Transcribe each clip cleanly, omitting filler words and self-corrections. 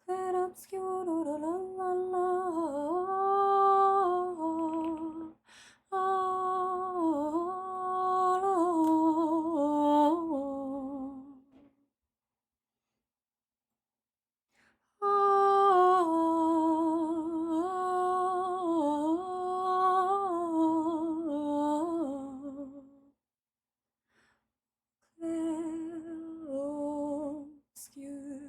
Clair obscur, la la la la. Obscur.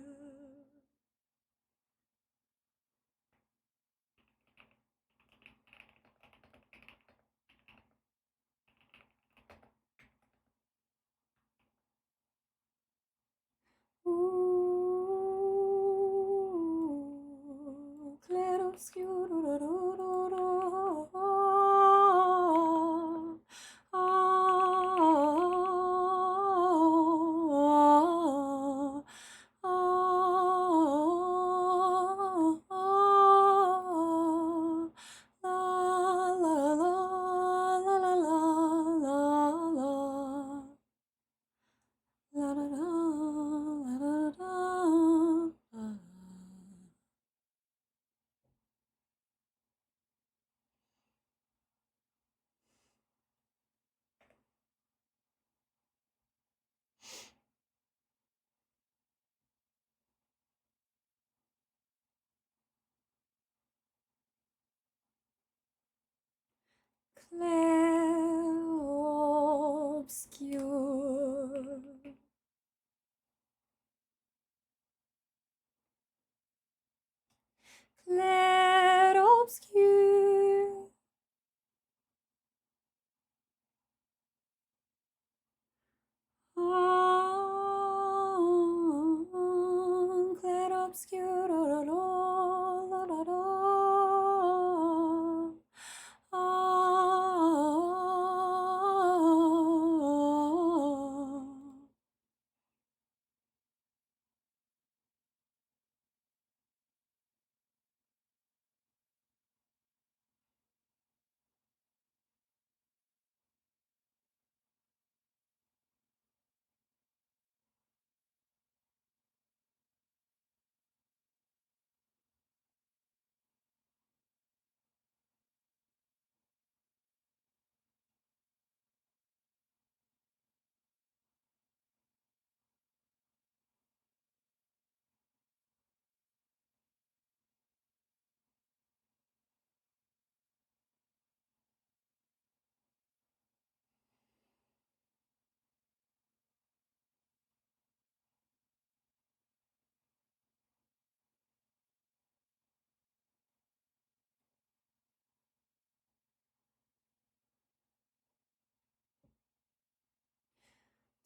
Clair obscur. Clair obscur. Clair obscur. Clair obscur.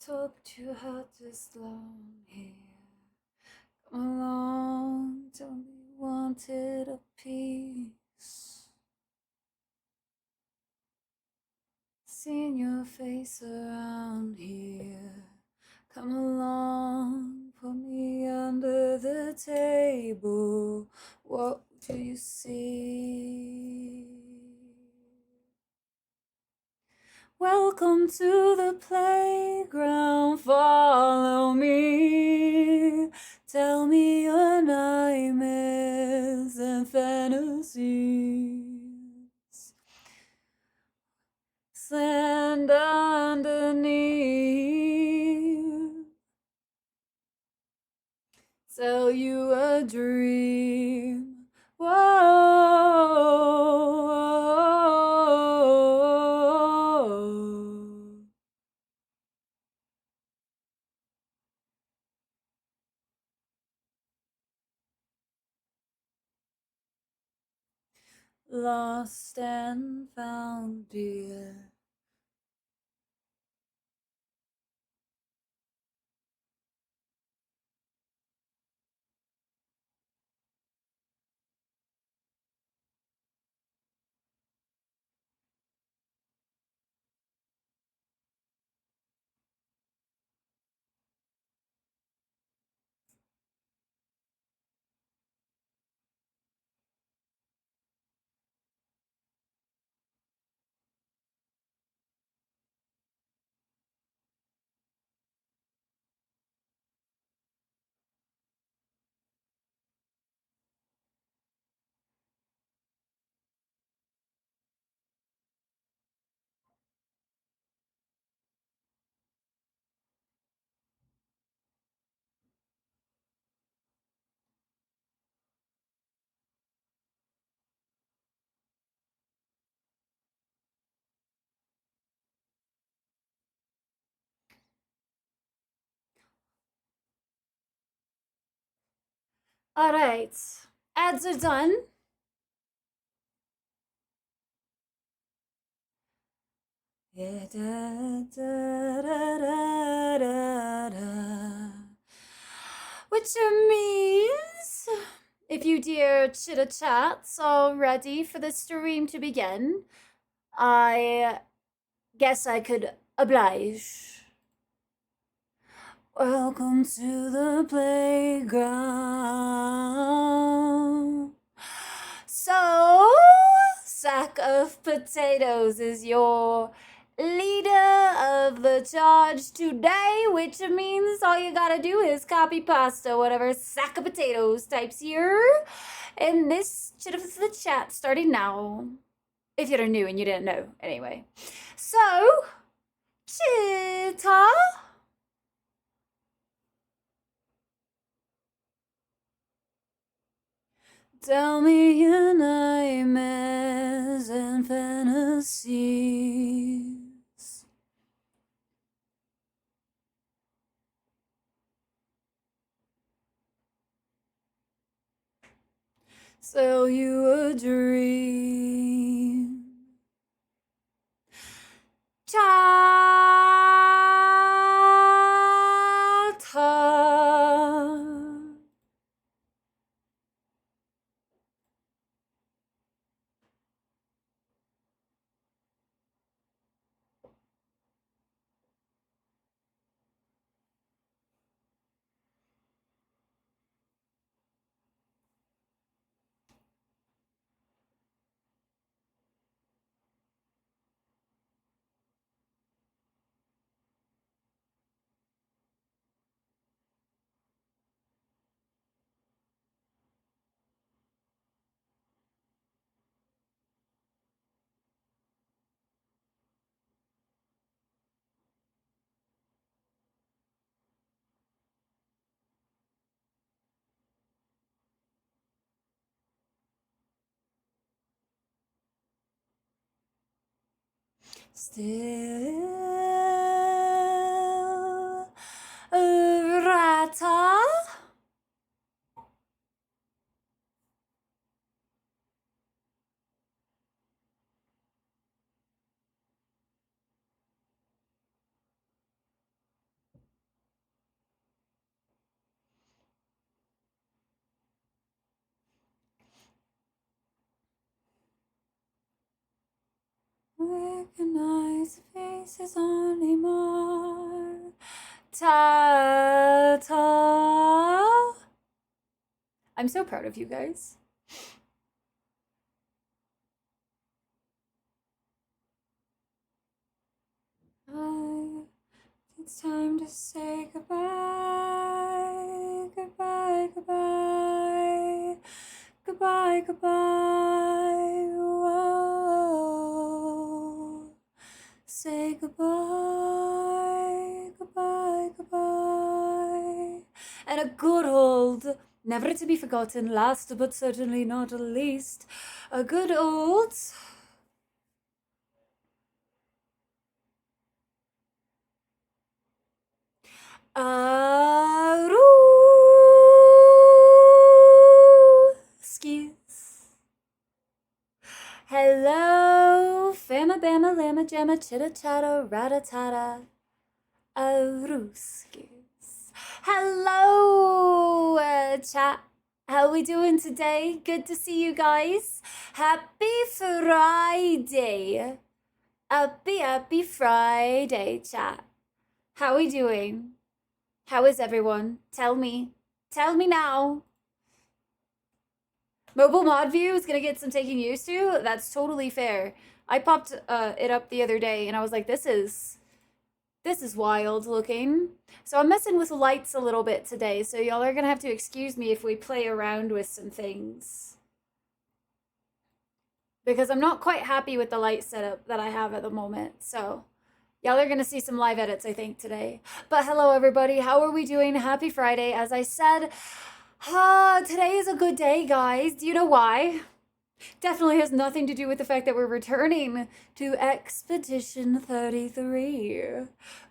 Talked you had this long hair. Come along, tell me you wanted a piece. Seen your face around here. Come along, put me under the table. What do you see? Welcome to the playground, follow me. Tell me your nightmares and fantasies. Stand underneath. Tell you a dream. Whoa. Lost and found, dear. All right, ads are done. Yeah, da, da, da, da, da, da. Which means, if you dear chitter chats are ready for the stream to begin, I guess I could oblige. Welcome to the playground. So, Sack of Potatoes is your leader of the charge today, which means all you gotta do is copy pasta whatever Sack of Potatoes types here. And this should have the chat starting now. If you're new and you didn't know, anyway. So, Chitta. Tell me your nightmares and fantasies. Sell you a dream. Cha-ta. Still rata. Recognize the faces anymore. Ta ta. I'm so proud of you guys. It's time to say goodbye. Goodbye, goodbye. Goodbye, goodbye. Whoa. Say goodbye. Goodbye, goodbye. And a good old, never to be forgotten, last but certainly not least, a good old Excuse. Hello, fama bama lama jamma chitta chatta ratatata. Aruskis. Hello, chat. How we doing today? Good to see you guys. Happy Friday. Happy Friday, chat. How we doing? How is everyone? Tell me. Tell me now. Mobile mod view is gonna get some taking used to. That's totally fair. I popped it up the other day and I was like, this is wild looking. So I'm messing with lights a little bit today, so y'all are gonna have to excuse me if we play around with some things. Because I'm not quite happy with the light setup that I have at the moment, so y'all are gonna see some live edits, I think, today. But hello, everybody. How are we doing? Happy Friday. As I said, today is a good day, guys. Do you know why? Definitely has nothing to do with the fact that we're returning to Expedition 33.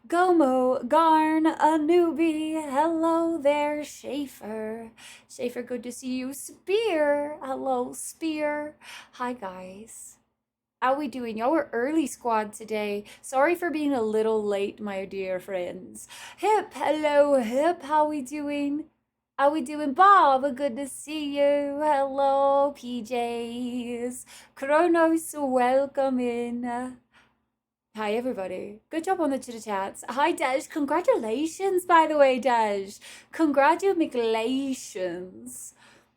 Gomo, Garn, a newbie. Hello there, Schaefer. Schaefer, good to see you. Spear. Hello, Spear. Hi, guys. How we doing? Y'all were early squad today. Sorry for being a little late, my dear friends. Hip, hello, Hip. How we doing? How we doing, Bob? Good to see you. Hello, PJs. Kronos, welcome in. Hi, everybody. Good job on the chitter chats. Hi, Dej. Congratulations, by the way, Dej. Congratulations.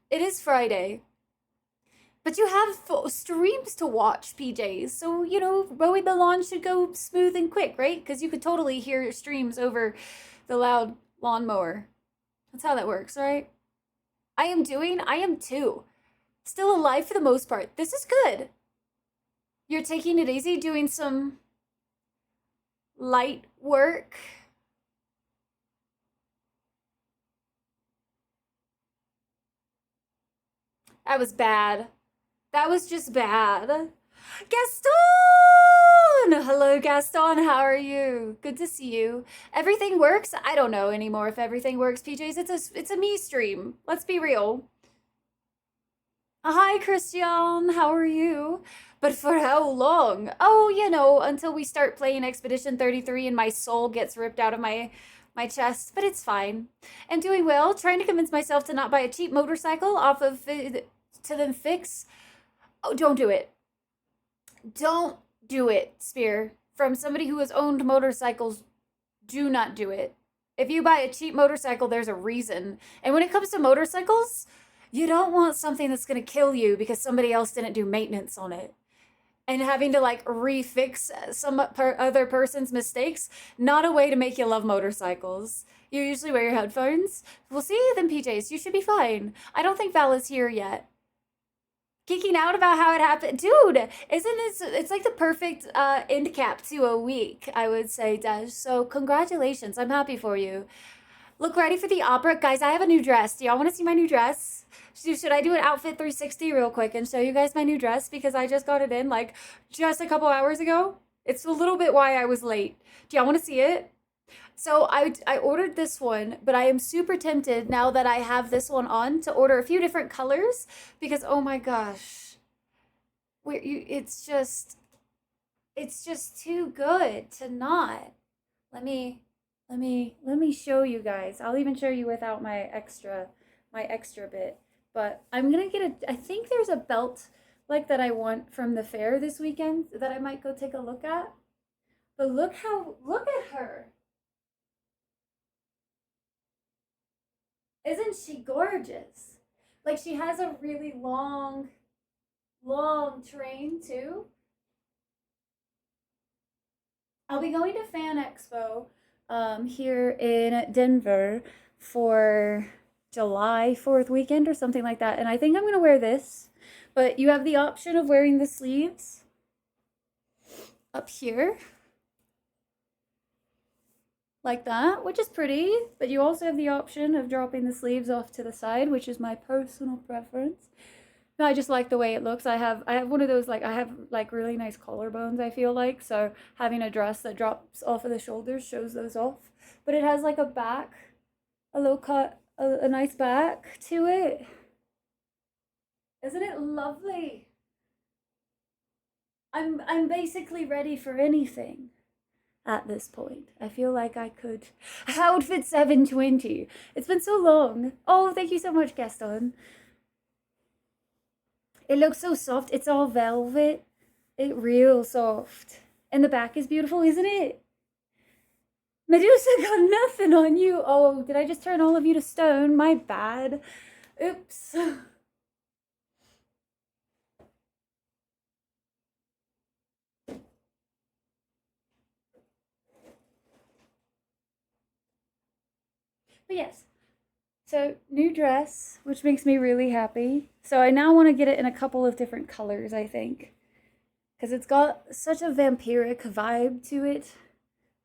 It is Friday. But you have streams to watch, PJs. So, you know, mowing the lawn should go smooth and quick, right? Because you could totally hear your streams over the loud lawnmower. That's how that works, right? I am too. Still alive for the most part. This is good. You're taking it easy, doing some light work. That was bad. That was just bad. Gaston! Hello, Gaston. How are you? Good to see you. Everything works? I don't know anymore if everything works, PJs. It's a me stream. Let's be real. Hi, Christian. How are you? But for how long? Oh, you know, until we start playing Expedition 33 and my soul gets ripped out of my chest. But it's fine. And doing well. Trying to convince myself to not buy a cheap motorcycle off of to then fix. Oh, don't do it. Don't do it, Spear. From somebody who has owned motorcycles, do not do it. If you buy a cheap motorcycle, there's a reason. And when it comes to motorcycles, you don't want something that's going to kill you because somebody else didn't do maintenance on it. And having to like refix some other person's mistakes, not a way to make you love motorcycles. You usually wear your headphones. We'll see you then, PJs. You should be fine. I don't think Val is here yet. Geeking out about how it happened. Dude, isn't this, it's like the perfect end cap to a week, I would say, Dej. So congratulations. I'm happy for you. Look ready for the opera. Guys, I have a new dress. Do y'all want to see my new dress? Should I do an outfit 360 real quick and show you guys my new dress? Because I just got it in like just a couple hours ago. It's a little bit why I was late. Do y'all want to see it? So I ordered this one, but I am super tempted now that I have this one on to order a few different colors because oh my gosh, it's just too good to not. Let me show you guys. I'll even show you without my extra bit. But I'm gonna get I think there's a belt like that I want from the fair this weekend that I might go take a look at. But look at her. Isn't she gorgeous? Like she has a really long train too. I'll be going to Fan Expo here in Denver for July 4th weekend or something like that. And I think I'm going to wear this. But you have the option of wearing the sleeves up here. Like that, which is pretty. But you also have the option of dropping the sleeves off to the side, which is my personal preference. No, I just like the way it looks. I have one of those, like, I have like really nice collarbones, I feel like. So having a dress that drops off of the shoulders shows those off. But it has like a back, a low cut, a nice back to it. Isn't it lovely? I'm basically ready for anything at this point. I feel like I could. Outfit 720. It's been so long. Oh, thank you so much, Gaston. It looks so soft. It's all velvet. It real soft. And the back is beautiful, isn't it? Medusa got nothing on you. Oh, did I just turn all of you to stone? My bad. Oops. But yes, so new dress, which makes me really happy. So I now want to get it in a couple of different colors, I think. Because it's got such a vampiric vibe to it.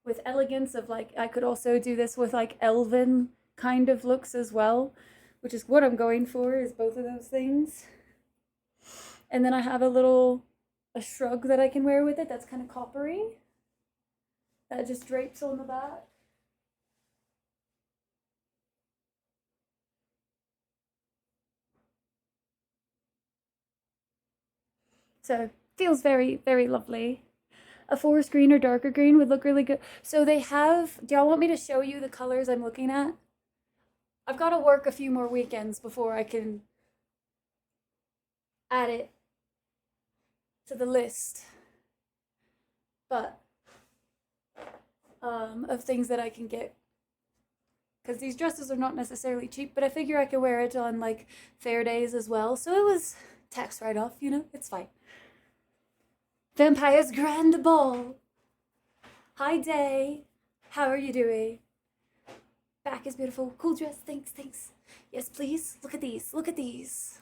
With elegance of like, I could also do this with like elven kind of looks as well. Which is what I'm going for, is both of those things. And then I have a shrug that I can wear with it that's kind of coppery. That just drapes on the back. So feels very, very lovely. A forest green or darker green would look really good. So they have, do y'all want me to show you the colors I'm looking at? I've got to work a few more weekends before I can add it to the list. But, of things that I can get. Because these dresses are not necessarily cheap, but I figure I could wear it on like fair days as well. So it was tax write-off, you know, it's fine. Vampire's Grand Ball. Hi, Day. How are you doing? Back is beautiful. Cool dress. Thanks, thanks. Yes, please. Look at these. Look at these.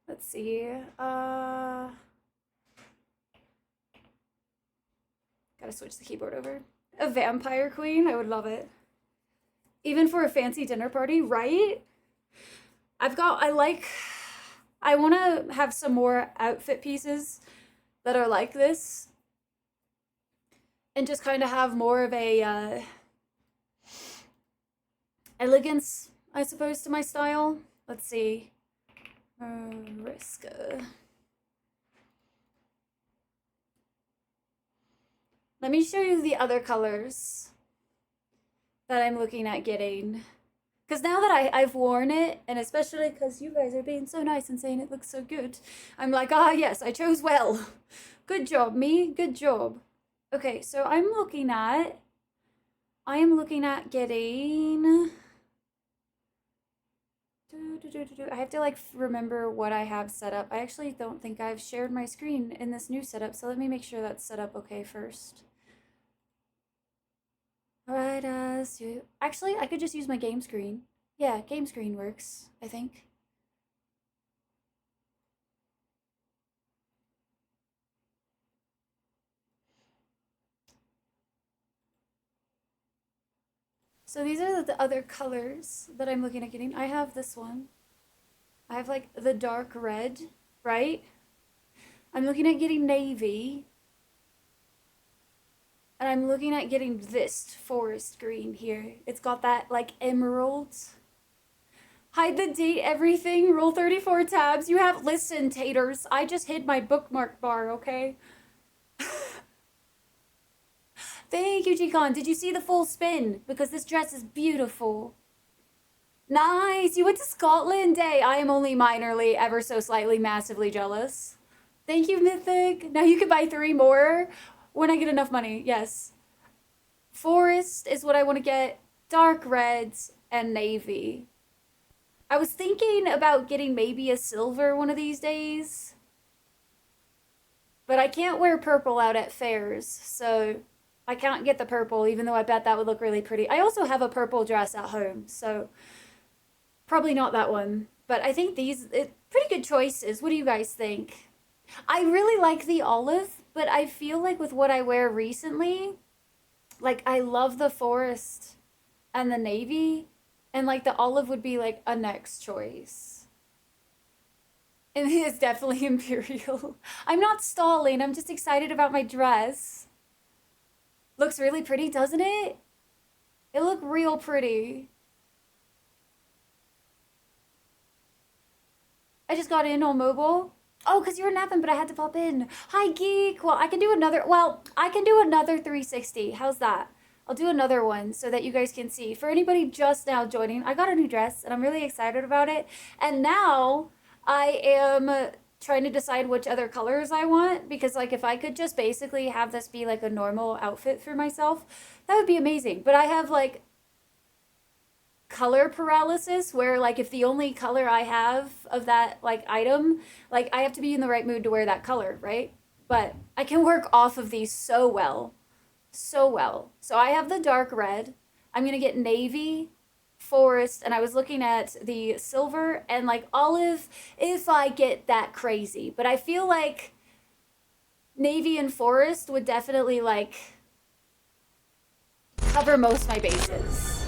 Let's see. Gotta switch the keyboard over. A vampire queen. I would love it. Even for a fancy dinner party, right? I want to have some more outfit pieces that are like this. And just kind of have more of a elegance, I suppose, to my style. Let's see. Riska. Let me show you the other colors that I'm looking at getting. Because now that I've worn it, and especially because you guys are being so nice and saying it looks so good, I'm like, ah, yes, I chose well. Good job, me. Good job. Okay, so I am looking at getting... I have to like remember what I have set up. I actually don't think I've shared my screen in this new setup, so let me make sure that's set up okay first. Alright, actually, I could just use my game screen. Yeah, game screen works, I think. So these are the other colors that I'm looking at getting. I have this one. I have like the dark red, right? I'm looking at getting navy. And I'm looking at getting this forest green here. It's got that like emerald. Hide the date, everything. Roll 34 tabs. You have, listen, taters. I just hid my bookmark bar, okay? Thank you, G-Con. Did you see the full spin? Because this dress is beautiful. Nice. You went to Scotland Day. I am only minorly, ever so slightly, massively jealous. Thank you, Mythic. Now you can buy 3 more when I get enough money. Yes. Forest is what I want to get. Dark reds and navy. I was thinking about getting maybe a silver one of these days. But I can't wear purple out at fairs, so I can't get the purple, even though I bet that would look really pretty. I also have a purple dress at home, so probably not that one. But I think these, pretty good choices. What do you guys think? I really like the olive, but I feel like with what I wear recently, like I love the forest and the navy, and like the olive would be like a next choice. And it is definitely imperial. I'm not stalling, I'm just excited about my dress. Looks really pretty, doesn't it? It looked real pretty. I just got in on mobile. Oh, because you were napping, but I had to pop in. Hi, Geek. Well, I can do another 360. How's that? I'll do another one so that you guys can see. For anybody just now joining, I got a new dress, and I'm really excited about it. And now I am trying to decide which other colors I want, because like if I could just basically have this be like a normal outfit for myself, that would be amazing. But I have like color paralysis where like if the only color I have of that like item, like I have to be in the right mood to wear that color, right? But I can work off of these so well. So well. So I have the dark red. I'm gonna get navy, forest, and I was looking at the silver and like olive if I get that crazy. But I feel like navy and forest would definitely like cover most of my bases.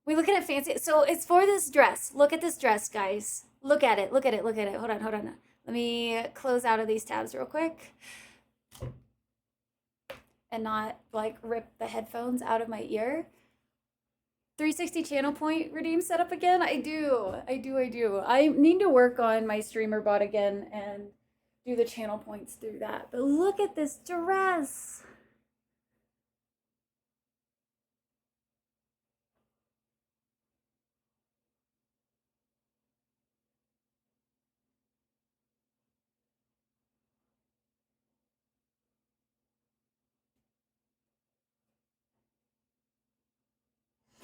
We looking at fancy. So it's for this dress. Look at this dress, guys. Look at it. Look at it. Look at it. Hold on. Hold on. Let me close out of these tabs real quick and not like rip the headphones out of my ear. 360 channel point redeem setup again. I do. I do. I do. I need to work on my streamer bot again and do the channel points through that. But look at this dress.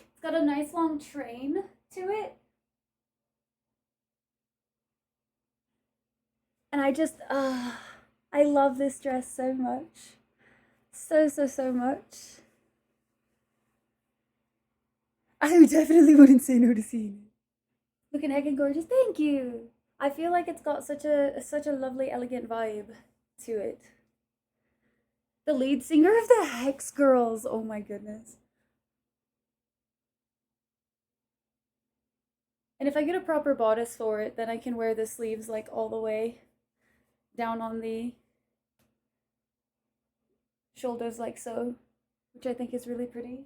It's got a nice long train to it. And I love this dress so much. So, so, so much. I definitely wouldn't say no to seeing it. Looking heckin' gorgeous. Thank you. I feel like it's got such a lovely, elegant vibe to it. The lead singer of the Hex Girls. Oh my goodness. And if I get a proper bodice for it, then I can wear the sleeves like all the way down on the shoulders like so, which I think is really pretty.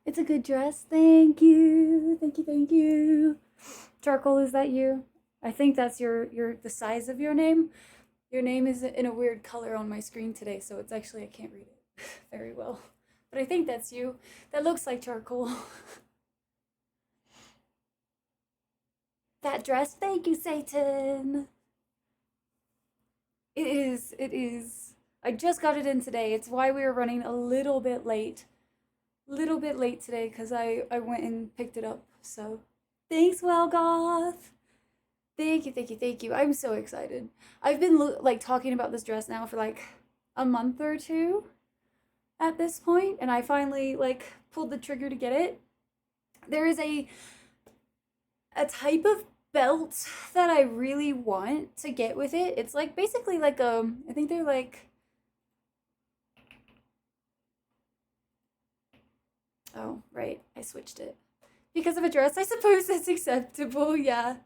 It's a good dress. Thank you. Thank you. Thank you. Charcoal, is that you? I think that's your the size of your name. Your name is in a weird color on my screen today, so it's actually I can't read it very well. But I think that's you. That looks like charcoal. That dress, thank you, Satan. It is, it is. I just got it in today. It's why we were running a little bit late. Little bit late today because I went and picked it up. So thanks, Welgoth. Thank you, thank you, thank you. I'm so excited. I've been like talking about this dress now for like a month or two at this point, and I finally like pulled the trigger to get it. There is a type of belt that I really want to get with it. It's like basically like I think they're like, oh, right, I switched it. Because of a dress, I suppose that's acceptable, yeah.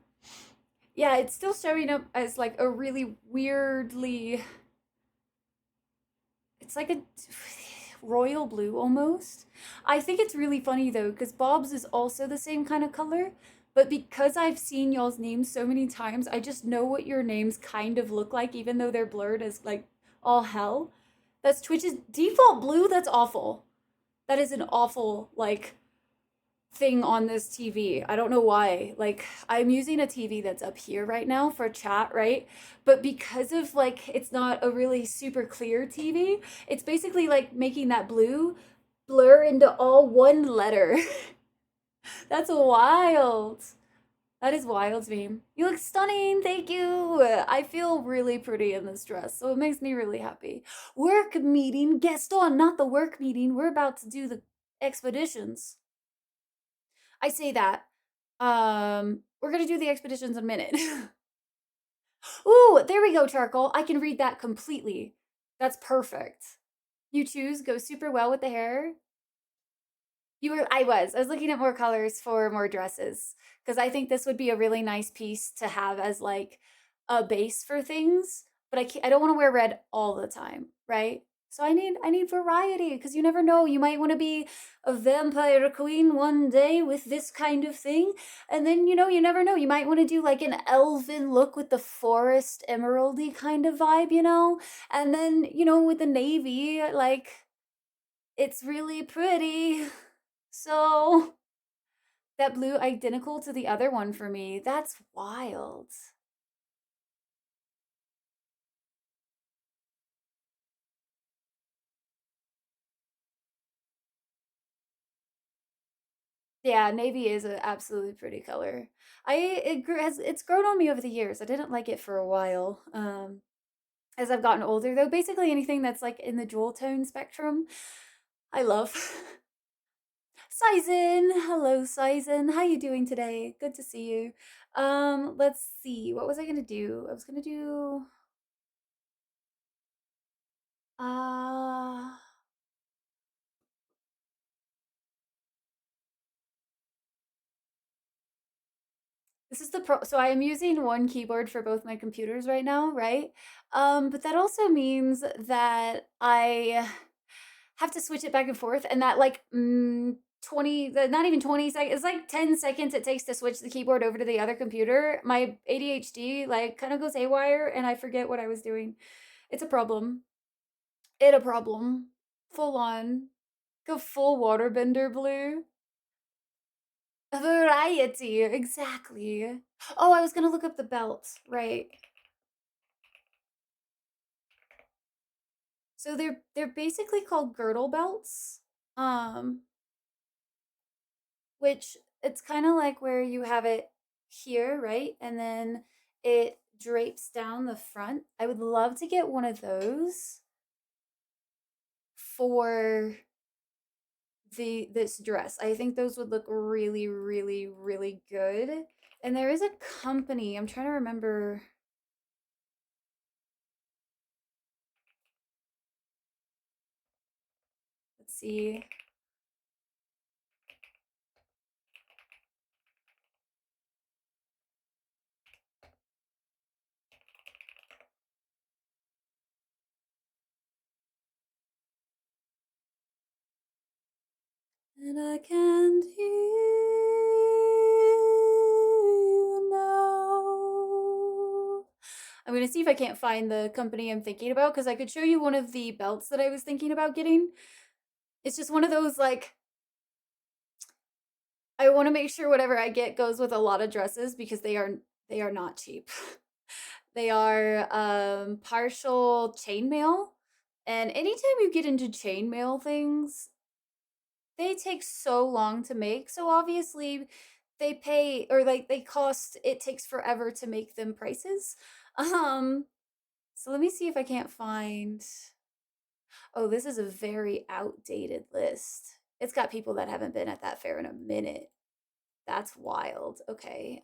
Yeah, it's still showing up as like a really weirdly, it's like a royal blue almost. I think it's really funny though, because Bob's is also the same kind of color, but because I've seen y'all's names so many times, I just know what your names kind of look like, even though they're blurred as like all hell. That's Twitch's default blue. That's awful. That is an awful, like, thing on this TV. I don't know why. Like, I'm using a TV that's up here right now for chat, right? But because of like it's not a really super clear TV, it's basically like making that blue blur into all one letter. That's wild. That is wild to me. You look stunning. Thank you. I feel really pretty in this dress, so it makes me really happy. Work meeting, guest on, not the work meeting. We're about to do the expeditions. I say that. We're gonna do the expeditions in a minute. Ooh, there we go, charcoal. I can read that completely. That's perfect. You choose go super well with the hair. I was looking at more colors for more dresses because I think this would be a really nice piece to have as like a base for things, but I don't want to wear red all the time, right? So I need variety because you never know. You might want to be a vampire queen one day with this kind of thing, and then you never know. You might want to do like an elven look with the forest emeraldy kind of vibe, and then with the navy, like it's really pretty. So that blue identical to the other one for me. That's wild. Yeah, navy is an absolutely pretty color. It's grown on me over the years. I didn't like it for a while. As I've gotten older though, basically anything that's like in the jewel tone spectrum, I love. Sizen, hello Sizen. How you doing today? Good to see you. Let's see. What was I gonna do? I was gonna do uh this is the pro so I am using one keyboard for both my computers right now, right? But that also means that I have to switch it back and forth and that like 20 not even 20 seconds, it's like 10 seconds it takes to switch the keyboard over to the other computer. My ADHD like kind of goes haywire and I forget what I was doing. It's a problem. It a problem. Full on. Go full waterbender blue. A variety, exactly. Oh, I was gonna look up the belt, right. So they're basically called girdle belts. Um, which it's kind of like where you have it here, right? And then it drapes down the front. I would love to get one of those for this dress. I think those would look really, really, really good. And there is a company, I'm trying to remember. Let's see. And I can't hear you now. I'm gonna see if I can't find the company I'm thinking about because I could show you one of the belts that I was thinking about getting. It's just one of those like I want to make sure whatever I get goes with a lot of dresses because they are not cheap. They are partial chainmail, and anytime you get into chainmail things, they take so long to make. So obviously they pay or like they cost it takes forever to make them prices. Um so let me see if I can't find. Oh, this is a very outdated list. It's got people that haven't been at that fair in a minute. That's wild. Okay.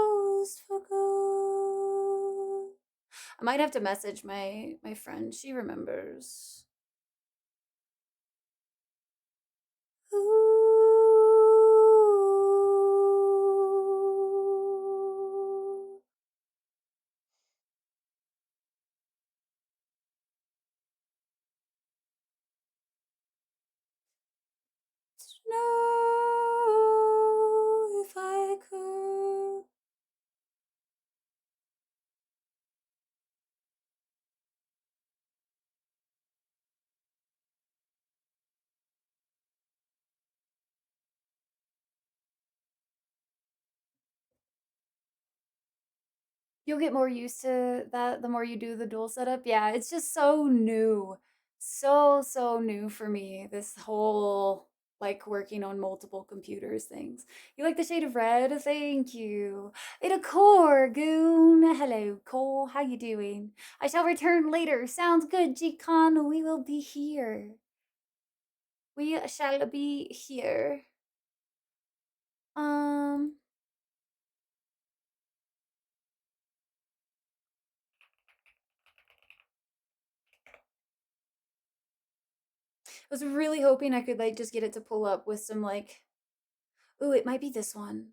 Closed for good. I might have to message my friend. She remembers. Ooh. Know if I could. You'll get more used to that the more you do the dual setup. Yeah, it's just so new. So new for me. This whole like working on multiple computers things. You like the shade of red? Thank you. It a core goon. Hello, Cole. How you doing? I shall return later. Sounds good, G-Con. We will be here. We shall be here. Um, I was really hoping I could like just get it to pull up with some like, ooh, it might be this one.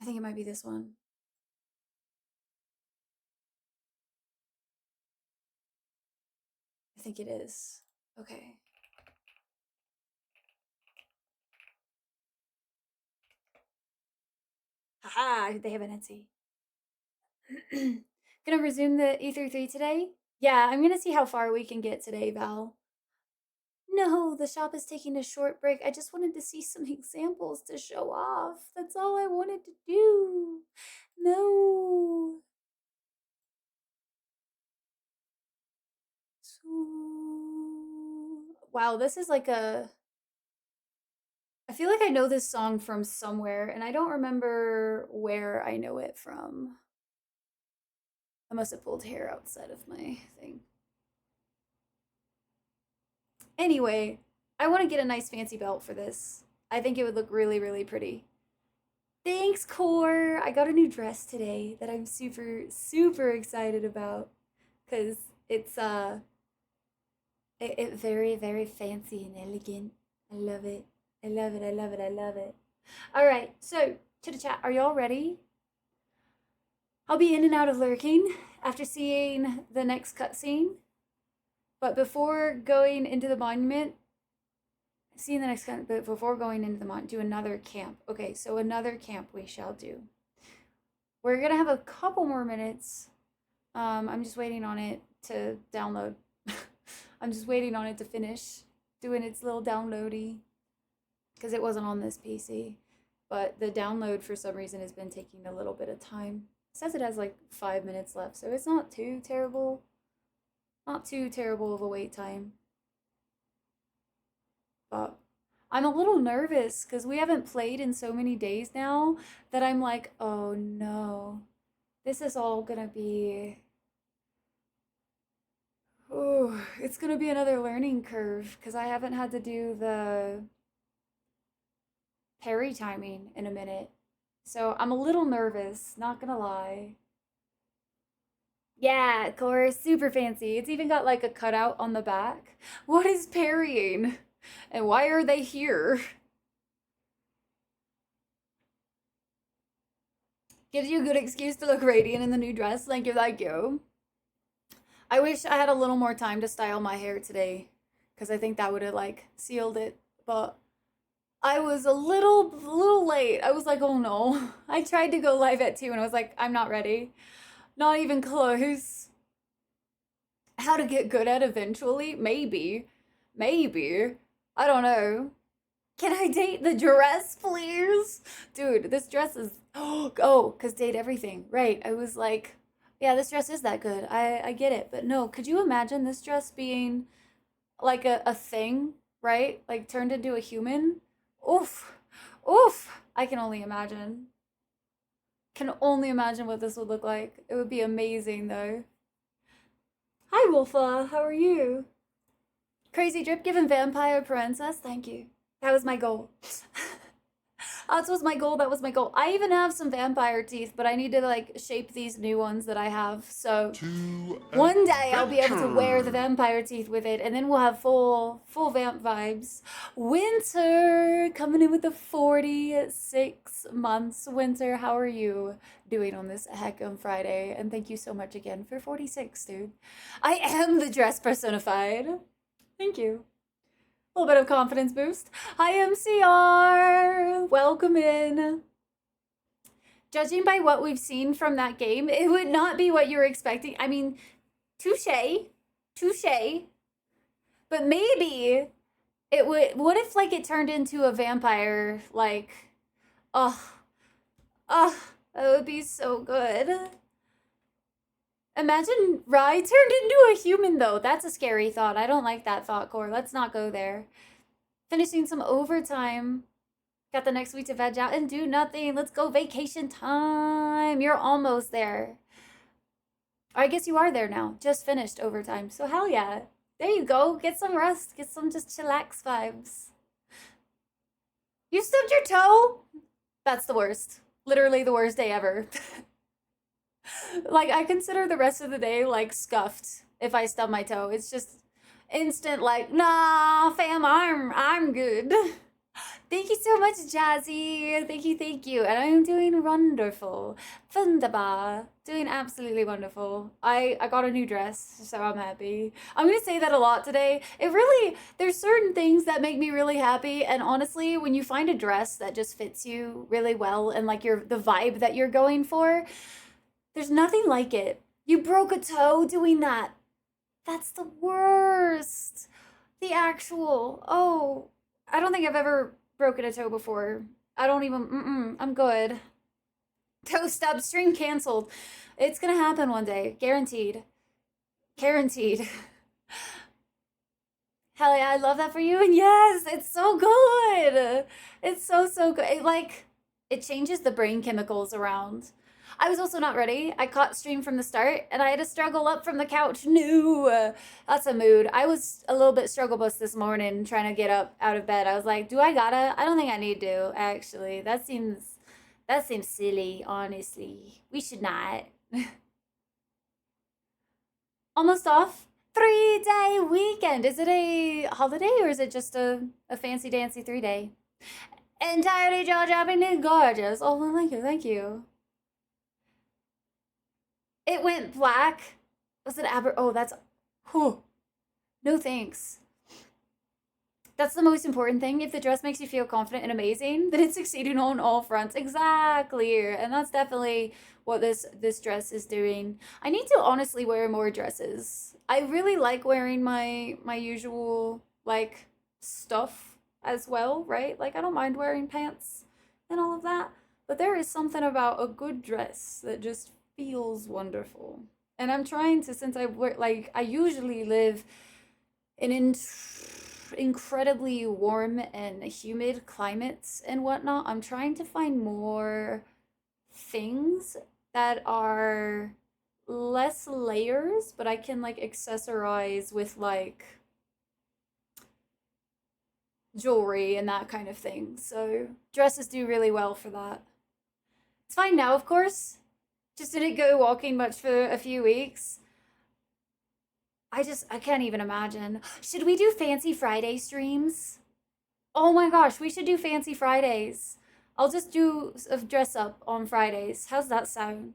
I think it might be this one. I think it is. Okay. Haha, they have an Etsy. Gonna resume the E33 today? Yeah, I'm gonna see how far we can get today, Val. No, the shop is taking a short break. I just wanted to see some examples to show off. That's all I wanted to do. No. So... Wow, this is like a I feel like I know this song from somewhere, and I don't remember where I know it from. I must have pulled hair outside of my thing. Anyway, I want to get a nice fancy belt for this. I think it would look really, really pretty. Thanks, Core. I got a new dress today that I'm super, super excited about because it's it very, very fancy and elegant. I love it. I love it. I love it. I love it. All right, so to the chat, are y'all ready? I'll be in and out of lurking after seeing the next cutscene. But before going into the monument, seeing the next camp, but before going into the monument, do another camp. Okay, so another camp we shall do. We're gonna have a couple more minutes. I'm just waiting on it to download. I'm just waiting on it to finish doing its little downloady because it wasn't on this PC. But the download for some reason has been taking a little bit of time. It says it has like 5 minutes left, so it's not too terrible. Not too terrible of a wait time. But I'm a little nervous because we haven't played in so many days now that I'm like, oh no, this is all gonna be, oh, it's gonna be another learning curve because I haven't had to do the parry timing in a minute. So I'm a little nervous, not gonna lie. Yeah, of course, super fancy. It's even got like a cutout on the back. What is parrying? And why are they here? Gives you a good excuse to look radiant in the new dress. Thank you, thank you. I wish I had a little more time to style my hair today, because I think that would have like sealed it. But I was a little late. I was like, oh no. I tried to go live at 2 and I was like, I'm not ready. Not even close. How to get good at eventually? Maybe. Maybe. I don't know. Can I date the dress, please? Dude, this dress is. Oh, because date everything. Right. I was like, yeah, this dress is that good. I get it. But no, could you imagine this dress being like a thing, right? Like turned into a human? Oof. Oof. I can only imagine. Can only imagine what this would look like. It would be amazing, though. Hi, Wolfa. How are you? Crazy drip given vampire princess. Thank you. That was my goal. That was my goal. That was my goal. I even have some vampire teeth, but I need to like shape these new ones that I have. So one day I'll be able to wear the vampire teeth with it, and then we'll have full vamp vibes. Winter coming in with the 46 months. Winter, how are you doing on this Heckin' Friday? And thank you so much again for 46, dude. I am the dress personified. Thank you. A little bit of confidence boost. Hi, MCR. Welcome in. Judging by what we've seen from that game, it would not be what you were expecting. I mean, touche. Touche. But maybe it would. What if, like, it turned into a vampire? Like, oh, that would be so good. Imagine Rai turned into a human, though. That's a scary thought. I don't like that thought, Core. Let's not go there. Finishing some overtime. Got the next week to veg out and do nothing. Let's go vacation time. You're almost there. I guess you are there now. Just finished overtime. So hell yeah. There you go. Get some rest. Get some just chillax vibes. You stubbed your toe? That's the worst. Literally the worst day ever. Like, I consider the rest of the day, like, scuffed if I stub my toe. It's just instant, like, nah, fam, I'm good. Thank you so much, Jazzy. Thank you. And I'm doing wonderful. Wunderbar. Doing absolutely wonderful. I got a new dress, so I'm happy. I'm gonna say that a lot today. There's certain things that make me really happy, and honestly, when you find a dress that just fits you really well and like the vibe that you're going for, there's nothing like it. You broke a toe doing that. That's the worst. The actual, oh, I don't think I've ever broken a toe before. I don't even, I'm good. Toe stub, stream canceled. It's gonna happen one day, guaranteed. Guaranteed. Hell yeah, I love that for you. And yes, it's so good. It's so good. It changes the brain chemicals around. I was also not ready. I caught stream from the start and I had to struggle up from the couch. No, that's a mood. I was a little bit struggle bus this morning trying to get up out of bed. I was like, do I gotta? I don't think I need to, actually. That seems silly, honestly. We should not. Almost off. 3-day weekend. Is it a holiday or is it just a fancy dancy 3-day? Entirely jaw dropping and gorgeous. Oh, well, thank you, thank you. It went black. Was it Oh, that's. Whew. No thanks. That's the most important thing. If the dress makes you feel confident and amazing, then it's succeeding on all fronts. Exactly. And that's definitely what this dress is doing. I need to honestly wear more dresses. I really like wearing my usual like stuff as well, right? Like I don't mind wearing pants and all of that, but there is something about a good dress that just feels wonderful. And I'm trying to, since I usually live in incredibly warm and humid climates and whatnot, I'm trying to find more things that are less layers, but I can like accessorize with like jewelry and that kind of thing. So dresses do really well for that. It's fine now, of course. Just didn't go walking much for a few weeks. I can't even imagine. Should we do Fancy Friday streams? Oh my gosh, we should do Fancy Fridays. I'll just do a dress up on Fridays. How's that sound?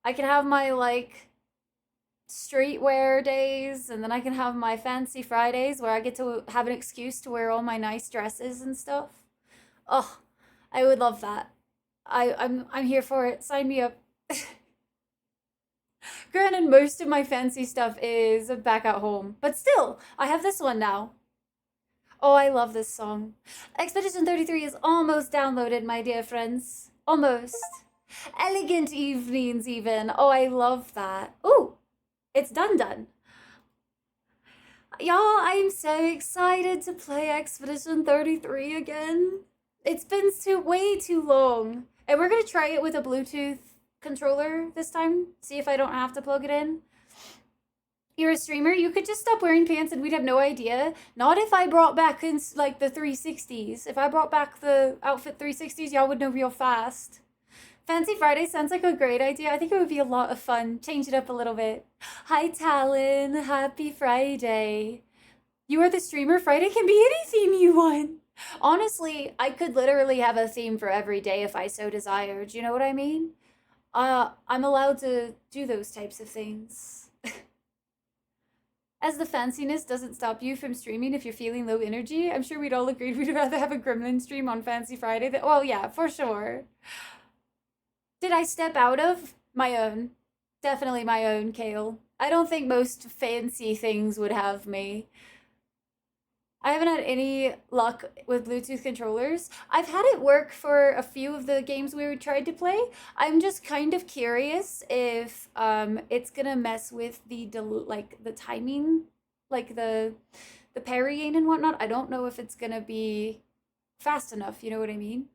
I can have my like streetwear days and then I can have my Fancy Fridays where I get to have an excuse to wear all my nice dresses and stuff. Oh, I would love that. I'm here for it. Sign me up. Granted, most of my fancy stuff is back at home, but still, I have this one now. Oh, I love this song. Expedition 33 is almost downloaded, my dear friends. Almost. Elegant evenings, even. Oh, I love that. Ooh, it's done. Y'all, I'm so excited to play Expedition 33 again. It's been way too long. And we're gonna try it with a Bluetooth controller this time. See if I don't have to plug it in. You're a streamer, you could just stop wearing pants and we'd have no idea. Not if I brought back like the 360s. If I brought back the outfit 360s, y'all would know real fast. Fancy Friday sounds like a great idea. I think it would be a lot of fun. Change it up a little bit. Hi, Talon. Happy Friday. You are the streamer. Friday can be any theme you want. Honestly, I could literally have a theme for every day if I so desired. You know what I mean? I'm allowed to do those types of things. As the fanciness doesn't stop you from streaming if you're feeling low energy, I'm sure we'd all agree we'd rather have a Gremlin stream on Fancy Friday than, well, yeah, for sure. Did I step out of? My own. Definitely my own, Kale. I don't think most fancy things would have me. I haven't had any luck with Bluetooth controllers. I've had it work for a few of the games we tried to play. I'm just kind of curious if it's gonna mess with the timing, like the parrying and whatnot. I don't know if it's gonna be fast enough. You know what I mean?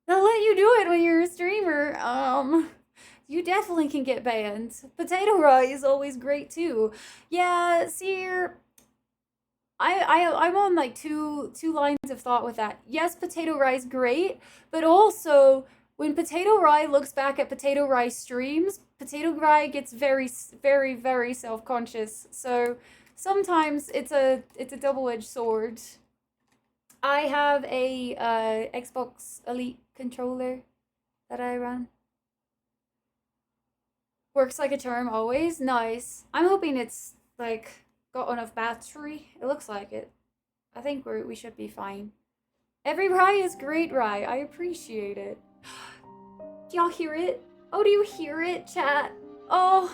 They'll let you do it when you're a streamer. You definitely can get banned. Potato Rye is always great too. Yeah, see, I'm on like two lines of thought with that. Yes, Potato Rye's great, but also when Potato Rye looks back at Potato Rye streams, Potato Rye gets very, very, very self-conscious. So sometimes it's a double-edged sword. I have a Xbox Elite controller that I run. Works like a charm always. Nice. I'm hoping it's like got enough battery. It looks like it. I think we should be fine. Every rye is great rye. I appreciate it. Do y'all hear it? Oh, do you hear it, chat? Oh.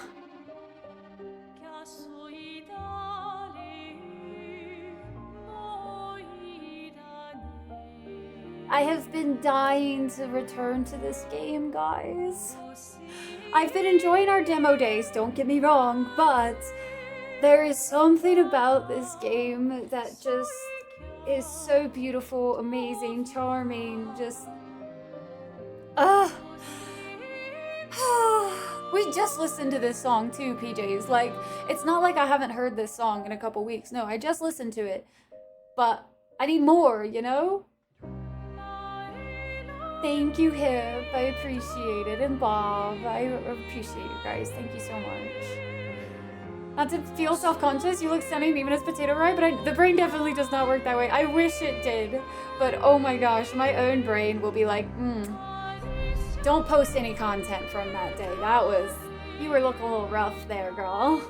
I have been dying to return to this game, guys. I've been enjoying our demo days, don't get me wrong, but There is something about this game that just is so beautiful, amazing, charming, just... We just listened to this song too, PJs. Like, it's not like I haven't heard this song in a couple weeks. No, I just listened to it. But I need more, you know? Thank you, Hip. I appreciate it. And Bob, I appreciate you guys. Thank you so much. Not to feel self-conscious, you look stunning even as Potato Rye, but the brain definitely does not work that way. I wish it did. But oh my gosh, my own brain will be like, don't post any content from that day. That was, you were looking a little rough there, girl.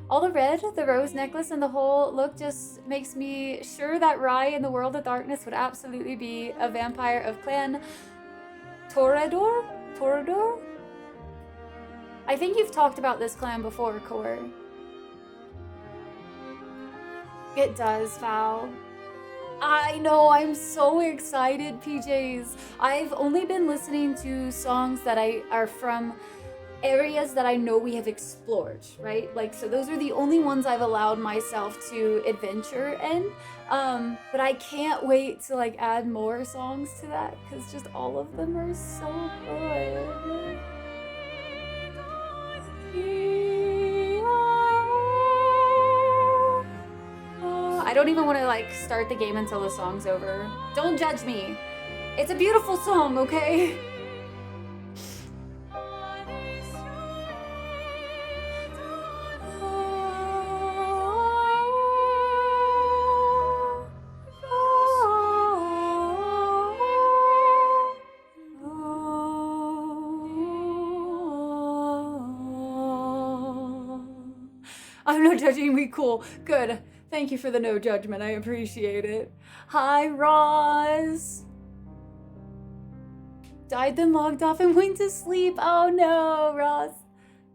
All the red, the rose necklace, and the whole look just makes me sure that Rye in the World of Darkness would absolutely be a vampire of Clan Toreador? Toreador? I think you've talked about this clan before, Core. It does, Val. I know, I'm so excited, PJs. I've only been listening to songs that are from areas that I know we have explored, right? Like, so those are the only ones I've allowed myself to adventure in. But I can't wait to like add more songs to that because just all of them are so good. I don't even want to like start the game until the song's over. Don't judge me. It's a beautiful song, okay? I'm not judging, we cool. Good. Thank you for the no judgment. I appreciate it. Hi, Roz. Died, then logged off and went to sleep. Oh no, Roz.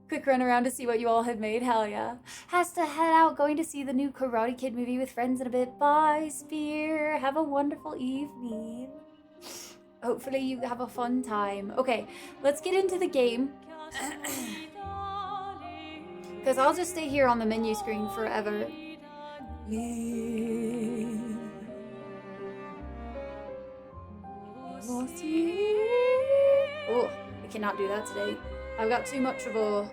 Quick run around to see what you all had made. Hell yeah. Has to head out. Going to see the new Karate Kid movie with friends in a bit. Bye, Spear. Have a wonderful evening. Hopefully you have a fun time. Okay, let's get into the game. Because I'll just stay here on the menu screen forever. Oh, I cannot do that today. I've got too much of a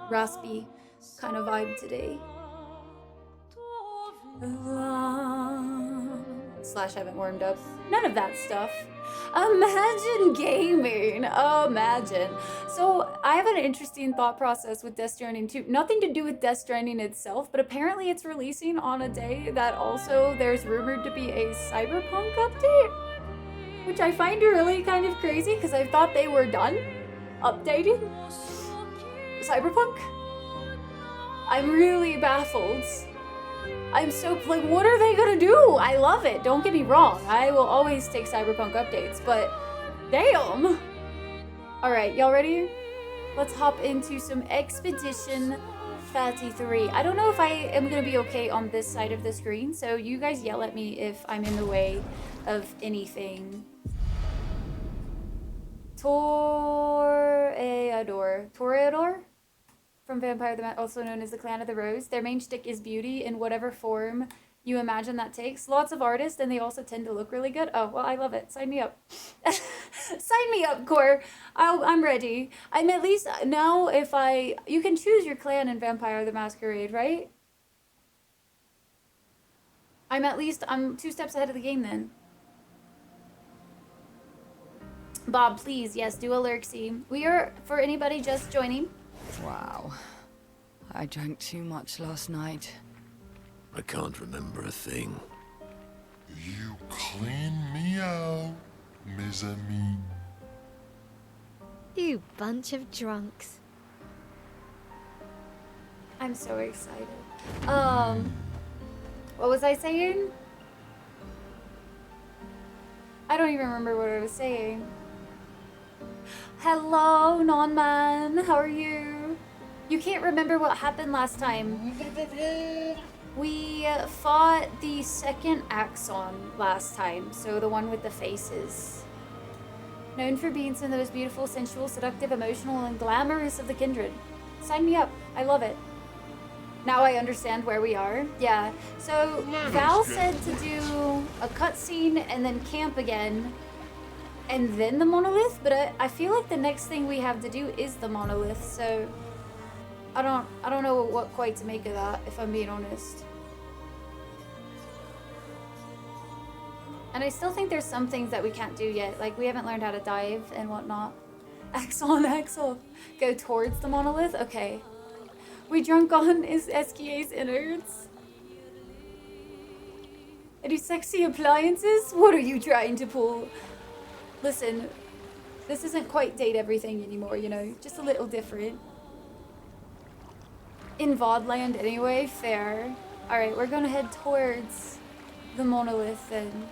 raspy kind of vibe today. Slash haven't warmed up. None of that stuff. Imagine gaming. Imagine. So I have an interesting thought process with Death Stranding 2. Nothing to do with Death Stranding itself, but apparently it's releasing on a day that also there's rumored to be a Cyberpunk update, which I find really kind of crazy because I thought they were done updating Cyberpunk. I'm really baffled. I'm so, like, what are they gonna do? I love it, don't get me wrong. I will always take Cyberpunk updates, but damn. All right, y'all ready? Let's hop into some Expedition 33. I don't know if I am gonna be okay on this side of the screen, so you guys yell at me if I'm in the way of anything. Toreador? From Vampire the Masquerade, also known as the Clan of the Rose. Their main shtick is beauty in whatever form you imagine that takes. Lots of artists, and they also tend to look really good. Oh, well, I love it. Sign me up. Sign me up, Core. I'm ready. I'm at least, now if you can choose your clan in Vampire the Masquerade, right? I'm 2 steps ahead of the game then. Bob, please, yes, do a lurksy. We are, for anybody just joining. Wow. I drank too much last night. I can't remember a thing. You clean me out, mes amis. You bunch of drunks. I'm so excited. What was I saying? I don't even remember what I was saying. Hello, non-man. How are you? You can't remember what happened last time. We fought the second Axon last time, so the one with the faces. Known for being some of the most beautiful, sensual, seductive, emotional, and glamorous of the kindred. Sign me up. I love it. Now I understand where we are. Yeah. So Val said to do a cutscene and then camp again, and then the monolith. But I feel like the next thing we have to do is the monolith. So I don't know what quite to make of that, if I'm being honest. And I still think there's some things that we can't do yet. Like we haven't learned how to dive and whatnot. Axe on, axe off. Go towards the monolith. Okay. We drunk on is SKA's innards. I do sexy appliances? What are you trying to pull? Listen, this isn't quite date everything anymore, you know? Just a little different. In VOD land anyway, fair. Alright, we're gonna head towards the monolith then.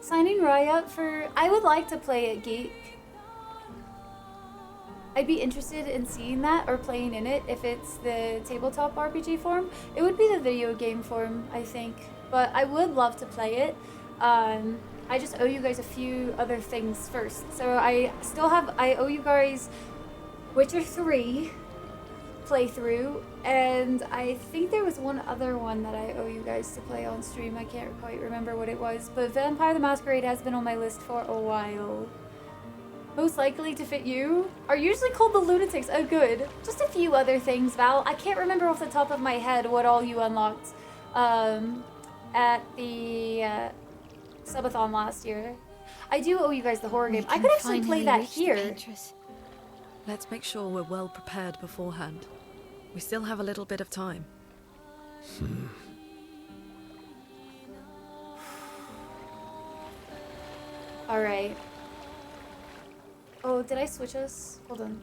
Signing Rye up for... I would like to play at Geek. I'd be interested in seeing that or playing in it if it's the tabletop RPG form. It would be the video game form, I think. But I would love to play it. I just owe you guys a few other things first. So I owe you guys Witcher 3 playthrough, and I think there was one other one that I owe you guys to play on stream. I can't quite remember what it was, but Vampire the Masquerade has been on my list for a while. Most likely to fit you are usually called the Lunatics. Oh, good. Just a few other things, Val. I can't remember off the top of my head what all you unlocked at the subathon last year. I do owe you guys the horror game. I could actually play that here. Let's make sure we're well prepared beforehand. We still have a little bit of time. Alright. Oh, did I switch us? Hold on.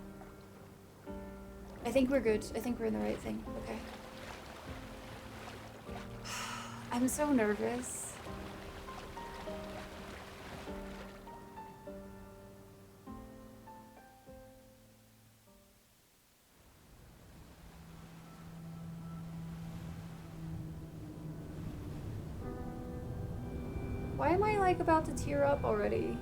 I think we're good. I think we're in the right thing. Okay. I'm so nervous. Why am I like about to tear up already?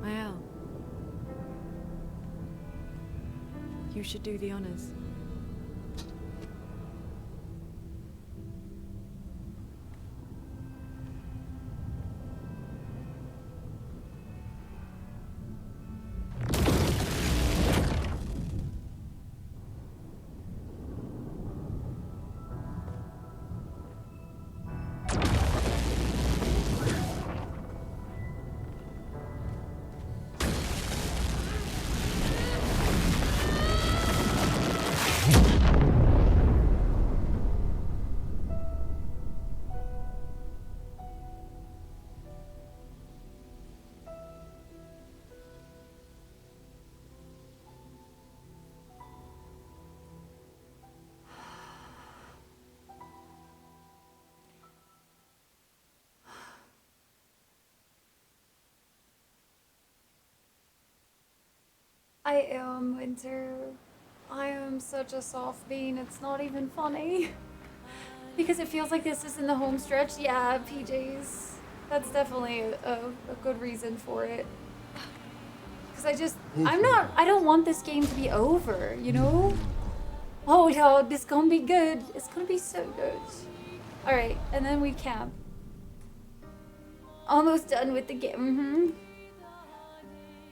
Mael, you should do the honors. I am Winter. I am such a soft bean, it's not even funny. Because it feels like this is in the home stretch. Yeah, PJs. That's definitely a good reason for it. Because I don't want this game to be over, you know? Oh, no, this gonna be good. It's gonna be so good. Alright, and then we camp. Almost done with the game.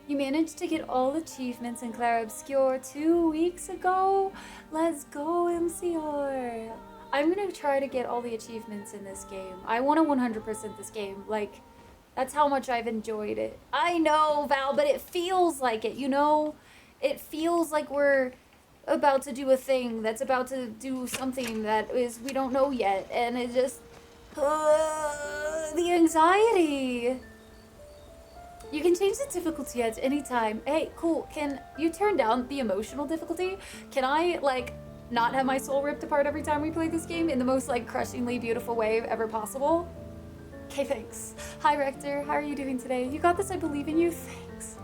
You managed to get all achievements in Clair Obscur 2 weeks ago? Let's go, MCR! I'm gonna try to get all the achievements in this game. I want to 100% this game. Like, that's how much I've enjoyed it. I know, Val, but it feels like it, you know? It feels like we're about to do a thing that's about to do something that is we don't know yet. And it just... the anxiety! You can change the difficulty at any time. Hey, cool. Can you turn down the emotional difficulty? Can I, like, not have my soul ripped apart every time we play this game in the most, like, crushingly beautiful way ever possible? Okay, thanks. Hi, Rector. How are you doing today? You got this. I believe in you. Thanks.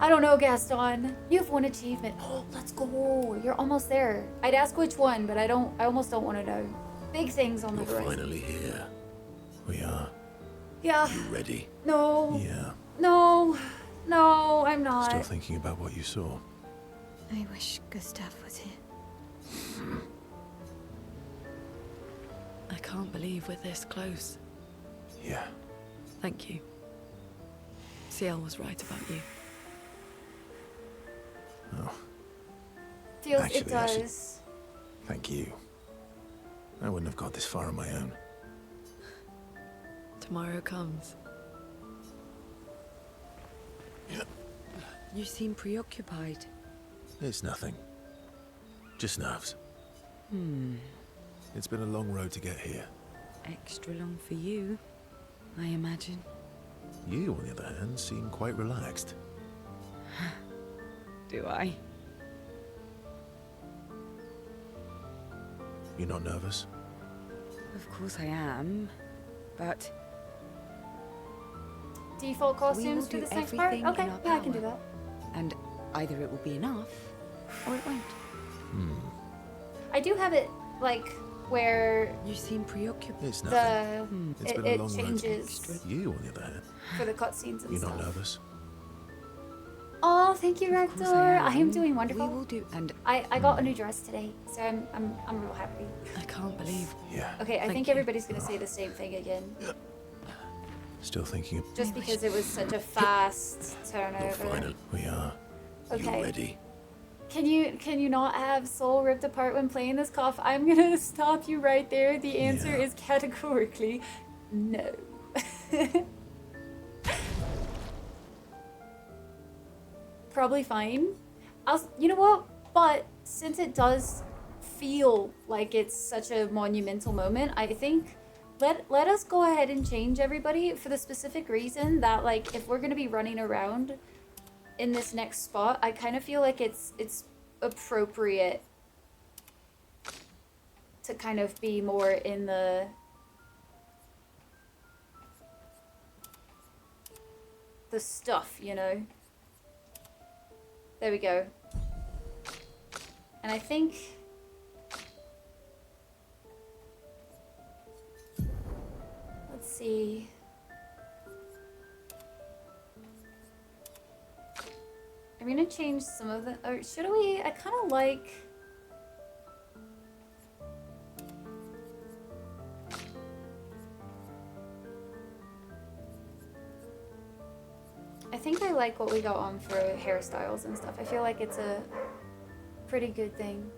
I don't know, Gaston. You have one achievement. Oh, let's go. You're almost there. I'd ask which one, but I almost don't want to know. Big things on the You're horizon. finally here. We are. Yeah. You ready? No. Yeah. No. No, I'm not. Still thinking about what you saw. I wish Gustav was here. I can't believe we're this close. Yeah. Thank you. Ciel was right about you. Oh, Feels it Actually, does. thank you. I wouldn't have got this far on my own. Tomorrow comes. Yeah. You seem preoccupied. It's nothing. Just nerves. It's been a long road to get here. Extra long for you, I imagine. You, on the other hand, seem quite relaxed. Do I? You're not nervous? Of course I am, but Default costumes for do this next part? everything in Okay, our yeah, I can do power. that. and either it will be enough or it won't. I do have it, like, where You seem preoccupied. It's nothing. the It's it, been a it long road. changes You, on the other hand, for the cutscenes and you're stuff. not nervous? Oh, thank you, Of course Rector. I am am. doing wonderful. We will do, and I got a new dress today, so I'm real happy. I can't believe. Yeah. Okay, I Thank think you. everybody's gonna say the same thing again, Still thinking. just because it was such a fast You're turnover. finally. We are. You Okay, ready? can you not have soul ripped apart when playing this cough? I'm gonna stop you right there. The answer Yeah. is categorically no. Probably fine. You know what? But since it does feel like it's such a monumental moment, I think let us go ahead and change everybody for the specific reason that, like, if we're gonna be running around in this next spot, I kind of feel like it's appropriate to kind of be more in the stuff, you know? There we go. And I think let's see. I'm gonna change some of the, or should we? I kind of like. I think I like what we got on for hairstyles and stuff. I feel like it's a pretty good thing.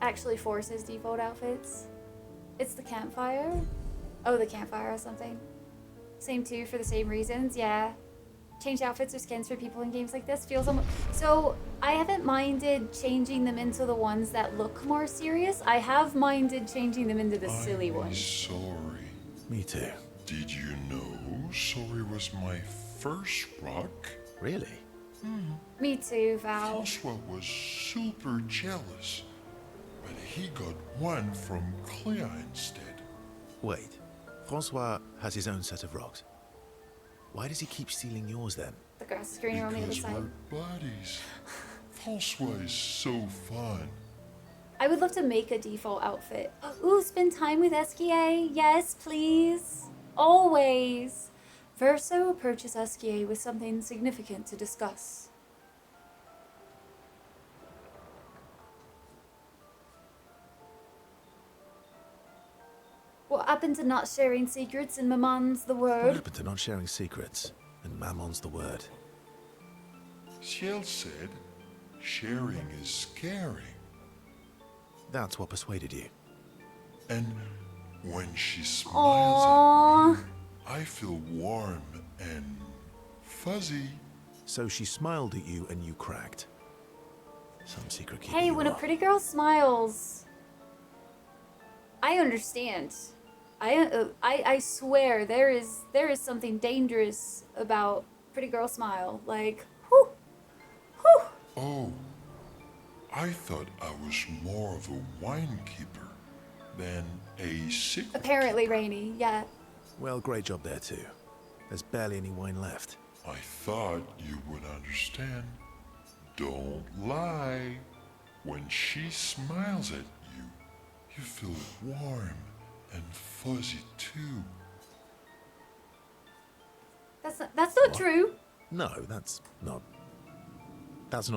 Actually forces default outfits. It's the campfire. Oh, the campfire or something. Same too, for the same reasons, yeah. Change outfits or skins for people in games like this feels almost... So, I haven't minded changing them into the ones that look more serious. I have minded changing them into the silly I'm ones. sorry. Me too. Did you know sorry was my first rock? Really? Me too, Val. Francois was super jealous, but he got one from Clair instead. Wait. Francois has his own set of rocks. Why does he keep stealing yours then? The grass is greener on the other Because side. we're buddies. Francois is so fun. I would love to make a default outfit. Ooh, spend time with SKA. Yes, please. Always. Verso approaches SKA with something significant to discuss. What happened to not sharing secrets in Maman's the What word? happened to not sharing secrets? And Mammon's the word. Ciel said, sharing is caring. That's what persuaded you. And when she smiles Aww. at me, I feel warm and fuzzy. So she smiled at you and you cracked. Some secret keeping Hey, you when a up. pretty girl smiles, I understand. I swear there is something dangerous about pretty girl smile. Like, whew, whew. Oh, I thought I was more of a wine keeper than a secret Apparently, keeper. Rainy, yeah. Well, great job there too. There's barely any wine left. I thought you would understand. Don't lie. When she smiles at you, you feel warm and fuzzy too. That's not true. No, that's not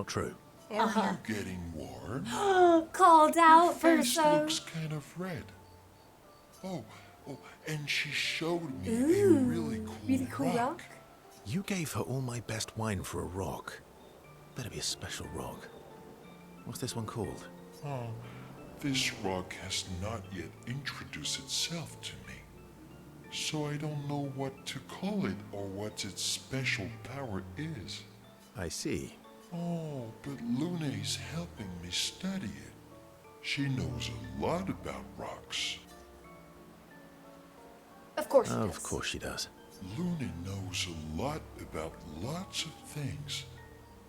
true. Are you getting warm? Called Your out for face so. looks kind of red. Oh, and she showed me a really cool rock. You gave her all my best wine for a rock. Better be a special rock. What's this one called? Oh, this rock has not yet introduced itself to me, so I don't know what to call it or what its special power is. I see. Oh, but Luna's helping me study it. She knows a lot about rocks. Of course she does. Of course she does. Luna knows a lot about lots of things.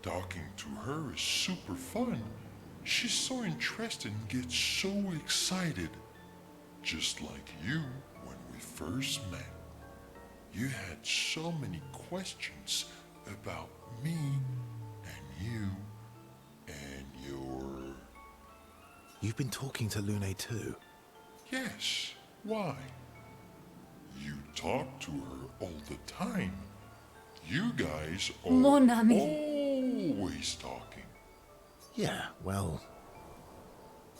Talking to her is super fun. She's so interested and gets so excited. Just like you when we first met. You had so many questions about me and you and your... You've been talking to Lune too. Yes, why? You talk to her all the time. You guys are Mon ami. always talking. Yeah, well,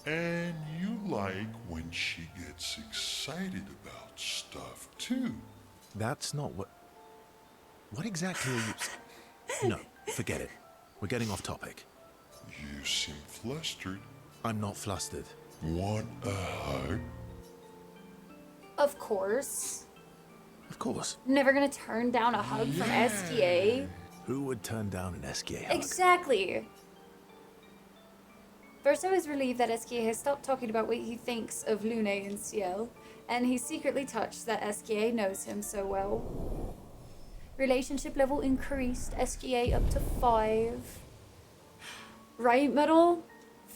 And you like when she gets excited about stuff too. that's not what... What exactly are you... No, forget it. We're getting off topic. You seem flustered. I'm not flustered. Want a hug? Of course. Of course. Never gonna turn down a hug from STA. Who would turn down an SKA hug? Exactly. First, I was relieved that SKA has stopped talking about what he thinks of Lune and Ciel, and he's secretly touched that SKA knows him so well. Relationship level increased, SKA up to 5. Right, Metal?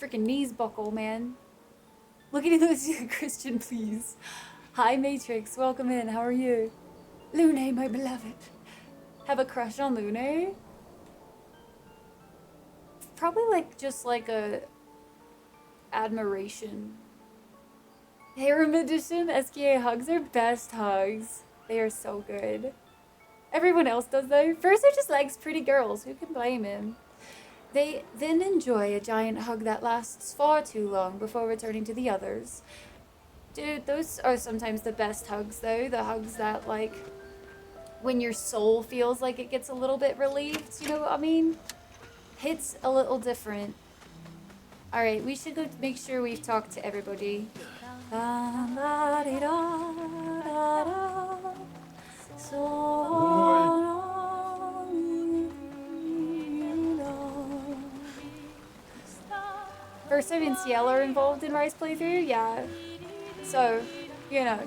Freaking knees buckle, man. Look at those, Christian, please. Hi, Matrix. Welcome in. How are you? Lune, my beloved. Have a crush on Lune? Probably like just like a admiration. Harem edition SKA hugs are best hugs. They are so good. Everyone else does though. First, just likes pretty girls. Who can blame him? They then enjoy a giant hug that lasts far too long before returning to the others. Dude, those are sometimes the best hugs though. The hugs that like when your soul feels like it gets a little bit relieved. You know what I mean? Hits a little different. Alright, we should go make sure we've talked to everybody. First time and Ciel are involved in Rise playthrough? Yeah. So, you know.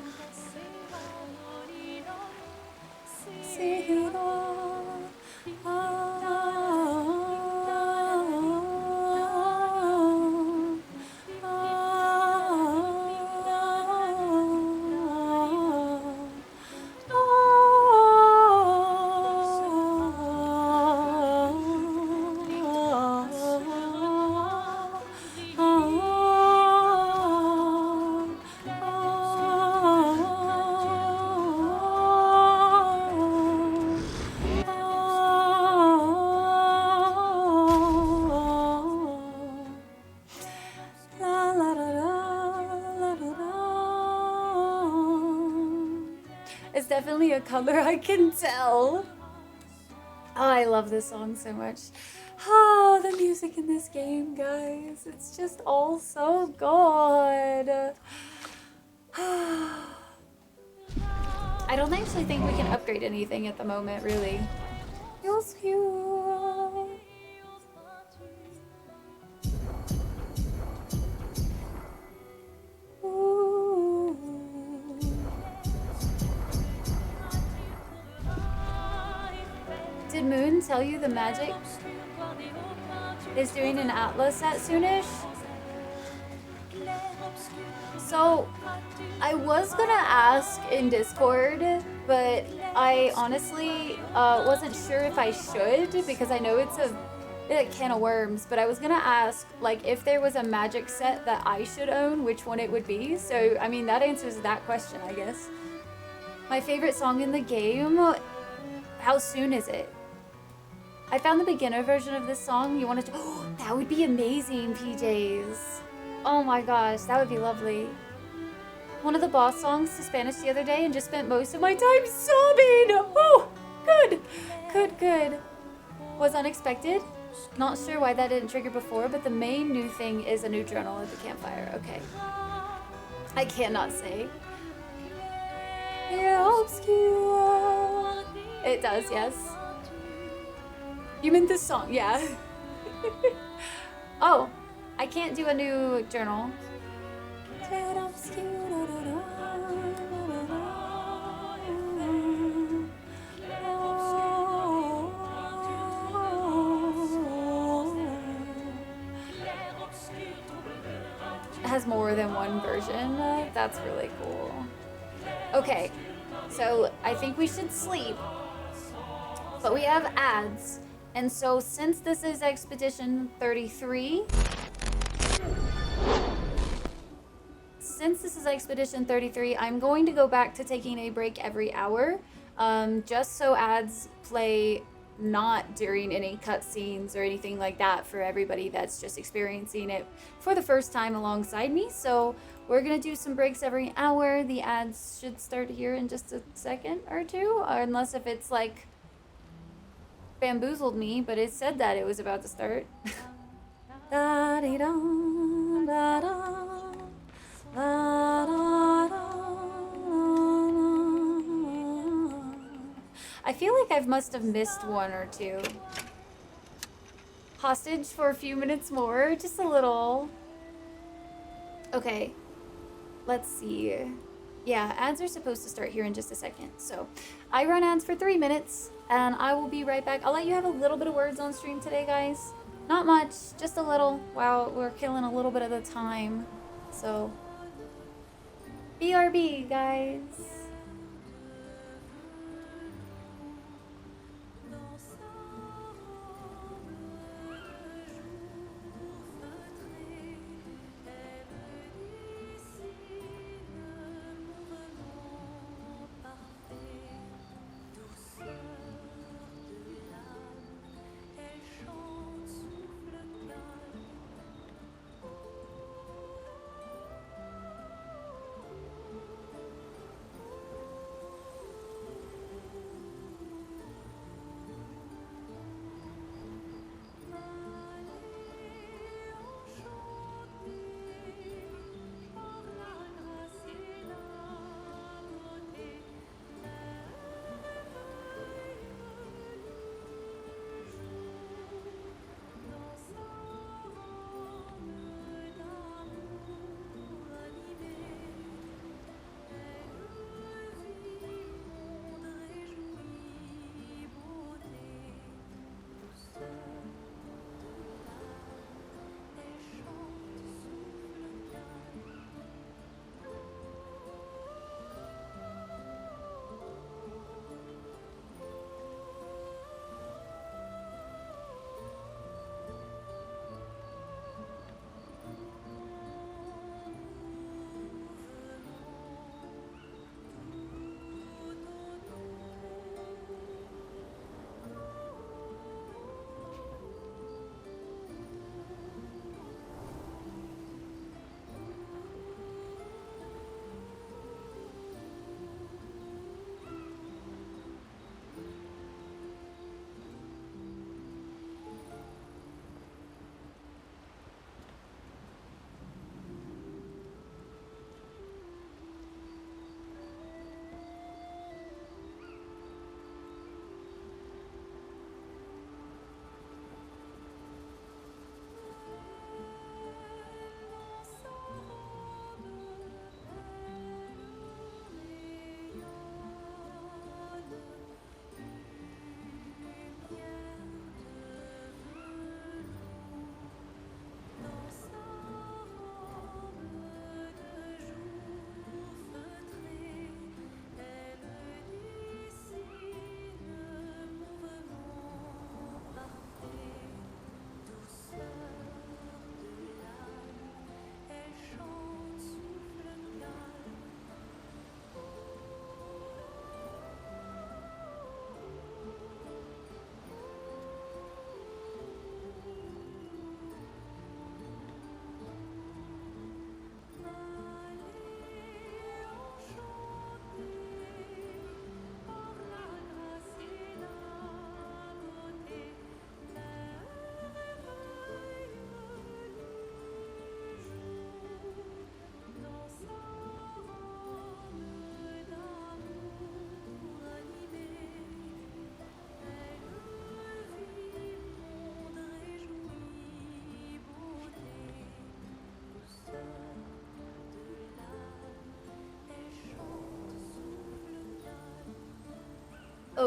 It's definitely a color, I can tell. Oh, I love this song so much. Oh, the music in this game, guys. It's just all so good. I don't actually think we can upgrade anything at the moment, really. Feels cute. Did Moon tell you the magic is doing an Atlas set soonish? So, I was gonna ask in Discord, but I honestly wasn't sure if I should because I know it's a can of worms, but I was gonna ask like if there was a magic set that I should own, which one it would be. So, I mean, that answers that question, I guess. My favorite song in the game, how soon is it? I found the beginner version of this song. You wanted to, oh, that would be amazing, PJs. Oh my gosh, that would be lovely. One of the boss songs to Spanish the other day and just spent most of my time sobbing. Oh, good, good, good. Was unexpected. Not sure why that didn't trigger before, but the main new thing is a new journal at the campfire. Okay. I cannot say. Obscur. It does, yes. You meant this song, yeah. Oh, I can't do a new journal. It has more than one version. That's really cool. Okay, so I think we should sleep, but we have ads. And so since this is Expedition 33, I'm going to go back to taking a break every hour, just so ads play not during any cutscenes or anything like that for everybody that's just experiencing it for the first time alongside me. So we're gonna do some breaks every hour. The ads should start here in just a second or two, unless if it's like bamboozled me, but it said that it was about to start. I feel like I must have missed one or two. Hostage for a few minutes more, just a little. Okay, let's see. Yeah, ads are supposed to start here in just a second. So I run ads for 3 minutes and I will be right back. I'll let you have a little bit of words on stream today, guys. Not much, just a little. Wow, we're killing a little bit of the time. So, BRB, guys.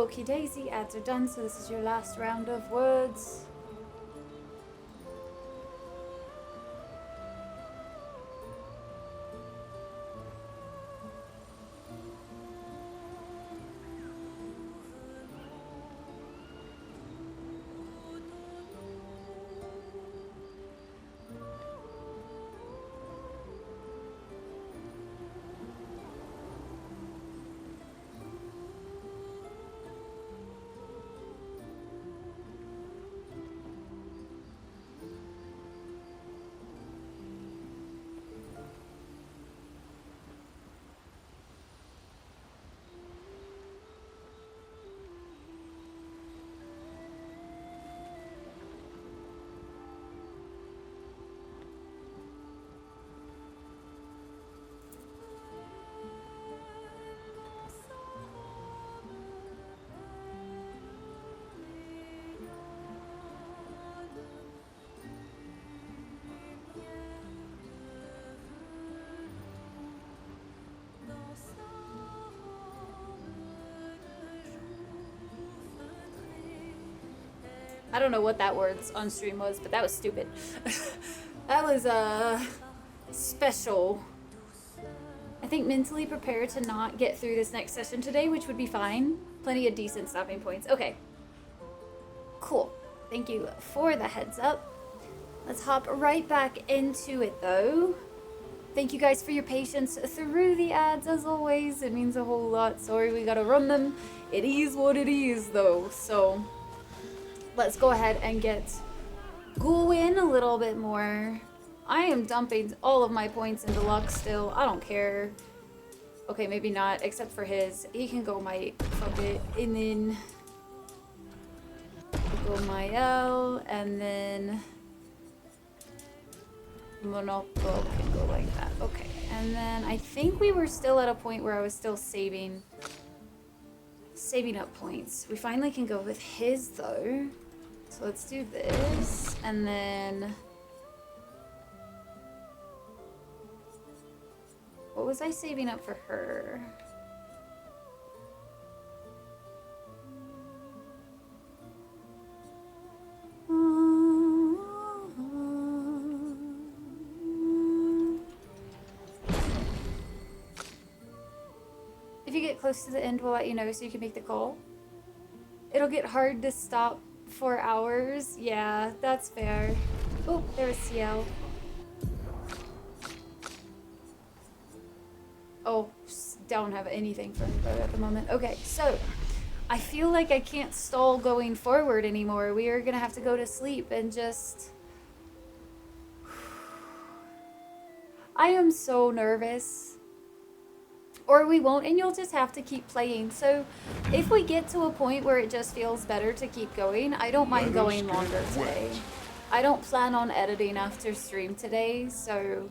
Okie daisy, ads are done, so this is your last round of words. I don't know what that words on stream was, but that was stupid. That was special. I think mentally prepared to not get through this next session today, which would be fine. Plenty of decent stopping points. Okay. Cool. Thank you for the heads up. Let's hop right back into it though. Thank you guys for your patience through the ads as always. It means a whole lot. Sorry we gotta run them. It is what it is though, so let's go ahead and get going a little bit more. I am dumping all of my points into luck still. I don't care. Okay, maybe not, except for his. He can go my fuck it. And then go my L, and then Monopo can go like that. Okay, and then I think we were still at a point where I was still saving up points. We finally can go with his though. So let's do this, and then what was I saving up for her? If you get close to the end, we'll let you know so you can make the call. It'll get hard to stop for hours. Yeah, that's fair. Oh, there's CL. Oh, don't have anything for info at the moment. Okay, so I feel like I can't stall going forward anymore. We are gonna have to go to sleep and just... I am so nervous. Or we won't, and you'll just have to keep playing. So if we get to a point where it just feels better to keep going, I don't mind going longer today. I don't plan on editing after stream today, so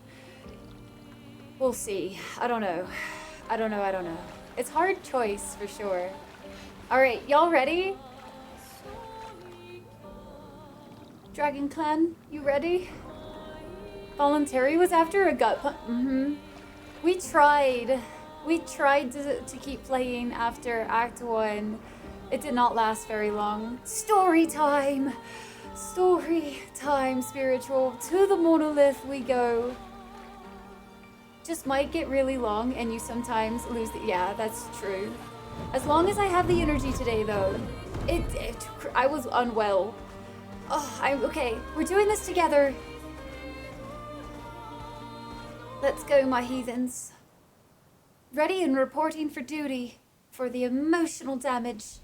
we'll see. I don't know. I don't know. It's hard choice for sure. All right, y'all ready? Dragon Clan, you ready? Voluntary was after a gut punch. We tried to keep playing after Act 1. It did not last very long. Story time! Story time, spiritual. To the monolith we go. Just might get really long and you sometimes lose the... Yeah, that's true. As long as I have the energy today though. I was unwell. Oh, I'm okay. We're doing this together. Let's go, my heathens. Ready and reporting for duty for the emotional damage.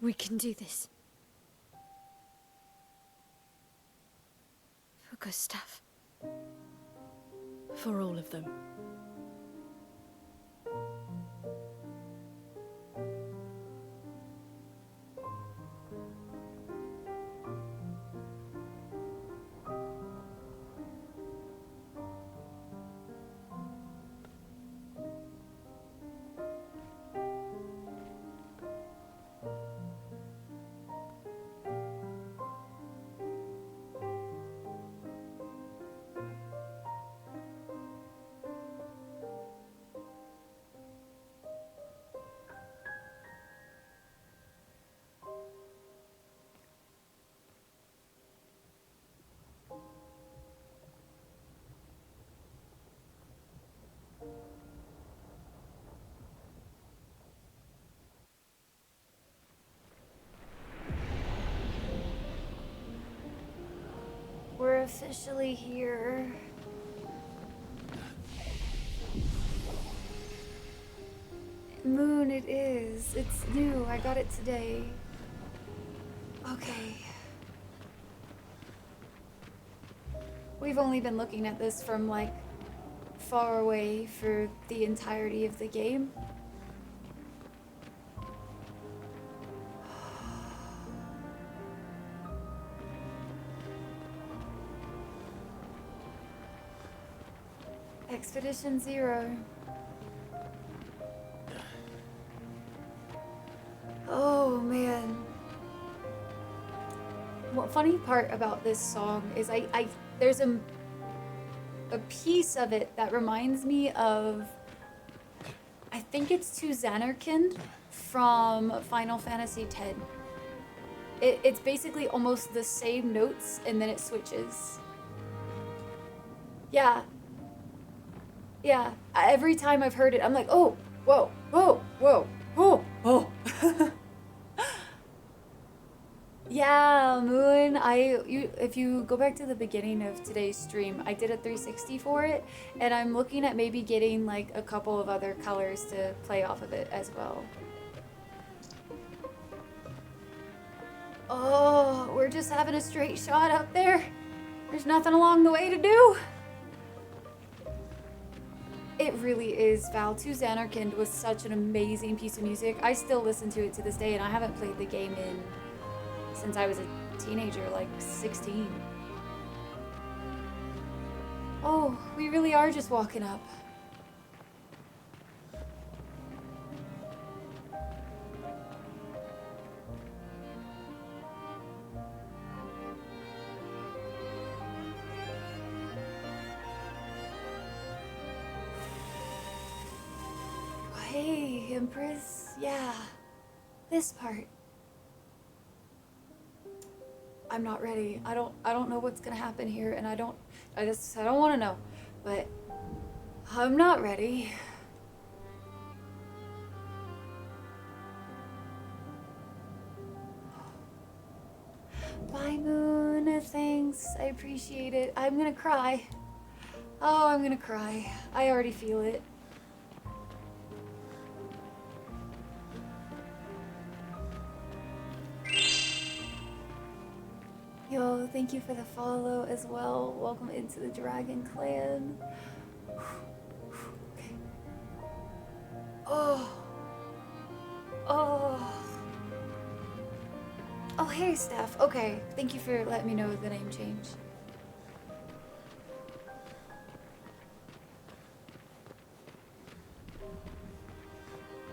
We can do this. For Gustav. For all of them. officially here. Moon, it is. It's new. I got it today. Okay. We've only been looking at this from like far away for the entirety of the game. Expedition 0. Oh man. What funny part about this song is there's a piece of it that reminds me of, I think it's to Xanarkand from Final Fantasy X. It's basically almost the same notes and then it switches. Yeah. Yeah. Every time I've heard it, I'm like, oh, whoa, whoa, whoa, whoa, oh. Yeah, Moon, if you go back to the beginning of today's stream, I did a 360 for it, and I'm looking at maybe getting like a couple of other colors to play off of it as well. Oh, we're just having a straight shot up there. There's nothing along the way to do. It really is, Val. To Xanarkand was such an amazing piece of music. I still listen to it to this day, and I haven't played the game since I was a teenager, like 16. Oh, we really are just walking up. Hey, Empress. Yeah, this part. I'm not ready. I don't know what's gonna happen here, and I don't want to know, but I'm not ready. Bye, Moon. Thanks. I appreciate it. I'm gonna cry. Oh, I'm gonna cry. I already feel it. Yo, thank you for the follow as well. Welcome into the Dragon Clan. Okay. Oh. Oh. Oh, hey, Steph. Okay, thank you for letting me know the name change.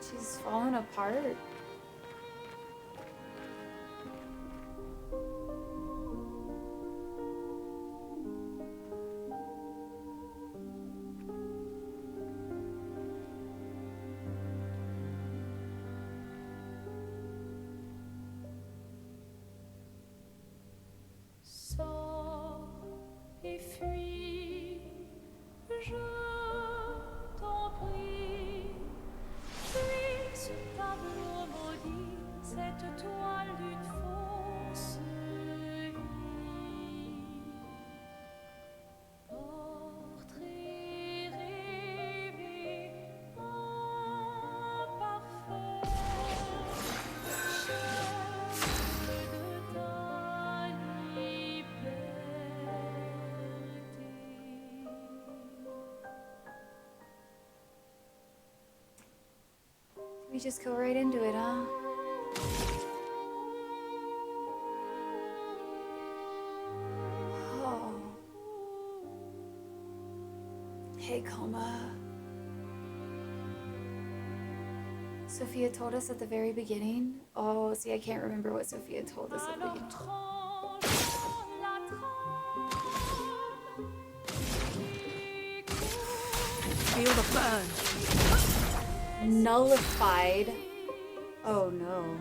She's falling apart. Et fuis, je t'en prie, fuis ce tableau maudit, cette toile d'une fausse vie. Portrait rêvé, imparfait, chef de ta liberté. We just go right into it, huh? Oh. Hey, Coma. Sophia told us at the very beginning. Oh, see, I can't remember what Sophia told us at the beginning. Feel the burn. Nullified. Oh no.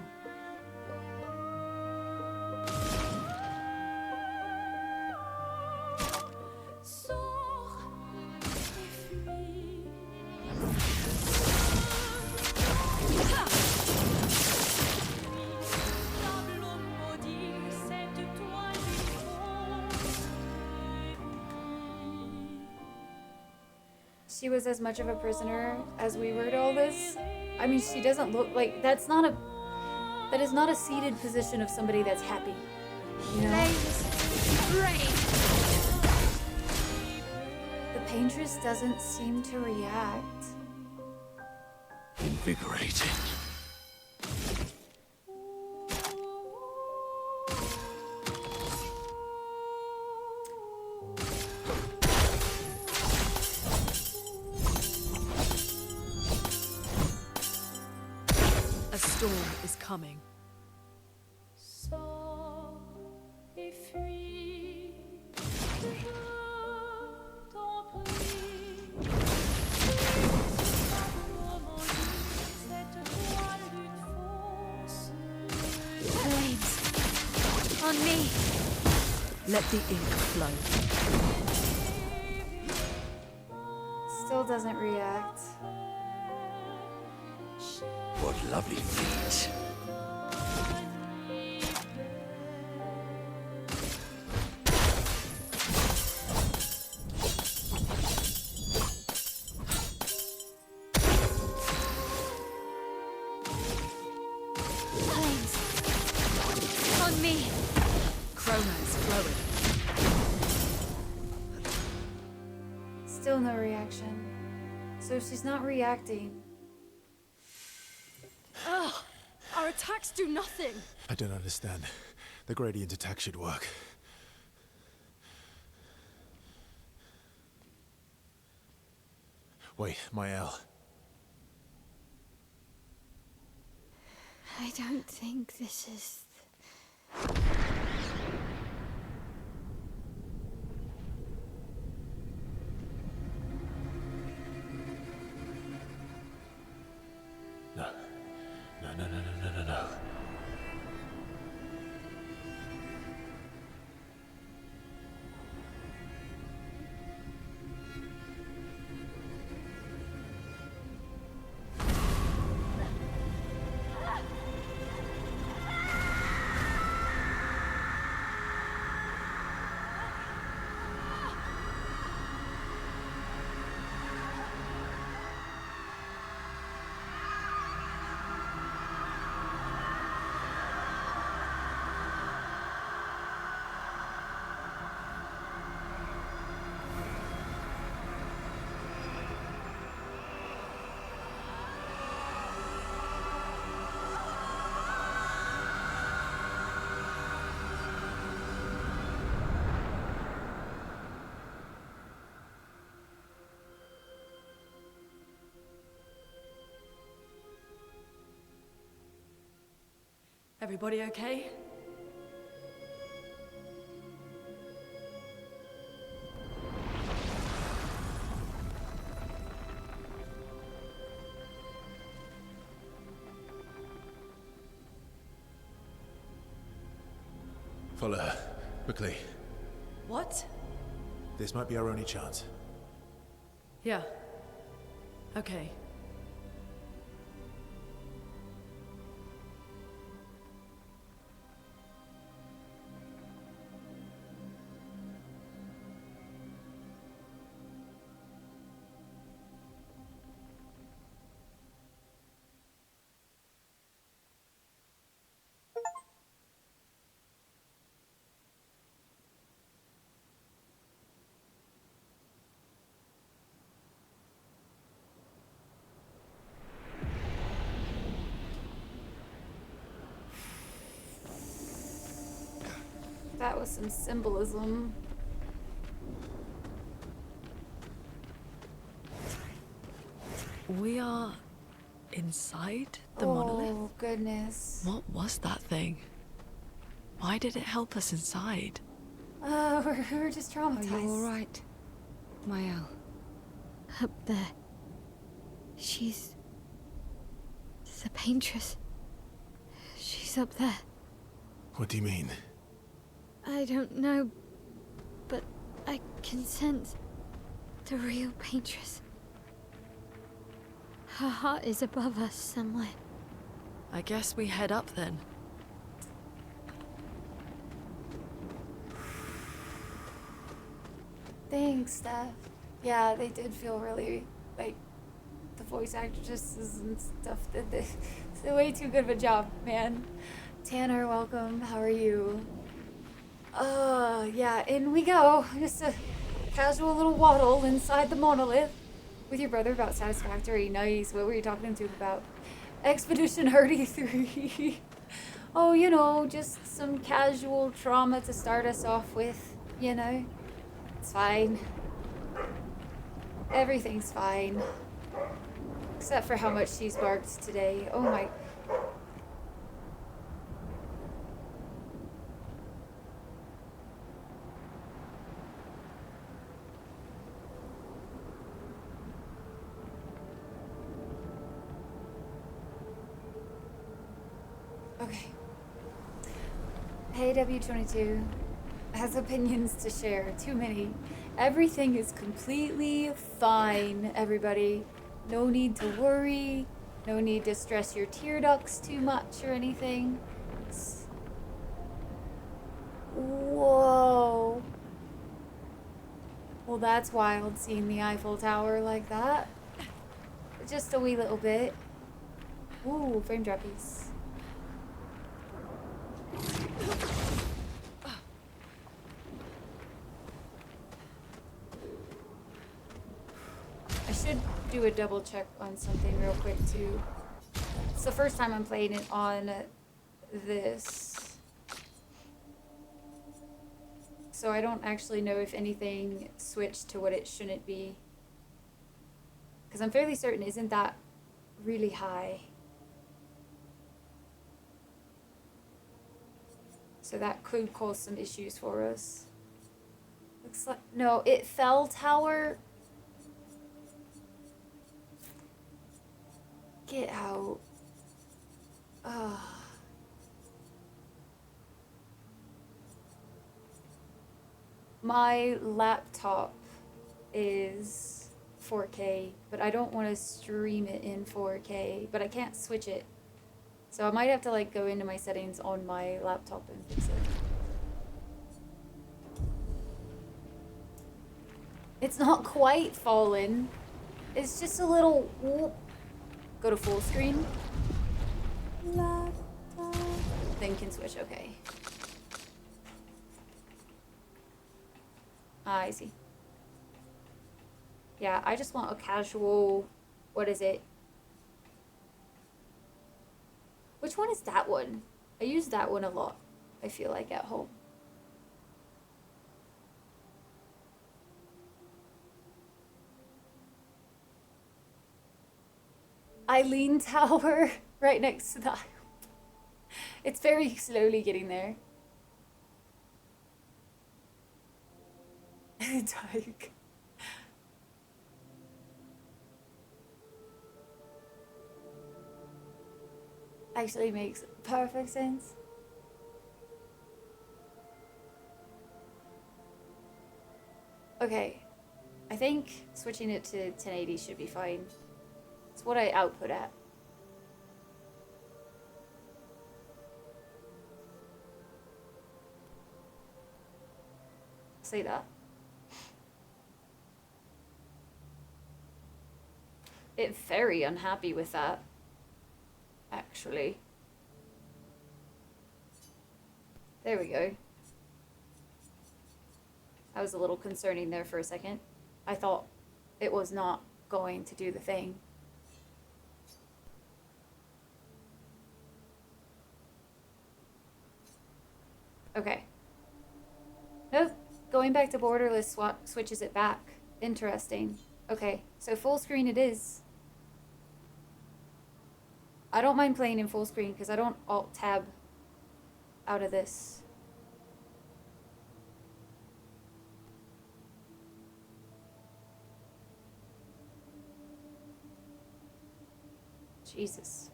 she was as much of a prisoner as we were to all this. I mean, she doesn't look like that is not a seated position of somebody that's happy. You know? The paintress doesn't seem to react. Invigorating. A storm is coming. Sors et fuis, je t'en prie. Comment cette toile d'une fausse Flames. On me. Let the ink flow. Still doesn't react. What lovely feet. Flames. On me. Chroma is flowing. Still no reaction. So if she's not reacting. Ugh! Our attacks do nothing! I don't understand. The gradient attack should work. Wait, Mael. I don't think this is... No. No, no, no, no, no, no, no. Everybody okay? Follow her. Quickly. What? This might be our only chance. Yeah. Okay. That was some symbolism. We are inside the monolith? Oh, goodness. What was that thing? Why did it help us inside? We're just Are traumatized. you alright, Mael? Up there. She's... the paintress. She's up there. What do you mean? I don't know, but I can sense the real paintress. Her heart is above us somewhere. I guess we head up then. Thanks, Steph. Yeah, they did feel really, like, the voice actresses and stuff did this. It's way too good of a job, man. Tanner, welcome. How are you? Yeah, in we go. Just a casual little waddle inside the monolith with your brother about Satisfactory. Nice. What were you talking to him about? Expedition Hardy 3. Oh, you know, just some casual trauma to start us off with, you know? It's fine. Everything's fine. Except for how much she's barked today. Oh my. Okay. Hey, W22 has opinions to share. Too many. Everything is completely fine, everybody. No need to worry. No need to stress your tear ducts too much or anything. Whoa. Well, that's wild, seeing the Eiffel Tower like that. Just a wee little bit. Ooh, frame drop piece. I should do a double check on something real quick too. It's the first time I'm playing it on this. So I don't actually know if anything switched to what it shouldn't be. Because I'm fairly certain, isn't that really high? So that could cause some issues for us. Looks like, no, it fell tower. Get out. Ugh. My laptop is 4K, but I don't want to stream it in 4K, but I can't switch it. So I might have to like go into my settings on my laptop and fix it. It's not quite fallen. It's just a little whoop. Go to full screen. Laptop. Then can switch, okay. Ah, I see. Yeah, I just want a casual, what is it? Which one is that one? I use that one a lot, I feel like, at home. Eileen Tower, right next to the aisle. It's very slowly getting there. Dyke. Actually makes perfect sense. Okay, I think switching it to 1080 should be fine. It's what I output at. Say that. It's very unhappy with that, actually. There we go. That was a little concerning there for a second. I thought it was not going to do the thing. Okay. Nope. Going back to borderless switches it back. Interesting. Okay, so full screen it is. I don't mind playing in full screen because I don't alt-tab out of this. Jesus.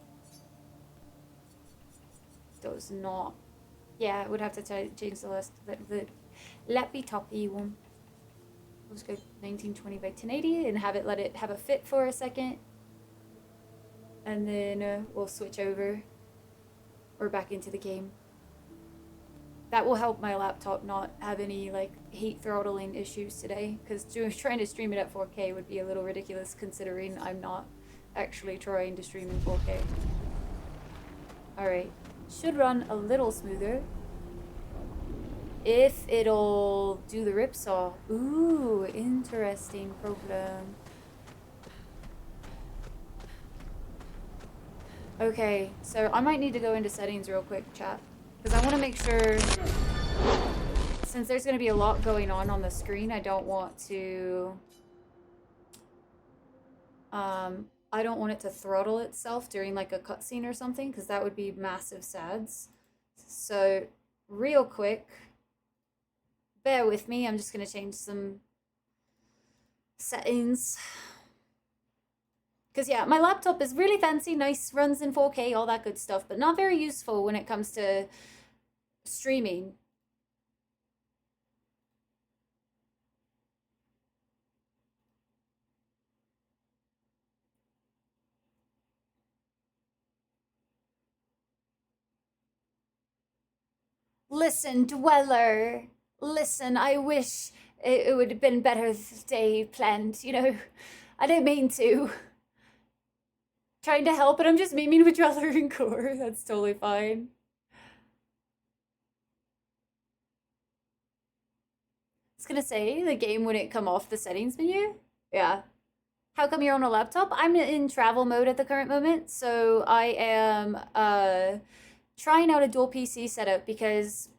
Does not. Yeah, I would have to change the list. The lappy toppy one. Let's go 1920 by 1080 and let it have a fit for a second. And then we'll switch over or back into the game. that will help my laptop not have any like heat throttling issues today, because trying to stream it at 4K would be a little ridiculous considering I'm not actually trying to stream in 4K. Alright, should run a little smoother if it'll do the ripsaw. Ooh, interesting problem. Okay, so I might need to go into settings real quick, chat, because I want to make sure, since there's going to be a lot going on the screen, I don't want to, I don't want it to throttle itself during like a cutscene or something, because that would be massive sads. So, real quick, bear with me, I'm just going to change some settings. Because yeah, my laptop is really fancy, nice, runs in 4K, all that good stuff, but not very useful when it comes to streaming. Listen, Dweller. Listen, I wish it would have been better day planned, you know. I didn't mean to. Trying to help, but I'm just memeing with Dweller and Core. That's totally fine. I was gonna say, the game wouldn't come off the settings menu. Yeah. How come you're on a laptop? I'm in travel mode at the current moment, so I am trying out a dual PC setup because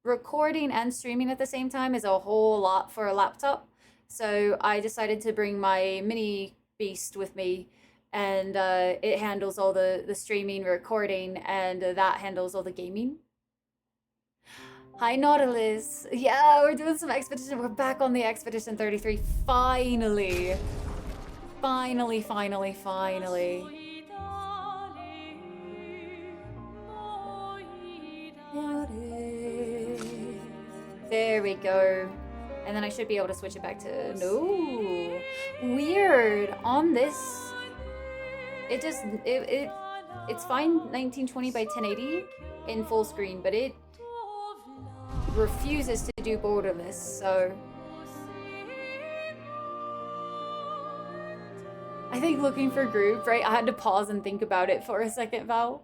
recording and streaming at the same time is a whole lot for a laptop. So I decided to bring my mini beast with me, and it handles all the streaming, recording, and that handles all the gaming. Hi, Nautilus. Yeah, we're doing some expedition. We're back on the Expedition 33. Finally. Finally, finally, finally. There we go. And then I should be able to switch it back to... No. Weird. On this... It just... It's fine 1920 by 1080 in full screen, but it refuses to do borderless, so... I think looking for group, right? I had to pause and think about it for a second, Val.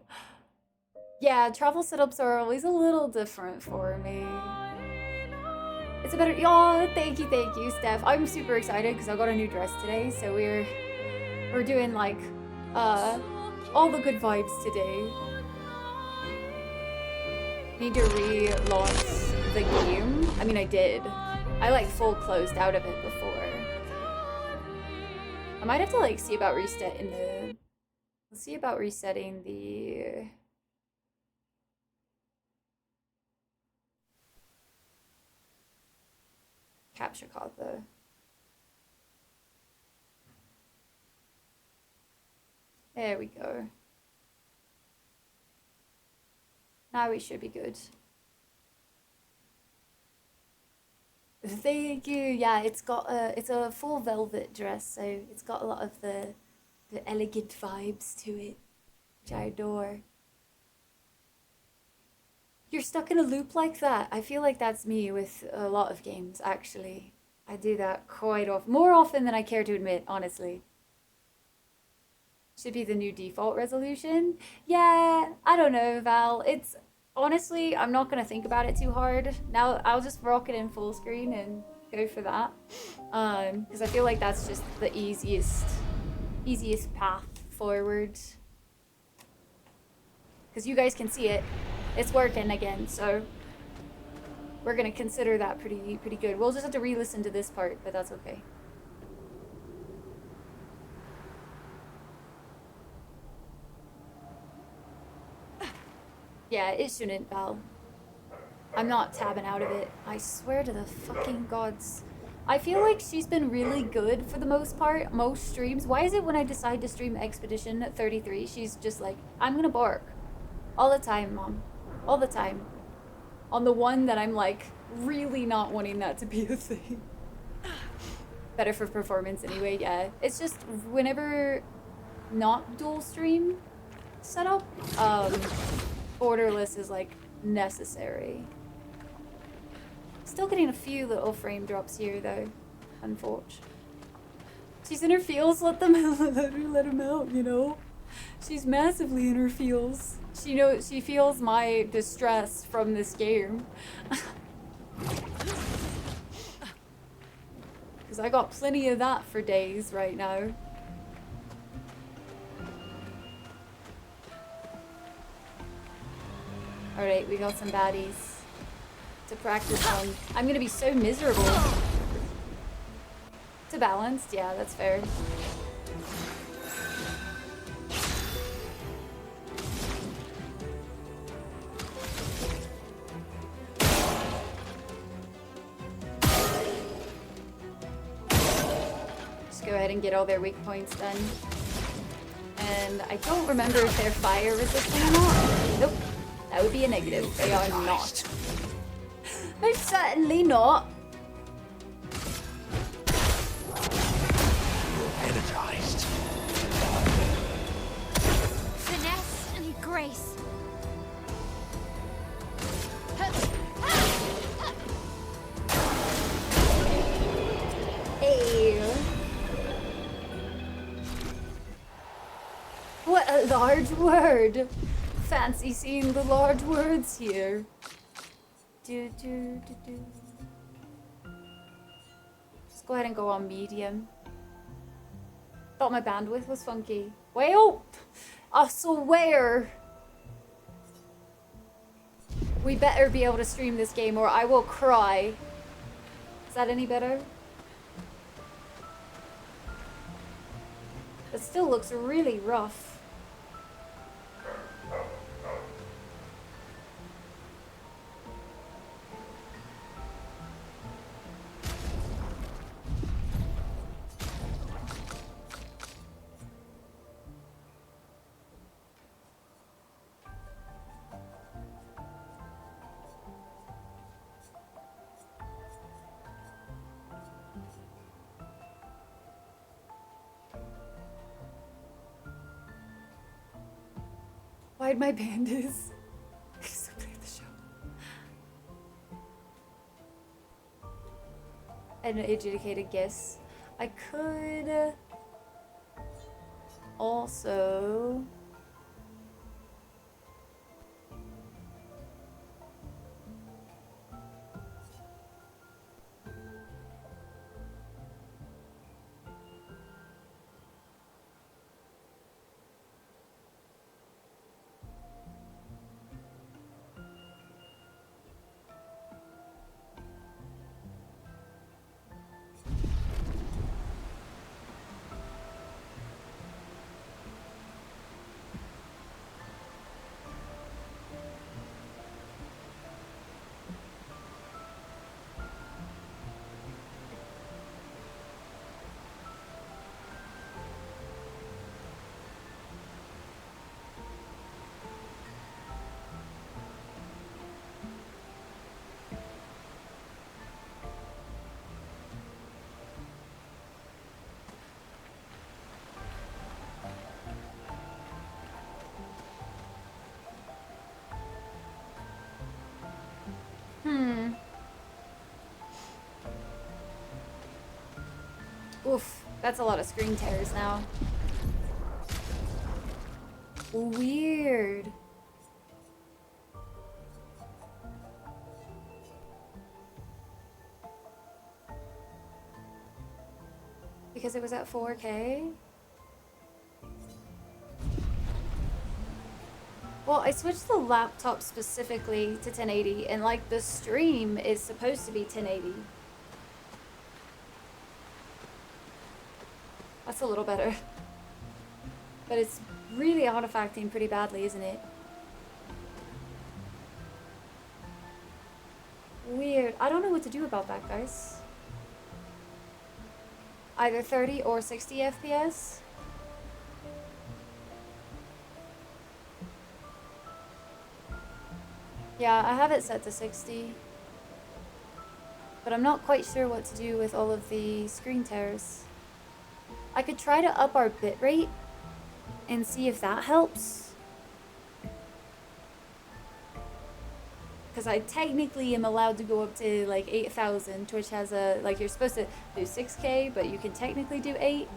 Yeah, travel setups are always a little different for me. It's a better... Oh, thank you, Steph. I'm super excited because I got a new dress today, so we're doing like all the good vibes today. Need to relaunch the game. I mean, I did. I like full closed out of it before. I might have to like see about resetting the... Let's see about resetting the... capture card though. There we go. Now we should be good. Thank you. Yeah, it's got it's a full velvet dress, so it's got a lot of the elegant vibes to it, which I adore. You're stuck in a loop like that. I feel like that's me with a lot of games, actually. I do that quite often, more often than I care to admit, honestly. Should be the new default resolution. Yeah, I don't know, Val. It's honestly, I'm not gonna think about it too hard. Now I'll just rock it in full screen and go for that. Because I feel like that's just the easiest path forward. Because you guys can see it. It's working again, so we're gonna consider that pretty good. We'll just have to re-listen to this part, but that's okay. Yeah, it shouldn't, Val. I'm not tabbing out of it. I swear to the fucking gods. I feel like she's been really good for the most part, most streams. Why is it when I decide to stream Expedition 33, she's just like, I'm gonna bark. All the time, Mom. All the time. On the one that I'm like, really not wanting that to be a thing. Better for performance anyway, yeah. It's just whenever not dual stream setup, borderless is like necessary. still getting a few little frame drops here though, unfortunately. She's in her feels, let them out, you know? She's massively in her feels. She feels my distress from this game. Because I got plenty of that for days right now. Alright, we got some baddies to practice on. I'm gonna be so miserable. To balanced, yeah, that's fair. Just go ahead and get all their weak points done. And I don't remember if they're fire resistant or not. Nope. That would be a negative. They are not. They're certainly not. Energized. Finesse and grace. Hey. What a large word. Fancy seeing the large words here. Do. Let's go ahead and go on medium. Thought my bandwidth was funky. Well, I swear. We better be able to stream this game or I will cry. Is that any better? It still looks really rough. Why'd my pandas? I still play the show. An educated guess. I could also oof, that's a lot of screen tears now. Weird. Because it was at 4K? Well, I switched the laptop specifically to 1080 and like the stream is supposed to be 1080. That's a little better. But it's really artifacting pretty badly, isn't it? Weird. I don't know what to do about that, guys. Either 30 or 60 FPS. Yeah, I have it set to 60. But I'm not quite sure what to do with all of the screen tears. I could try to up our bitrate and see if that helps. because I technically am allowed to go up to like 8,000. Twitch has a, like, you're supposed to do 6K, but you can technically do 8.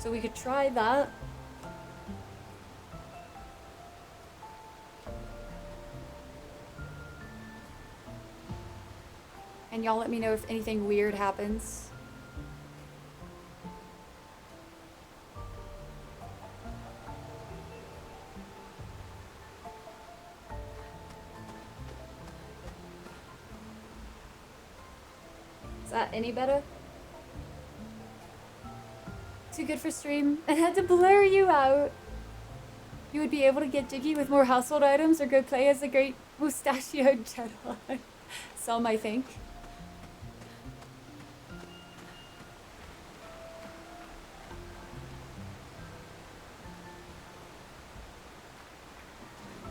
So we could try that. And y'all let me know if anything weird happens. Is that any better? Too good for stream. I had to blur you out. You would be able to get jiggy with more household items or go play as a great mustachioed Jedi. Some, I think.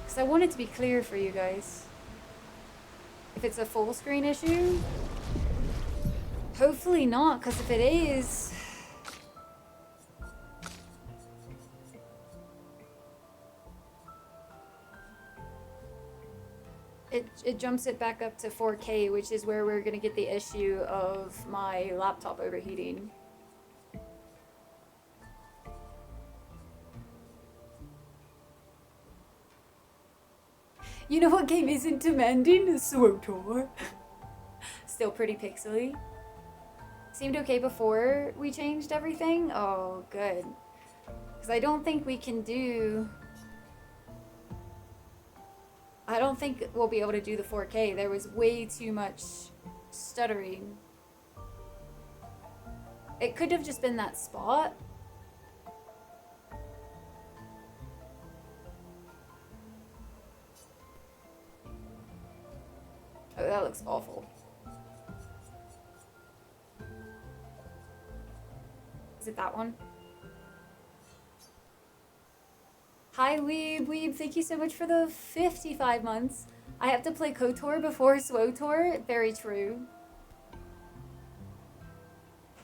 Because I want it to be clear for you guys. If it's a full screen issue, hopefully not, because if it is, it jumps it back up to 4K, which is where we're gonna get the issue of my laptop overheating. You know what game isn't demanding? SWTOR. Still pretty pixely. Seemed okay before we changed everything? Oh, good. Because I don't think we can do... I don't think we'll be able to do the 4K. There was way too much stuttering. It could have just been that spot. Oh, that looks awful. Is it that one? Hi, Weeb. Thank you so much for the 55 months. I have to play KOTOR before SWTOR. Very true.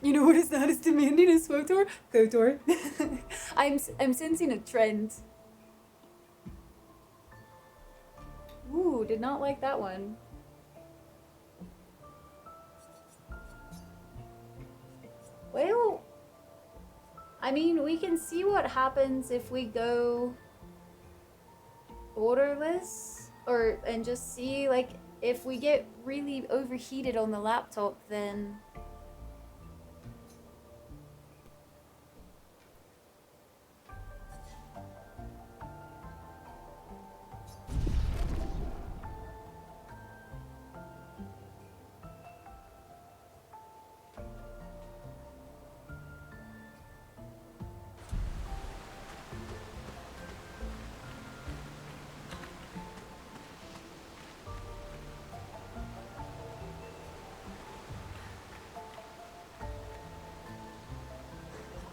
You know what is not as demanding as SWTOR? KOTOR. I'm sensing a trend. Ooh, did not like that one. Well, I mean, we can see what happens if we go borderless, and just see, like, if we get really overheated on the laptop, then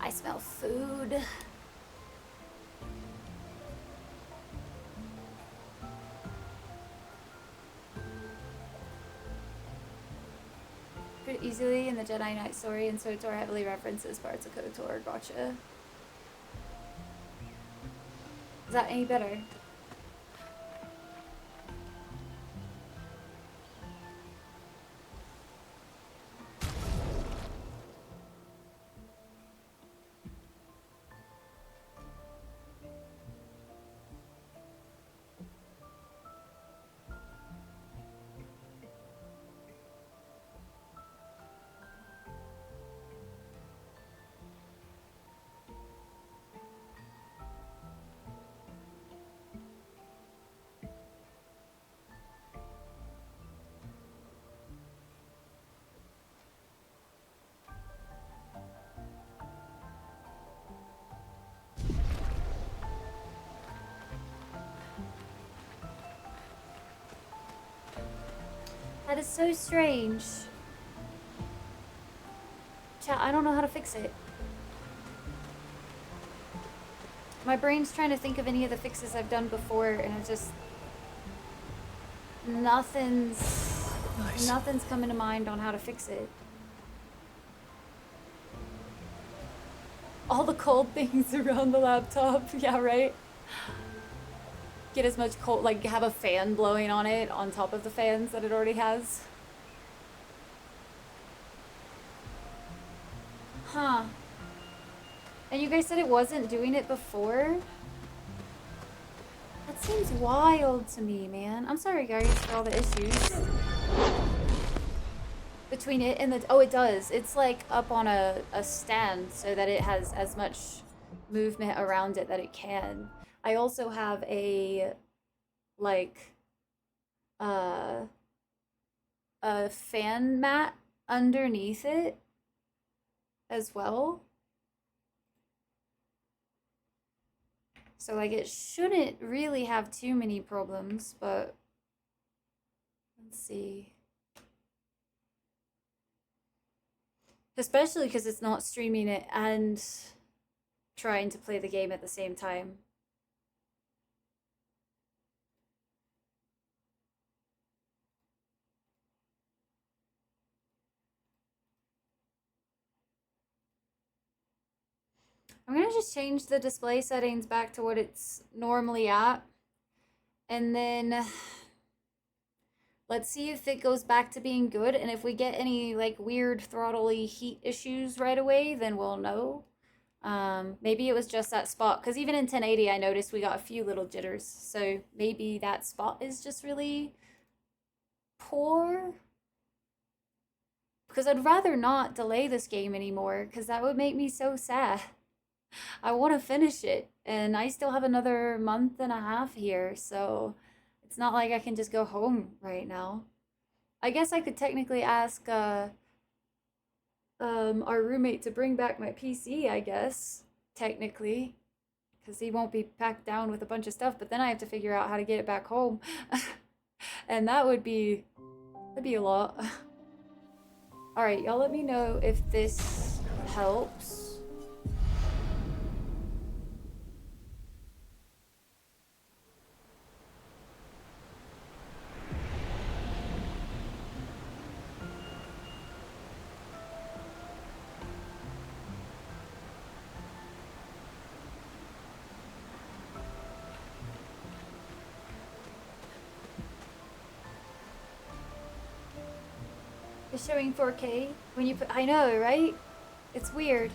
I smell food. Pretty easily in the Jedi Knight story, and SWTOR heavily references parts of KOTOR. Gotcha. Is that any better? That is so strange. Chat, I don't know how to fix it. My brain's trying to think of any of the fixes I've done before, and it just... Nothing's coming to mind on how to fix it. All the cold things around the laptop. Yeah, right? get as much cold, like have a fan blowing on it on top of the fans that it already has. Huh. And you guys said it wasn't doing it before? That seems wild to me, man. I'm sorry, guys, for all the issues. Between it and the... Oh, it does. It's like up on a stand so that it has as much movement around it that it can. I also have a, like, a fan mat underneath it as well. So, like, it shouldn't really have too many problems, but let's see. Especially because it's not streaming it and trying to play the game at the same time. I'm gonna just change the display settings back to what it's normally at. And then let's see if it goes back to being good. And if we get any like weird throttly heat issues right away, then we'll know. Maybe it was just that spot. Because even in 1080, I noticed we got a few little jitters. So maybe that spot is just really poor. Because I'd rather not delay this game anymore. Because that would make me so sad. I want to finish it, and I still have another month and a half here, so it's not like I can just go home right now. I guess I could technically ask our roommate to bring back my PC, I guess, technically, because he won't be packed down with a bunch of stuff, but then I have to figure out how to get it back home, and that'd be a lot. All right, y'all let me know if this helps. It's showing 4K when you put... I know, right? It's weird.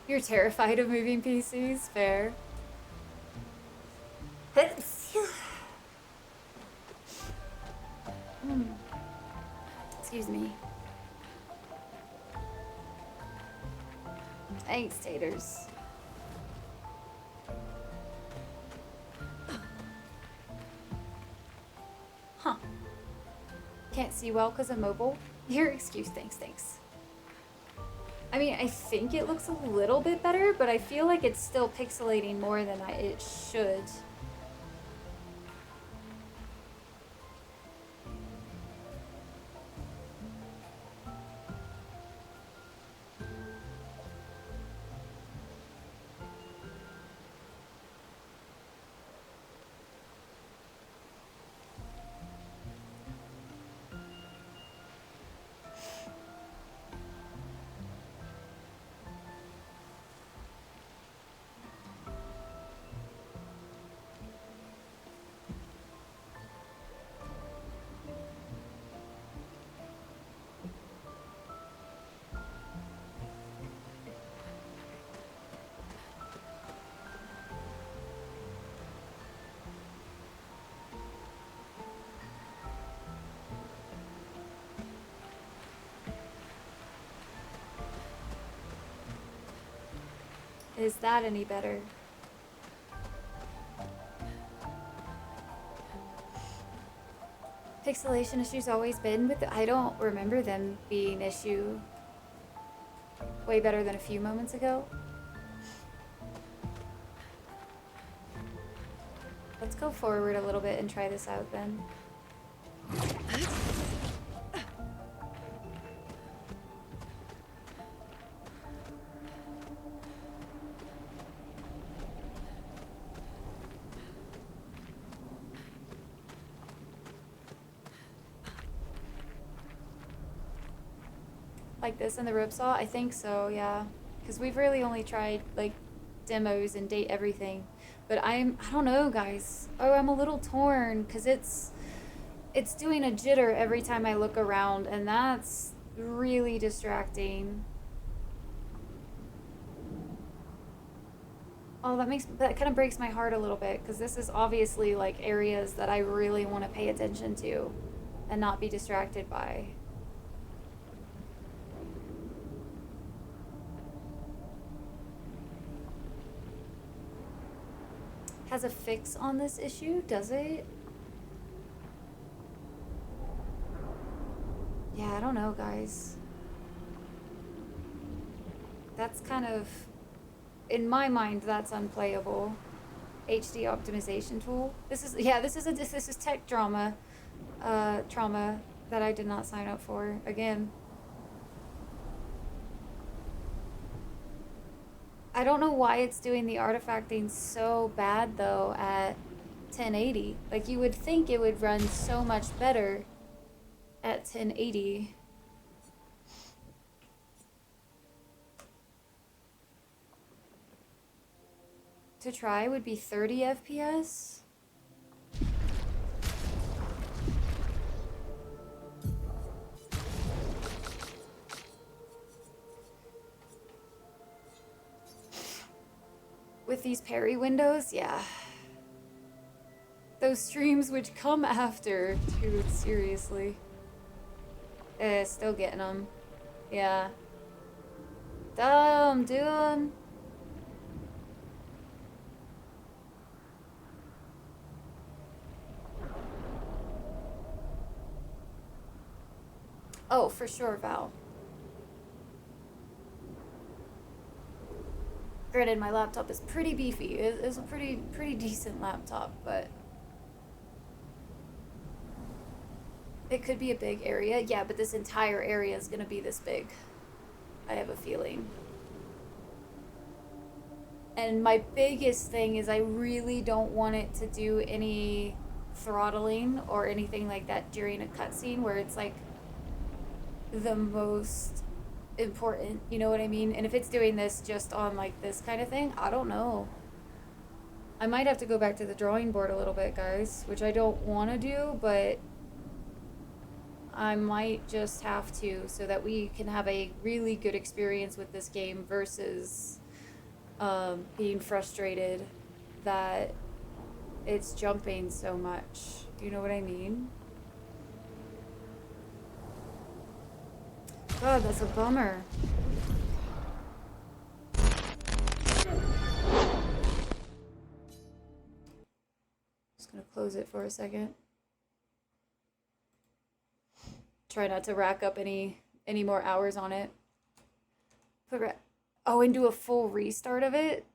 You're terrified of moving PCs? Fair. Excuse me. Thanks, taters. Huh. Can't see well because I'm mobile. Your excuse, thanks. I mean, I think it looks a little bit better, but I feel like it's still pixelating more than it should. Is that any better? Pixelation issues always been with I don't remember them being an issue way better than a few moments ago. Let's go forward a little bit and try this out then. Like this in the ripsaw? I think so, yeah. Because we've really only tried like demos and date everything. But I don't know, guys. Oh, I'm a little torn because it's doing a jitter every time I look around, and that's really distracting. Oh, that kind of breaks my heart a little bit because this is obviously like areas that I really want to pay attention to and not be distracted by. Has a fix on this issue, does it? Yeah, I don't know, guys. That's kind of, in my mind, that's unplayable. HD optimization tool. This is tech drama, trauma that I did not sign up for. Again, I don't know why it's doing the artifacting so bad though at 1080. Like you would think it would run so much better at 1080. To try would be 30 FPS. With these parry windows, yeah. Those streams which come after, dude, seriously. Still getting them. Yeah. Dumb, dude. Oh, for sure, Val. Granted, my laptop is pretty beefy. It's a pretty decent laptop, but it could be a big area. Yeah, but this entire area is gonna be this big. I have a feeling. And my biggest thing is I really don't want it to do any throttling or anything like that during a cutscene where it's like the most important, you know what I mean? And if it's doing this just on like this kind of thing, I don't know. I might have to go back to the drawing board a little bit, guys, which I don't want to do, but I might just have to so that we can have a really good experience with this game versus being frustrated that it's jumping so much. Do you know what I mean? God, that's a bummer. Just gonna close it for a second. Try not to rack up any more hours on it. Oh, and do a full restart of it?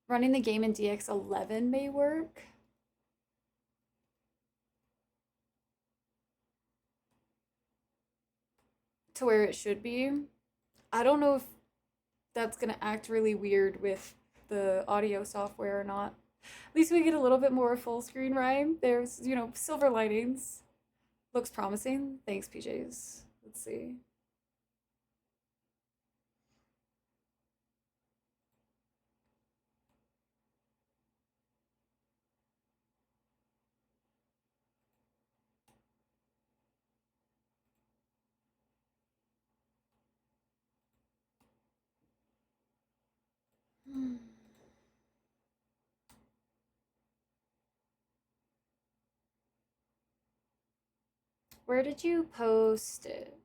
Running the game in DX11 may work. To where it should be. I don't know if that's gonna act really weird with the audio software or not. At least we get a little bit more full screen rhyme. There's, you know, silver linings. Looks promising. Thanks, PJs. Let's see. Where did you post it?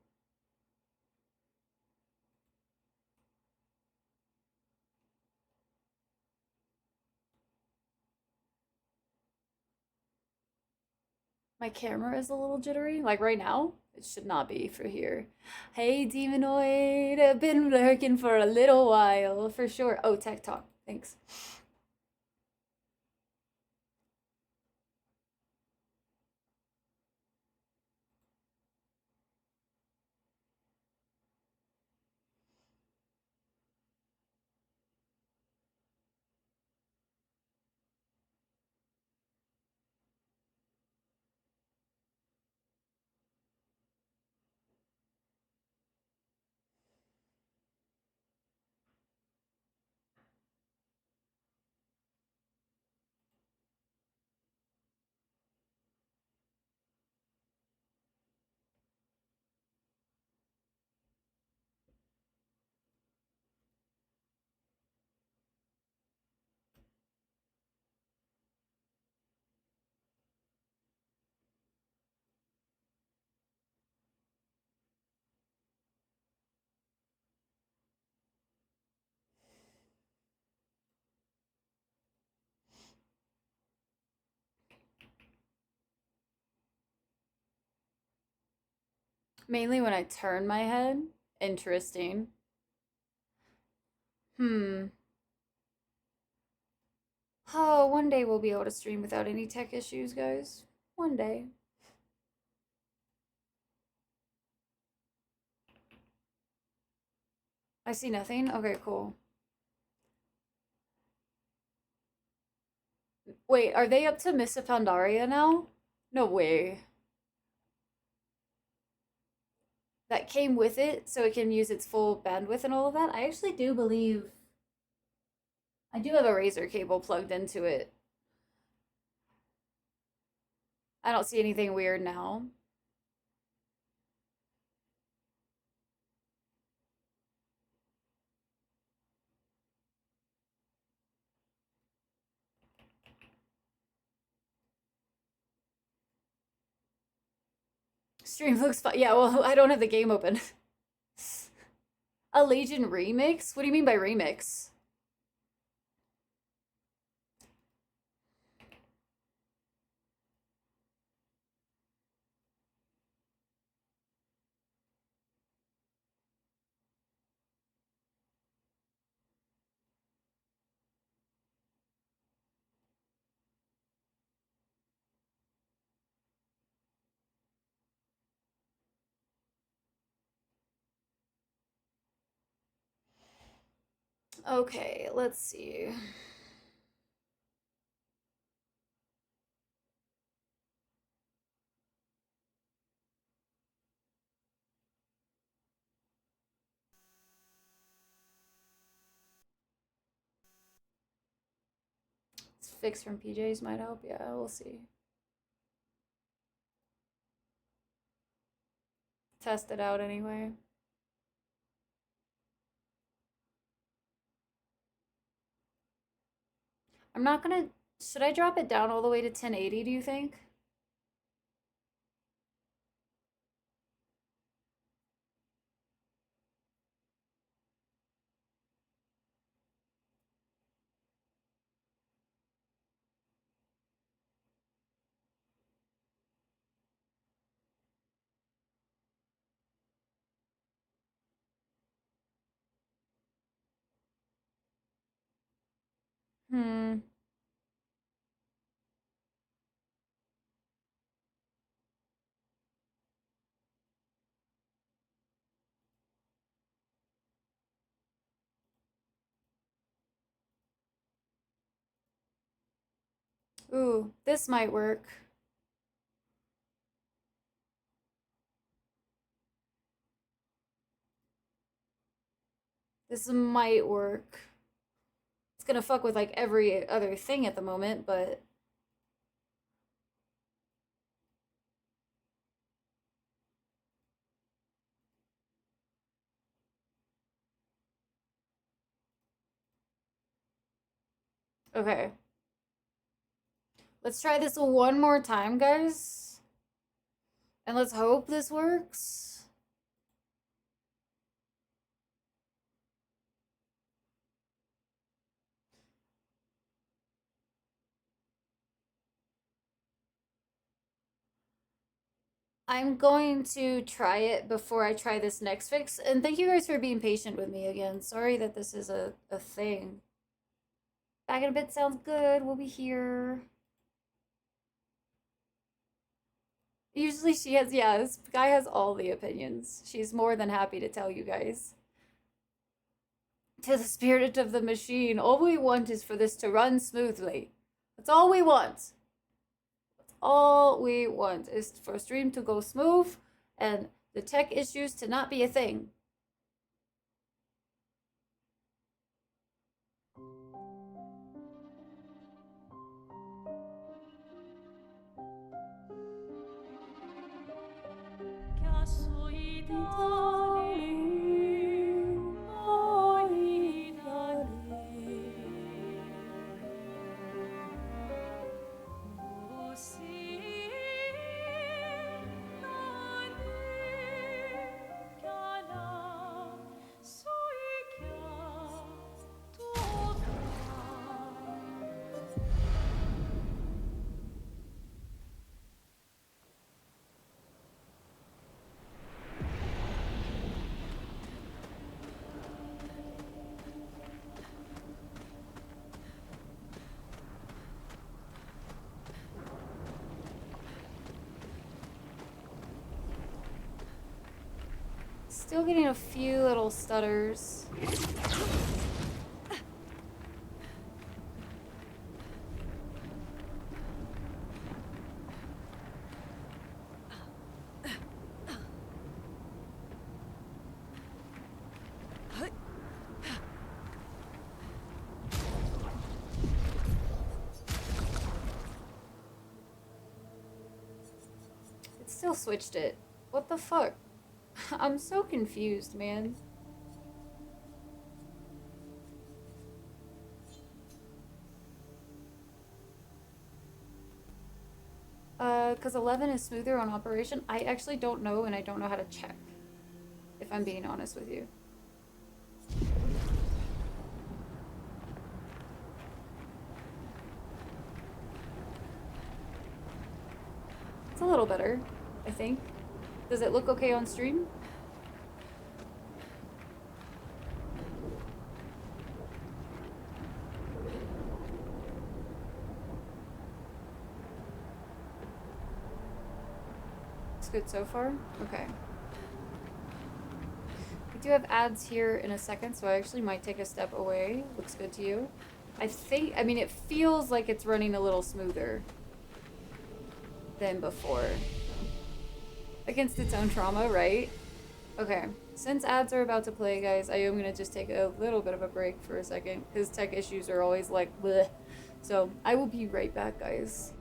My camera is a little jittery. Like right now, it should not be for here. Hey, Demonoid, I've been lurking for a little while, for sure. Oh, Tech Talk, thanks. Mainly when I turn my head. Interesting. Oh, one day we'll be able to stream without any tech issues, guys. One day. I see nothing. Okay, cool. Wait, are they up to Miss Pandaria now? No way. That came with it, so it can use its full bandwidth and all of that? I actually do believe I do have a Razer cable plugged into it. I don't see anything weird now. Stream looks fine. Yeah, well, I don't have the game open. A Legion remix? What do you mean by remix? Okay, let's see. Fix from PJs might help. Yeah, we'll see. Test it out anyway. I'm not gonna. Should I drop it down all the way to 1080, do you think? Hmm. Ooh, this might work. This might work. It's gonna fuck with like every other thing at the moment, but okay. Let's try this one more time, guys. And let's hope this works. I'm going to try it before I try this next fix. And thank you guys for being patient with me again. Sorry that this is a thing. Back in a bit sounds good. We'll be here. Usually she has, yeah, this guy has all the opinions. She's more than happy to tell you guys. To the spirit of the machine, all we want is for this to run smoothly. That's all we want. All we want is for stream to go smooth and the tech issues to not be a thing. Still getting a few little stutters. It still switched it. What the fuck? I'm so confused, man. Because 11 is smoother on operation. I actually don't know, and I don't know how to check, if I'm being honest with you. It's a little better, I think. Does it look okay on stream? It's good so far? Okay. We do have ads here in a second, so I actually might take a step away. Looks good to you? I mean, it feels like it's running a little smoother than before. Against its own trauma, right? Okay. Since ads are about to play, guys, I am going to just take a little bit of a break for a second, because tech issues are always like, bleh. So, I will be right back, guys.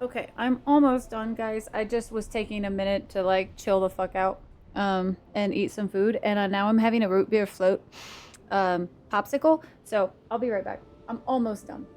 Okay, I'm almost done, guys. I just was taking a minute to like chill the fuck out and eat some food, and now I'm having a root beer float popsicle. So I'll be right back. I'm almost done.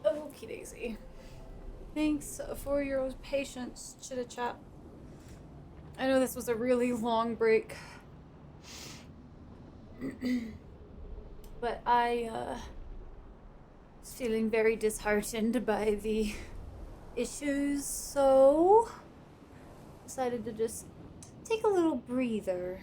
Okie daisy. Thanks for your patience, Chitta Chat. I know this was a really long break. But I was feeling very disheartened by the issues, so decided to just take a little breather.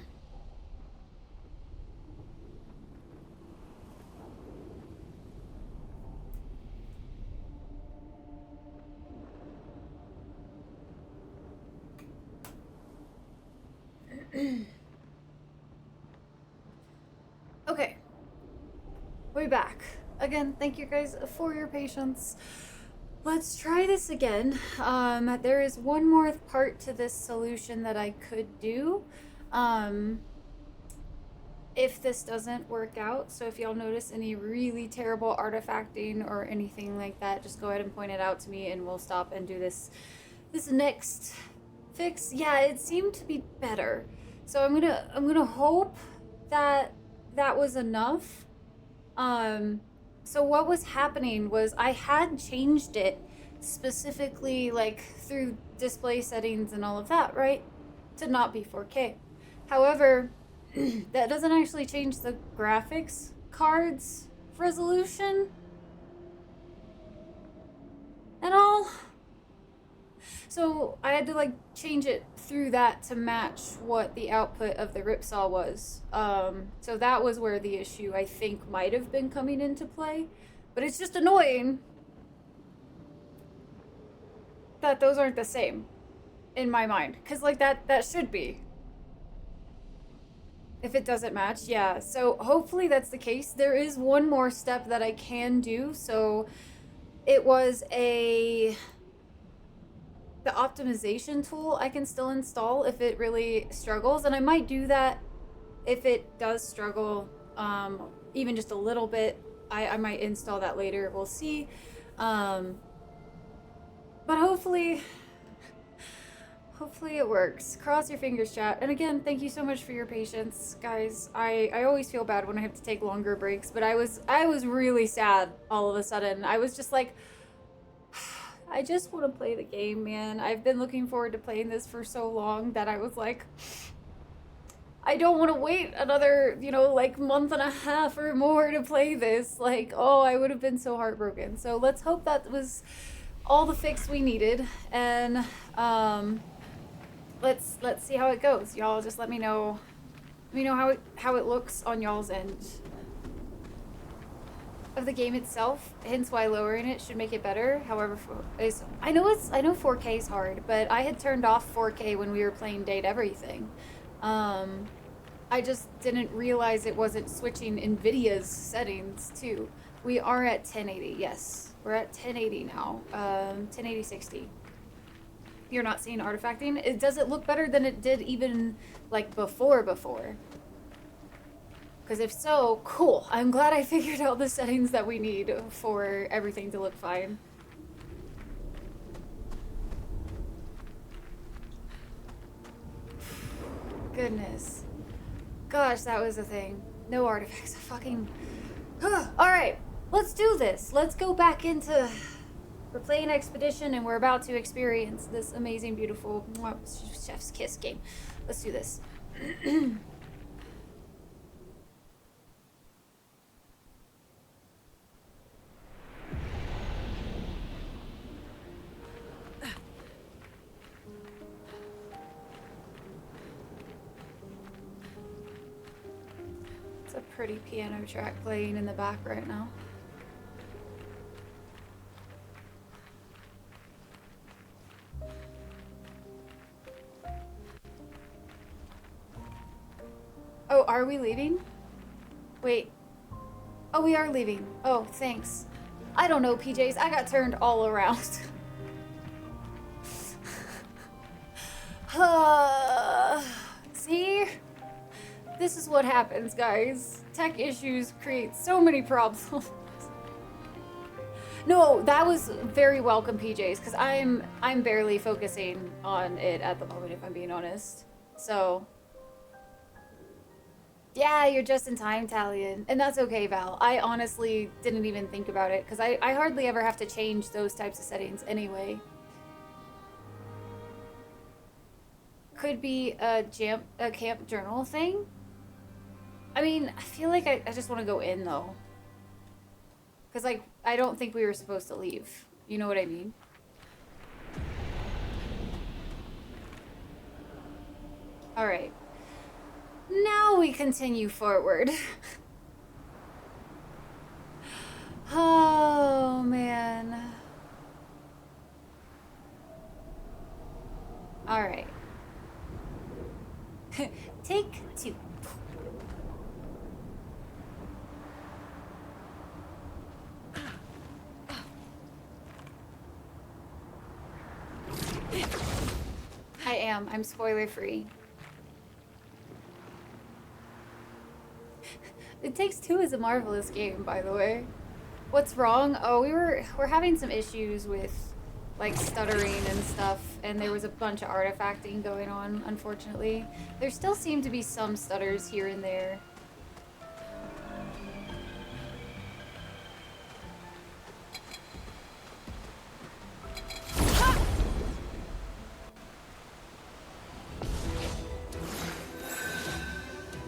Okay, we're back. Again, thank you guys for your patience. Let's try this again. There is one more part to this solution that I could do. If this doesn't work out, so if y'all notice any really terrible artifacting or anything like that, just go ahead and point it out to me and we'll stop and do this next fix. Yeah, it seemed to be better. So I'm gonna hope that that was enough. So what was happening was I had changed it specifically like through display settings and all of that, right? To not be 4K. However, that doesn't actually change the graphics card's resolution at all. So I had to like change it through that to match what the output of the ripsaw was. So that was where the issue I think might have been coming into play. But it's just annoying that those aren't the same in my mind. Cause like that should be. If it doesn't match, yeah. So hopefully that's the case. There is one more step that I can do. So it was the optimization tool I can still install if it really struggles. And I might do that if it does struggle, even just a little bit. I might install that later. We'll see. But hopefully it works. Cross your fingers, chat. And again, thank you so much for your patience, guys. I always feel bad when I have to take longer breaks, but I was really sad all of a sudden. I was just like, I just want to play the game, man. I've been looking forward to playing this for so long that I was like, I don't want to wait another, like month and a half or more to play this. Like, oh, I would have been so heartbroken. So let's hope that was all the fix we needed. And let's see how it goes. Y'all just let me know how it looks on y'all's end of the game itself, hence why lowering it should make it better. However, I know 4K is hard, but I had turned off 4K when we were playing Date Everything. I just didn't realize it wasn't switching NVIDIA's settings too. We are at 1080, yes. We're at 1080 now, 1080 60. You're not seeing artifacting? Does it look better than it did even like before? Because if so, cool. I'm glad I figured out the settings that we need for everything to look fine. Goodness. Gosh, that was a thing. No artifacts. Fucking... Alright, let's do this. Let's go back into... We're playing Expedition and we're about to experience this amazing, beautiful chef's kiss game. Let's do this. It's a pretty piano track playing in the back right now. Oh, are we leaving? Wait. Oh, we are leaving. Oh, thanks. I don't know, PJs. I got turned all around. See? This is what happens, guys. Tech issues create so many problems. No, that was very welcome, PJs, because I'm barely focusing on it at the moment, if I'm being honest. So... Yeah, you're just in time, Talion. And that's okay, Val. I honestly didn't even think about it, because I hardly ever have to change those types of settings anyway. Could be a camp journal thing? I mean, I feel like I just want to go in, though. Because, like, I don't think we were supposed to leave. You know what I mean? Alright. Now we continue forward. Oh, man. Alright. Take 2. I am. I'm spoiler free. It Takes Two is a marvelous game, by the way. What's wrong? Oh, we're having some issues with like stuttering and stuff, and there was a bunch of artifacting going on, unfortunately. There still seem to be some stutters here and there.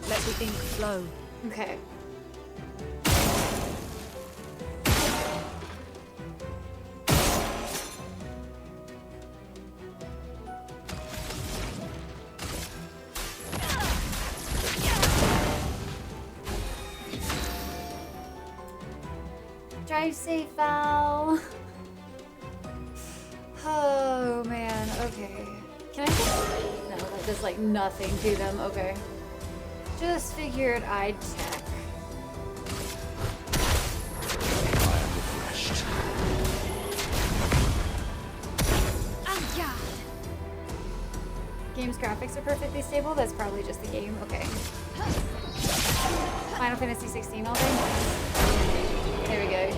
Let the ink flow. Okay. Drive safe, Val. Oh, man. Okay. Can I just... No, that does, like, nothing to them. Okay. Just figured I'd check. I am refreshed. Game's graphics are perfectly stable. That's probably just the game. Okay. Final Fantasy 16 all day. There we go.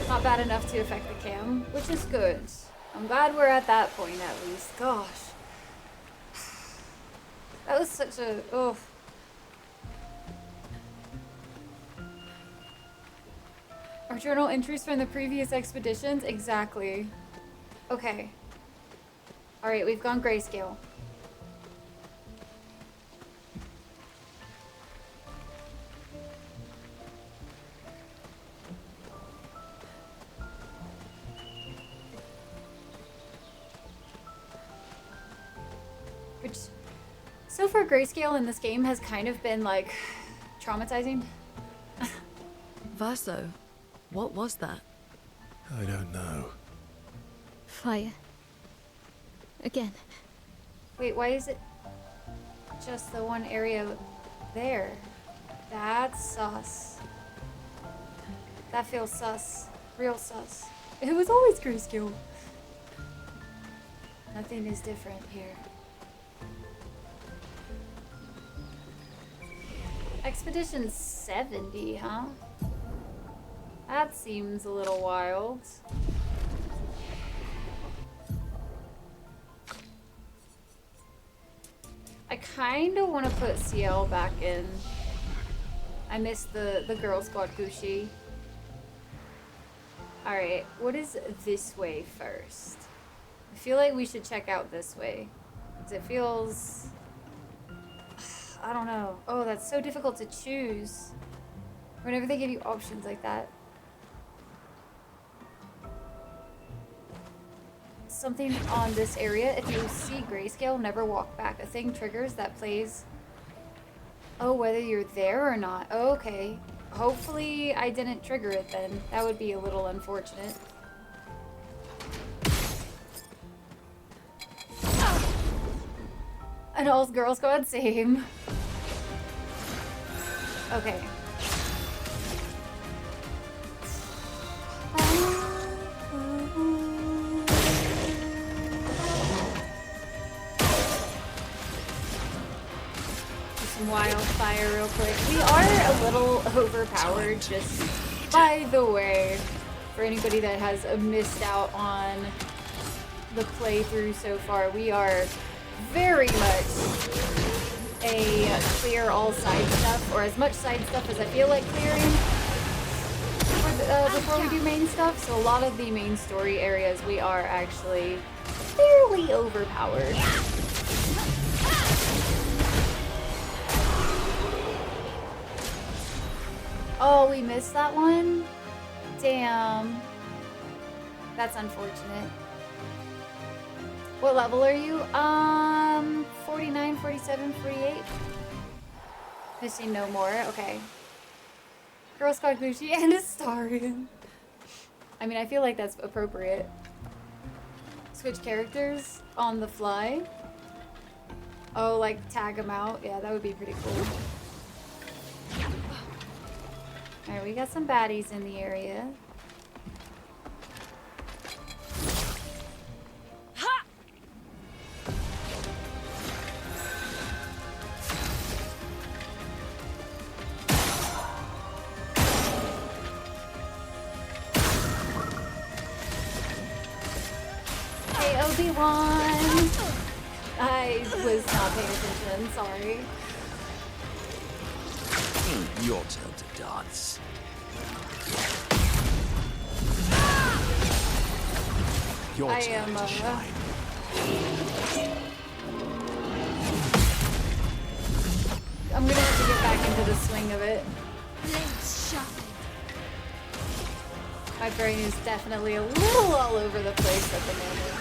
Not bad enough to affect the cam, which is good. I'm glad we're at that point at least. Gosh. That was such a... Oh. Our journal entries from the previous expeditions? Exactly. Okay. Alright, we've gone grayscale. Which, so far grayscale in this game has kind of been like traumatizing. Verso, what was that? I don't know. Fire. Again. Wait, why is it just the one area there? That's sus. That feels sus. Real sus. It was always grayscale. Nothing is different here. Expedition 70, huh? That seems a little wild. I kind of want to put CL back in. I missed the Girl Squad Gucci. Alright, what is this way first? I feel like we should check out this way. Because it feels... I don't know. Oh, that's so difficult to choose. Whenever they give you options like that. Something on this area. If you see grayscale, never walk back. A thing triggers that plays... Oh, whether you're there or not. Oh, okay. Hopefully I didn't trigger it then. That would be a little unfortunate. An all-girl squad, same. Okay. Do some wildfire real quick. We are a little overpowered, just by the way, for anybody that has missed out on the playthrough so far. We are very much a clear all side stuff, or as much side stuff as I feel like clearing before we do main stuff. So a lot of the main story areas we are actually fairly overpowered. Oh, we missed that one? Damn. That's unfortunate. What level are you? 49, 47, 48? Missing no more, okay. Girl Squad Gucci and Astarion. I mean, I feel like that's appropriate. Switch characters on the fly. Oh, like tag them out? Yeah, that would be pretty cool. Alright, we got some baddies in the area. Obi-Wan! I was not paying attention, sorry. Your turn to dance. Your I turn am, to shine. I'm gonna have to get back into the swing of it. Blades sharpened. My brain is definitely a little all over the place at the moment.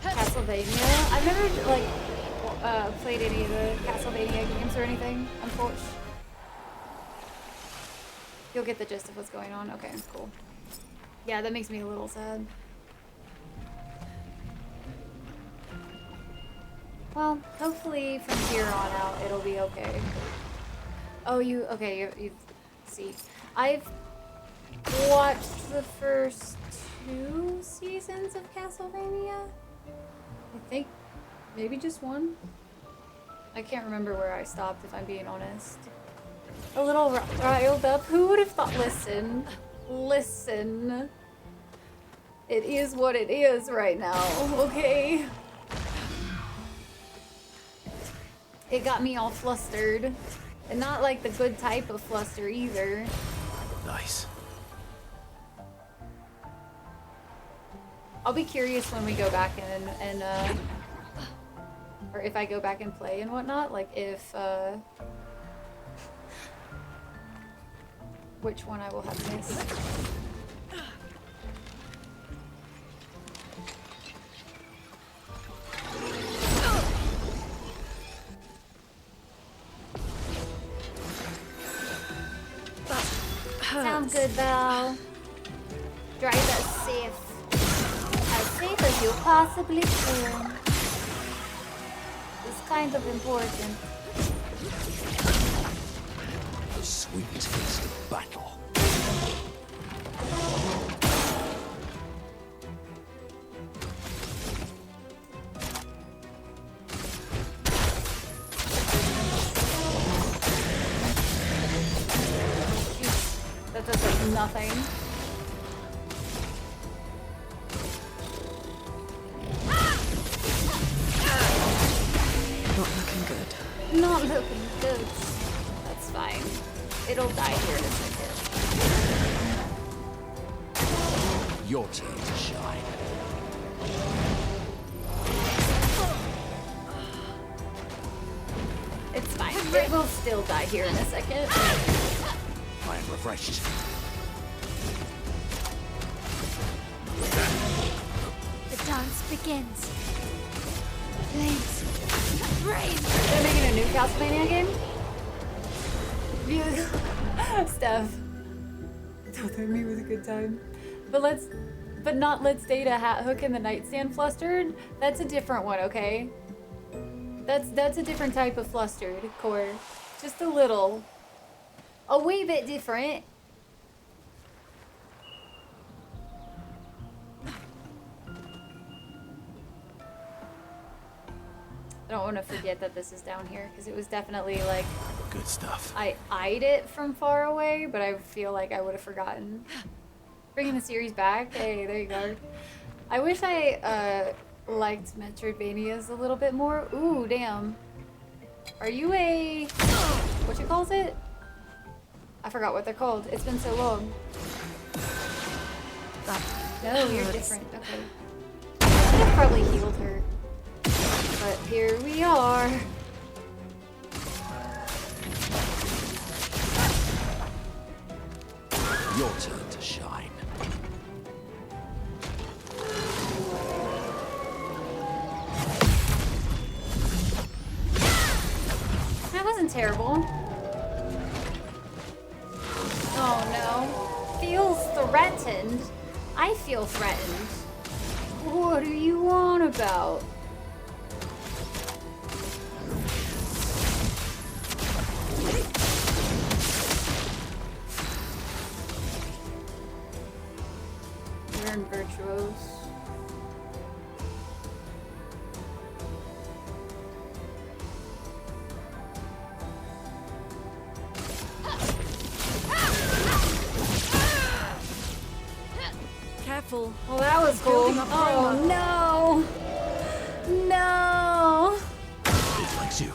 Castlevania? I've never, like, played any of the Castlevania games or anything, unfortunately. You'll get the gist of what's going on. Okay, cool. Yeah, that makes me a little sad. Well, hopefully from here on out it'll be okay. Oh, you see. I've watched the first 2 seasons of Castlevania. I think maybe just 1. I can't remember where I stopped, if I'm being honest. A little riled up. Who would have thought? Listen. Listen. It is what it is right now, okay? It got me all flustered. And not like the good type of fluster either. Nice. I'll be curious when we go back and or if I go back and play and whatnot, like if, which one I will have missed. Sounds good, Val. Drive us safe. As safe as you possibly can. It's kind of important. The sweet taste of battle. That does like nothing. Not looking good. Not looking good. That's fine. It'll die here in a second. Your turn to shine. It's fine. It will still die here in a second. I am refreshed. The dance begins. Flames. Rain. They're making a new Castlevania game? Steph. Don't throw me with a good time. But not let's date a hat hook in the nightstand flustered. That's a different one, okay? That's a different type of flustered, Core. Just a little. A wee bit different. I don't want to forget that this is down here, because it was definitely like... Good stuff. I eyed it from far away, but I feel like I would have forgotten. Bringing the series back. Hey, there you go. I wish I liked Metroidvanias a little bit more. Ooh, damn. Are you a... what you calls it? I forgot what they're called. It's been so long. No, you're different. Okay. I could have probably healed her. But here we are. Your turn to shine. That wasn't terrible. Oh no. Feels threatened. I feel threatened. What are you on about? You're in virtuos. Careful. Well, that was cool. Oh no! No! It likes you.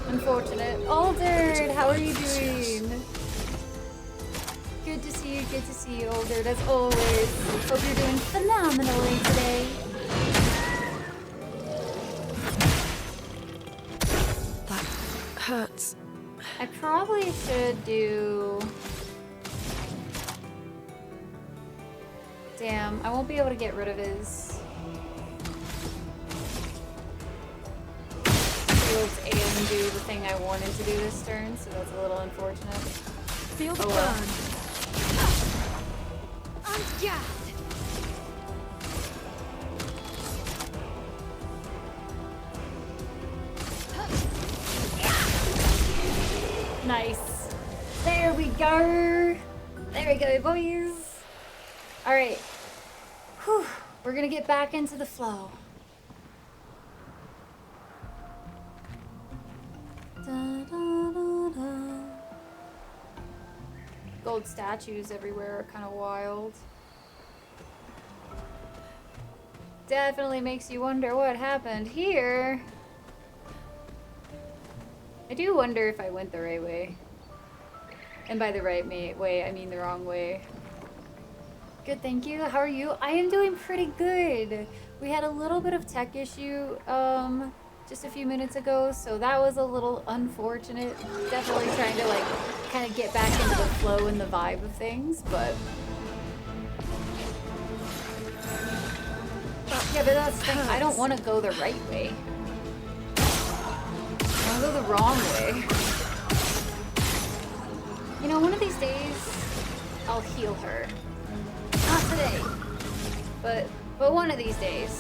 Unfortunate. Altered, how are you doing? Good to see you, good to see you, Altered, as always. Hope you're doing phenomenally today. That hurts. I probably should do... Damn, I won't be able to get rid of his... shields and do the thing I wanted to do this turn, so that's a little unfortunate. Feel the Oh, well. burn. On guard. Nice. There we go. There we go, boys. All right. Whew. We're gonna get back into the flow. Da, da, da, da. Gold statues everywhere are kind of wild. Definitely makes you wonder what happened here. I do wonder if I went the right way. And by the right way, I mean the wrong way. Good, thank you. How are you? I am doing pretty good. We had a little bit of tech issue just a few minutes ago, so that was a little unfortunate. Definitely trying to like kind of get back into the flow and the vibe of things, but yeah, but that's the thing. I don't want to go the right way. I want to go the wrong way. You know, one of these days, I'll heal her. Not today, but one of these days,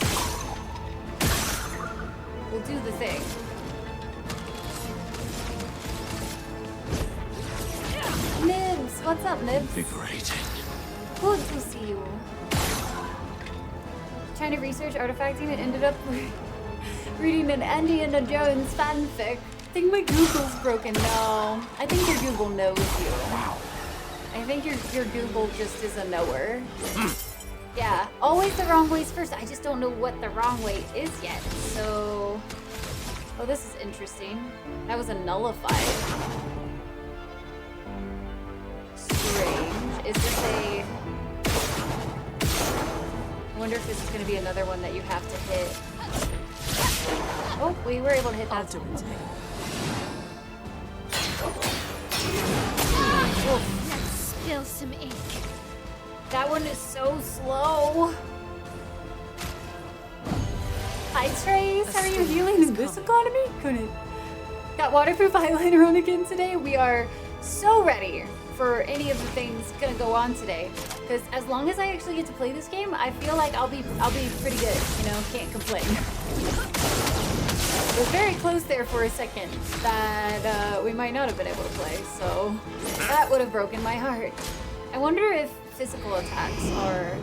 we'll do the thing. Nibs, what's up, Nibs? Invigorating. Good to see you. Trying to research artifacting and ended up reading an Indiana Jones fanfic. I think my Google's broken. No, I think your Google knows you. I think your Google just is a knower. Yeah, always the wrong ways first. I just don't know what the wrong way is yet. So, oh, this is interesting. That was a nullified. Strange. Is this a? I wonder if this is going to be another one that you have to hit. Oh, we were able to hit that. I'll do it. Let's spill some ink. That one is so slow. Hi Trace, how are you healing in this economy? Couldn't. Got waterproof eyeliner on again today. We are so ready for any of the things gonna go on today. Because as long as I actually get to play this game, I feel like I'll be pretty good. You know, can't complain. It was very close there for a second that we might not have been able to play. So that would have broken my heart. I wonder if physical attacks are.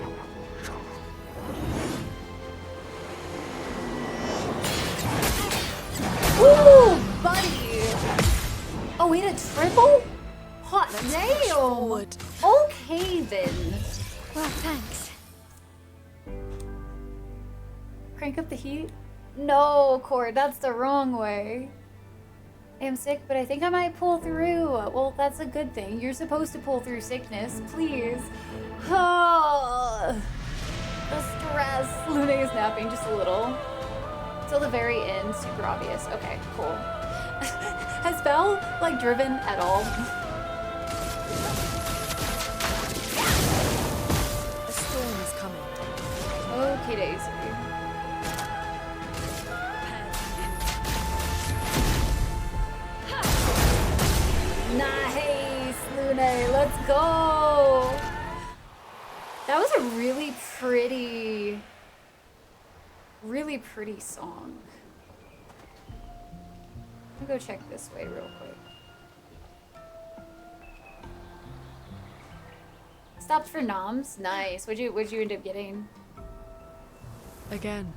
Ooh, buddy! Oh, we had a triple? Hot damn! Forward. Okay then. Well, thanks. Crank up the heat? No, Cord, that's the wrong way. I am sick, but I think I might pull through. Well, that's a good thing. You're supposed to pull through sickness, please. Oh, the stress. Luna is napping just a little. Till the very end, super obvious. Okay, cool. Has Belle, like, driven at all? A storm is coming. Okay, Daisy. Nice, Lune, let's go. That was a really pretty song. Let me go check this way real quick. Stopped for noms. Nice. What'd you end up getting? Again.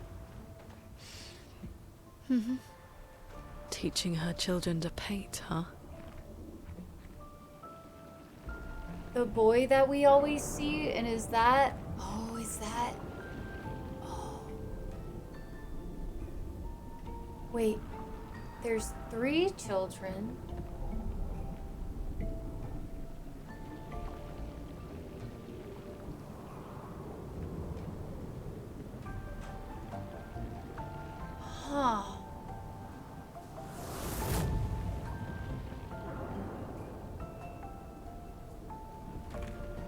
Teaching her children to paint, huh? The boy that we always see, and is that? Oh, is that? Oh. Wait, there's 3 children. Huh.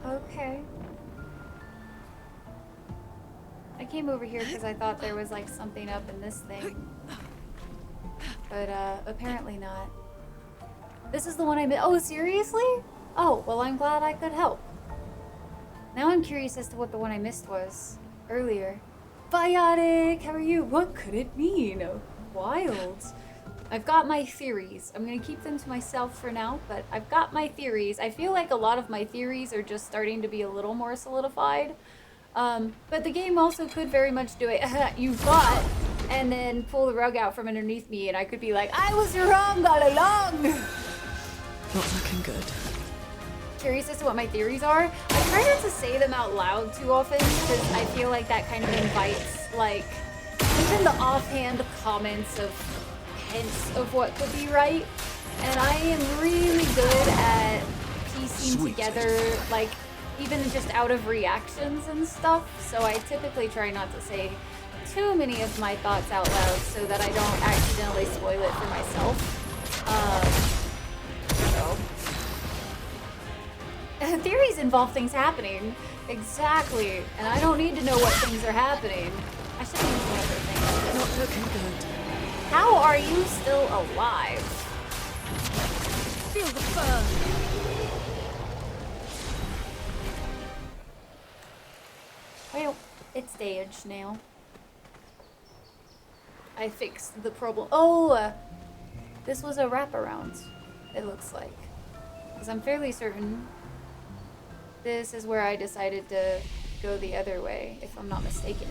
Okay. I came over here because I thought there was like something up in this thing. But apparently not. This is the one I missed. Oh, seriously? Oh, well, I'm glad I could help. Now I'm curious as to what the one I missed was earlier. Biotic, how are you? What could it mean? Wild. I've got my theories. I'm gonna keep them to myself for now, but I've got my theories. I feel like a lot of my theories are just starting to be a little more solidified. But the game also could very much do it. You thought, and then pull the rug out from underneath me, and I could be like, I was wrong all along. Not looking good. Curious as to what my theories are. I try not to say them out loud too often because I feel like that kind of invites, like, even the offhand comments of hints of what could be right. And I am really good at piecing together, like, even just out of reactions and stuff. So I typically try not to say too many of my thoughts out loud so that I don't accidentally spoil it for myself. Theories involve things happening. Exactly. And I don't need to know what things are happening. I should use one other thing. Not looking good. How are you still alive? Feel the burn. Well, it's staged now. I fixed the problem. Oh, this was a wraparound, it looks like. Because I'm fairly certain this is where I decided to go the other way, if I'm not mistaken.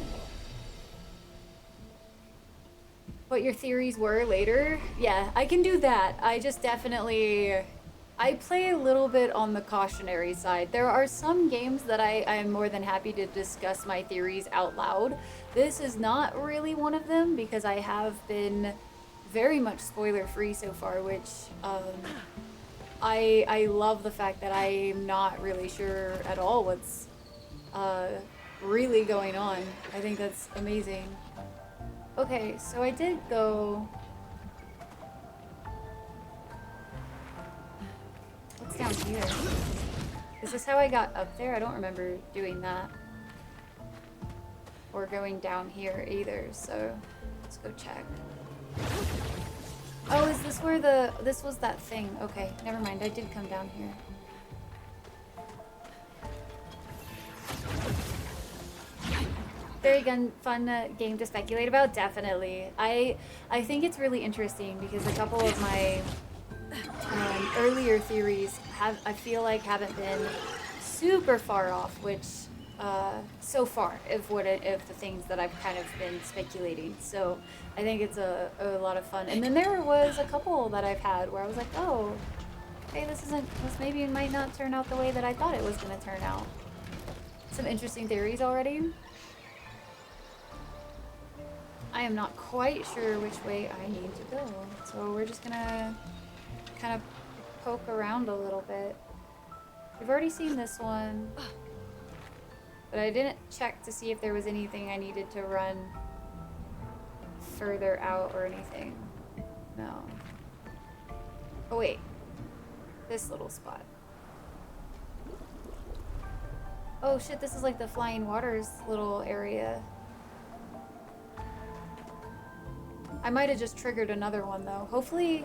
What your theories were later? Yeah, I can do that. I just definitely... I play a little bit on the cautionary side. There are some games that I am more than happy to discuss my theories out loud. This is not really one of them because I have been very much spoiler-free so far, which I love the fact that I'm not really sure at all what's really going on. I think that's amazing. Okay, so I did go... What's down here? Is this how I got up there? I don't remember doing that. Or going down here either, so let's go check. Oh, is this where this was that thing? Okay, never mind, I did come down here. Very fun game to speculate about, definitely. I think it's really interesting because a couple of my earlier theories I feel like haven't been super far off, which so far of the things that I've kind of been speculating. So I think it's a lot of fun. And then there was a couple that I've had where I was like, oh, hey, this maybe might not turn out the way that I thought it was going to turn out. Some interesting theories already. I am not quite sure which way I need to go, so we're just gonna kind of poke around a little bit. We've already seen this one, but I didn't check to see if there was anything I needed to run further out or anything. No. Oh wait, this little spot. Oh shit, this is like the Flying Waters little area. I might have just triggered another one though. Hopefully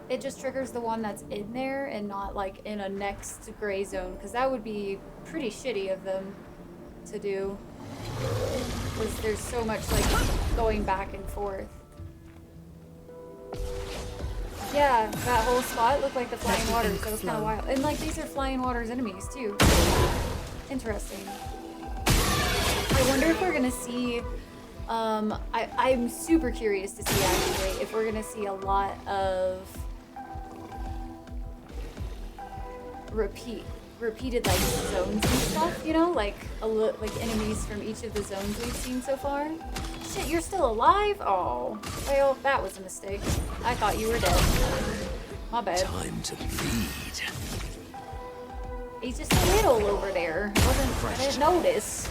it just triggers the one that's in there and not like in a next gray zone, because that would be pretty shitty of them to do. Because there's so much like going back and forth. Yeah, that whole spot looked like the Flying Waters. That was kind of wild. And like these are Flying Waters enemies too. Interesting. I wonder if we're gonna see I'm super curious to see actually if we're gonna see a lot of repeated like zones and stuff, you know, like like enemies from each of the zones we've seen so far. Shit, you're still alive? Oh, well, that was a mistake. I thought you were dead. My bad. Time to bleed. He's just a little over there. I didn't notice.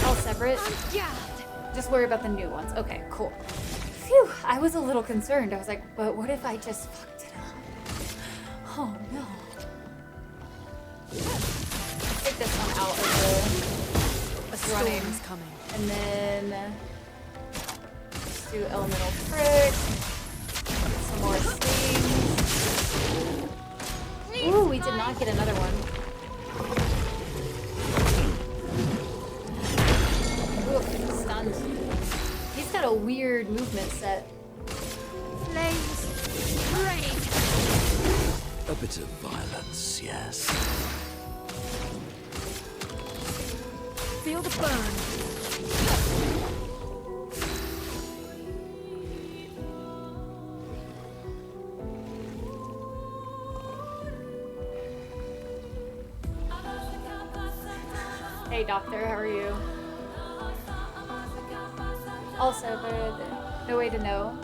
All separate? Just worry about the new ones. Okay, cool. Phew, I was a little concerned. I was like, but what if I just fucked it up? Oh no. this one out of A the storm running. is coming. And then do elemental prick. Some more stings. Ooh, we did not get another one. Ooh, stunned. He's got a weird movement set. Flames, rage. A bit of violence, yes. Feel the burn. Hey doctor, how are you? Also, no way to know.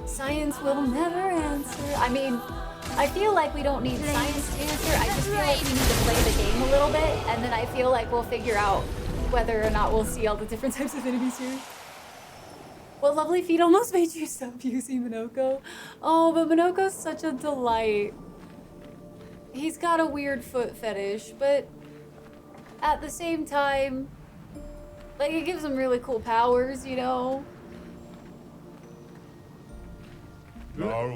Science will never answer. I mean, I feel like we don't need science to answer. I just feel like we need to play the game a little bit, and then I feel like we'll figure out whether or not we'll see all the different types of enemies here. What lovely feet almost made you stop using Minoko. Oh, but Minoko's such a delight. He's got a weird foot fetish, but at the same time, like, it gives him really cool powers, you know? Wow,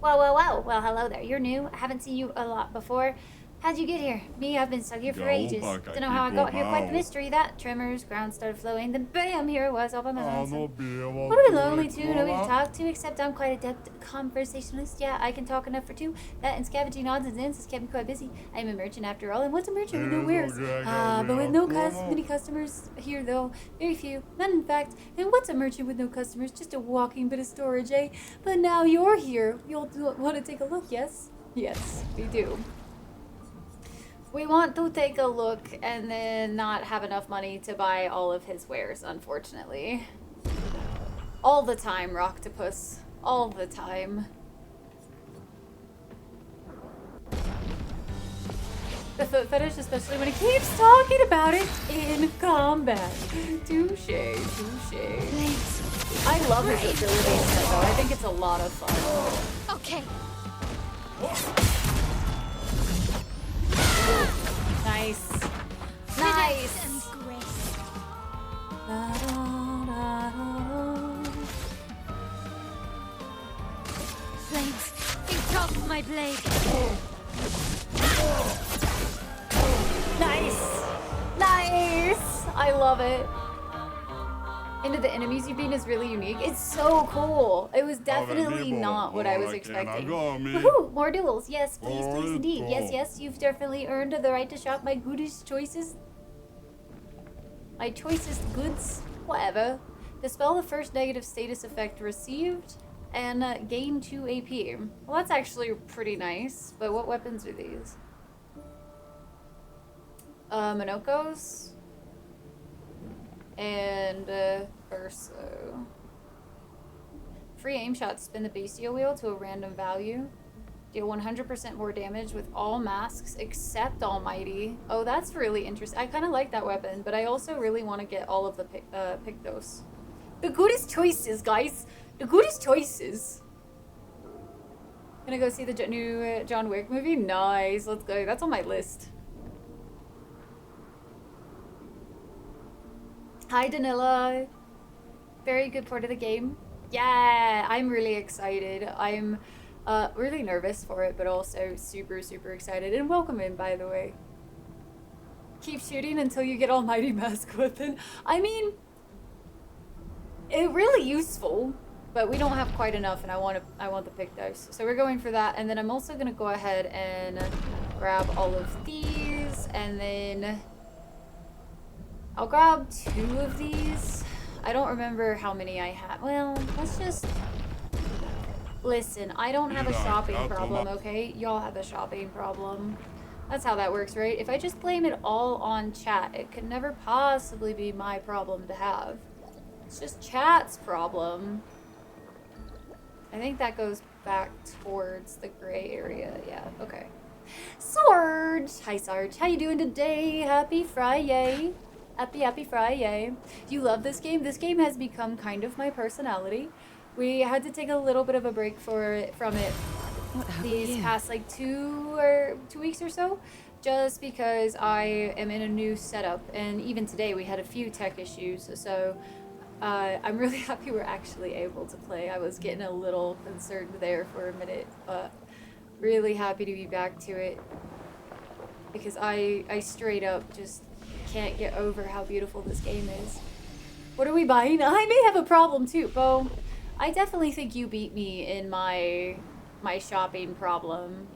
Whoa. Well, hello there. You're new. I haven't seen you a lot before. How'd you get here? Me, I've been stuck here for ages. Don't know how I got here. Quite the mystery. That tremors, ground started flowing. Then bam, here I was all by myself. A little bit lonely too. Nobody to talk to except I'm quite adept conversationalist. Yeah, I can talk enough for two. That and scavenging odds and ends has kept me quite busy. I'm a merchant after all. And what's a merchant with no wares? But with no many customers here though. Very few. None in fact. And what's a merchant with no customers? Just a walking bit of storage, eh? But now you're here. You'll want to take a look, yes? Yes, we do. We want to take a look and then not have enough money to buy all of his wares, unfortunately. All the time, Rocktopus. All the time. The foot fetish, especially when he keeps talking about it in combat. Touche, touche. I love his ability in that though. I think it's a lot of fun. Okay. Nice. Nice. And grace. Flames, eat off my blade. Nice. Nice. I love it. Into the enemies you beat is really unique. It's so cool. It was definitely not what I was expecting. Woohoo! More duels. Yes, please, please indeed. Yes, you've definitely earned the right to shop my goodish choices. My choicest goods. Whatever. Dispel the first negative status effect received and gain 2 AP. Well, that's actually pretty nice. But what weapons are these? Minoko's. And Verso. Free aim shot, spin the bestial wheel to a random value. Deal 100% more damage with all masks except Almighty. Oh, that's really interesting. I kind of like that weapon, but I also really want to get all of the Pictos. The goodest choices, guys. The goodest choices. Gonna go see the new John Wick movie? Nice. Let's go. That's on my list. Hi, Danila. Very good part of the game. Yeah, I'm really excited. I'm really nervous for it, but also super, super excited. And welcome in, by the way. Keep shooting until you get Almighty Mask Weapon. I mean, it's really useful, but we don't have quite enough, and I want the Pictos. So we're going for that, and then I'm also gonna go ahead and grab all of these, and then I'll grab 2 of these. I don't remember how many I had. Well, let's just... Listen, I don't have a shopping problem, okay? Y'all have a shopping problem. That's how that works, right? If I just blame it all on chat, it could never possibly be my problem to have. It's just chat's problem. I think that goes back towards the gray area. Yeah, okay. Sarge! Hi, Sarge. How you doing today? Happy Friday. Happy Friday. Do you love this game? This game has become kind of my personality. We had to take a little bit of a break from it What have these we here? past like 2 weeks or so, just because I am in a new setup, and even today we had a few tech issues, so I'm really happy we're actually able to play. I was getting a little concerned there for a minute, but really happy to be back to it, because I straight up just can't get over how beautiful this game is. What are we buying? I may have a problem too, Bo. I definitely think you beat me in my shopping problem.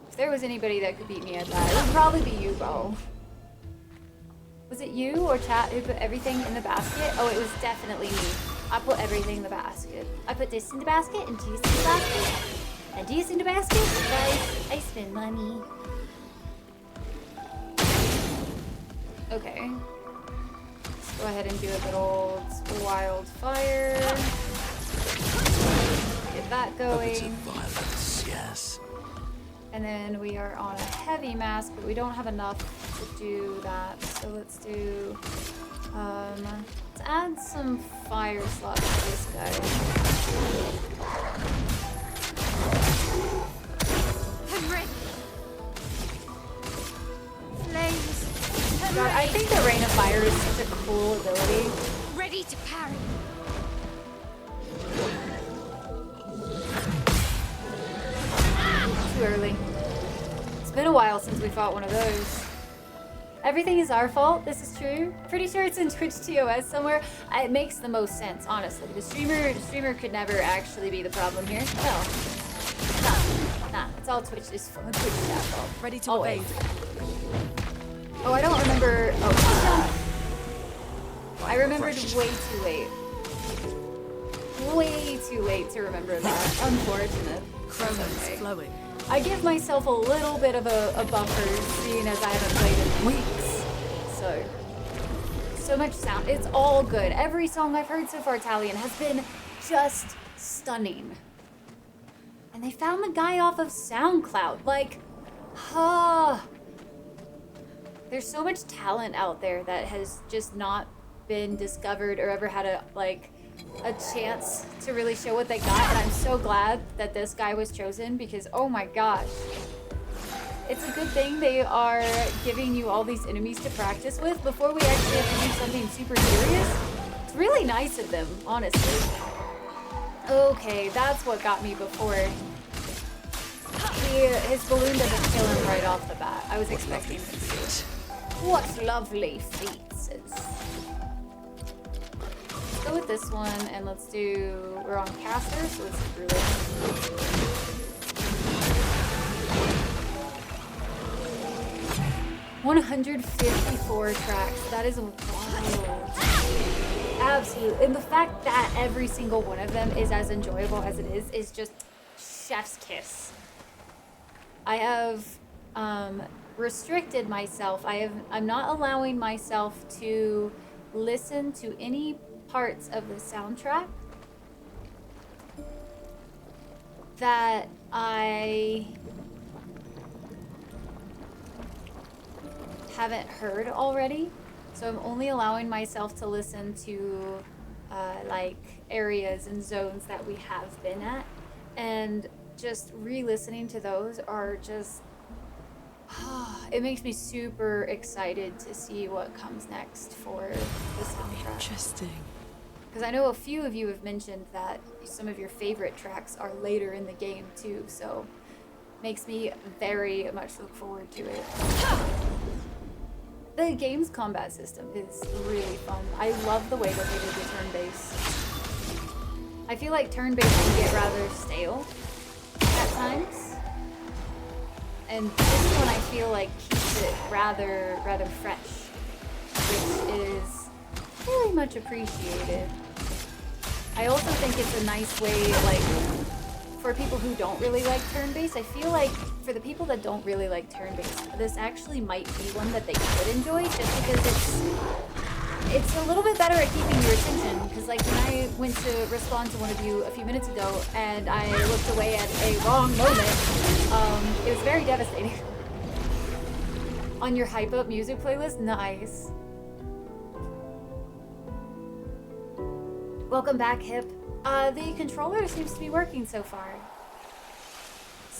If there was anybody that could beat me at that, it would probably be you, Bo. Was it you or chat who put everything in the basket? Oh, it was definitely me. I put everything in the basket. I put this in the basket, and this in the basket, and this in the basket. Guys, I spend money. Okay. Let's go ahead and do a good old wildfire. Get that A bit of going. violence, yes. And then we are on a heavy mask, but we don't have enough to do that. So let's do, let's add some fire slots to this guy. I'm ready. Flames. I'm God, I ready. think the Rain of Fire is such a cool ability. Ready to parry. Too early. It's been a while since we fought one of those. Everything is our fault. This is true. Pretty sure it's in Twitch TOS somewhere. It makes the most sense, honestly. The streamer could never actually be the problem here. No. Nah. It's all Twitch. It's Twitch chat fault. Ready to Always. evade. Oh, I don't remember. Oh, I remembered way too late. Way too late to remember that. Unfortunate. Chronos Okay. flowing. I give myself a little bit of a buffer, seeing as I haven't played in weeks. So much sound. It's all good. Every song I've heard so far, Italian, has been just stunning. And they found the guy off of SoundCloud. Like, there's so much talent out there that has just not been discovered or ever had a chance to really show what they got, and I'm so glad that this guy was chosen, because oh my gosh, it's a good thing they are giving you all these enemies to practice with before we actually have to do something super serious. It's really nice of them, honestly. Okay, that's what got me before. His balloon doesn't kill him right off the bat. I was expecting him to. What lovely feats. Let's go with this one, and let's do, we're on caster, so let's do ruler. 154 tracks. That is wild. Absolutely. And the fact that every single one of them is as enjoyable as it is just chef's kiss. I have restricted myself. I'm not allowing myself to listen to any parts of the soundtrack that I haven't heard already. So I'm only allowing myself to listen to like areas and zones that we have been at, and just re-listening to those are just it makes me super excited to see what comes next for the soundtrack. Interesting. Because I know a few of you have mentioned that some of your favorite tracks are later in the game too, so makes me very much look forward to it. The game's combat system is really fun. I love the way that they did the turn-based. I feel like turn-based can get rather stale at times, and this one I feel like keeps it rather fresh, which is very much appreciated. I also think it's a nice way, like, for people who don't really like turn-based, I feel like for the people that don't really like turn-based, this actually might be one that they could enjoy, just because it's a little bit better at keeping your attention. Because like when I went to respond to one of you a few minutes ago and I looked away at a wrong moment, it was very devastating. On your hype up music playlist, nice. Welcome back, Hip. The controller seems to be working so far.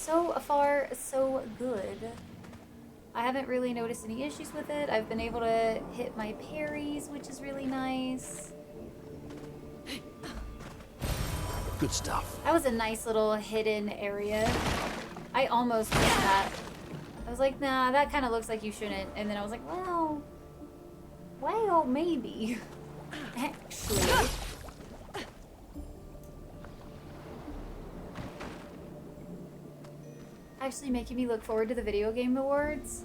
so far, so good. I haven't really noticed any issues with it. I've been able to hit my parries, which is really nice. Good stuff. That was a nice little hidden area. I almost missed that. I was like, nah, that kind of looks like you shouldn't. And then I was like, well, maybe. Actually. Actually making me look forward to the Video Game Awards.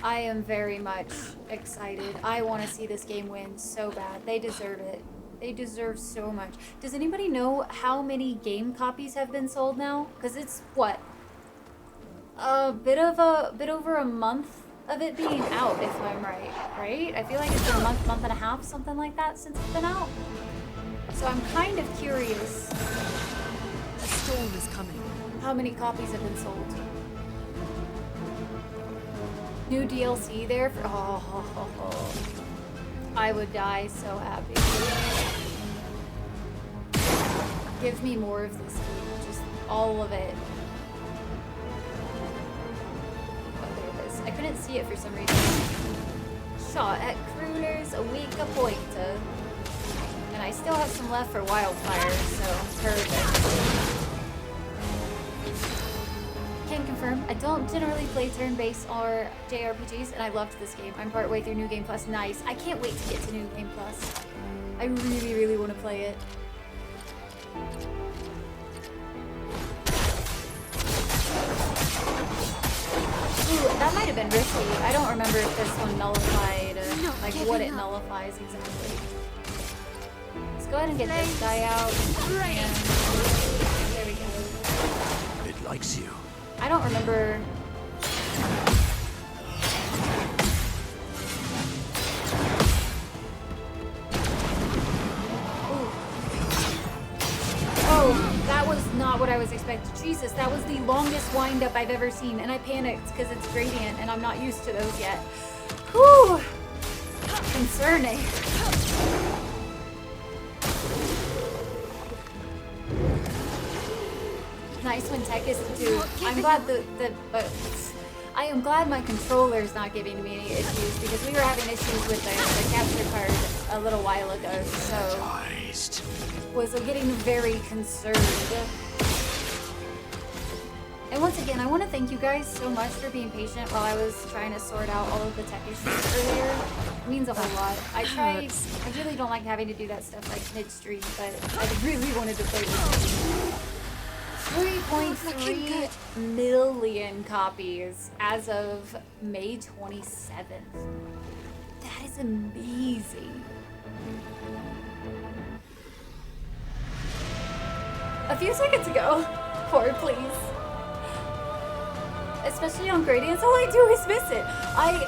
I am very much excited. I want to see this game win so bad. They deserve it. They deserve so much. Does anybody know how many game copies have been sold now? Because it's what? A bit over a month of it being out, if I'm right. Right? I feel like it's been a month and a half, something like that, since it's been out. So I'm kind of curious. A storm is coming. How many copies have been sold? New DLC there for I would die so happy. Give me more of this game, just all of it. Oh, there it is. I couldn't see it for some reason. Shot at crooners, a weak point. And I still have some left for wildfire, so perfect. Can confirm, I don't generally play turn-based or JRPGs, and I loved this game. I'm partway through New Game Plus. Nice. I can't wait to get to New Game Plus. I really, really want to play it. Ooh, that might have been risky. I don't remember if this one nullified, like what it nullifies exactly. Let's go ahead and get this guy out. And there we go. It likes you. I don't remember. Ooh. Oh, that was not what I was expecting. Jesus, that was the longest wind-up I've ever seen, and I panicked because it's gradient, and I'm not used to those yet. Whew! Concerning. Nice when tech is too. I'm glad I am glad my controller is not giving me any issues because we were having issues with the capture card a little while ago, so was getting very concerned. And once again, I want to thank you guys so much for being patient while I was trying to sort out all of the tech issues earlier. It means a whole lot. I really don't like having to do that stuff like mid-stream, but I really wanted to play this game. 3.3 million copies as of May 27th. That is amazing. A few seconds ago. 4, please. Especially on gradients, all I do is miss it. I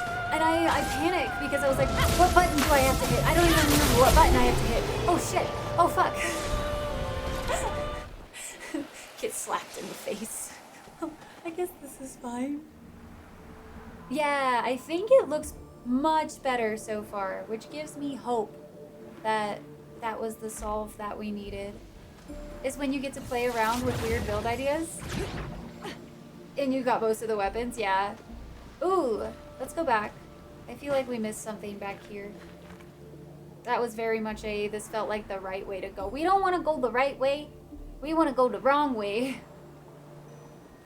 panic because I was like, what button do I have to hit? I don't even remember what button I have to hit. Oh shit. Oh fuck. Get slapped in the face. I guess this is fine. Yeah, I think it looks much better so far, which gives me hope that that was the solve that we needed. Is when you get to play around with weird build ideas. And you got most of the weapons, yeah. Ooh, let's go back. I feel like we missed something back here. That was very much this felt like the right way to go. We don't want to go the right way. We want to go the wrong way.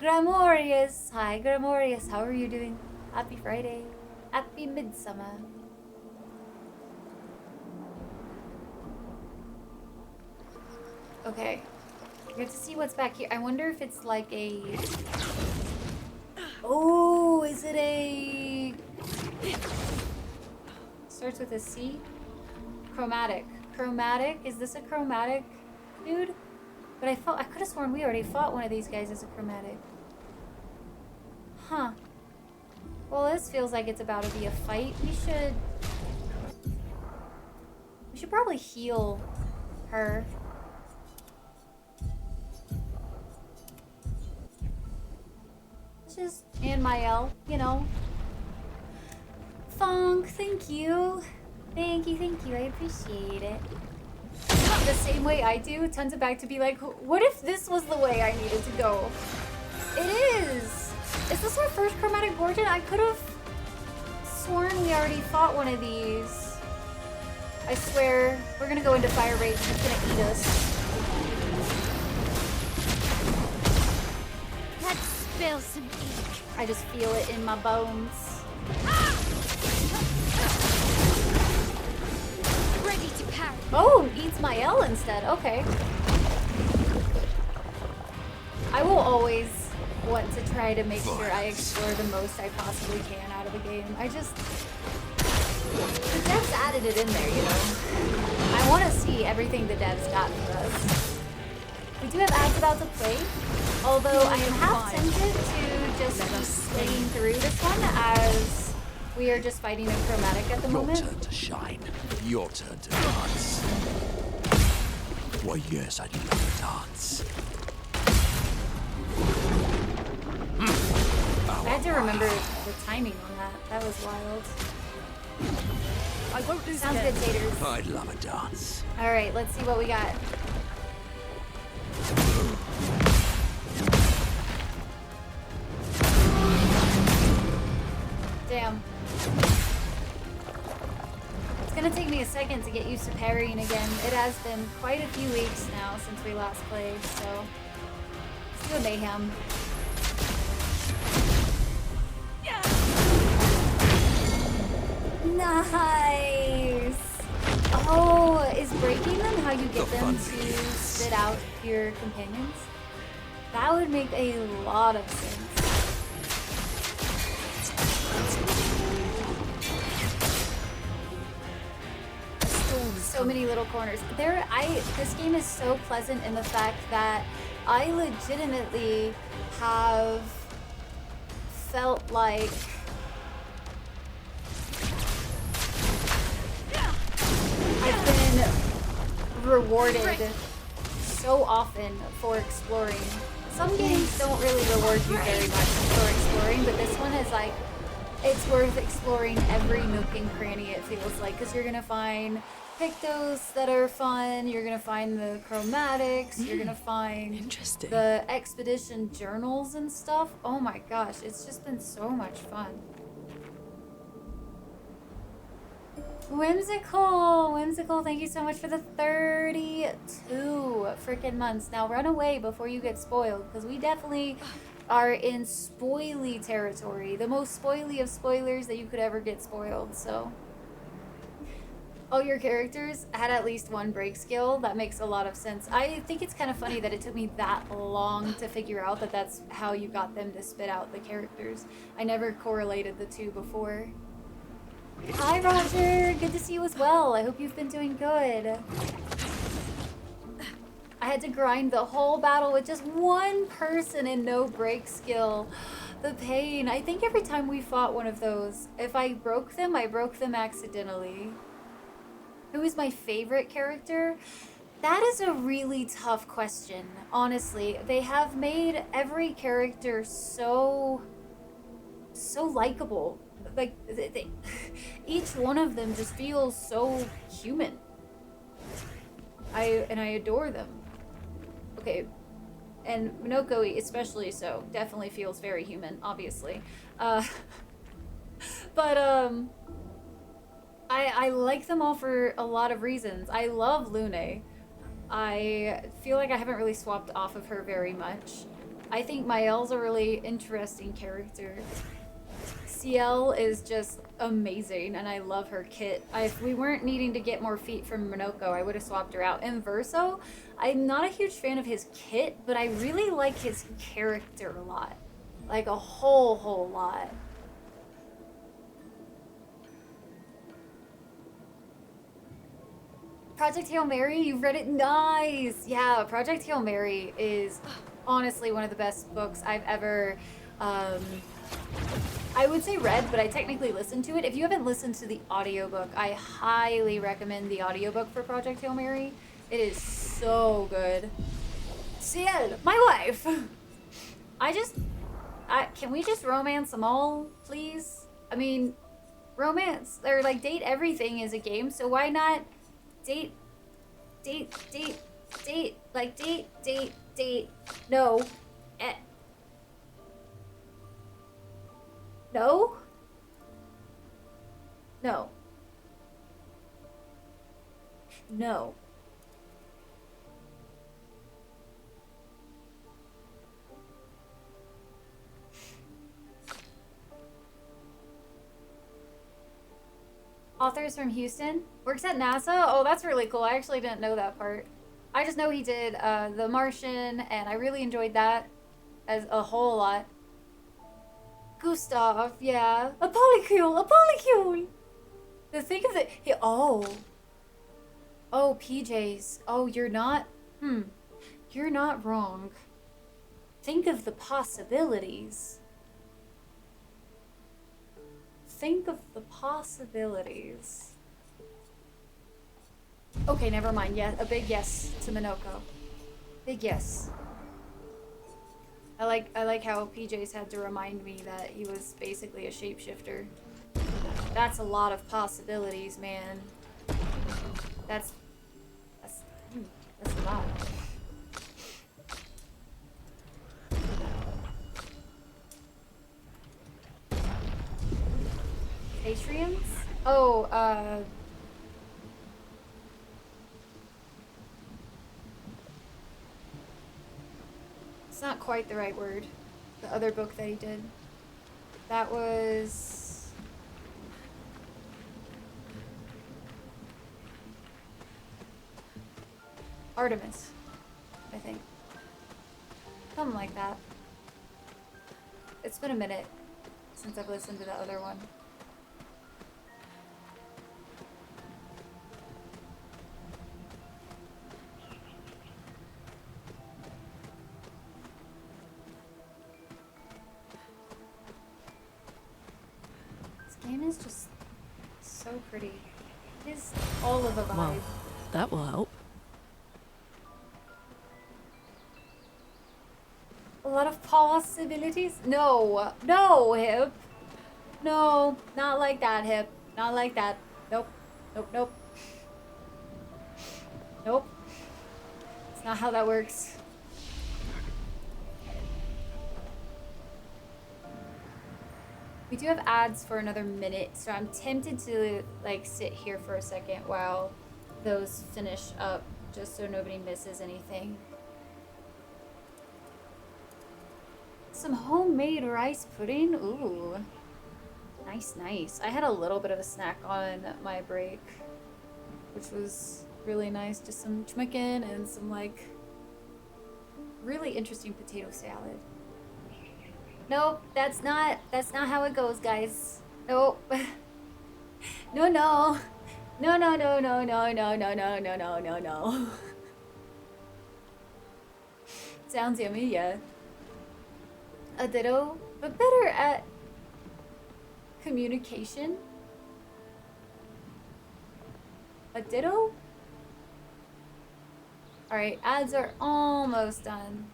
Gramorius. Hi, Gramorius. How are you doing? Happy Friday. Happy Midsummer. Okay. We have to see what's back here. I wonder if it's like a... Oh, is it a... Starts with a C? Chromatic. Chromatic? Is this a chromatic, dude? But I could have sworn we already fought one of these guys as a chromatic. Huh. Well, this feels like it's about to be a fight. We should probably heal her. Just, and Mael, you know. Funk, thank you. Thank you, I appreciate it. The same way I do, tons of back to be like, what if this was the way I needed to go? It is! Is this our first chromatic Gorgon? I could have sworn we already fought one of these. I swear, we're gonna go into fire rage and it's gonna eat us. Let's spill some ink. I just feel it in my bones. Ready to parry. Oh, eats my L instead. Okay. I will always want to try to make sure I explore the most I possibly can out of the game. The devs added it in there, you know. I want to see everything the devs got for us. We do have ads about to play, although I am half tempted to just keep playing through this one as we are just fighting in chromatic at the moment. Your turn to shine. Your turn to dance. Why, yes, I'd love to dance. I had to remember the timing on that. That was wild. I won't lose Sounds good, taters. I'd love a dance. All right, let's see what we got. Damn. It's gonna take me a second to get used to parrying again. It has been quite a few weeks now since we last played, so let's do a mayhem. Nice! Oh, is breaking them how you get them to spit out your companions? That would make a lot of sense. So many little corners. This game is so pleasant in the fact that I legitimately have felt like I've been rewarded so often for exploring. Some games don't really reward you very much for exploring, but this one is like, it's worth exploring every nook and cranny, it feels like, because you're gonna find pictos that are fun, you're gonna find the chromatics, you're gonna find the expedition journals and stuff. Oh my gosh, it's just been so much fun. Whimsical, thank you so much for the 32 freaking months. Now run away before you get spoiled, because we definitely are in spoily territory. The most spoily of spoilers that you could ever get spoiled, so. All your characters had at least one break skill. That makes a lot of sense. I think it's kind of funny that it took me that long to figure out that that's how you got them to spit out the characters. I never correlated the two before. Hi, Roger. Good to see you as well. I hope you've been doing good. I had to grind the whole battle with just one person and no break skill. The pain. I think every time we fought one of those, if I broke them accidentally. Who is my favorite character? That is a really tough question, honestly. They have made every character so likable. Like, each one of them just feels so human. I adore them. Okay, and Minoko especially so. Definitely feels very human, obviously. But I like them all for a lot of reasons. I love Lune. I feel like I haven't really swapped off of her very much. I think Mael's a really interesting character. CL is just amazing, and I love her kit. If we weren't needing to get more feet from Minoko, I would have swapped her out. And Verso, I'm not a huge fan of his kit, but I really like his character a lot. Like a whole lot. Project Hail Mary, you've read it? Nice! Yeah, Project Hail Mary is honestly one of the best books I've ever, I would say read, but I technically listened to it. If you haven't listened to the audiobook, I highly recommend the audiobook for Project Hail Mary. It is so good. Ciel, my wife! Can we just romance them all, please? I mean, romance, or like date everything is a game, so why not date, like date, no. No? No. No. Authors from Houston. Works at NASA? Oh, that's really cool. I actually didn't know that part. I just know he did The Martian, and I really enjoyed that as a whole lot. Gustav, yeah. A polycule, a polycule! The thing of it, oh, PJs. Oh, you're not, you're not wrong. Think of the possibilities. Think of the possibilities. Okay, never mind. Yeah, a big yes to Minoko. Big yes. I like how PJ's had to remind me that he was basically a shapeshifter. That's a lot of possibilities, man. That's a lot. Atriums? Oh, it's not quite the right word. The other book that he did. That was... Artemis, I think. Something like that. It's been a minute since I've listened to the other one. This game is just so pretty. It is all of a vibe. Well, that will help. A lot of possibilities? No. No, Hip. No, not like that, Hip. Not like that. Nope. Nope, nope. Nope. It's not how that works. We do have ads for another minute, so I'm tempted to like sit here for a second while those finish up, just so nobody misses anything. Some homemade rice pudding. Ooh. Nice, nice. I had a little bit of a snack on my break, which was really nice. Just some chicken and some like really interesting potato salad. Nope, that's not how it goes, guys. Nope. No, no. No, no, no, no, no, no, no, no, no, no, no, no. Sounds yummy, yeah. A ditto, but better at communication. A ditto? Alright, ads are almost done.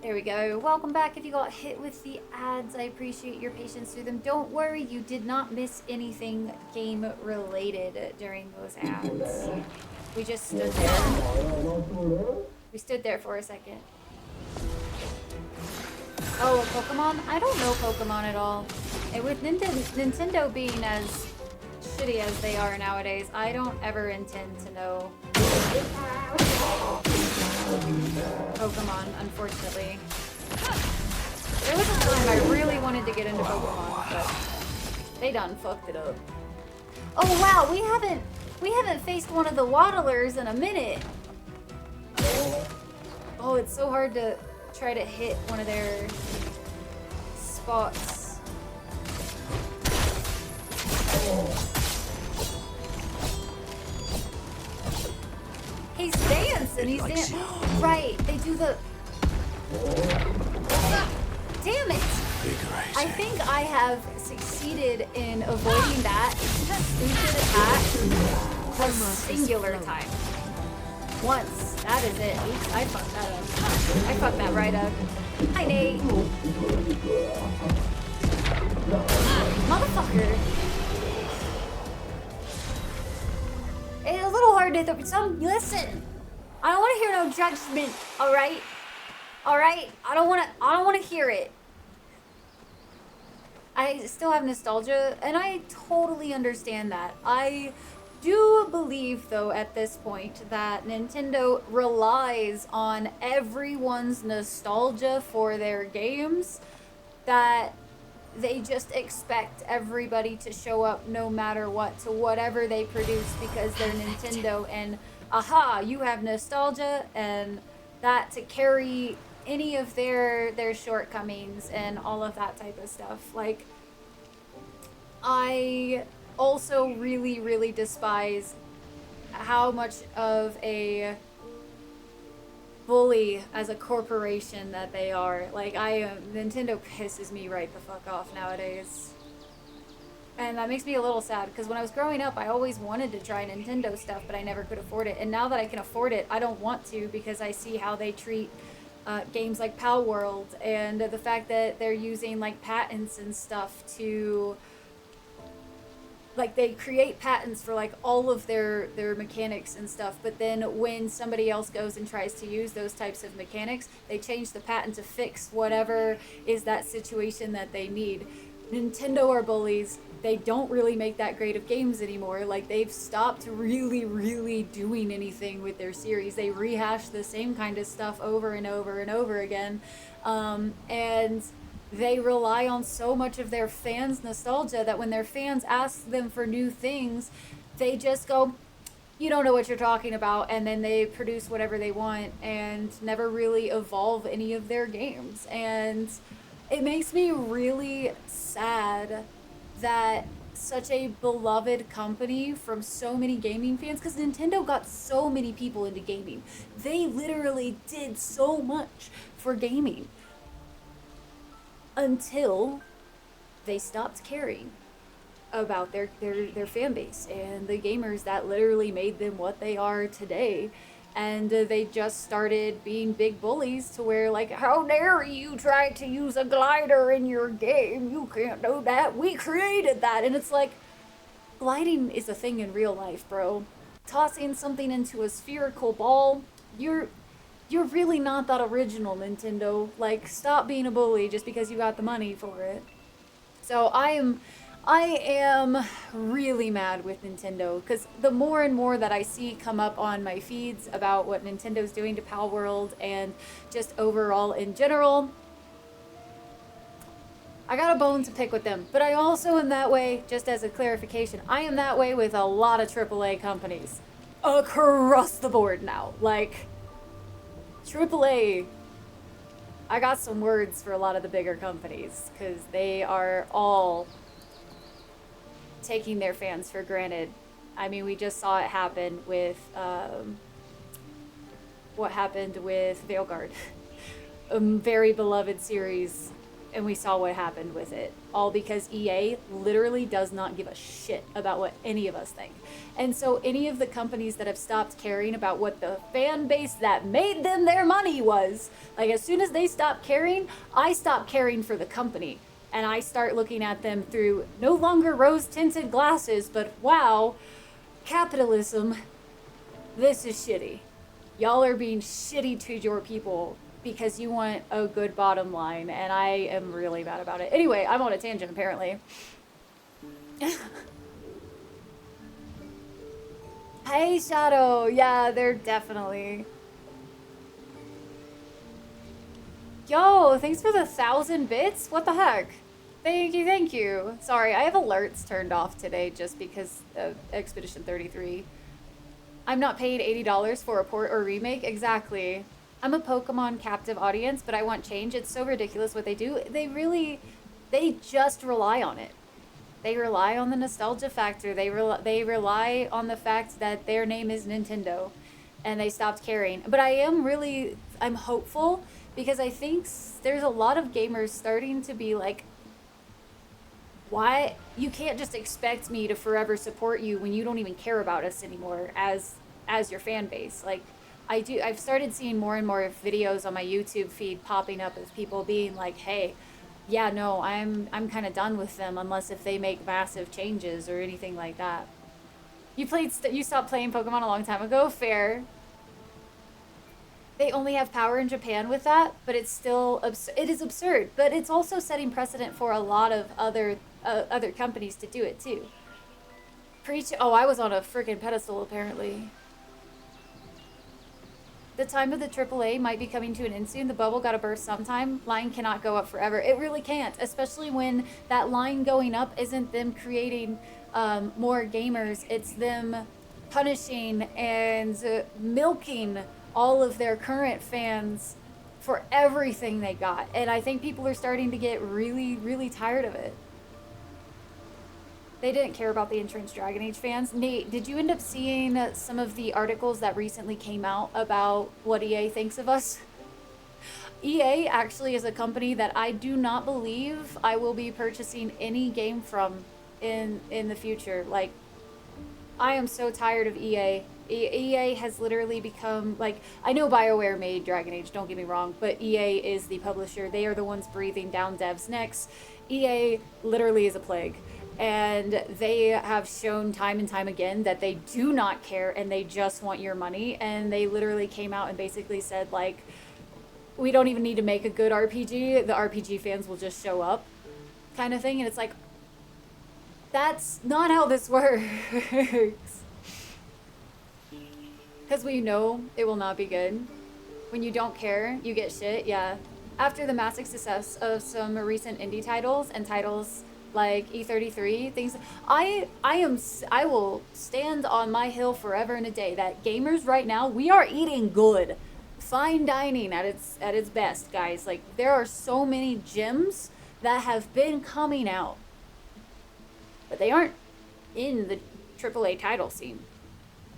There we go. Welcome back. If you got hit with the ads, I appreciate your patience through them. Don't worry, you did not miss anything game related during those ads. We just stood there. We stood there for a second. Oh, a Pokemon? I don't know Pokemon at all. And with Nintendo being as shitty as they are nowadays, I don't ever intend to know Pokemon, unfortunately. There was a time I really wanted to get into Pokemon, but they done fucked it up. Oh wow, we haven't faced one of the waddlers in a minute. Oh, it's so hard to try to hit one of their spots. He's dancing. He's dancing. Right. They do the. Damn it! I think I have succeeded in avoiding that stupid attack a singular time. Once. That is it. Oops, I fucked that up. I fucked that right up. Hi, Nate. Motherfucker. It's a little hard to some. Listen, I don't want to hear no judgment. All right, All right, I don't want to hear it. I still have nostalgia, and I totally understand that. I do believe, though, at this point, that Nintendo relies on everyone's nostalgia for their games, that they just expect everybody to show up no matter what to whatever they produce because they're Nintendo, and aha, you have nostalgia, and that to carry any of their shortcomings and all of that type of stuff. Like, I also really, really despise how much of a bully as a corporation that they are. Like, Nintendo pisses me right the fuck off nowadays. And that makes me a little sad, because when I was growing up, I always wanted to try Nintendo stuff, but I never could afford it. And now that I can afford it, I don't want to, because I see how they treat games like Pal World, and the fact that they're using, like, patents and stuff to... Like, they create patents for, like, all of their mechanics and stuff, but then when somebody else goes and tries to use those types of mechanics, they change the patent to fix whatever is that situation that they need. Nintendo are bullies. They don't really make that great of games anymore. Like, they've stopped really, really doing anything with their series. They rehash the same kind of stuff over and over and over again. And they rely on so much of their fans' nostalgia that when their fans ask them for new things, they just go, you don't know what you're talking about, and then they produce whatever they want and never really evolve any of their games. And it makes me really sad that such a beloved company from so many gaming fans, because Nintendo got so many people into gaming. They literally did so much for gaming until they stopped caring about their fan base and the gamers that literally made them what they are today. And they just started being big bullies to where, like, how dare you try to use a glider in your game? You can't do that. We created that. And it's like, gliding is a thing in real life, bro. Tossing something into a spherical ball, you're really not that original, Nintendo. Like, stop being a bully just because you got the money for it. So I am really mad with Nintendo, because the more and more that I see come up on my feeds about what Nintendo's doing to Pal World and just overall in general, I got a bone to pick with them. But I also am that way, just as a clarification, I am that way with a lot of AAA companies across the board now. Like, AAA, I got some words for a lot of the bigger companies, because they are all taking their fans for granted. I mean, we just saw it happen with what happened with Veilguard, a very beloved series, and we saw what happened with it, all because EA literally does not give a shit about what any of us think. And so any of the companies that have stopped caring about what the fan base that made them their money was, like, as soon as they stop caring, I stop caring for the company. And I start looking at them through no longer rose-tinted glasses, but wow, capitalism, this is shitty. Y'all are being shitty to your people because you want a good bottom line, and I am really mad about it. Anyway, I'm on a tangent, apparently. Hey, Shadow. Yeah, they're definitely... Yo, thanks for the 1,000 bits. What the heck? Thank you, thank you. Sorry, I have alerts turned off today just because of Expedition 33. I'm not paying $80 for a port or remake. Exactly. I'm a Pokemon captive audience, but I want change. It's so ridiculous what they do. They just rely on it. They rely on the nostalgia factor. They rely on the fact that their name is Nintendo, and they stopped caring. But I'm hopeful, because I think there's a lot of gamers starting to be like, why? You can't just expect me to forever support you when you don't even care about us anymore as your fan base. Like, I've started seeing more and more videos on my YouTube feed popping up of people being like, hey, yeah, no, I'm kind of done with them unless if they make massive changes or anything like that. You stopped playing Pokemon a long time ago? Fair. They only have power in Japan with that, but it's still it is absurd. But it's also setting precedent for a lot of other companies to do it too. Preach! Oh, I was on a freaking pedestal apparently. The time of the AAA might be coming to an end soon. The bubble got to burst sometime. Line cannot go up forever. It really can't, especially when that line going up isn't them creating more gamers. It's them punishing and milking all of their current fans for everything they got. And I think people are starting to get really, really tired of it. They didn't care about the entrenched Dragon Age fans. Nate, did you end up seeing some of the articles that recently came out about what EA thinks of us? EA actually is a company that I do not believe I will be purchasing any game from in the future. Like, I am so tired of EA. EA has literally become, like, I know BioWare made Dragon Age, don't get me wrong, but EA is the publisher. They are the ones breathing down devs' necks. EA literally is a plague. And they have shown time and time again that they do not care and they just want your money. And they literally came out and basically said, like, we don't even need to make a good RPG. The RPG fans will just show up, kind of thing. And it's like, that's not how this works. Because we know it will not be good. When you don't care, you get shit, yeah. After the massive success of some recent indie titles and titles like E33, things, I will stand on my hill forever and a day that gamers right now, we are eating good. Fine dining at its best, guys. Like, there are so many gems that have been coming out, but they aren't in the AAA title scene.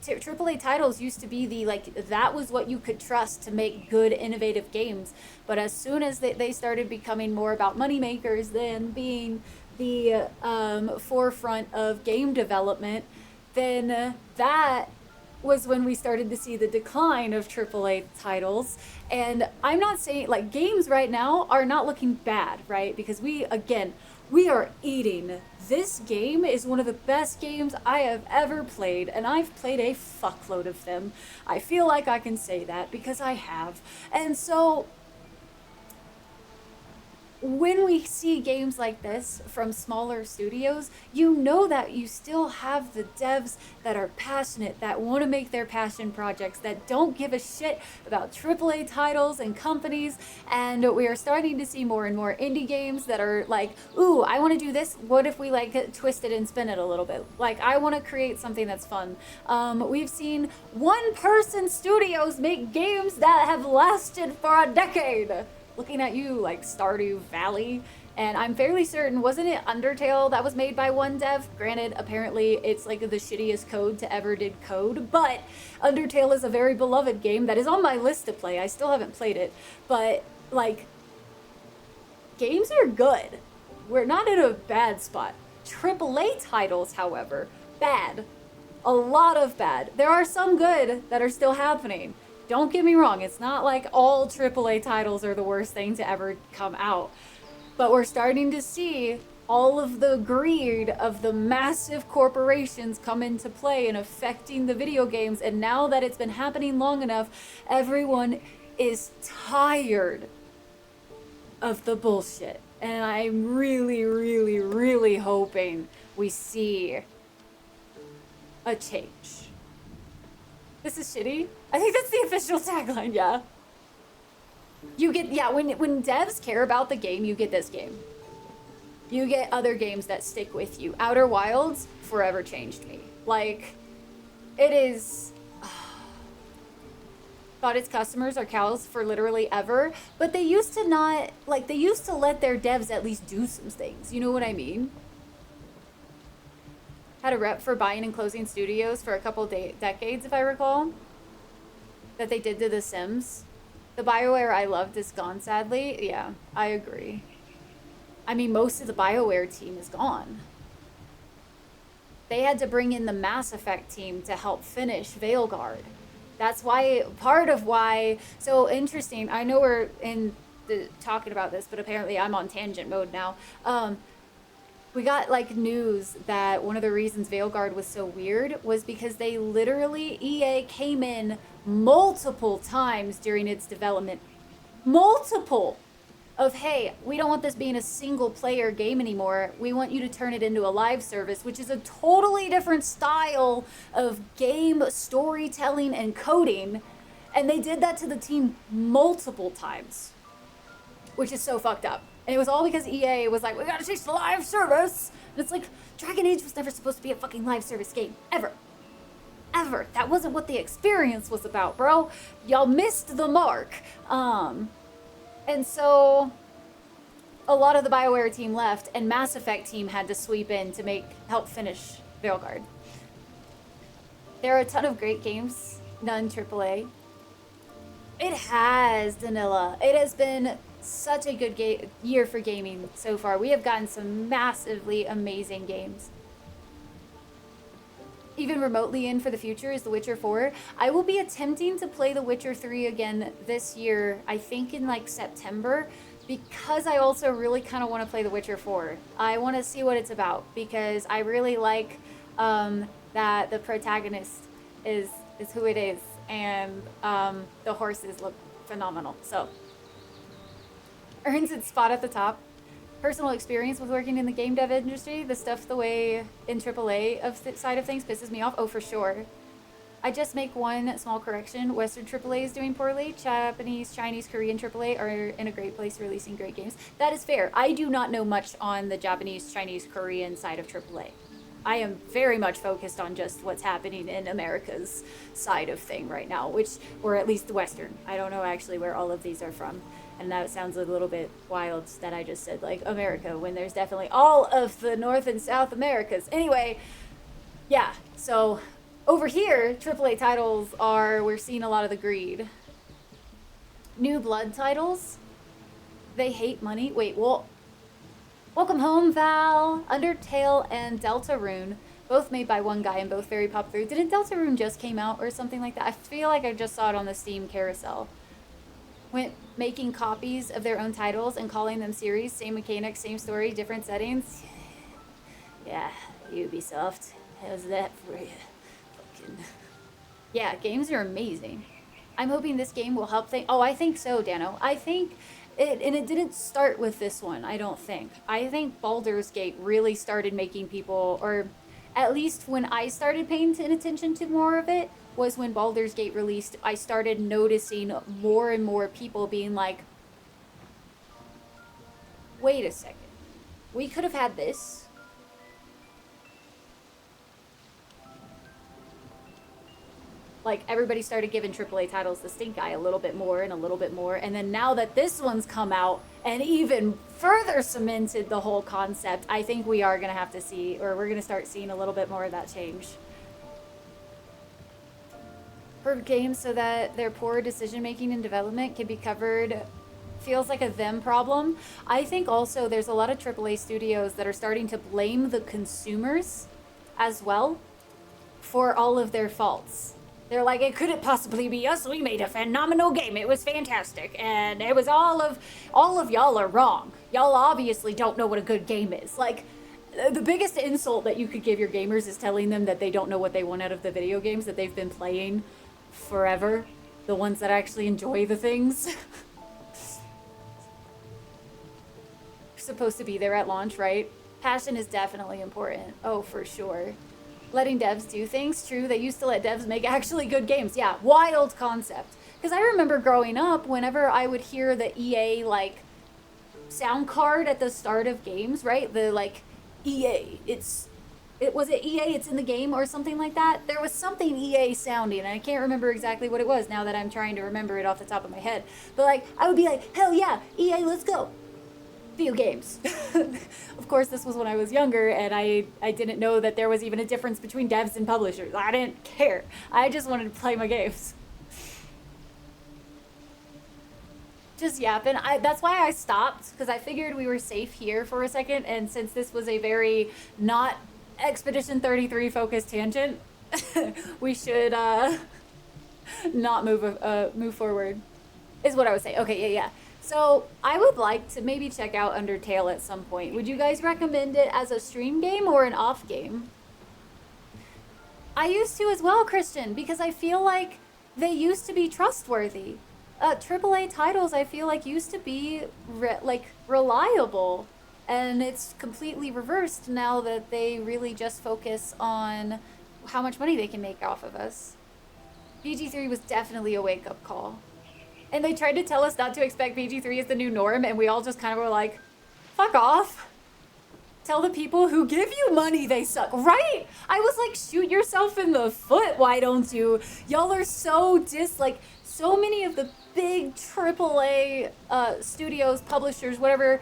AAA titles used to be the, like, that was what you could trust to make good, innovative games. But as soon as they started becoming more about moneymakers than being the forefront of game development, then that was when we started to see the decline of AAA titles. And I'm not saying, like, games right now are not looking bad, right? Because we are eating. This game is one of the best games I have ever played, and I've played a fuckload of them. I feel like I can say that because I have. And so when we see games like this from smaller studios, you know that you still have the devs that are passionate, that want to make their passion projects, that don't give a shit about AAA titles and companies. And we are starting to see more and more indie games that are like, ooh, I want to do this. What if we, like, twist it and spin it a little bit? Like, I want to create something that's fun. We've seen one-person studios make games that have lasted for a decade. Looking at you, like Stardew Valley. And I'm fairly certain, wasn't it Undertale that was made by one dev? Granted, apparently it's like the shittiest code to ever did code, but Undertale is a very beloved game that is on my list to play. I still haven't played it, but, like, games are good. We're not in a bad spot. AAA titles, however, bad. A lot of bad. There are some good that are still happening. Don't get me wrong, it's not like all AAA titles are the worst thing to ever come out. But we're starting to see all of the greed of the massive corporations come into play and affecting the video games. And now that it's been happening long enough, everyone is tired of the bullshit. And I'm really, really, really hoping we see a change. This is shitty. I think that's the official tagline, yeah. You get, yeah, when devs care about the game, you get this game. You get other games that stick with you. Outer Wilds forever changed me. Like, it is... thought its customers are cows for literally ever, but they used to not, like, they used to let their devs at least do some things. You know what I mean? Had a rep for buying and closing studios for a couple decades, if I recall, that they did to The Sims. The BioWare I loved is gone, sadly. Yeah, I agree. I mean, most of the BioWare team is gone. They had to bring in the Mass Effect team to help finish Veilguard. That's why, part of why, so interesting, I know we're talking about this, but apparently I'm on tangent mode now. We got, like, news that one of the reasons Veilguard was so weird was because they literally, EA came in multiple times during its development. Multiple of, hey, we don't want this being a single player game anymore. We want you to turn it into a live service, which is a totally different style of game storytelling and coding. And they did that to the team multiple times, which is so fucked up. And it was all because EA was like, we gotta change the live service. And it's like, Dragon Age was never supposed to be a fucking live service game, ever. Ever. That wasn't what the experience was about, bro. Y'all missed the mark. And so a lot of the BioWare team left, and Mass Effect team had to sweep in to help finish Veilguard. There are a ton of great games done AAA. It has, Danila. It has been such a good year for gaming so far. We have gotten some massively amazing games. Even remotely in for the future is The Witcher 4. I will be attempting to play The Witcher 3 again this year, I think in like September, because I also really kind of want to play The Witcher 4. I want to see what it's about, because I really like that the protagonist is who it is, and the horses look phenomenal. So, earns its spot at the top. Personal experience with working in the game dev industry, the stuff the way in AAA side of things pisses me off. Oh, for sure. I just make one small correction. Western AAA is doing poorly. Japanese, Chinese, Korean AAA are in a great place releasing great games. That is fair. I do not know much on the Japanese, Chinese, Korean side of AAA. I am very much focused on just what's happening in America's side of thing right now, or at least the Western. I don't know actually where all of these are from. And that sounds a little bit wild that I just said, like, America, when there's definitely all of the North and South Americas. Anyway, yeah, so over here, AAA titles we're seeing a lot of the greed. New Blood titles, they hate money. Wait, welcome home, Val. Undertale and Deltarune, both made by one guy and both very popular. Didn't Deltarune just came out or something like that? I feel like I just saw it on the Steam carousel. Went making copies of their own titles and calling them series, same mechanics, same story, different settings. Yeah, Ubisoft, how's that for you? Fucking. Yeah, games are amazing. I'm hoping this game will help I think so, Dano. I think it didn't start with this one, I don't think. I think Baldur's Gate really started making people, or at least when I started paying attention to more of it, was when Baldur's Gate released. I started noticing more and more people being like, wait a second, we could have had this. Like, everybody started giving AAA titles the stink eye a little bit more and a little bit more. And then now that this one's come out and even further cemented the whole concept, I think we are going to have to see, or we're going to start seeing a little bit more of that change. For games so that their poor decision making and development can be covered feels like a them problem. I think also there's a lot of AAA studios that are starting to blame the consumers as well for all of their faults. They're like, it couldn't possibly be us. We made a phenomenal game. It was fantastic. And it was all of y'all are wrong. Y'all obviously don't know what a good game is. Like, the biggest insult that you could give your gamers is telling them that they don't know what they want out of the video games that they've been playing forever. The ones that actually enjoy the things. You're supposed to be there at launch, right? Passion is definitely important. Oh, for sure. Letting devs do things, true. They used to let devs make actually good games. Yeah, wild concept. Because I remember growing up, whenever I would hear the EA, like, sound card at the start of games, right? The, like, EA, was it EA, it's in the game or something like that? There was something EA sounding, and I can't remember exactly what it was now that I'm trying to remember it off the top of my head. But, like, I would be like, hell yeah, EA, let's go. Video games. Of course, this was when I was younger, and I didn't know that there was even a difference between devs and publishers. I didn't care. I just wanted to play my games. Just yapping. That's why I stopped, because I figured we were safe here for a second, and since this was a very not Expedition 33 focused tangent, we should not move forward, is what I would say. Okay, yeah. So I would like to maybe check out Undertale at some point. Would you guys recommend it as a stream game or an off game? I used to as well, Christian, because I feel like they used to be trustworthy. AAA titles, I feel like, used to be reliable, and it's completely reversed now that they really just focus on how much money they can make off of us. BG3 was definitely a wake-up call. And they tried to tell us not to expect BG3 as the new norm, and we all just kind of were like, fuck off. Tell the people who give you money they suck, right? I was like, shoot yourself in the foot, why don't you? Y'all are so so many of the big AAA studios, publishers, whatever,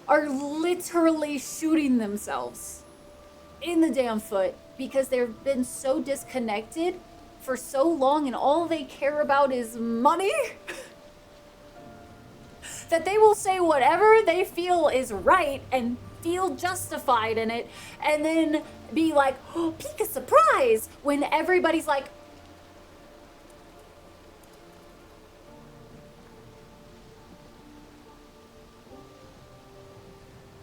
are literally shooting themselves in the damn foot because they've been so disconnected for so long and all they care about is money that they will say whatever they feel is right and feel justified in it, and then be like, oh, peek a surprise, when everybody's like,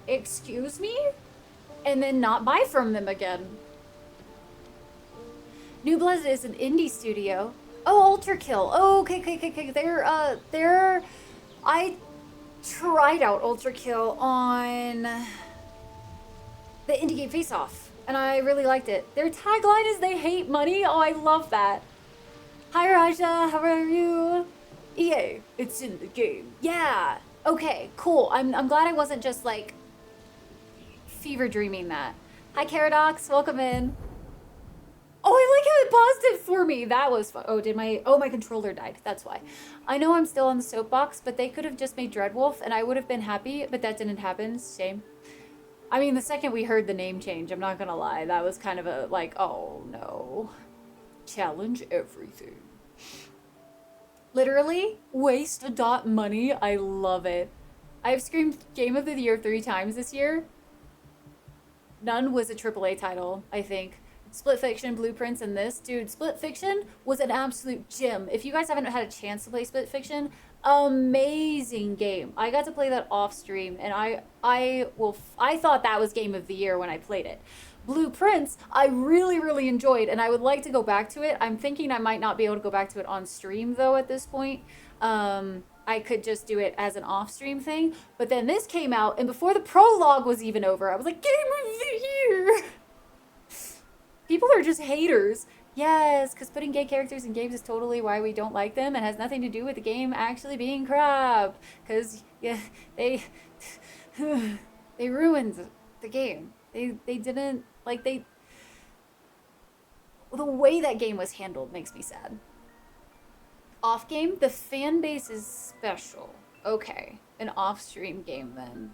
excuse me? And then not buy from them again. New Blood is an indie studio. Oh, Ultra Kill. Oh, okay. I tried out Ultra Kill on the Indie Game Face Off, and I really liked it. Their tagline is they hate money. Oh, I love that. Hi, Raja. How are you? EA, it's in the game. Yeah. Okay, cool. I'm glad I wasn't just like fever dreaming that. Hi, Caradox. Welcome in. Oh, I like how it paused it for me. That was fun. Oh, my controller died. That's why. I know I'm still on the soapbox, but they could have just made Dreadwolf and I would have been happy, but that didn't happen. Shame. I mean, the second we heard the name change, I'm not gonna lie, that was kind of a, like, oh no. Challenge everything. Literally, waste a dot money. I love it. I've screamed Game of the Year 3 times this year. None was a AAA title, I think. Split Fiction, Blueprints, and this. Dude, Split Fiction was an absolute gem. If you guys haven't had a chance to play Split Fiction, amazing game. I got to play that off stream, and I thought that was Game of the Year when I played it. Blueprints, I really, really enjoyed, and I would like to go back to it. I'm thinking I might not be able to go back to it on stream, though, at this point. I could just do it as an off-stream thing. But then this came out, and before the prologue was even over, I was like, Game of the Year! People are just haters. Yes, because putting gay characters in games is totally why we don't like them and has nothing to do with the game actually being crap. Because, yeah, they ruined the game. They didn't, like, the way that game was handled makes me sad. Off game, the fan base is special. Okay, an off-stream game then.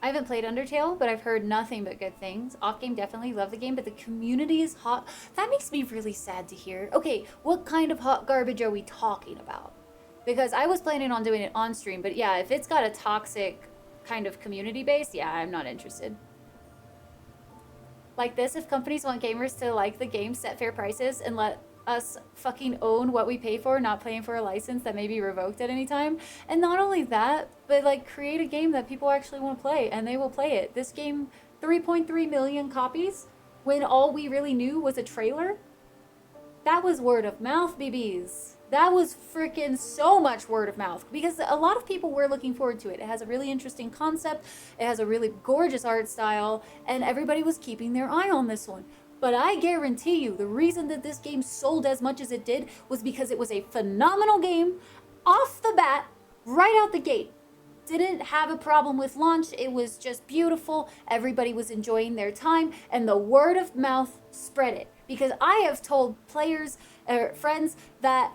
I haven't played Undertale, but I've heard nothing but good things. Off game, definitely love the game, but the community is hot. That makes me really sad to hear. Okay, what kind of hot garbage are we talking about? Because I was planning on doing it on stream, but yeah, if it's got a toxic kind of community base, yeah, I'm not interested. Like this, if companies want gamers to like the game, set fair prices, and let us fucking own what we pay for, not paying for a license that may be revoked at any time. And not only that, but like create a game that people actually want to play and they will play it. This game, 3.3 million copies when all we really knew was a trailer. That was word of mouth, BBs. That was freaking so much word of mouth because a lot of people were looking forward to it. It has a really interesting concept. It has a really gorgeous art style, and everybody was keeping their eye on this one. But I guarantee you, the reason that this game sold as much as it did was because it was a phenomenal game off the bat, right out the gate. Didn't have a problem with launch. It was just beautiful. Everybody was enjoying their time, and the word of mouth spread it. Because I have told players or friends that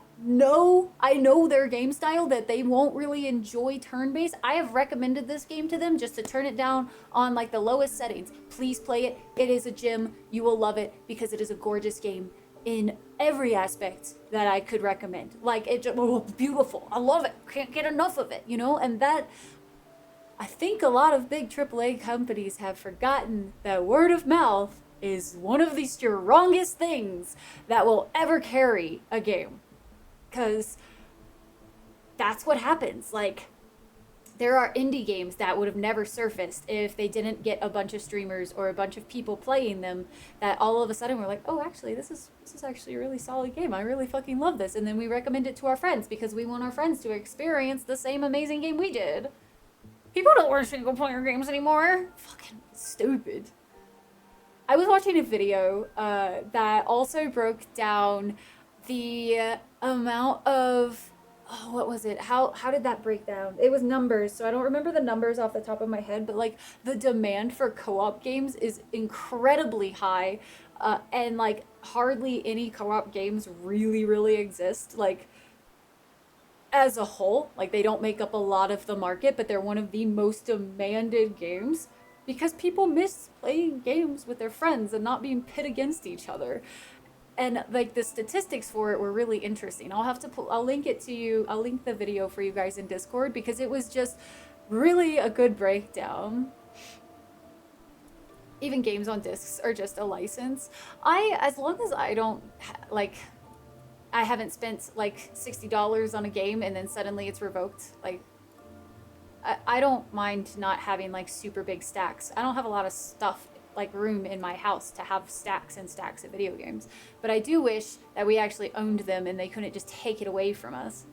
I know their game style, that they won't really enjoy turn-based. I have recommended this game to them just to turn it down on like the lowest settings. Please play it. It is a gem. You will love it because it is a gorgeous game in every aspect that I could recommend. Like, it's beautiful. I love it. Can't get enough of it, you know? And that, I think a lot of big AAA companies have forgotten that word of mouth is one of the strongest things that will ever carry a game. Because that's what happens. Like, there are indie games that would have never surfaced if they didn't get a bunch of streamers or a bunch of people playing them, that all of a sudden we're like, oh, actually, this is actually a really solid game. I really fucking love this. And then we recommend it to our friends because we want our friends to experience the same amazing game we did. People don't watch single player games anymore. Fucking stupid. I was watching a video that also broke down the amount of, oh, what was it? How did that break down? It was numbers, so I don't remember the numbers off the top of my head, but like the demand for co-op games is incredibly high, and like hardly any co-op games really exist. Like as a whole, like they don't make up a lot of the market, but they're one of the most demanded games because people miss playing games with their friends and not being pit against each other. And like the statistics for it were really interesting. I'll link it to you. I'll link the video for you guys in Discord because it was just really a good breakdown. Even games on discs are just a license. As long as I don't like, I haven't spent like $60 on a game and then suddenly it's revoked. Like, I don't mind not having like super big stacks. I don't have a lot of stuff, like room in my house to have stacks and stacks of video games. But I do wish that we actually owned them and they couldn't just take it away from us.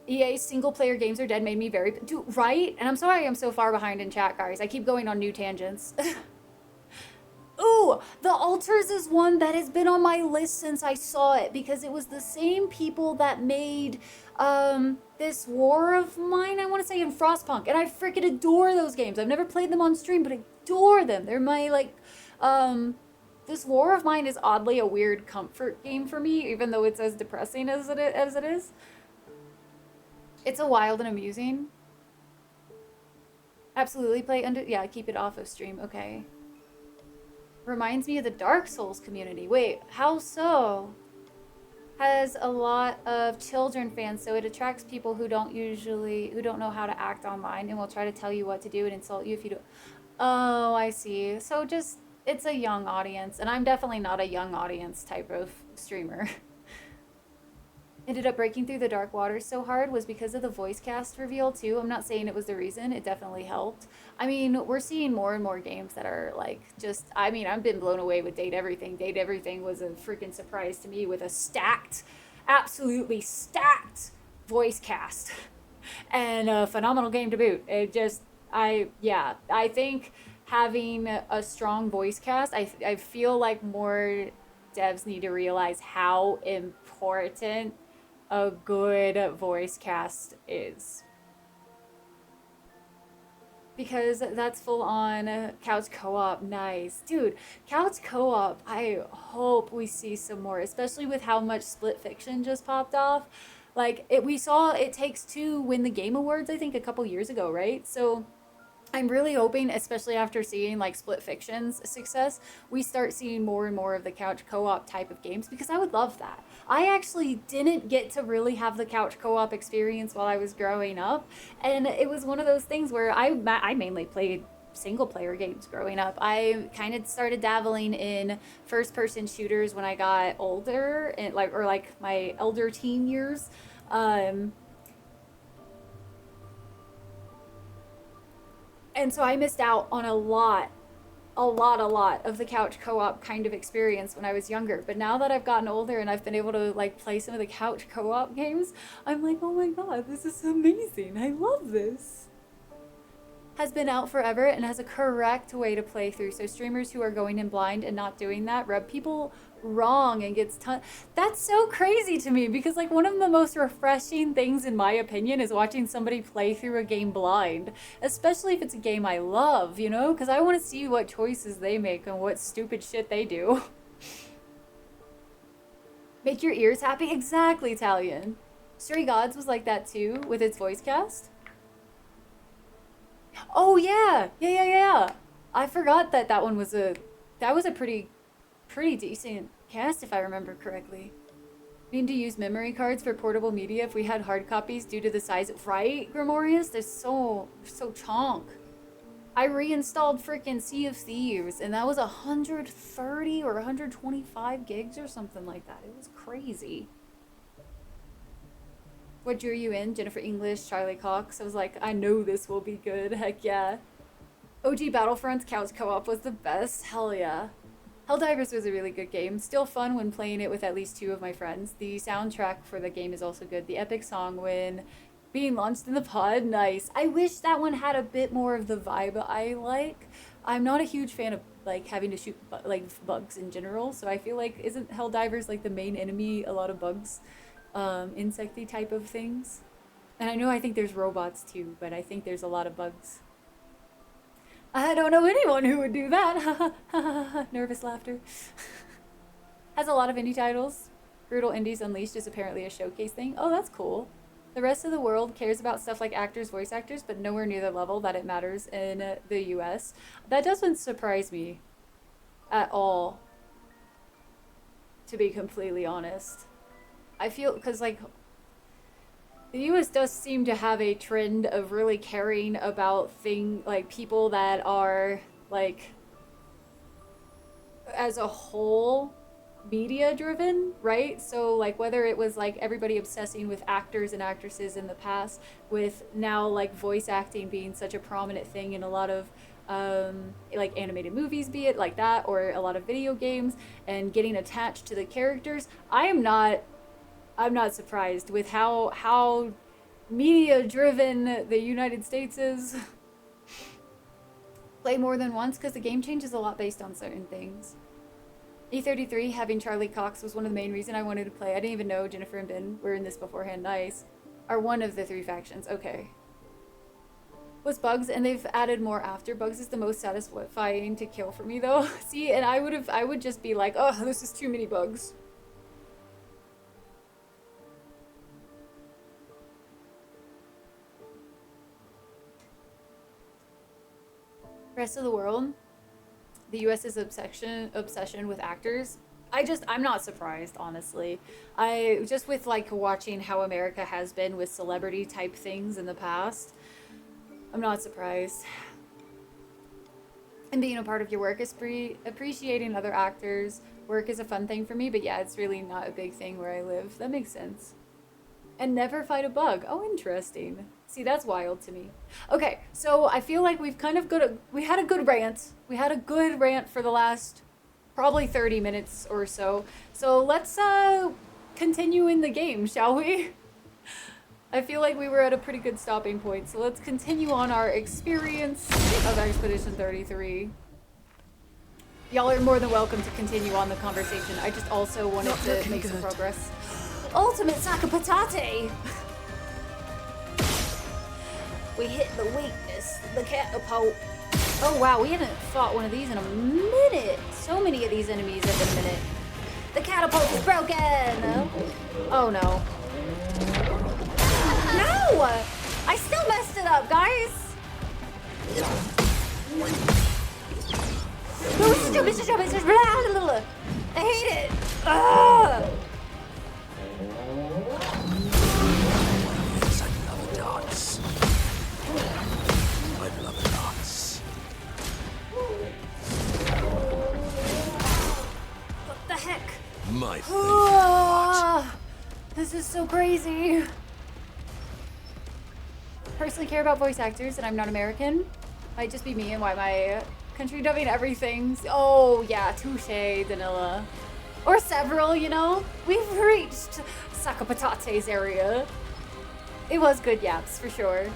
EA single player games are dead made me very, dude, right? And I'm sorry I'm so far behind in chat, guys. I keep going on new tangents. Ooh, The Altars is one that has been on my list since I saw it because it was the same people that made this War of Mine, I want to say, in Frostpunk, and I freaking adore those games. I've never played them on stream, but I adore them. They're my like this War of Mine is oddly a weird comfort game for me, even though it's as depressing as it is. It's a wild and amusing. Absolutely play under, yeah, keep it off of stream. Okay. Reminds me of the Dark Souls community. Wait, how so? Has a lot of children fans, so it attracts people who don't know how to act online and will try to tell you what to do and insult you if you do. Oh, I see. So just, it's a young audience, and I'm definitely not a young audience type of streamer. Ended up breaking through the dark waters so hard was because of the voice cast reveal too. I'm not saying it was the reason, it definitely helped. I mean, we're seeing more and more games that are like just, I mean, I've been blown away with Date Everything. Date Everything was a freaking surprise to me with a stacked, absolutely stacked voice cast and a phenomenal game to boot. It just, I think having a strong voice cast, I feel like more devs need to realize how important a good voice cast is. Because that's full on couch co-op. Nice. Dude, couch co-op, I hope we see some more, especially with how much Split Fiction just popped off. Like, we saw It Takes Two win the Game Awards, I think, a couple years ago, right? So I'm really hoping, especially after seeing like Split Fiction's success, we start seeing more and more of the couch co-op type of games because I would love that. I actually didn't get to really have the couch co-op experience while I was growing up, and it was one of those things where I mainly played single player games growing up. I kind of started dabbling in first person shooters when I got older and like my elder teen years. And so I missed out on a lot of the couch co-op kind of experience when I was younger. But now that I've gotten older and I've been able to like play some of the couch co-op games, I'm like, oh my god, this is amazing. I love this. Has been out forever and has a correct way to play through. So streamers who are going in blind and not doing that rub people wrong and gets that's so crazy to me because like one of the most refreshing things in my opinion is watching somebody play through a game blind, especially if it's a game I love, you know, because I want to see what choices they make and what stupid shit they do. Make your ears happy? Exactly, Italian. Stray Gods was like that too with its voice cast. Oh yeah. I forgot that one was a pretty decent cast if I remember correctly. Need to use memory cards for portable media if we had hard copies due to the size of, right, Grimorius? They're so chonk. I reinstalled freaking Sea of Thieves and that was 130 or 125 gigs or something like that. It was crazy. What drew you in? Jennifer English, Charlie Cox. I was like, I know this will be good. Heck yeah. OG Battlefront's couch co-op was the best. Hell yeah. Helldivers was a really good game. Still fun when playing it with at least 2 of my friends. The soundtrack for the game is also good. The epic song when being launched in the pod, nice. I wish that one had a bit more of the vibe I like. I'm not a huge fan of like having to shoot like bugs in general, so I feel like isn't Helldivers like the main enemy a lot of bugs, insecty type of things? And I think there's robots too, but I think there's a lot of bugs. I don't know anyone who would do that. Nervous laughter. Has a lot of indie titles. Brutal Indies Unleashed is apparently a showcase thing. Oh, that's cool. The rest of the world cares about stuff like actors, voice actors, but nowhere near the level that it matters in the US. That doesn't surprise me at all, to be completely honest. I feel, because like, the US does seem to have a trend of really caring about people that are, like, as a whole, media driven, right? So like whether it was like everybody obsessing with actors and actresses in the past, with now like voice acting being such a prominent thing in a lot of like animated movies, be it like that, or a lot of video games, and getting attached to the characters, I'm not surprised with how media driven the United States is. Play more than once because the game changes a lot based on certain things. E33, having Charlie Cox was one of the main reasons I wanted to play. I didn't even know Jennifer and Ben were in this beforehand. Nice. Are one of the 3 factions. Okay. Was Bugs, and they've added more after. Bugs is the most satisfying to kill for me though. See, and I would just be like, oh, this is too many bugs. Rest of the world. The US's obsession with actors. I'm not surprised, honestly. Just with like watching how America has been with celebrity type things in the past, I'm not surprised. And being a part of your work is appreciating other actors. Work is a fun thing for me, but yeah, it's really not a big thing where I live. That makes sense. And never fight a bug. Oh, interesting. See, that's wild to me. Okay, so I feel like we've kind of we had a good rant. We had a good rant for the last probably 30 minutes or so. So let's continue in the game, shall we? I feel like we were at a pretty good stopping point. So let's continue on our experience of Expedition 33. Y'all are more than welcome to continue on the conversation. I just also wanted to make some progress. Ultimate sack of patate! We hit the weakness, the catapult. Oh wow, we haven't fought one of these in a minute. So many of these enemies have been a minute. The catapult is broken! Oh no. No! I still messed it up, guys! I hate it! Ugh! Yes, I love a dance. I love a dance. What the heck? My favorite part. This is so crazy. Personally care about voice actors, and I'm not American. Might just be me and why my country dubbing everything. Oh yeah, touche, Danila. Or several, you know? We've reached Sakapatate's area. It was good yaps, for sure.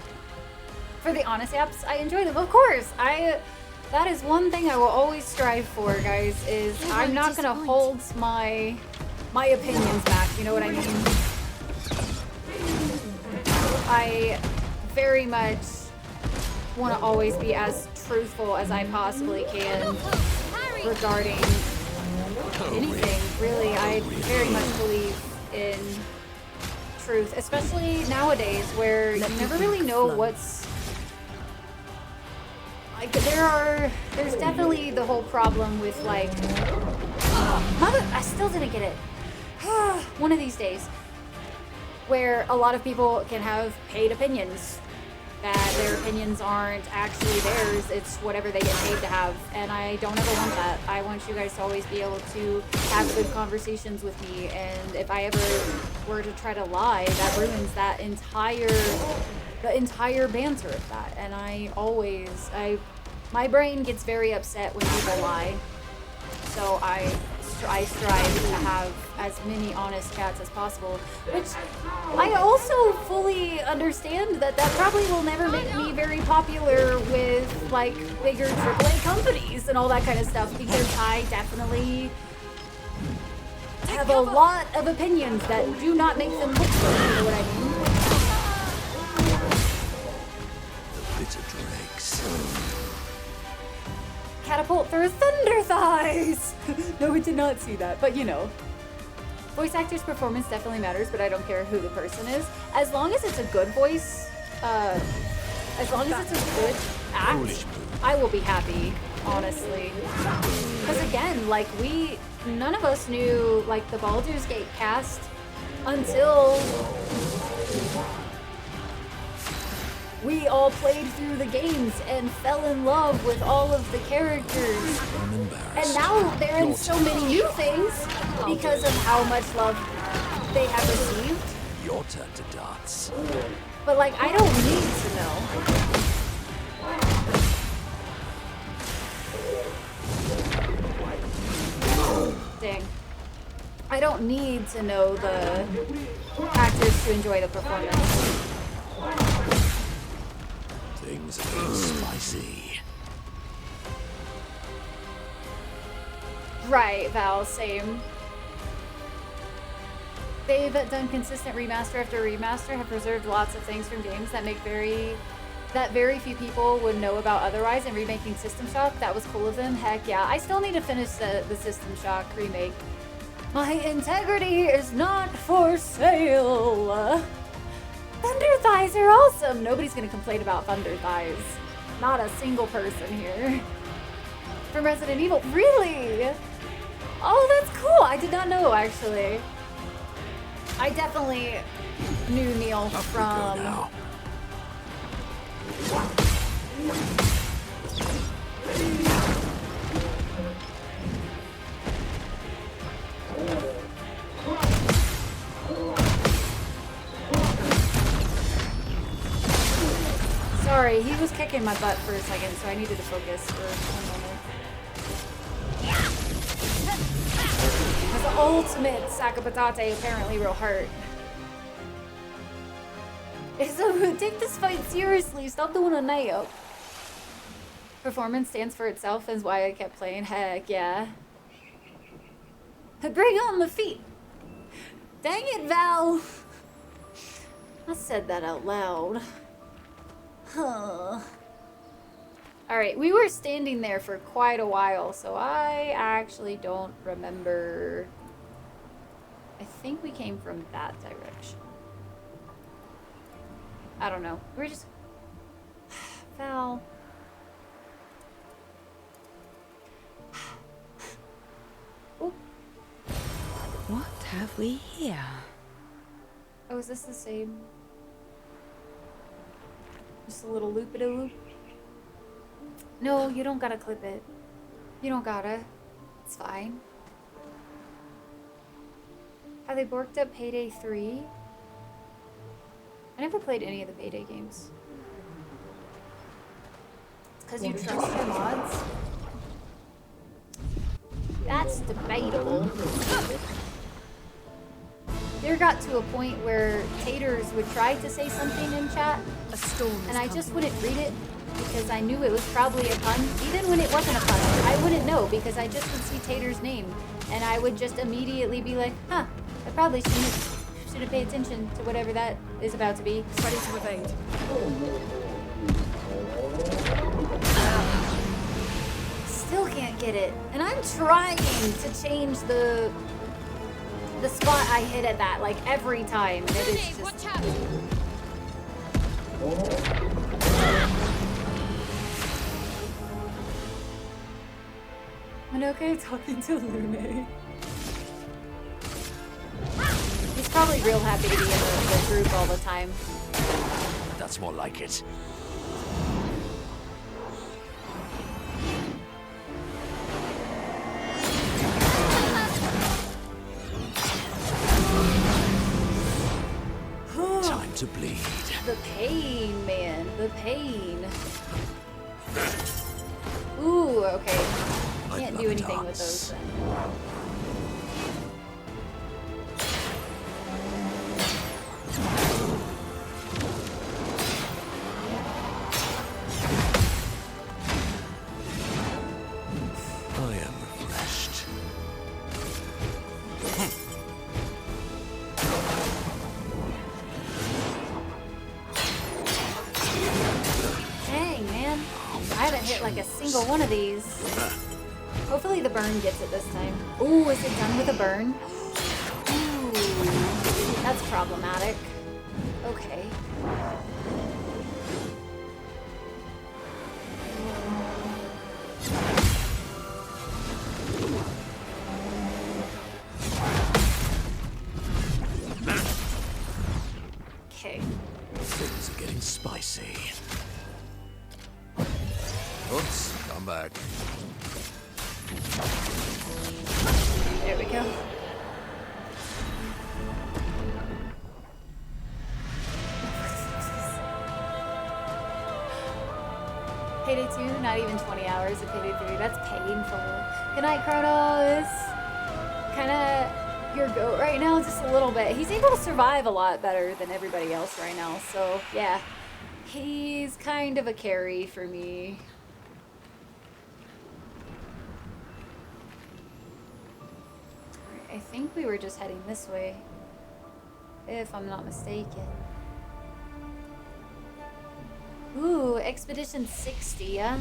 For the honest yaps, I enjoy them. Of course, that is one thing I will always strive for, guys, is I'm not gonna hold my opinions back, you know what I mean? I very much want to always be as truthful as I possibly can regarding anything, really. I very much believe in truth, especially nowadays where you never really know what's like. There's definitely the whole problem with like I still didn't get it. One of these days where a lot of people can have paid opinions that their opinions aren't actually theirs, it's whatever they get paid to have, and I don't ever want that. I want you guys to always be able to have good conversations with me, and if I ever were to try to lie, that ruins that the entire banter of that, and my brain gets very upset when people lie, so I strive to have as many honest chats as possible, which I also fully understand that probably will never make me very popular with like bigger AAA companies and all that kind of stuff, because I definitely have a lot of opinions that do not make them look good, you know what I mean? The bitter dregs. Catapult through thunder thighs! No, we did not see that, but you know. Voice actor's performance definitely matters, but I don't care who the person is. As long as it's a good voice, as long as it's a good act, I will be happy, honestly. Because again, like none of us knew like the Baldur's Gate cast until we all played through the games and fell in love with all of the characters. And now they're in so many new things because of how much love they have received. Your turn to dance. But like, I don't need to know. Dang. I don't need to know the actors to enjoy the performance. Things are getting spicy. Right, Val, same. They've done consistent remaster after remaster, have preserved lots of things from games that very few people would know about otherwise, and remaking System Shock, that was cool of them. Heck yeah, I still need to finish the System Shock remake. My integrity is not for sale. Thunder thighs are awesome! Nobody's gonna complain about thunder thighs. Not a single person here. From Resident Evil. Really? Oh, that's cool. I did not know, actually. I definitely knew Neil from... Sorry, he was kicking my butt for a second, so I needed to focus for a moment. Because the ultimate sack of patate apparently real hurt. So take this fight seriously. Stop doing a nail. Performance stands for itself is why I kept playing. Heck yeah. Bring on the feet. Dang it, Val. I said that out loud. Huh. Alright, we were standing there for quite a while, so I actually don't remember. I think we came from that direction. I don't know. We're just... Val. Oh. What have we here? Oh, is this the same? Just a little loop-a-de-loop? No, you don't gotta clip it. You don't gotta. It's fine. Have they borked up Payday 3? I never played any of the Payday games. It's because you trust your mods? That's debatable. There got to a point where taters would try to say something in chat, and I just wouldn't read it because I knew it was probably a pun. Even when it wasn't a pun, I wouldn't know because I just would see Tater's name, and I would just immediately be like, huh, I probably should have paid attention to whatever that is about to be. Ready to evade. Still can't get it, and I'm trying to change the spot I hit at that, like, every time. It is just... Watch out! Minoke talking to Lune. He's probably real happy to be in the group all the time. That's more like it. Time to bleed. The pain, man. The pain. Ooh, okay. Can't do anything with those then. I am refreshed. Dang, man. I haven't hit like a single one of these. Hopefully the burn gets it this time. Ooh, is it done with a burn? Ooh, that's problematic. Okay. Okay. Things are getting spicy. Oops, come back. There we go. Payday 2, not even 20 hours of Payday 3. That's painful. Good night, Kronos. Kinda your goat right now, just a little bit. He's able to survive a lot better than everybody else right now, so yeah. He's kind of a carry for me. I think we were just heading this way, if I'm not mistaken. Ooh, Expedition 60, yeah?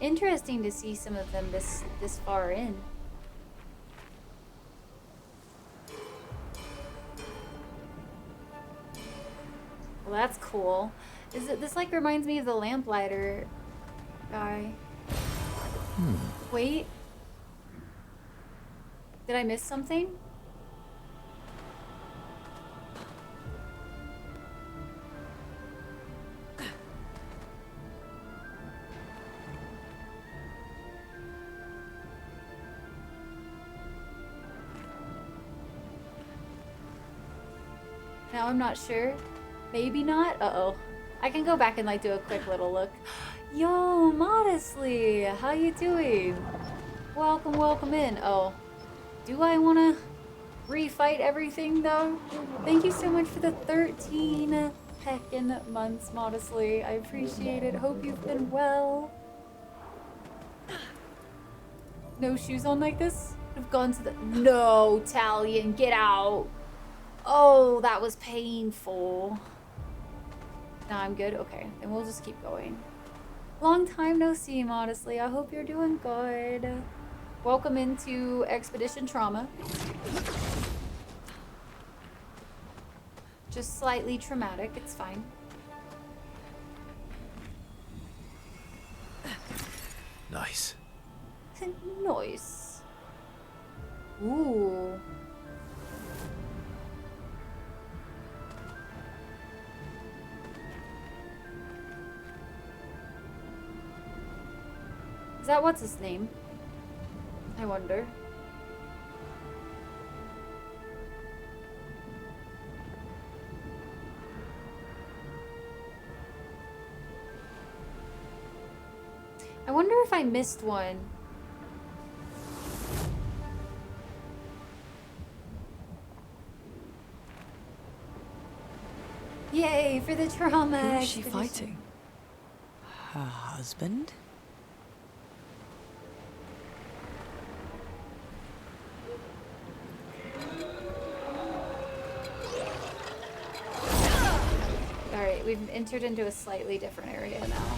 Interesting to see some of them this far in. Well, that's cool. This like reminds me of the lamplighter guy. Wait. Did I miss something? Now I'm not sure. Maybe not? Uh-oh. I can go back and like do a quick little look. Yo, Modestly! How you doing? Welcome, welcome in. Oh. Do I want to refight everything, though? Thank you so much for the 13 heckin' months, Modestly. I appreciate it. Hope you've been well. No shoes on like this? I've gone to the... No, Talion, get out. Oh, that was painful. Nah, I'm good? Okay, then we'll just keep going. Long time no see, Modestly. I hope you're doing good. Welcome into Expedition Trauma. Just slightly traumatic, it's fine. Nice. Nice. Ooh. Is that what's his name? I wonder. I wonder if I missed one. Yay for the trauma. Who is she expedition. fighting? Her husband? Alright, we've entered into a slightly different area now.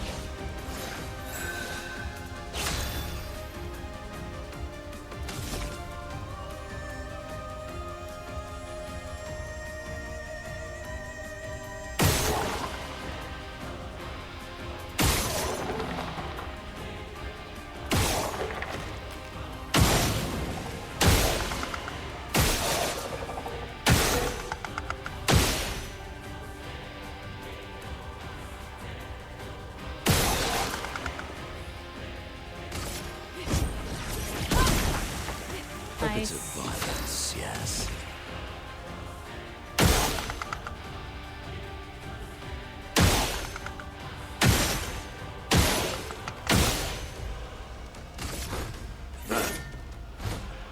Lots of violence, yes.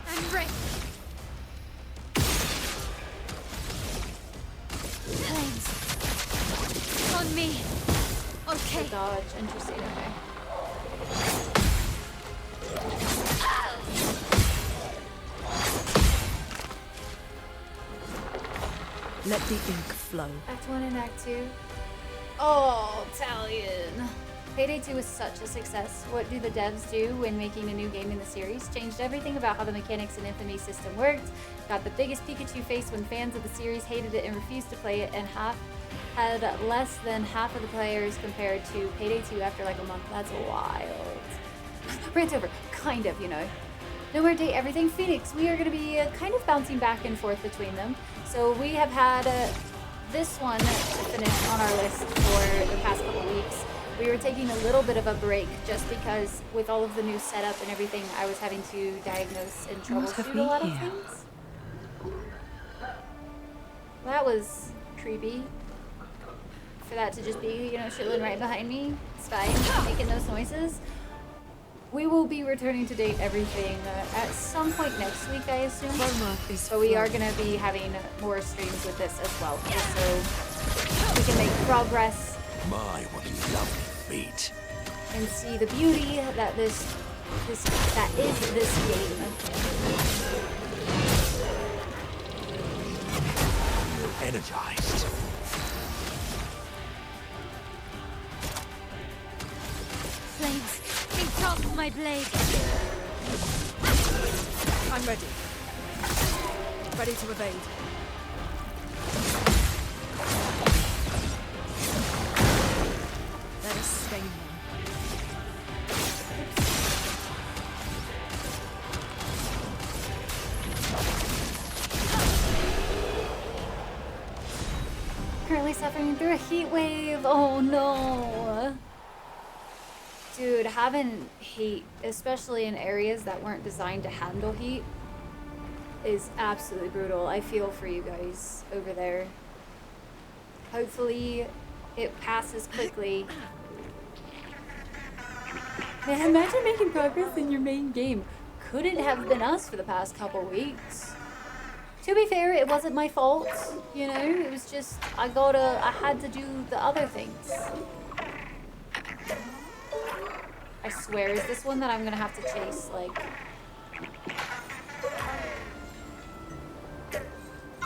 I'm ready. Flames. On me. Okay. Dodge. Interesting. Okay. Let the ink flow. Act 1 and Act 2. Oh, Italian. Payday 2 was such a success. What do the devs do when making a new game in the series? Changed everything about how the mechanics and Infamy system worked. Got the biggest Pikachu face when fans of the series hated it and refused to play it, and had less than half of the players compared to Payday 2 after like a month. That's wild. Rant over. Kind of, you know. Nowhere Date Everything Phoenix. We are going to be kind of bouncing back and forth between them. So we have had this one to finish on our list for the past couple weeks. We were taking a little bit of a break just because with all of the new setup and everything, I was having to diagnose and troubleshoot a lot of things. That was creepy. For that to just be, you know, chilling right behind me. It's fine, making those noises. We will be returning to Date Everything at some point next week, I assume. So we are going to be having more streams with this as well, just so we can make progress. My, what a lovely feat. And see the beauty that that is this game. Energized. Flames. Engulf my blade. I'm ready. Ready to evade. Let us stain them. Currently suffering through a heat wave. Oh no. Dude, having heat, especially in areas that weren't designed to handle heat, is absolutely brutal. I feel for you guys over there. Hopefully it passes quickly. Man, imagine making progress in your main game. Couldn't have been us for the past couple weeks. To be fair, it wasn't my fault, you know? It was just, I had to do the other things. I swear, is this one that I'm gonna have to chase, like,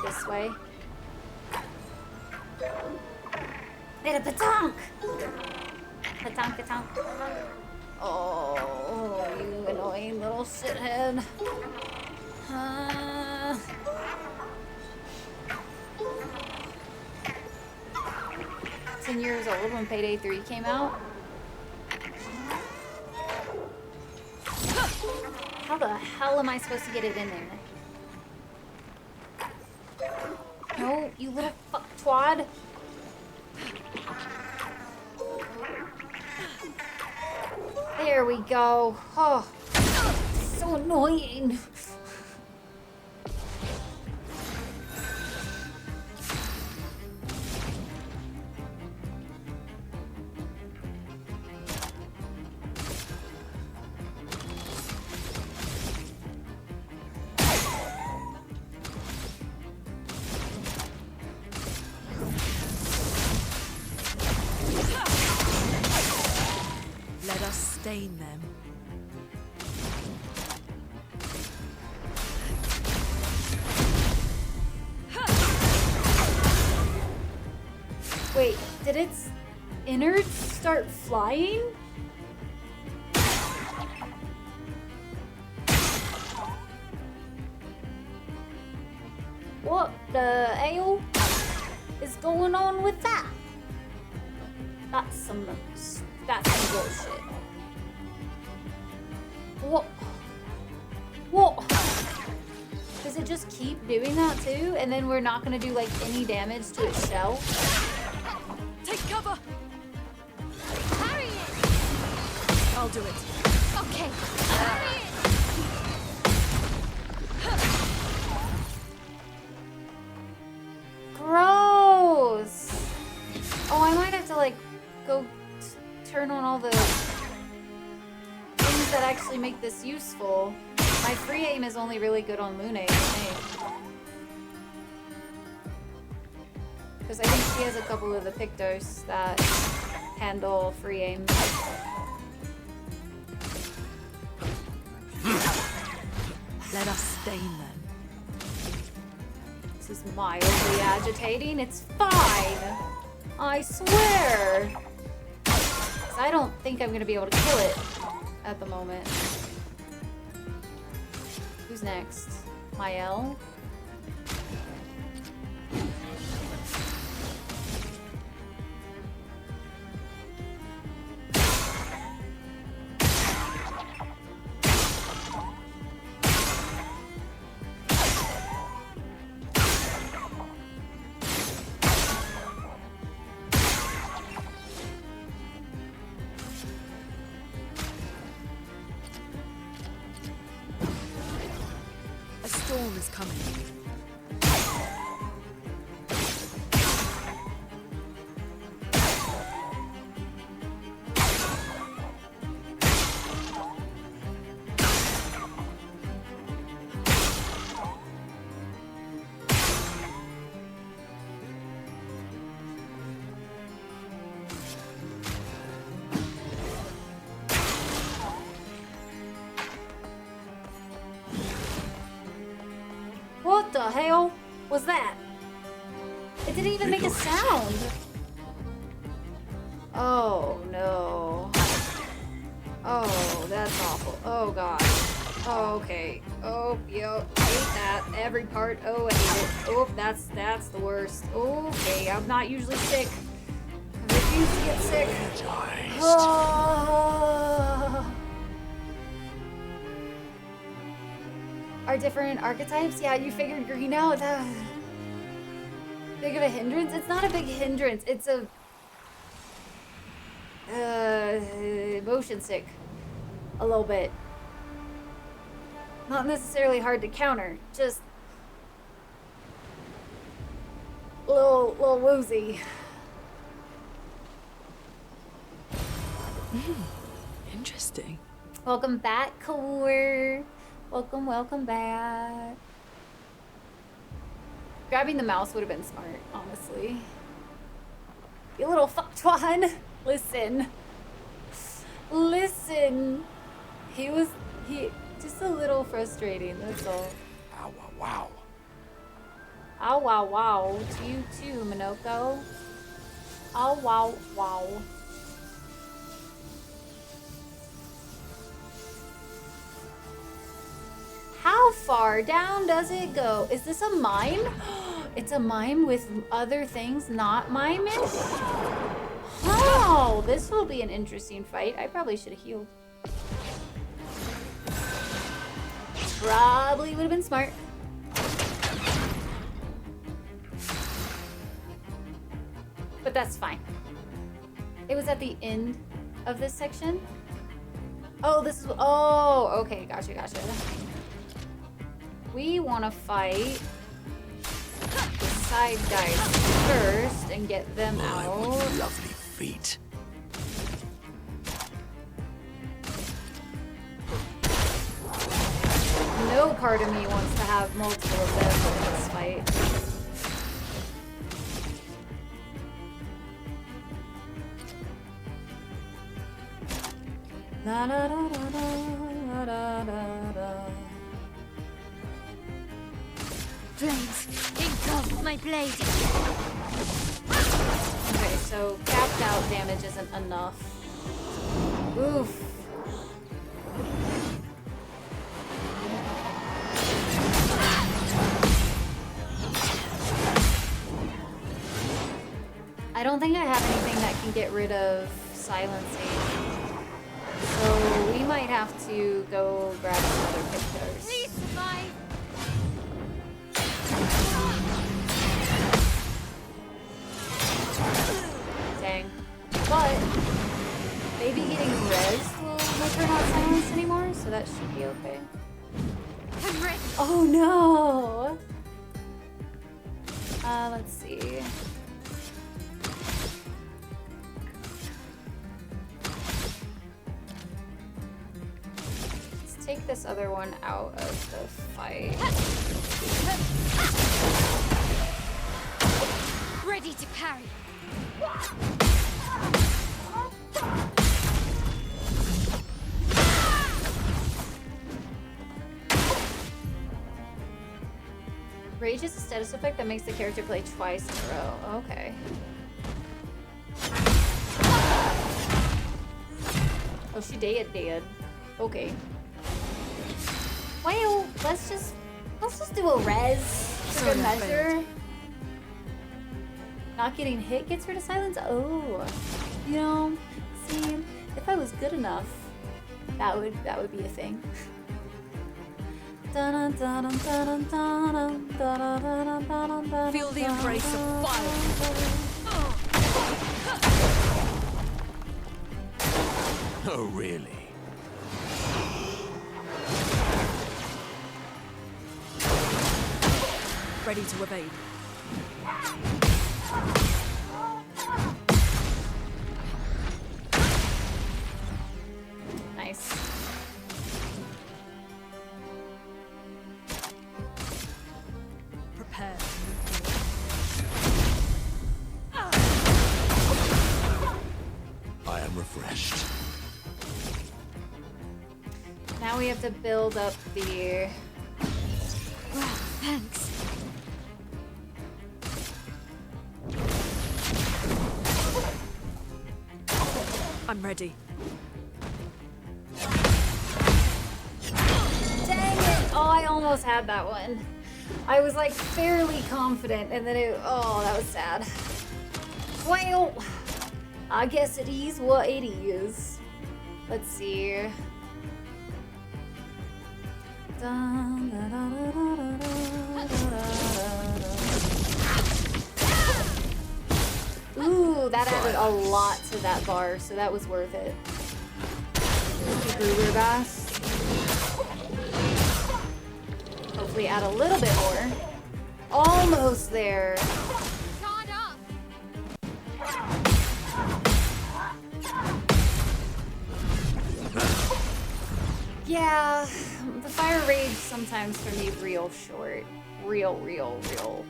this way? Need a petanque! Petanque. Oh, you annoying little shithead. 10 years old when Payday 3 came out. How the hell am I supposed to get it in there? No, you little fuck twad. There we go. Oh, so annoying. Stain them. Wait, did its innards start flying? What the hell is going on with that? That's some bullshit. What? Does it just keep doing that too? And then we're not gonna do like any damage to its shell? Take cover! Parry it! I'll do it. Okay. Parry it! go turn on all the things that actually make this useful. My free aim is only really good on Lune, I think. Because I think she has a couple of the Pictos that handle free aim. Let us stain them. This is mildly agitating. It's fine. I swear. 'Cause I don't think I'm gonna be able to kill it at the moment. Who's next? Mael? A storm is coming. What the hell was that? It didn't even make a sound. Oh no. Oh, that's awful. Oh god. Oh, okay. Oh, yo, I hate that. Every part. Oh, I hate it. Oh, that's the worst. Okay, I'm not usually sick. I refuse to get sick. Oh. Are different archetypes? Yeah, you figured green out. Big of a hindrance? It's not a big hindrance. It's a motion sick. A little bit. Not necessarily hard to counter. Just a little woozy. Interesting. Welcome back, Clair. Welcome back. Grabbing the mouse would have been smart, honestly. You little fucktwad. Listen. He just a little frustrating, that's all. Ow, wow, wow. Ow, wow, wow. To you too, Minoko. Ow, wow, wow. How far down does it go? Is this a mime? It's a mime with other things not mime-ish? Oh, this will be an interesting fight. I probably should have healed. Probably would have been smart. But that's fine. It was at the end of this section. Oh, this is... Oh, okay. Gotcha. We want to fight the side guys first and get them out. Lovely feet. No part of me wants to have multiple of them in this fight. La da da da da da da da. Flames, engulf my blade. Okay, so capped out damage isn't enough. Oof. I don't think I have anything that can get rid of silencing. So we might have to go grab some other pictures. Please survive. Dang. But maybe getting res will make her not silenced anymore, so that should be okay. I'm ready. Oh no! Let's see. take this other one out of the fight. Ready to carry. Rage is a status effect that makes the character play twice in a row. Okay. Oh, she dead. Okay. Well, let's just do a res for good measure. Not getting hit gets rid of silence. Oh, you know, see, if I was good enough, that would be a thing. Feel the embrace of fire. Oh, really? Ready to evade. Nice. Prepare. I am refreshed. Now we have to build up the... Wow, thanks. I'm ready. Dang it! Oh, I almost had that one. I was like fairly confident and then oh, that was sad. Well, I guess it is what it is. Let's see. Ooh, that added a lot to that bar, so that was worth it. Gruber Bass. Hopefully add a little bit more. Almost there. Guard up. Yeah, the fire rage sometimes for me real short. Real short.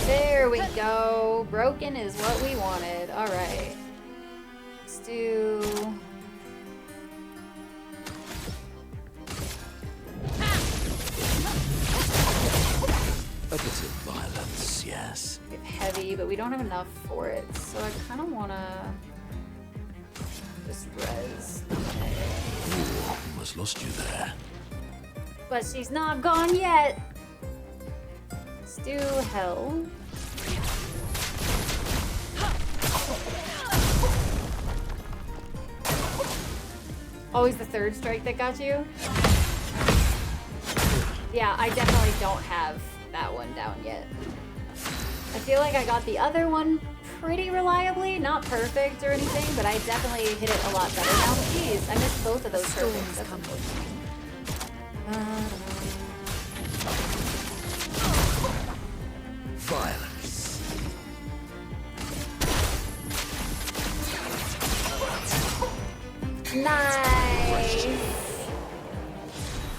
There we go. Broken is what we wanted. All right. Let's do... A bit of violence, yes. We have heavy, but we don't have enough for it. So I kind of want to just res. Ooh, almost lost you there. But she's not gone yet. Let's do hell. Always the third strike that got you? Yeah, I definitely don't have that one down yet. I feel like I got the other one pretty reliably. Not perfect or anything, but I definitely hit it a lot better now. Jeez, I missed both of those perfects. That's unfortunate. Violence. Nice!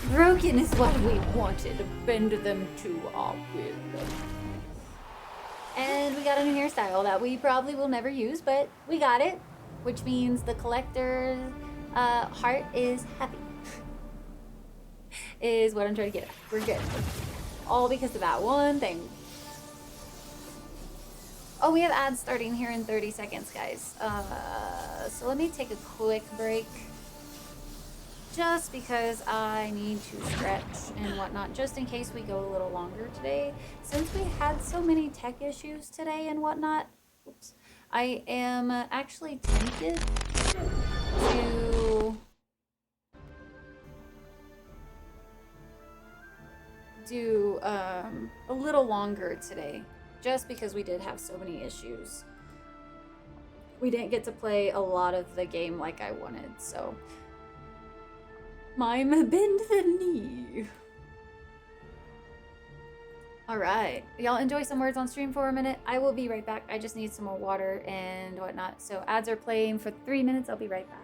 Broken is what we wanted. Bend them to our will. And we got a new hairstyle that we probably will never use, but we got it. Which means the collector's heart is happy. Is what I'm trying to get at. We're good. All because of that one thing. Oh, we have ads starting here in 30 seconds, guys. So let me take a quick break. Just because I need to stretch and whatnot, just in case we go a little longer today. Since we had so many tech issues today and whatnot, oops, I am actually tempted to do a little longer today, just because we did have so many issues. We didn't get to play a lot of the game like I wanted, so mime bend the knee. All right. Y'all enjoy some words on stream for a minute. I will be right back. I just need some more water and whatnot. So ads are playing for 3 minutes. I'll be right back.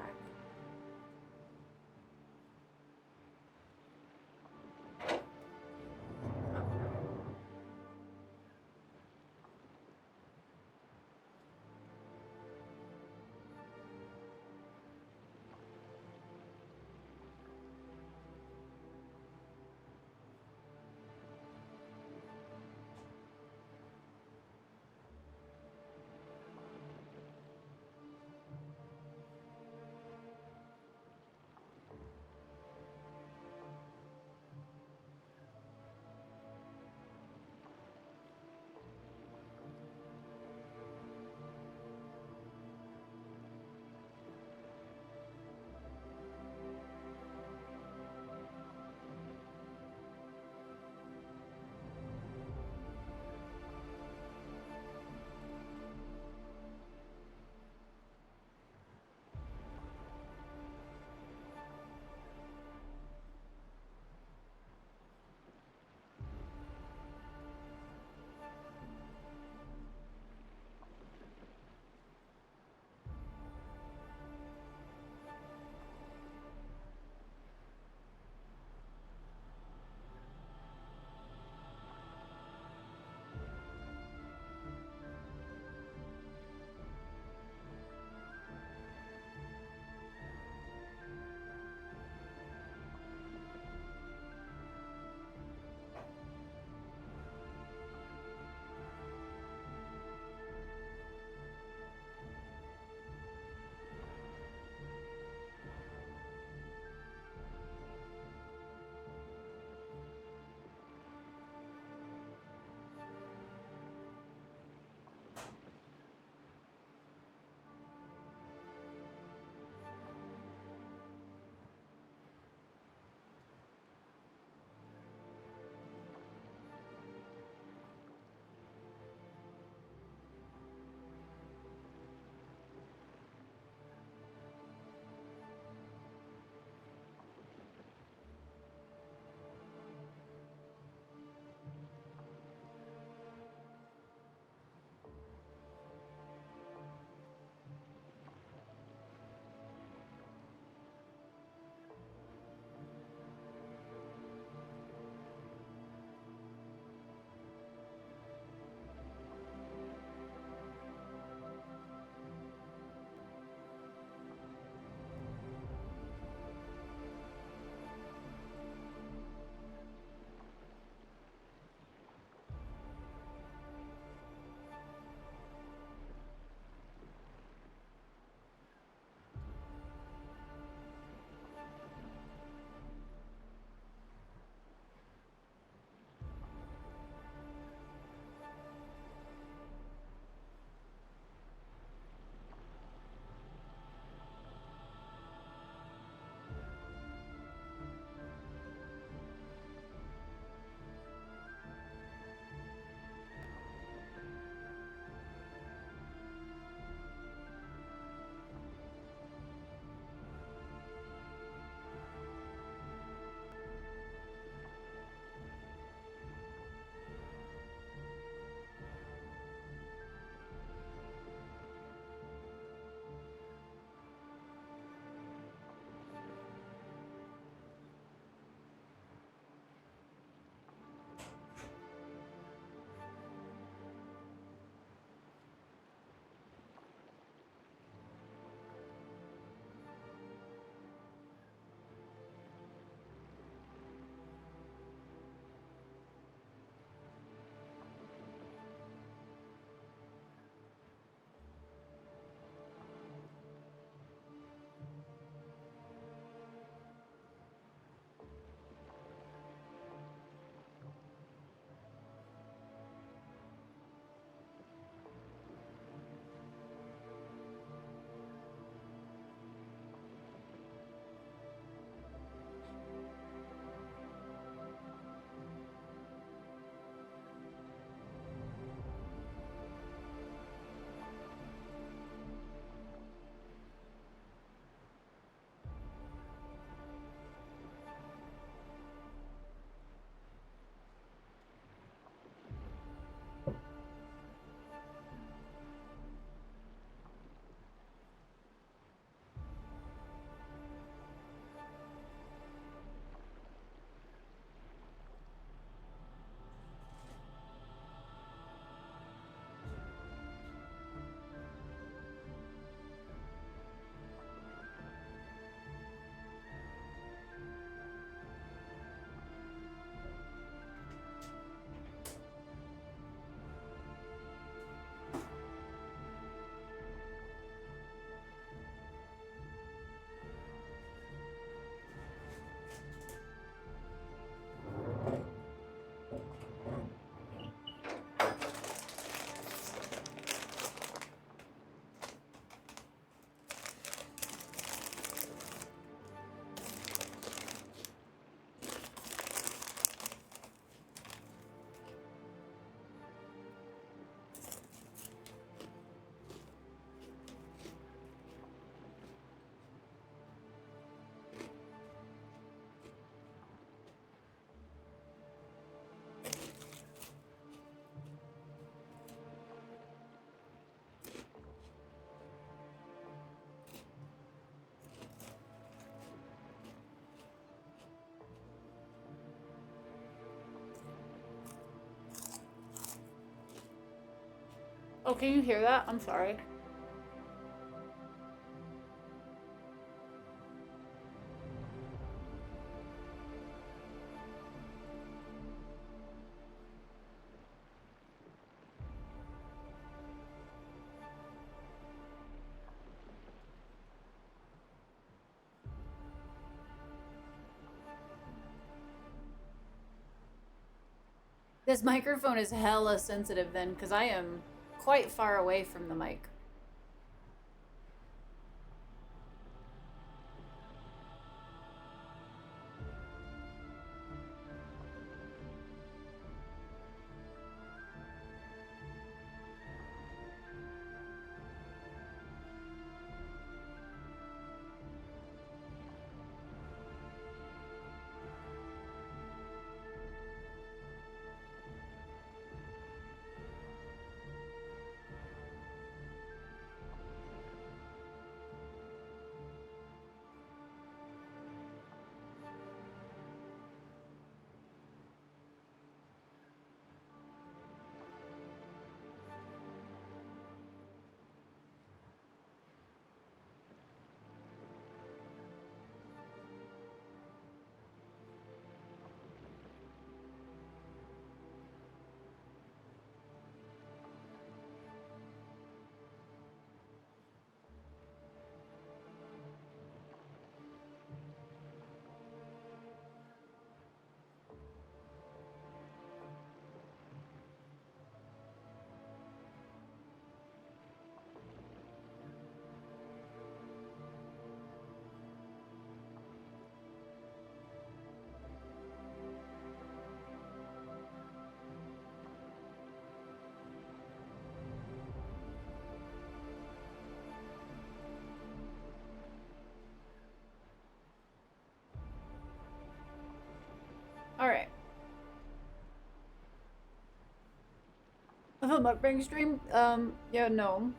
Oh, can you hear that? I'm sorry. This microphone is hella sensitive then, because I am quite far away from the mic. Alright. Of a mukbang stream? Yeah, no.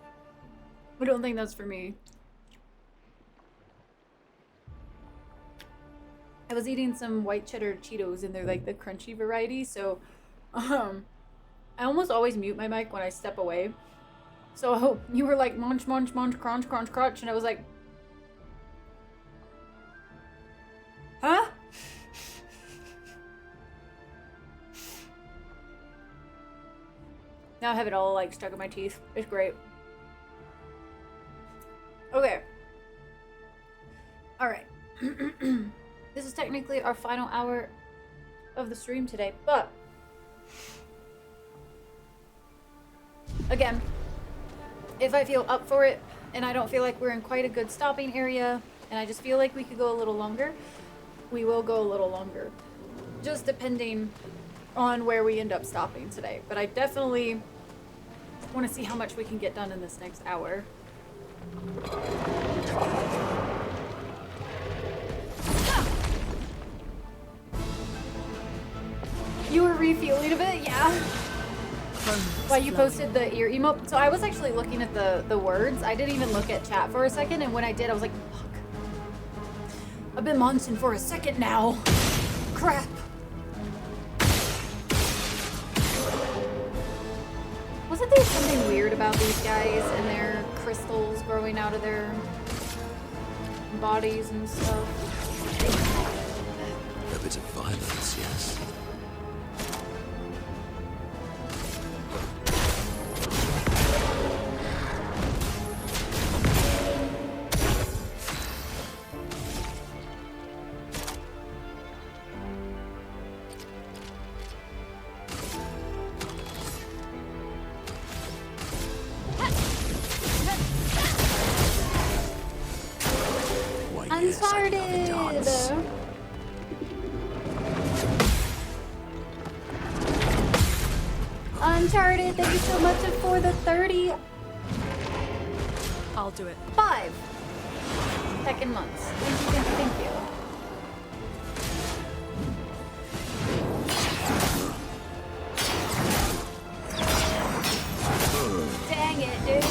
I don't think that's for me. I was eating some white cheddar Cheetos and they're like the crunchy variety, so I almost always mute my mic when I step away. So you were like munch, munch, munch, crunch, crunch, crunch, and I was like, huh? Now I have it all like stuck in my teeth. It's great. Okay. Alright. This is technically our final hour of the stream today, but again, if I feel up for it and I don't feel like we're in quite a good stopping area and I just feel like we could go a little longer, we will go a little longer. Just depending on where we end up stopping today. But I definitely want to see how much we can get done in this next hour. You were refueling a bit? Yeah. Why you posted the ear emote? So I was actually looking at the words. I didn't even look at chat for a second, and when I did, I was like, fuck. I've been munching for a second now. Crap. Wasn't there something weird about these guys and their crystals growing out of their bodies and stuff? A bit of violence, yes. Uncharted, thank you so much for the 30. I'll do it. 5 second months. Thank you, thank you, thank you. Dang it, dude.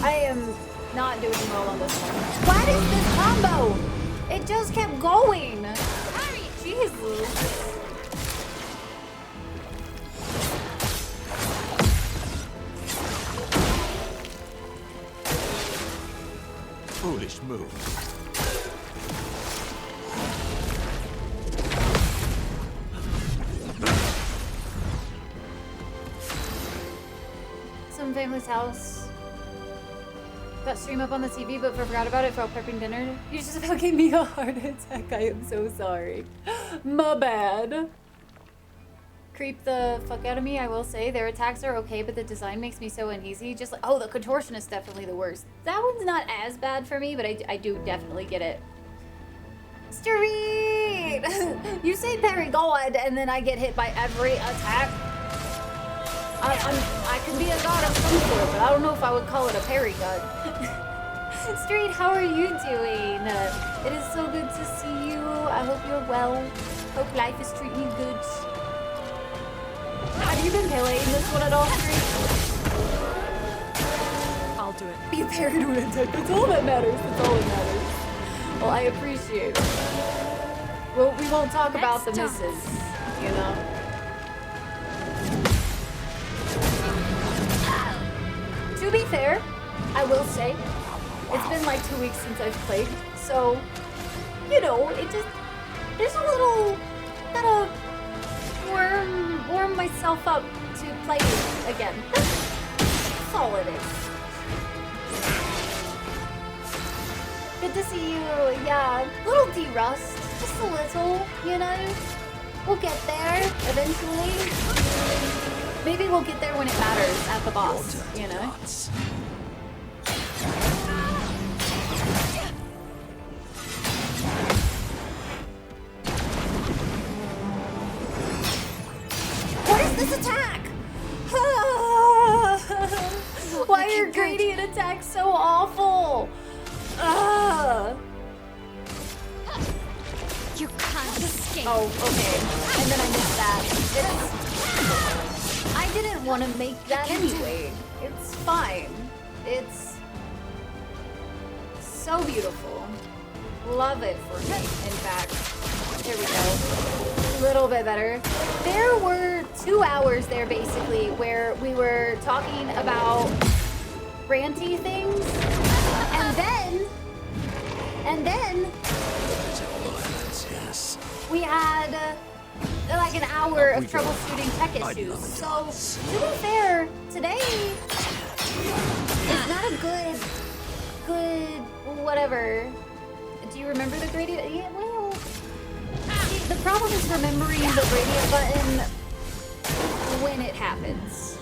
I am not doing well on this one. What is this combo? It just kept going. Jesus. foolish move. Some family's house. Got stream up on the TV, but forgot about it while prepping dinner. You just about gave me a heart attack. I am so sorry. My bad. Creep the fuck out of me, I will say. Their attacks are okay, but the design makes me so uneasy. Just like, oh, the contortion is definitely the worst. That one's not as bad for me, but I do definitely get it. Street! You say parry god, and then I get hit by every attack. I can be a god of some sort, but I don't know if I would call it a parry god. Street, how are you doing? It is so good to see you. I hope you're well. Hope life is treating you good. Have you been playing this one at all, Street? I'll do it. You parried one attack. That's all that matters. That's all that matters. Well, I appreciate it. Well, we won't talk about the misses, you know? To be fair, I will say, it's been like 2 weeks since I've played, so, you know, it just, there's a little, gotta warm myself up to play again. That's all it is. Good to see you, yeah, little de-rust, just a little, you know? We'll get there, eventually. Maybe we'll get there when it matters at the boss, you know? What is this attack? Why are gradient attacks so awful? You can't escape. Oh, okay. And then I missed that. I didn't want to make that anyway. It's fine. It's so beautiful. Love it for me, in fact. There we go. A little bit better. There were 2 hours there, basically, where we were talking about ranty things. And then Yes. we had like an hour of troubleshooting tech issues. So, to be fair, today is not a good, whatever. Do you remember the gradient? Yeah, well, see, the problem is remembering the gradient button when it happens.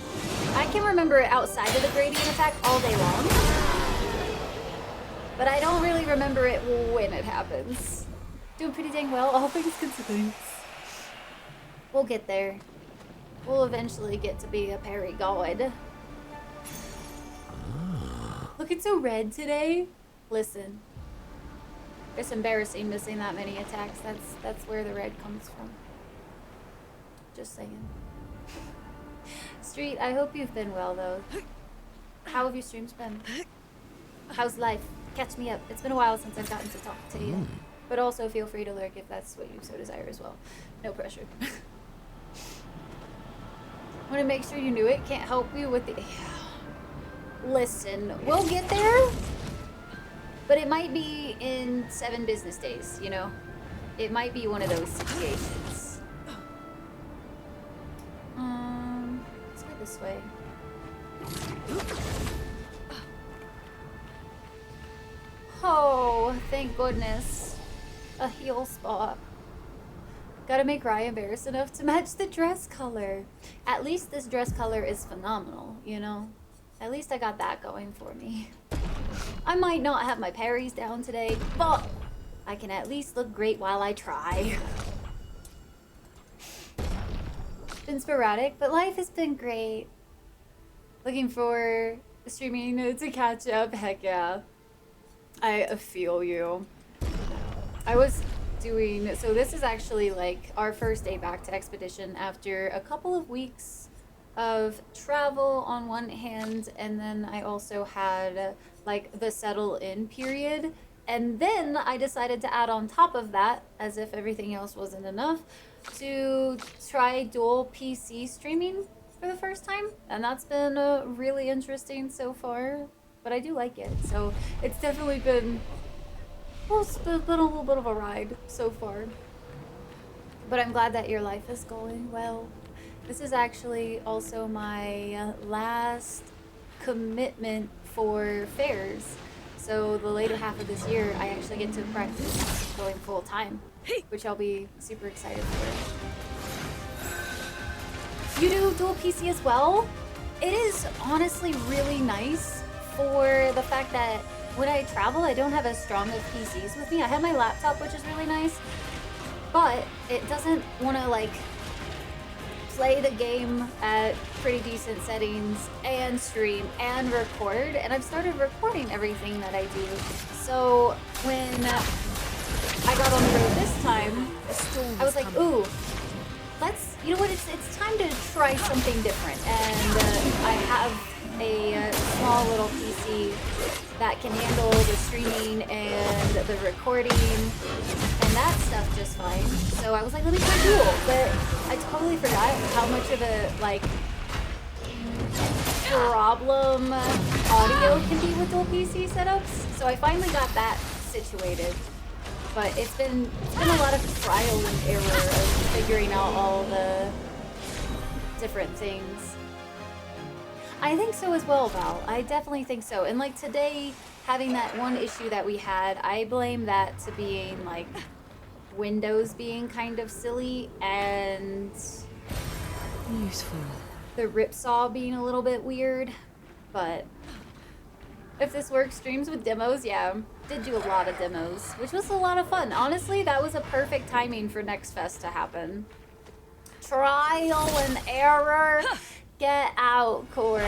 I can remember it outside of the gradient attack all day long, but I don't really remember it when it happens. Doing pretty dang well, all things considered. We'll get there. We'll eventually get to be a parry god. Looking so red today. Listen, it's embarrassing missing that many attacks. That's where the red comes from. Just saying. Street, I hope you've been well though. How have your streams been? How's life? Catch me up. It's been a while since I've gotten to talk to you. But also feel free to lurk if that's what you so desire as well. No pressure. Want to make sure you knew it. Can't help you with the... Listen, we'll get there. But it might be in 7 business days, you know? It might be one of those situations. Let's go this way. Oh, thank goodness. A heel spot. Gotta make Rye embarrassed enough to match the dress color. At least this dress color is phenomenal, you know? At least I got that going for me. I might not have my parries down today, but I can at least look great while I try. Been sporadic, but life has been great. Looking for streaming to catch up. Heck yeah. I feel you. I was doing, so this is actually like our first day back to Expedition after a couple of weeks of travel on one hand, and then I also had like the settle in period, and then I decided to add on top of that, as if everything else wasn't enough, to try dual PC streaming for the first time, and that's been really interesting so far. but I do like it. So it's definitely been, well, it's been a little bit of a ride so far. But I'm glad that your life is going well. This is actually also my last commitment for fairs. So the later half of this year, I actually get to practice going full time, which I'll be super excited for. You do dual PC as well? It is honestly really nice for the fact that when I travel, I don't have as strong of PCs with me. I have my laptop, which is really nice, but it doesn't want to like play the game at pretty decent settings and stream and record, and I've started recording everything that I do. So when I got on the road this time, I was like, ooh, you know what, it's time to try something different. And I have a small little PC that can handle the streaming and the recording and that stuff just fine. So I was like, let me try dual, but I totally forgot how much of a like problem audio can be with dual PC setups. So I finally got that situated. But it's been a lot of trial and error of figuring out all the different things. I think so as well, Val. I definitely think so. And like today, having that one issue that we had, I blame that to being like Windows being kind of silly and Useful. the ripsaw being a little bit weird. But if this works, streams with demos, yeah. Did do a lot of demos, which was a lot of fun. Honestly, that was a perfect timing for Next Fest to happen. Trial and error. Get out, Core.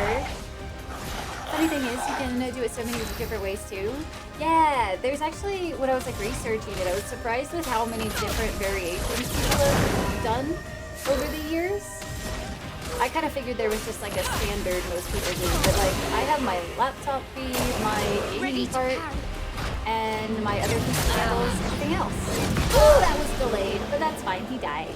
Funny thing is, you can do it so many different ways too. Yeah, there's actually, when I was like researching it, I was surprised with how many different variations people have done over the years. I kind of figured there was just like a standard most people do, but like I have my laptop feed, my gaming part, and my other PC handles, everything else. Oh, that was delayed, but that's fine, he died.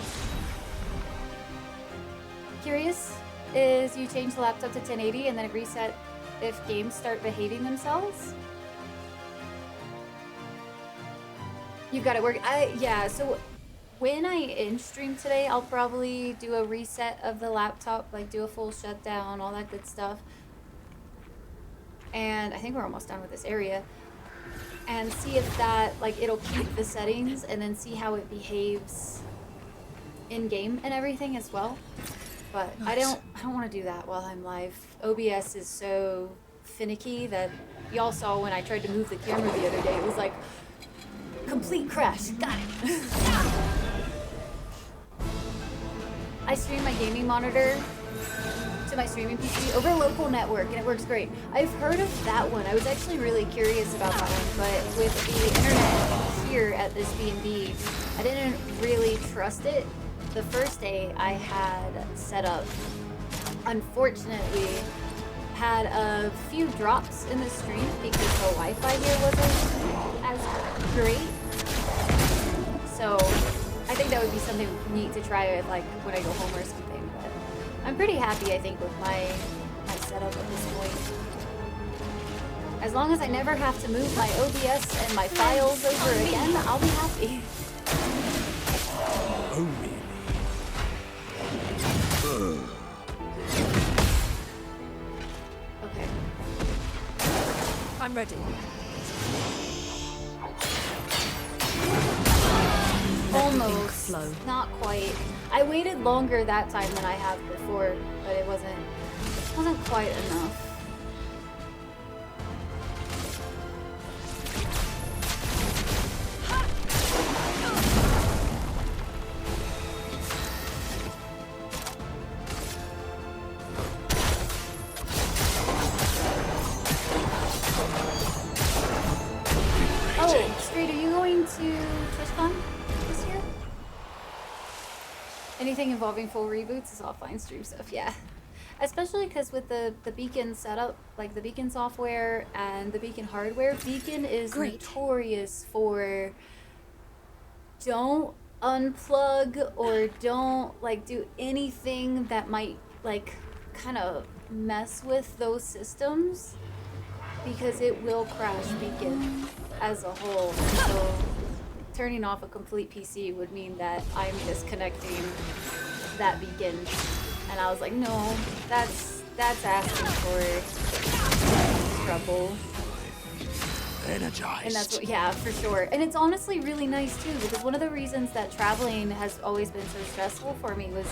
Curious is you change the laptop to 1080 and then it reset if games start behaving themselves? You've got it working. Yeah, so when I in-stream today, I'll probably do a reset of the laptop, like do a full shutdown, all that good stuff. And I think we're almost done with this area. And see if that, like, it'll keep the settings and then see how it behaves in-game and everything as well. But nice. I don't want to do that while I'm live. OBS is so finicky that y'all saw when I tried to move the camera the other day. It was like, complete crash. Got it. I stream my gaming monitor to my streaming PC over a local network, and it works great. I've heard of that one. I was actually really curious about that one, but with the internet here at this B&B, I didn't really trust it. The first day I had set up, unfortunately, had a few drops in the stream because the Wi-Fi here wasn't as great. So I think that would be something neat to try with, like, when I go home or something. But I'm pretty happy, I think, with my setup at this point. As long as I never have to move my OBS and my files over again, I'll be happy. Oh, really? Okay. I'm ready. Almost. Not quite. I waited longer that time than I have before, but it wasn't quite enough. Oh, Street, are you going to TwitchCon this year? Anything involving full reboots is offline stream stuff, yeah. Especially because with the Beacon setup, like the Beacon software and the Beacon hardware, Beacon is notorious for don't unplug or don't like do anything that might like kind of mess with those systems. because it will crash begin as a whole. So turning off a complete PC would mean that I'm disconnecting that begin. And I was like, no, that's asking for trouble. Energized. And that's what, yeah, for sure. And it's honestly really nice too, because one of the reasons that traveling has always been so stressful for me was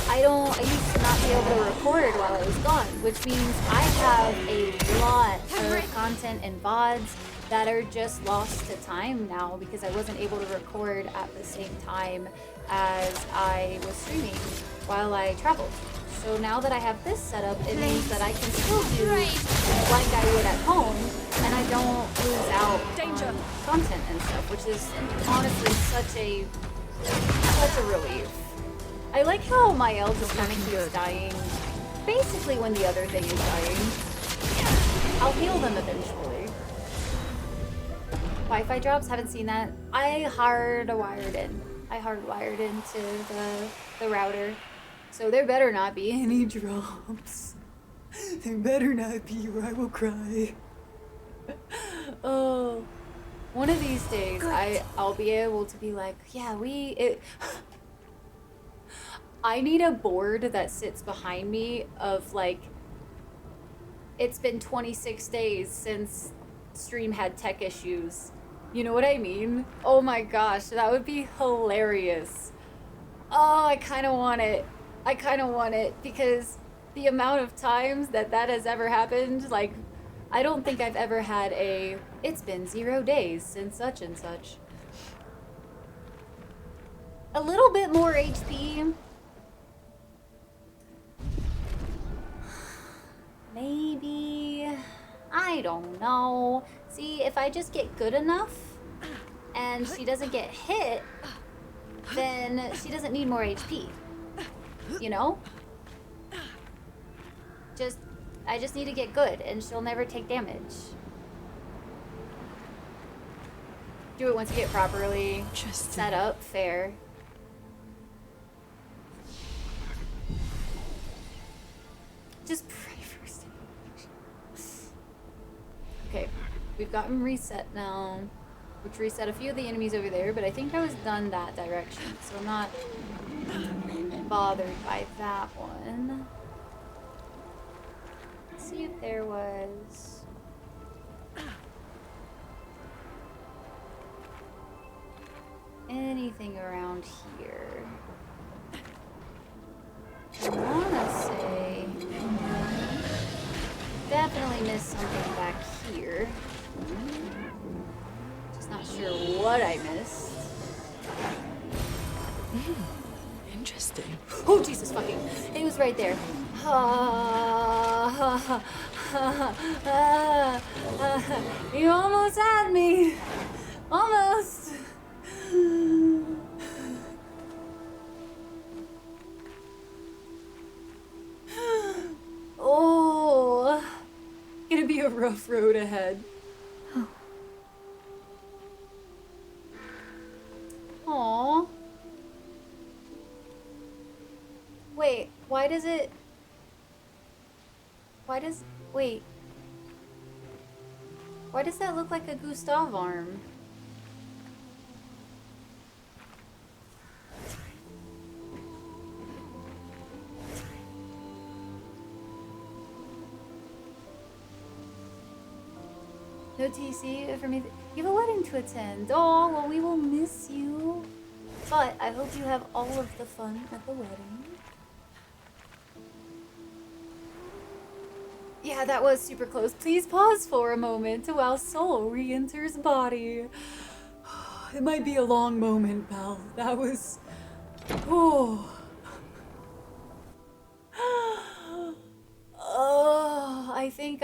I used to not be able to record while I was gone, which means I have a lot of content and VODs that are just lost to time now because I wasn't able to record at the same time as I was streaming while I traveled. So now that I have this set up, it means that I can still do like I would at home, and I don't lose out on content and stuff, which is honestly such a relief. I like how my elf just kind of keeps dying, basically when the other thing is dying. I'll heal them eventually. Wi-Fi drops, haven't seen that. I hardwired into the router. So there better not be any drops. There better not be or I will cry. Oh, one of these days I'll be able to be like, yeah, I need a board that sits behind me of like, it's been 26 days since stream had tech issues. You know what I mean? Oh my gosh, that would be hilarious. Oh, I kind of want it. I kind of want it because the amount of times that has ever happened, like, I don't think I've ever had it's been 0 days since such and such. A little bit more HP. Maybe, I don't know. See, if I just get good enough and she doesn't get hit, then she doesn't need more HP. You know? I just need to get good and she'll never take damage. Do it once you get properly set up, fair. Just pray first. Okay, we've got him reset now, which reset a few of the enemies over there, but I think I was done that direction, so I'm not bothered by that one. Let's see if there was... anything around here. I wanna say... definitely missed something back here. Just not sure what I missed. Interesting. Oh, Jesus fucking. It was right there. You almost had me. Almost. Oh. Gonna be a rough road ahead. Aww. Wait, why does that look like a Gustav arm? No TC for me. You have a wedding to attend. Oh, well, we will miss you. But I hope you have all of the fun at the wedding. Yeah, that was super close. Please pause for a moment while soul re-enters body. It might be a long moment, pal. That was... oh. Oh, I think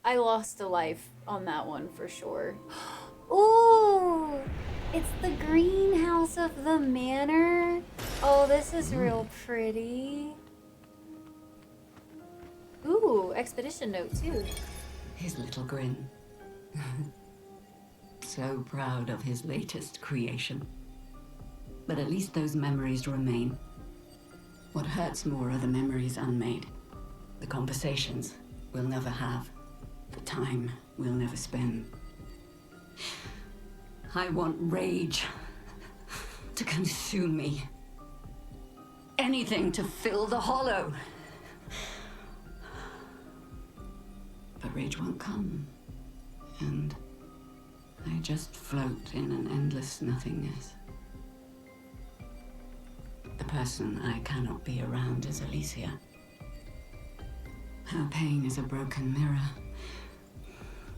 I lost a life on that one for sure. Ooh, it's the greenhouse of the manor. Oh, this is real pretty. Ooh, expedition note too. His little grin. So proud of his latest creation. But at least those memories remain. What hurts more are the memories unmade. The conversations we'll never have. the time we'll never spend. I want rage to consume me. Anything to fill the hollow. But rage won't come, and I just float in an endless nothingness. The person I cannot be around is Alicia. Her pain is a broken mirror.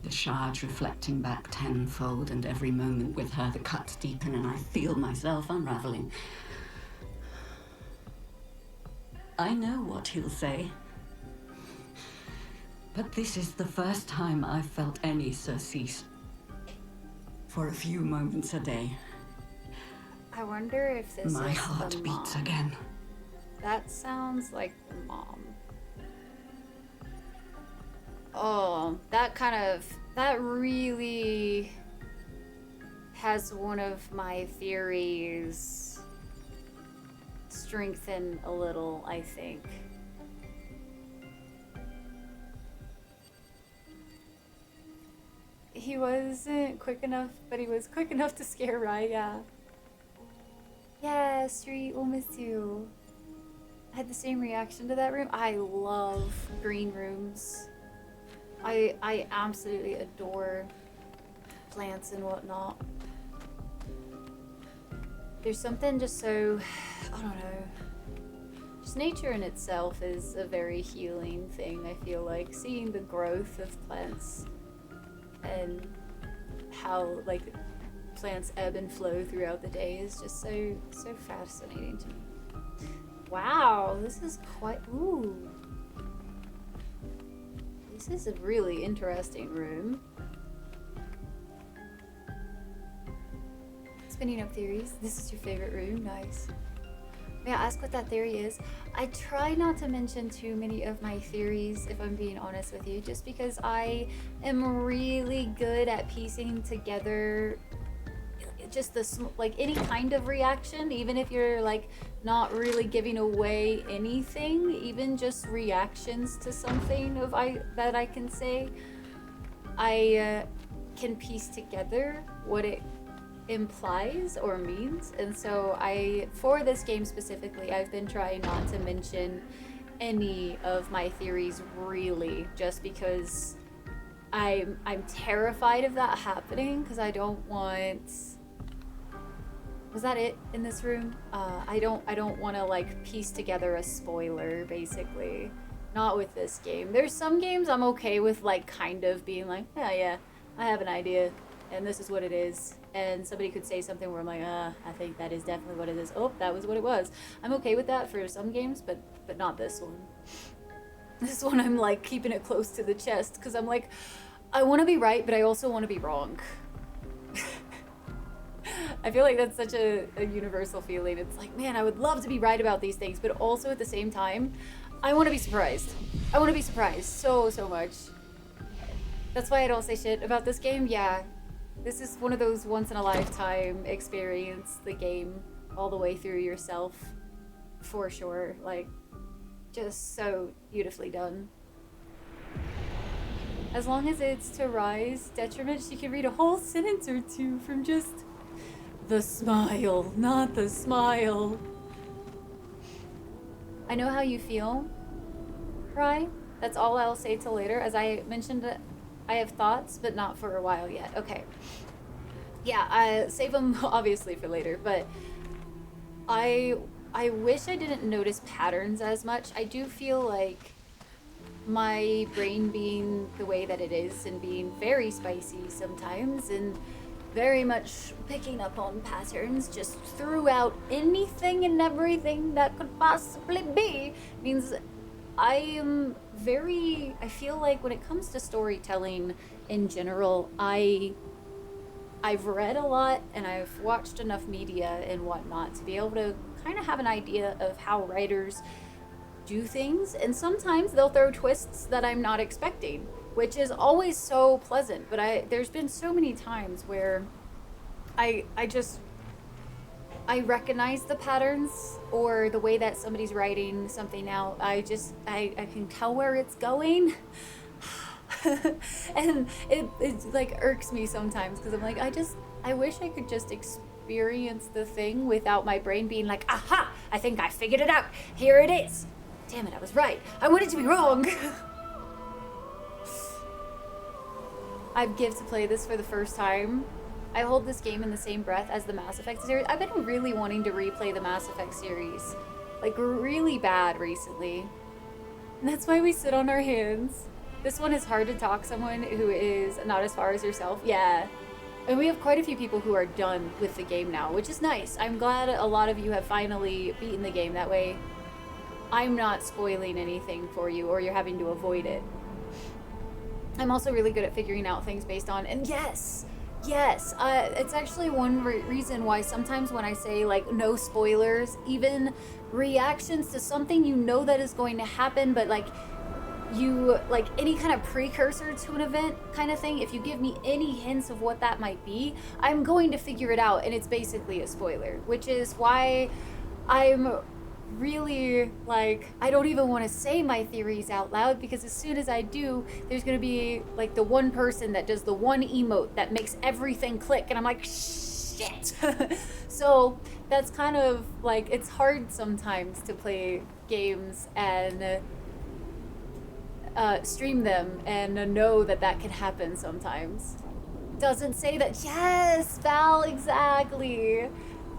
The shards reflecting back tenfold, and every moment with her the cuts deepen and I feel myself unraveling. I know what he'll say. But this is the first time I've felt any surcease. For a few moments a day. I wonder if this My is heart the beats mom. again. That sounds like the mom. Oh, that really has one of my theories strengthen a little, I think. He wasn't quick enough, but he was quick enough to scare Raya. Yeah, Street, we'll miss you. I had the same reaction to that room. I love green rooms. I absolutely adore plants and whatnot. There's something just so, I don't know. Just nature in itself is a very healing thing, I feel like. Seeing the growth of plants and how, like, plants ebb and flow throughout the day is just so fascinating to me. Wow, this is quite, ooh. This is a really interesting room. Spinning up theories. This is your favorite room, nice. May I ask what that theory is? I try not to mention too many of my theories, if I'm being honest with you, just because I am really good at piecing together just like any kind of reaction, even if you're like not really giving away anything, even just reactions to something that I can say, I can piece together what it implies or means. And so for this game specifically, I've been trying not to mention any of my theories really, just because I'm terrified of that happening, because I don't want. Was that it in this room? I don't want to like piece together a spoiler, basically. Not with this game. There's some games I'm okay with like kind of being like, yeah, I have an idea and this is what it is. And somebody could say something where I'm like, I think that is definitely what it is. Oh, that was what it was. I'm okay with that for some games, but not this one. This one I'm like keeping it close to the chest, because I'm like, I want to be right, but I also want to be wrong. I feel like that's such a universal feeling. It's like, man, I would love to be right about these things, but also at the same time, I want to be surprised. I want to be surprised so much. That's why I don't say shit about this game. Yeah, this is one of those once in a lifetime experience the game all the way through yourself, for sure. Like, just so beautifully done. As long as it's to Rai's detriment, she can read a whole sentence or two from just the smile, not the smile. I know how you feel, Rai. That's all I'll say till later. As I mentioned, I have thoughts, but not for a while yet. Okay. Yeah, I save them obviously for later, but I wish I didn't notice patterns as much. I do feel like my brain being the way that it is and being very spicy sometimes and very much picking up on patterns just throughout anything and everything that could possibly be means I feel like when it comes to storytelling in general, I've read a lot and I've watched enough media and whatnot to be able to kind of have an idea of how writers do things, and sometimes they'll throw twists that I'm not expecting, which is always so pleasant. But there's been so many times where I recognize the patterns or the way that somebody's writing something out. I can tell where it's going. And it like irks me sometimes because I'm like, I wish I could just experience the thing without my brain being like, aha, I think I figured it out. Here it is. Damn it, I was right. I wanted to be wrong. I give to play this for the first time. I hold this game in the same breath as the Mass Effect series. I've been really wanting to replay the Mass Effect series. Like, really bad recently. And that's why we sit on our hands. This one is hard to talk someone who is not as far as yourself. Yeah. And we have quite a few people who are done with the game now, which is nice. I'm glad a lot of you have finally beaten the game. That way, I'm not spoiling anything for you or you're having to avoid it. I'm also really good at figuring out things based on, and yes, it's actually one reason why sometimes when I say like no spoilers, even reactions to something you know that is going to happen, but like you, like any kind of precursor to an event kind of thing, if you give me any hints of what that might be, I'm going to figure it out, and it's basically a spoiler, which is why I'm really like, I don't even want to say my theories out loud, because as soon as I do, there's gonna be like the one person that does the one emote that makes everything click, and I'm like, shit. So that's kind of like, it's hard sometimes to play games and stream them and know that that can happen sometimes. Doesn't say that. Yes, Val, exactly.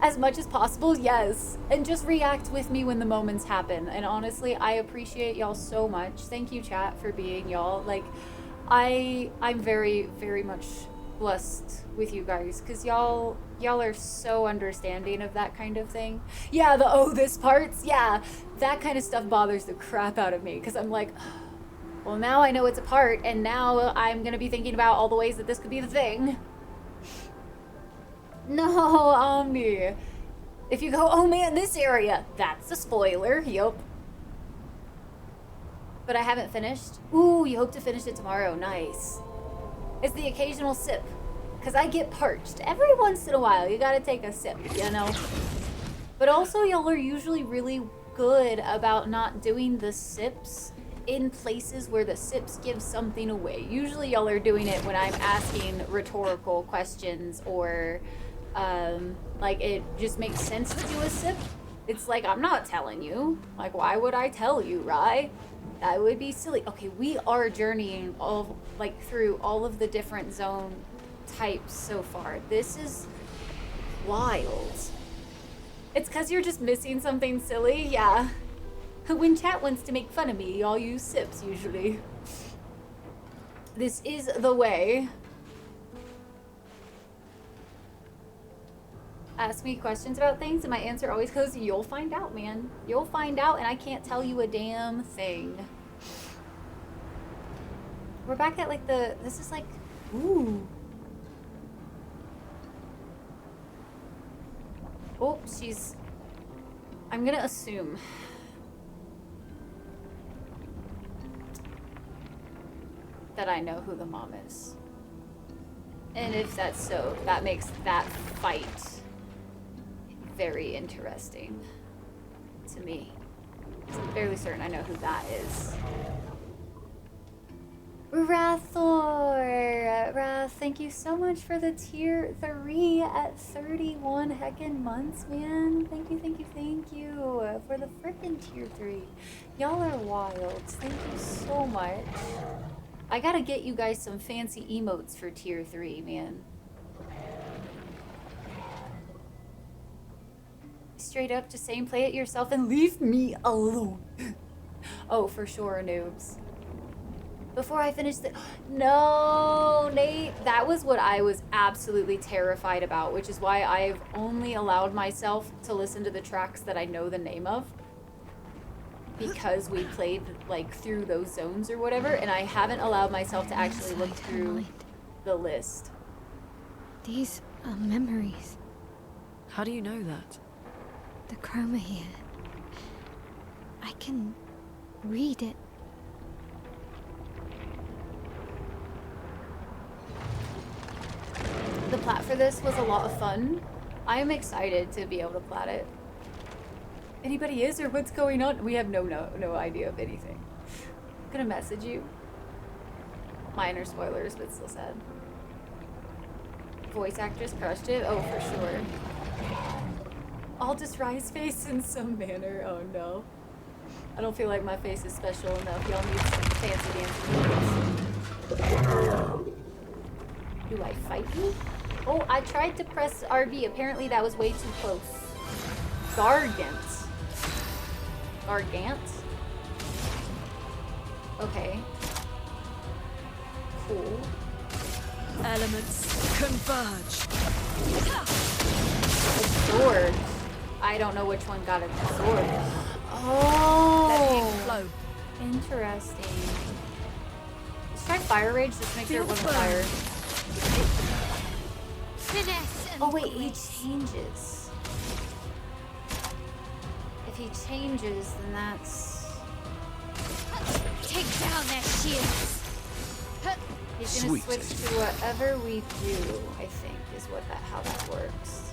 As much as possible, yes. And just react with me when the moments happen. And honestly, I appreciate y'all so much. Thank you, chat, for being y'all. Like, I'm very, very much blessed with you guys, because y'all are so understanding of that kind of thing. Yeah, the oh, this parts, yeah. That kind of stuff bothers the crap out of me, because I'm like, well, now I know it's a part, and now I'm gonna be thinking about all the ways that this could be the thing. No, Omni. If you go, oh man, this area, that's a spoiler. Yup. But I haven't finished. Ooh, you hope to finish it tomorrow. Nice. It's the occasional sip, because I get parched. Every once in a while, you gotta take a sip, you know? But also, y'all are usually really good about not doing the sips in places where the sips give something away. Usually y'all are doing it when I'm asking rhetorical questions, or like it just makes sense to do a sip. It's like, I'm not telling you. Like, why would I tell you, right? That would be silly. Okay, we are journeying through all of the different zone types so far. This is wild. It's because you're just missing something silly, yeah. When chat wants to make fun of me, I'll use sips usually. This is the way. Ask me questions about things and my answer always goes, you'll find out, man. You'll find out, and I can't tell you a damn thing. We're back at like this is like, ooh. Oh, I'm gonna assume. That I know who the mom is. And if that's so, that makes that fight very interesting to me. I'm fairly certain I know who that is. Rathor! Rath, thank you so much for the tier 3 at 31 heckin' months, man. Thank you for the frickin' tier 3. Y'all are wild. Thank you so much. I gotta get you guys some fancy emotes for tier 3, man. Straight up just saying play it yourself and leave me alone. Oh, for sure, noobs. Before I finish the... No, Nate. That was what I was absolutely terrified about, which is why I've only allowed myself to listen to the tracks that I know the name of. Because we played like through those zones or whatever, and I haven't allowed myself to actually look through the list. These are memories. How do you know that? The chroma here. I can read it. The plat for this was a lot of fun. I am excited to be able to plat it. Anybody is, or what's going on? We have no idea of anything. I'm gonna message you. Minor spoilers, but still sad. Voice actress crushed it? Oh, for sure. I'll just rise face in some manner. Oh no. I don't feel like my face is special enough. Y'all need some fancy dancing. Do I fight you? Oh, I tried to press RB. Apparently that was way too close. Gargant. Gargant? Okay. Cool. Elements converge. Absorbed. I don't know which one got absorbed. Let him Oh, flow. interesting. Let's try Fire Rage just to make sure it wasn't fire. Finesse and Oh wait, he changes. If he changes, then that's... take down their shields. He's gonna Sweet. switch to whatever we do, I think, is how that works.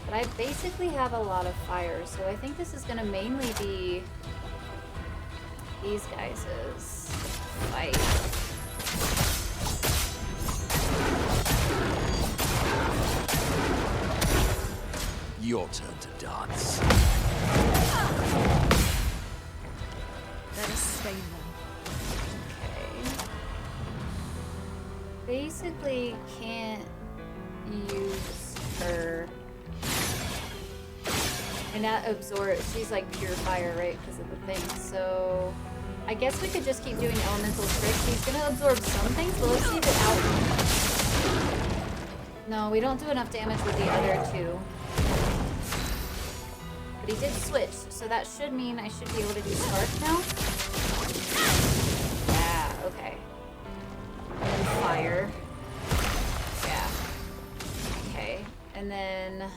But I basically have a lot of fire, so I think this is gonna mainly be these guys' fight. Your turn to dance. Let us stain them. Okay. Basically can't use her. And that absorb, she's like pure fire, right? Because of the thing. So I guess we could just keep doing elemental tricks. He's gonna absorb some things, but let's see if it out. No, we don't do enough damage with the other two. But he did switch, so that should mean I should be able to do Spark now. Yeah, okay. And then fire. Yeah. Okay. And then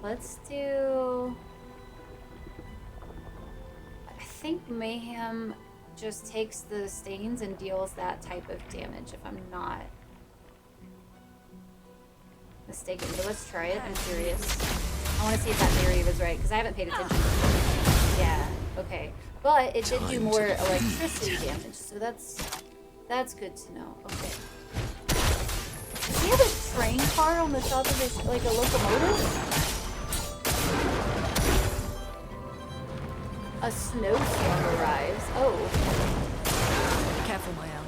let's do... I think Mayhem just takes the stains and deals that type of damage if I'm not mistaken. But let's try it. I'm curious. I want to see if that theory was right, because I haven't paid attention. Yeah, okay. But it did do more electricity damage, so that's good to know. Okay. Does he have a train car on the top of his, like a locomotive? A snowstorm arrives. Oh. Careful, my own.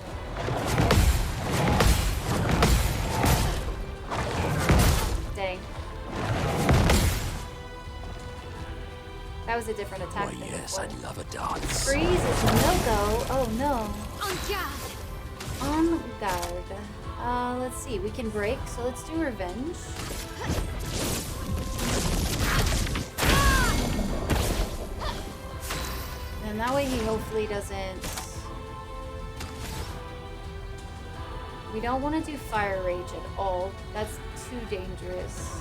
Dang. That was a different attack. Why, than yes, before. I'd love a dance. Freeze is no go. Oh no. On guard. On guard. Let's see. We can break, so let's do revenge. And that way he hopefully doesn't... We don't want to do fire rage at all. That's too dangerous.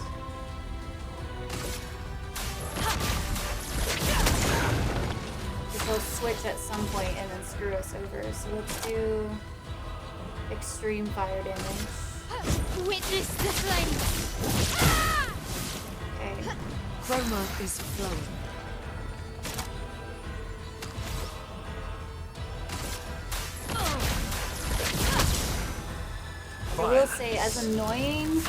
Because he'll switch at some point and then screw us over. So let's do extreme fire damage. Witness the flames. Okay. Chroma is flowing. I will say, as annoying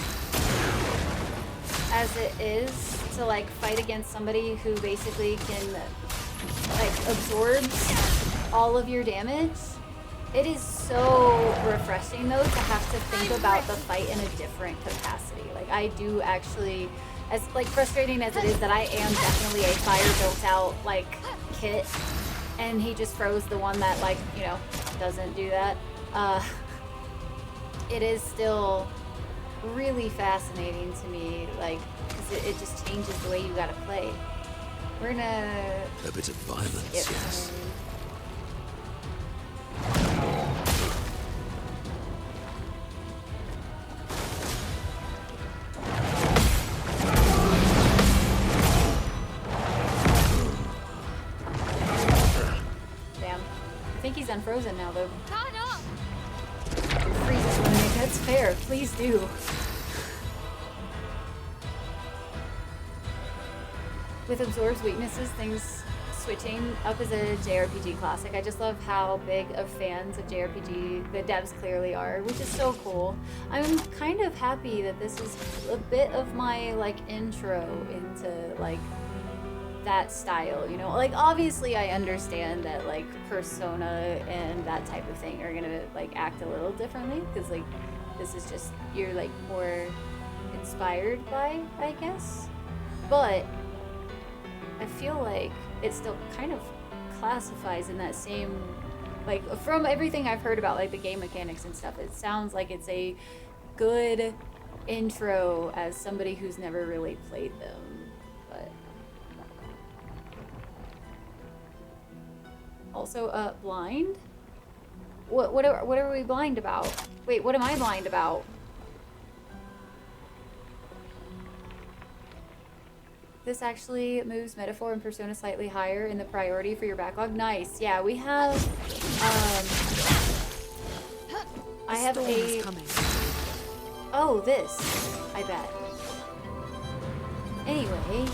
as it is to like fight against somebody who basically can like absorbs all of your damage, it is so refreshing though to have to think about the fight in a different capacity. Like I do actually, as like frustrating as it is that I am definitely a fire built out like kit, and he just froze the one that like, you know, doesn't do that. It is still really fascinating to me, like, because it just changes the way you gotta play. We're gonna... A bit of violence, skip yes. Damn. I think he's unfrozen now, though. Turn up. Freezes when they... That's fair. Please do. With absorbs weaknesses, things switching up as a JRPG classic. I just love how big of fans of JRPG the devs clearly are, which is so cool. I'm kind of happy that this is a bit of my like intro into like that style, you know? Like obviously I understand that like Persona and that type of thing are gonna like act a little differently because like this is just you're like more inspired by, I guess. But I feel like it still kind of classifies in that same, like from everything I've heard about like the game mechanics and stuff, it sounds like it's a good intro as somebody who's never really played them. But also blind? What are we blind about? Wait, what am I blind about? This actually moves Metaphor and Persona slightly higher in the priority for your backlog. Nice. Yeah, we have I have a coming. Oh, this. I bet. Anyway,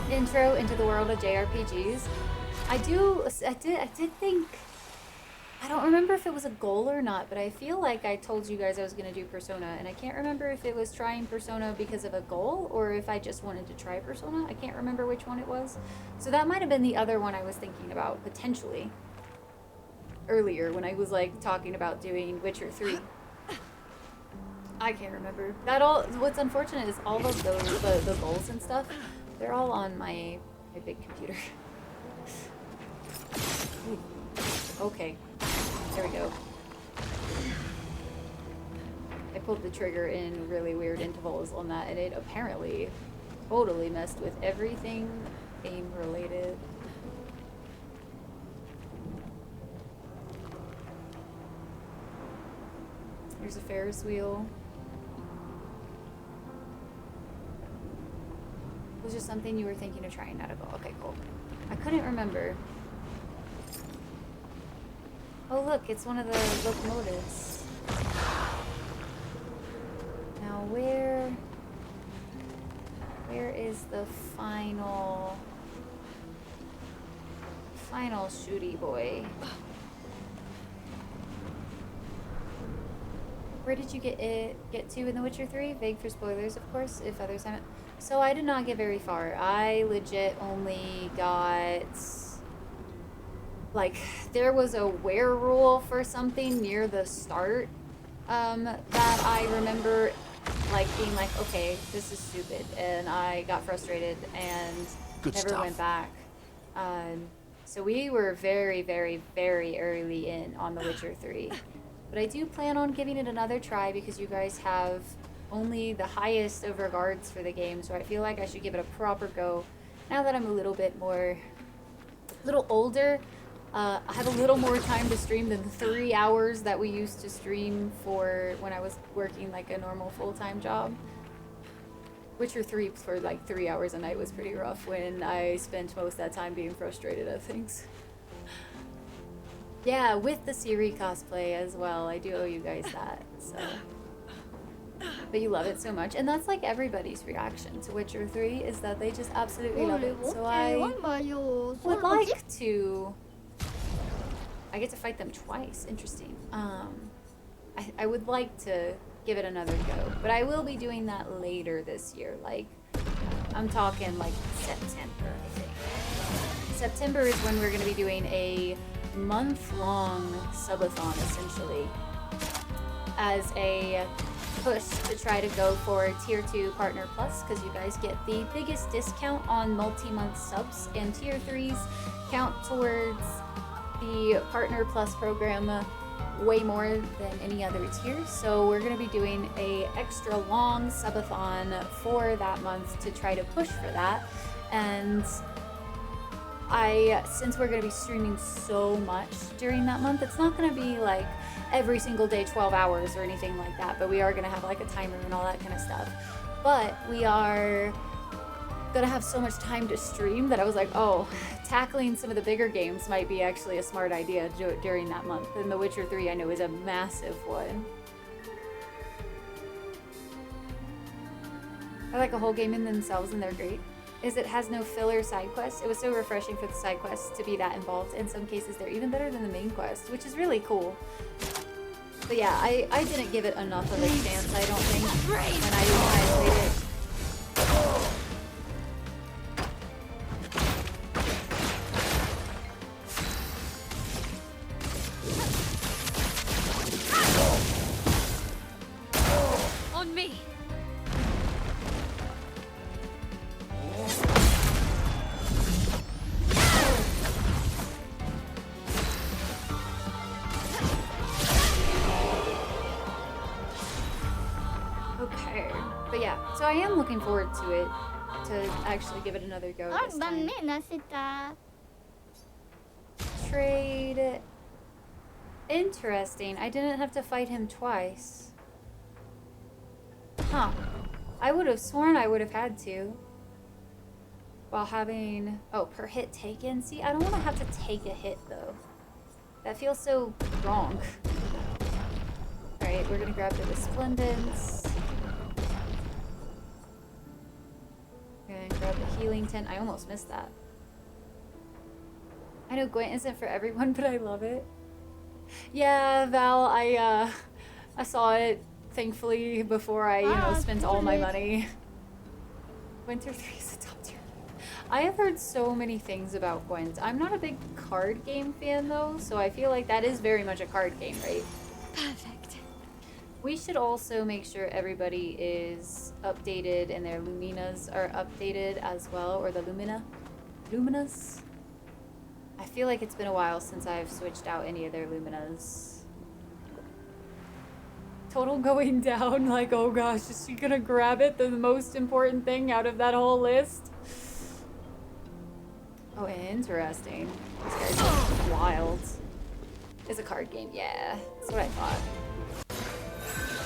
intro into the world of JRPGs. I did think, I don't remember if it was a goal or not, but I feel like I told you guys I was going to do Persona, and I can't remember if it was trying Persona because of a goal or if I just wanted to try Persona. I can't remember which one it was. So that might have been the other one I was thinking about potentially earlier when I was like talking about doing Witcher 3. I can't remember. What's unfortunate is all of those, the goals and stuff, they're all on my big computer. Ooh. Okay, there we go. I pulled the trigger in really weird intervals on that, and it apparently totally messed with everything game related. Here's a Ferris wheel. It was just something you were thinking of trying, not a goal. Okay, cool. I couldn't remember. Oh look, it's one of the locomotives. Now where is the final shooty boy? Where did you get to in The Witcher 3? Vague for spoilers, of course, if others haven't. So I did not get very far. I legit only got, like, there was a werewolf or something near the start that I remember, like, being like, okay, this is stupid. And I got frustrated and never went back. So we were very, very, very early in on The Witcher 3. But I do plan on giving it another try because you guys have only the highest of regards for the game, so I feel like I should give it a proper go now that I'm a little older. I have a little more time to stream than the 3 hours that we used to stream for when I was working like a normal full-time job. Witcher 3 for like 3 hours a night was pretty rough when I spent most of that time being frustrated at things. Yeah, with the Siri cosplay as well. I do owe you guys that, so. But you love it so much, and that's like everybody's reaction to Witcher 3 is that they just absolutely love it. So I would like to. I get to fight them twice. Interesting. I would like to give it another go, but I will be doing that later this year. Like, I'm talking like September, I think. September is when we're going to be doing a month-long subathon, essentially, as a push to try to go for Tier 2 Partner Plus, because you guys get the biggest discount on multi-month subs, and Tier 3s count towards the Partner Plus program way more than any other tier. So we're going to be doing a extra long subathon for that month to try to push for that. And since we're going to be streaming so much during that month, it's not going to be like every single day 12 hours or anything like that, but we are going to have like a timer and all that kind of stuff. But we are gonna have so much time to stream that I was like, oh, tackling some of the bigger games might be actually a smart idea during that month. And The Witcher 3 I know is a massive one. I like a whole game in themselves and they're great. Is it has no filler side quests. It was so refreshing for the side quests to be that involved. In some cases they're even better than the main quest, which is really cool. But yeah, I didn't give it enough of a chance, I don't think, when I played it. On me. Okay, but yeah, so I am looking forward to it, to actually give it another go this time. Trade. Interesting, I didn't have to fight him twice. Huh. I would have sworn I would have had to. While having... Oh, per hit taken? See, I don't want to have to take a hit, though. That feels so wrong. Alright, we're gonna grab the Resplendence. Gonna grab the Healing Tent. I almost missed that. I know Gwent isn't for everyone, but I love it. Yeah, Val, I saw it, thankfully, before I, spent all my money. Winter 3 is a top tier. I have heard so many things about Gwent. I'm not a big card game fan, though, so I feel like that is very much a card game, right? Perfect. We should also make sure everybody is updated and their Luminas are updated as well, or the Luminas? I feel like it's been a while since I've switched out any of their Luminas. Total going down, like, oh gosh, is she gonna grab it? The most important thing out of that whole list? Oh, interesting. This guy's wild. It's a card game, yeah. That's what I thought.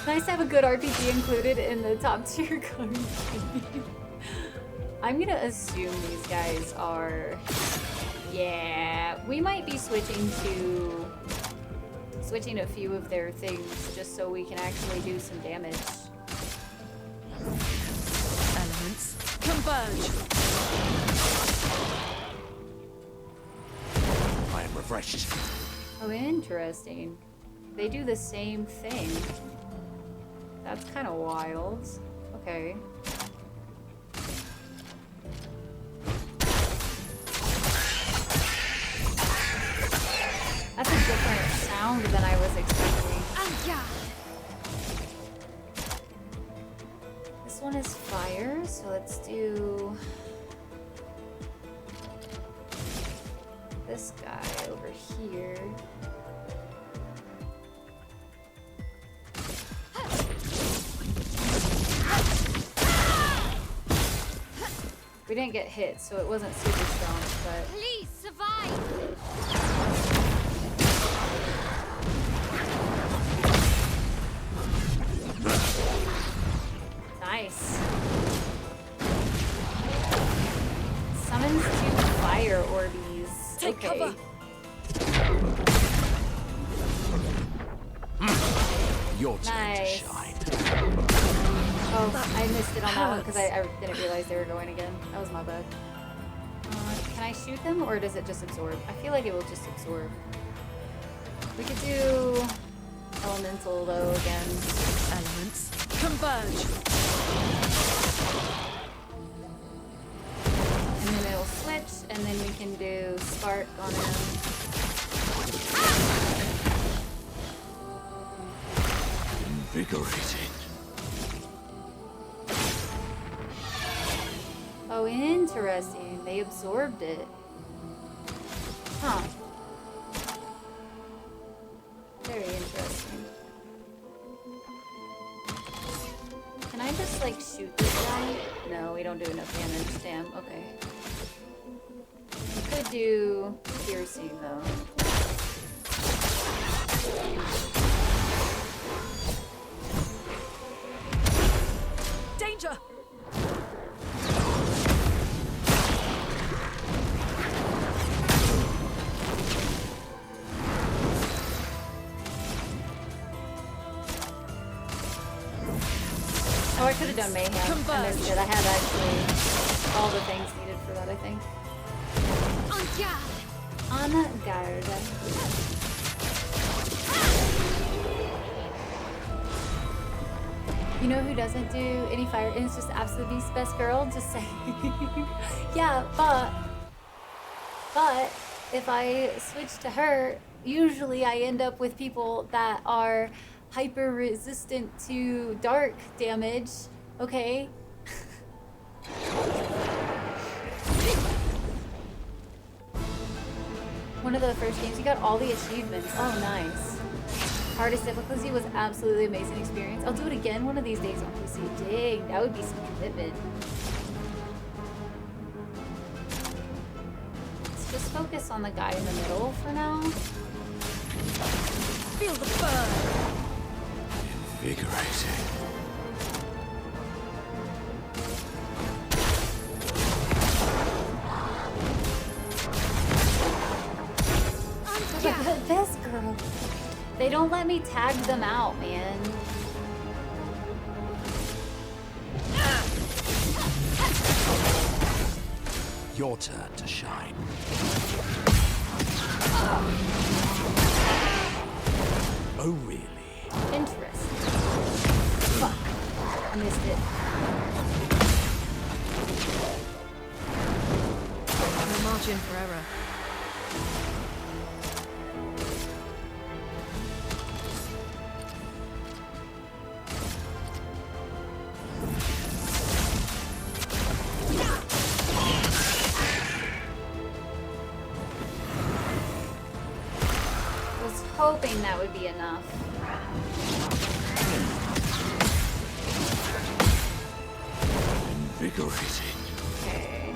Nice to have a good RPG included in the top tier card game. I'm gonna assume these guys are... Yeah, we might be switching a few of their things just so we can actually do some damage. Elements converge. I am refreshed. Oh, interesting. They do the same thing. That's kind of wild. Okay. That's a different sound than I was expecting. This one is fire, so let's do this guy over here. We didn't get hit, so it wasn't super strong, but... Please survive! Nice. Summons 2 fire Orbeez. Take cover. Your turn Nice. to shine. Oh, I missed it on that one because I didn't realize they were going again. That was my bad. Can I shoot them or does it just absorb? I feel like it will just absorb. We could do elemental though again. Elements converge. And then it'll switch and then we can do spark on him. Invigorating. Oh, interesting. They absorbed it. Huh. Very interesting. Can I just, like, shoot this guy? No, we don't do enough damage. Damn, okay. We could do piercing, though. Danger! could have done mayhem. I missed it. I had actually all the things needed for that, I think. En garde. On guard. You know who doesn't do any fire and it's just absolute beast best girl? Just saying. Yeah, but if I switch to her, usually I end up with people that are hyper resistant to dark damage. Okay. One of the first games, you got all the achievements. Oh, nice. Hardest difficulty was absolutely amazing experience. I'll do it again one of these days on PC. Dang, that would be some commitment. Let's just focus on the guy in the middle for now. Feel the burn. Invigorating. The best girl. They don't let me tag them out, man. Your turn to shine. Oh, really? Interesting. Fuck. I missed it. No margin for error. Hoping that would be enough. Invigorating. Okay.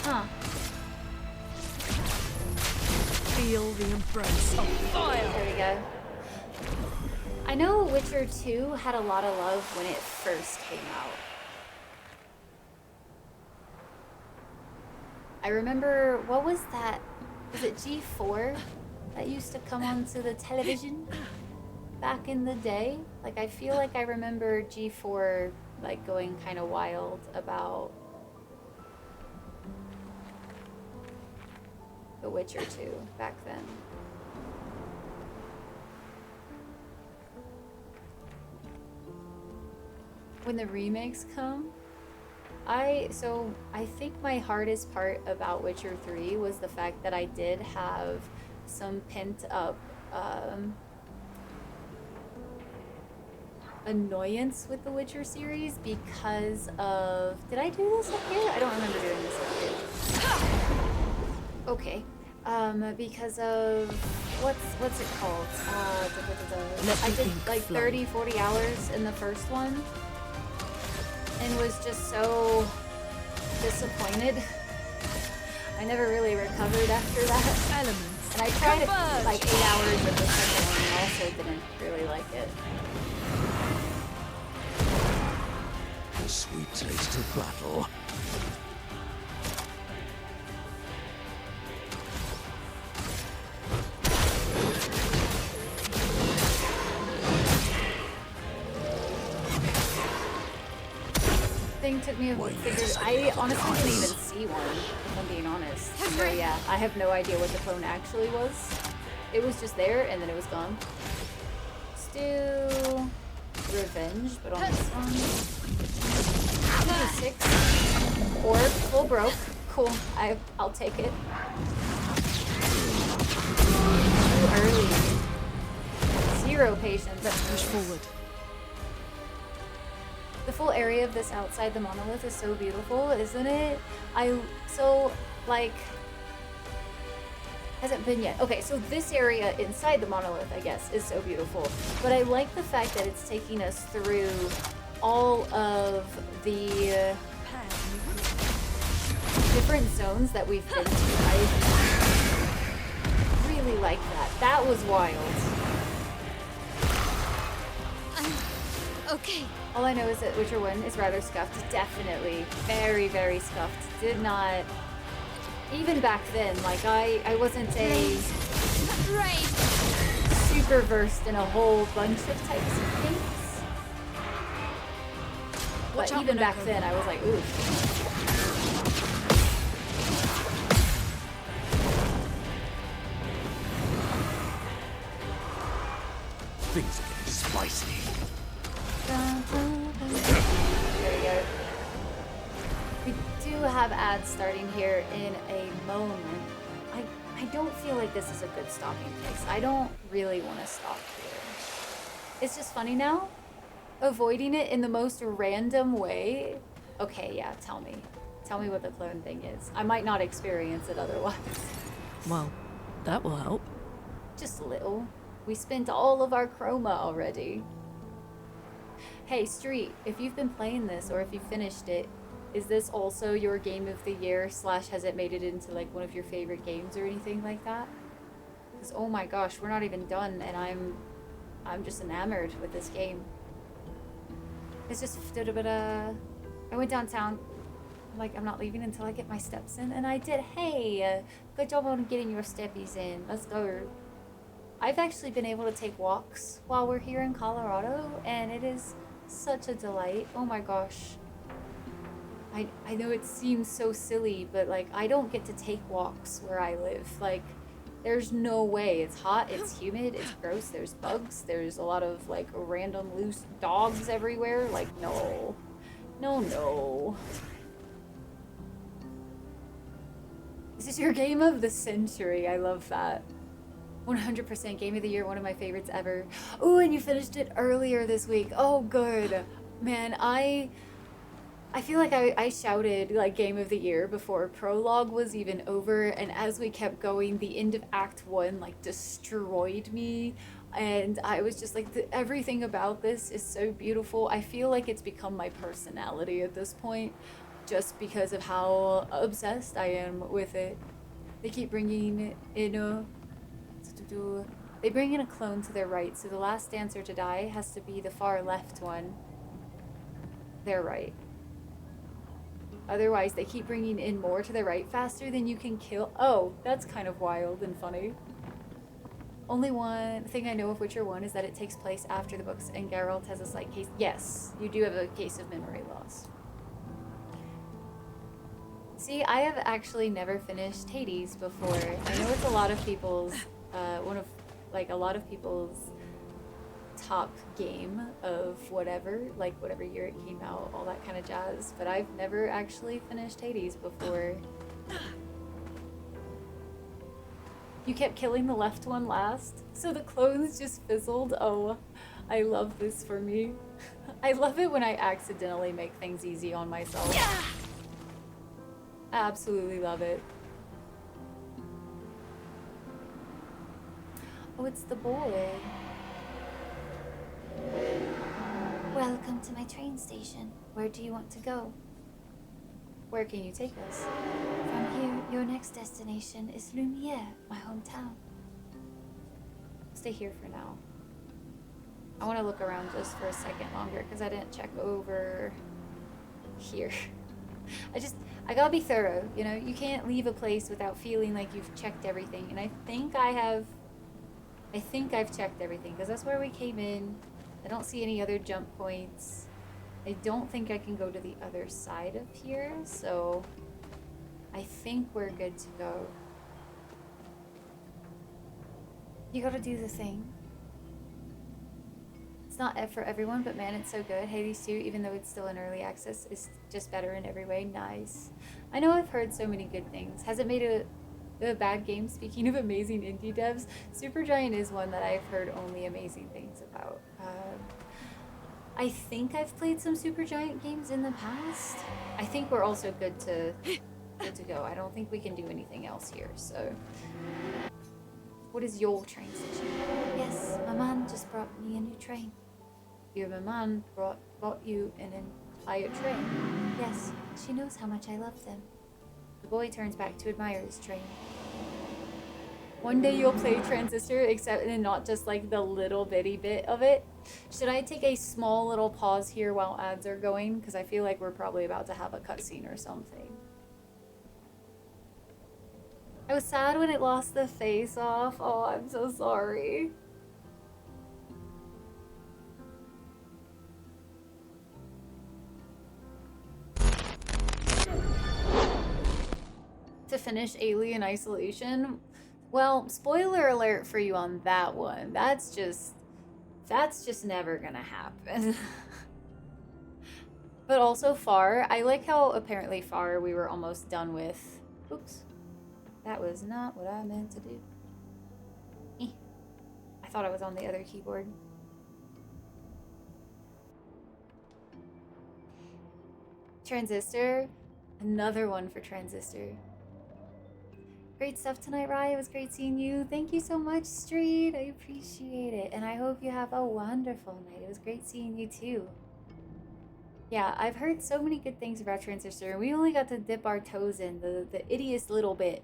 Huh. Feel the embrace of fire. There we go. I know Witcher 2 had a lot of love when it first came out. I remember, what was that? Was it G4 that used to come onto the television back in the day? Like, I feel like I remember G4 like going kind of wild about The Witcher 2 back then. When the remakes come, I think my hardest part about Witcher 3 was the fact that I did have some pent up annoyance with the Witcher series because of, did I do this up here? I don't remember doing this up here. Okay. Because of, what's it called? I did like 30, 40 hours in the first one and was just so disappointed. I never really recovered after that. Elements. And I tried it like 8 hours of the second one and also didn't really like it. The sweet taste of battle. Thing took me a figure. I honestly didn't even see one, if I'm being honest. So yeah, I have no idea what the clone actually was. It was just there and then it was gone. Let's do revenge, but on this one. 6 orb, full broke. Cool. I'll take it. Too early. 0 patience. Let's push forward. The full area of this outside the monolith is so beautiful, isn't it? Hasn't been yet. Okay, so this area inside the monolith, I guess, is so beautiful. But I like the fact that it's taking us through all of the different zones that we've been to. I really like that. That was wild. Okay. All I know is that Witcher 1 is rather scuffed. Definitely. Very, very scuffed. Did not... Even back then, like, I wasn't super versed in a whole bunch of types of things. But even back then, I was like, ooh. Things are getting spicy. There we go. We do have ads starting here in a moment. I don't feel like this is a good stopping place. I don't really want to stop here. It's just funny now. Avoiding it in the most random way. Okay, yeah, tell me. Tell me what the clone thing is. I might not experience it otherwise. Well, that will help. Just a little. We spent all of our chroma already. Hey, Street, if you've been playing this or if you finished it, is this also your game of the year / has it made it into like one of your favorite games or anything like that? Because oh my gosh, we're not even done and I'm just enamored with this game. It's just I went downtown. I'm like, I'm not leaving until I get my steps in, and I did. Hey, good job on getting your steppies in. Let's go. I've actually been able to take walks while we're here in Colorado, and it is such a delight. Oh my gosh. I know it seems so silly, but like I don't get to take walks where I live. Like there's no way. It's hot, it's humid, it's gross, there's bugs, there's a lot of like random loose dogs everywhere. Like no. No. This is your game of the century. I love that. 100% game of the year, one of my favorites ever. Oh, and you finished it earlier this week. Oh, good. Man, I feel like I shouted like game of the year before prologue was even over, and as we kept going, the end of Act 1 like destroyed me, and I was just like, everything about this is so beautiful. I feel like it's become my personality at this point, just because of how obsessed I am with it. They keep bringing in they bring in a clone to their right, so the last dancer to die has to be the far left one. Their right. Otherwise, they keep bringing in more to the right faster than you can kill. Oh, that's kind of wild and funny. Only one thing I know of Witcher 1 is that it takes place after the books and Geralt has a slight case. Yes, you do have a case of memory loss. See, I have actually never finished Hades before. I know it's a lot of people's, a lot of people's top game of whatever, like whatever year it came out, all that kind of jazz, but I've never actually finished Hades before. You kept killing the left one last, so the clones just fizzled. Oh, I love this for me. I love it when I accidentally make things easy on myself. Absolutely love it. Oh, it's the boy. Welcome to my train station. Where do you want to go? Where can you take us? From here, your next destination is Lumiere, my hometown. Stay here for now. I want to look around just for a second longer because I didn't check over here. I gotta be thorough, you know? You can't leave a place without feeling like you've checked everything. And I think I've checked everything because that's where we came in. I don't see any other jump points. I don't think I can go to the other side of here, so I think we're good to go. You gotta do the thing. It's not for everyone, but man, it's so good. Hades 2, even though it's still in early access, is just better in every way. Nice. I know I've heard so many good things. Has it made a bad game? Speaking of amazing indie devs, Supergiant is one that I've heard only amazing things about. I think I've played some Supergiant games in the past. I think we're also good to go. I don't think we can do anything else here, so. What is your train station? Yes, my man just brought me a new train. Your man brought you in Hired train. Yes, she knows how much I love them. The boy turns back to admire his train. One day you'll play Transistor, except and not just like the little bitty bit of it. Should I take a small little pause here while ads are going? Because I feel like we're probably about to have a cutscene or something. I was sad when it lost the face off. Oh, I'm so sorry. To finish Alien Isolation, well, spoiler alert for you on that one. That's just never gonna happen. But also Far, I like how apparently Far we were almost done with. Oops. That was not what I meant to do. I thought I was on the other keyboard. Transistor. Another one for Transistor. Great stuff tonight, Rye. It was great seeing you. Thank you so much, Street. I appreciate it. And I hope you have a wonderful night. It was great seeing you too. Yeah, I've heard so many good things about Transistor, and we only got to dip our toes in the ittiest little bit.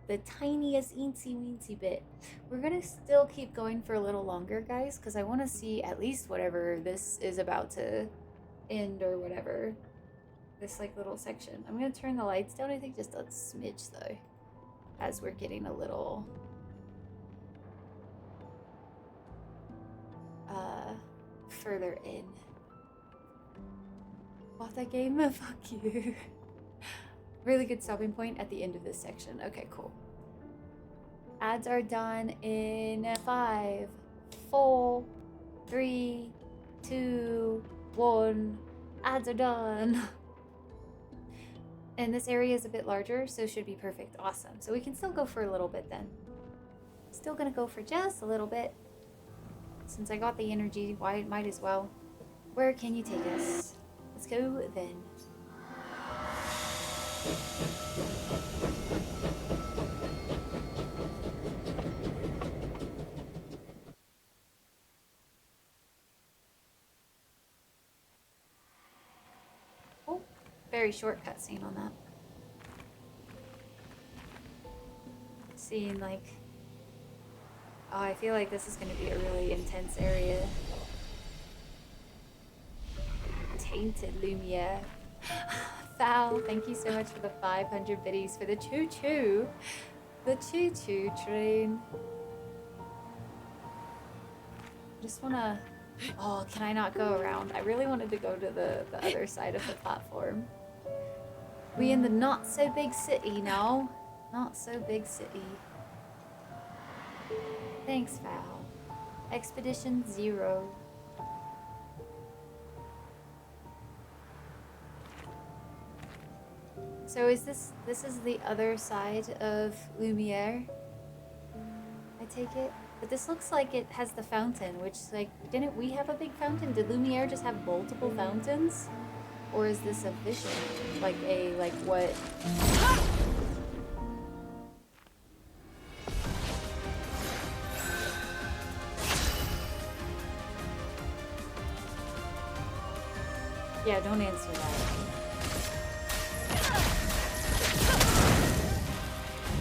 The tiniest eensy weensy bit. We're gonna still keep going for a little longer, guys, because I want to see at least whatever this is about to end or whatever. This like little section. I'm gonna turn the lights down, I think just a smidge though, as we're getting a little further in. Bought that game? Fuck you. Really good stopping point at the end of this section. Okay, cool. Ads are done in 5, 4, 3, 2, 1. Ads are done. And this area is a bit larger, so should be perfect. Awesome. So we can still go for a little bit then. Still gonna go for just a little bit. Since I got the energy, why might as well. Where can you take us? Let's go then. Oh, very short cutscene on that. Seeing like, oh, I feel like this is going to be a really intense area. Tainted Lumiere. Val, thank you so much for the 500 biddies for the choo-choo. The choo-choo train. Just wanna... Oh, can I not go around? I really wanted to go to the other side of the platform. We in the not-so-big city now. Not-so-big city. Thanks, Val. Expedition 0. So is this is the other side of Lumiere? I take it? But this looks like it has the fountain, which like, didn't we have a big fountain? Did Lumiere just have multiple fountains? Or is this a vision? Like what? Yeah, don't answer that.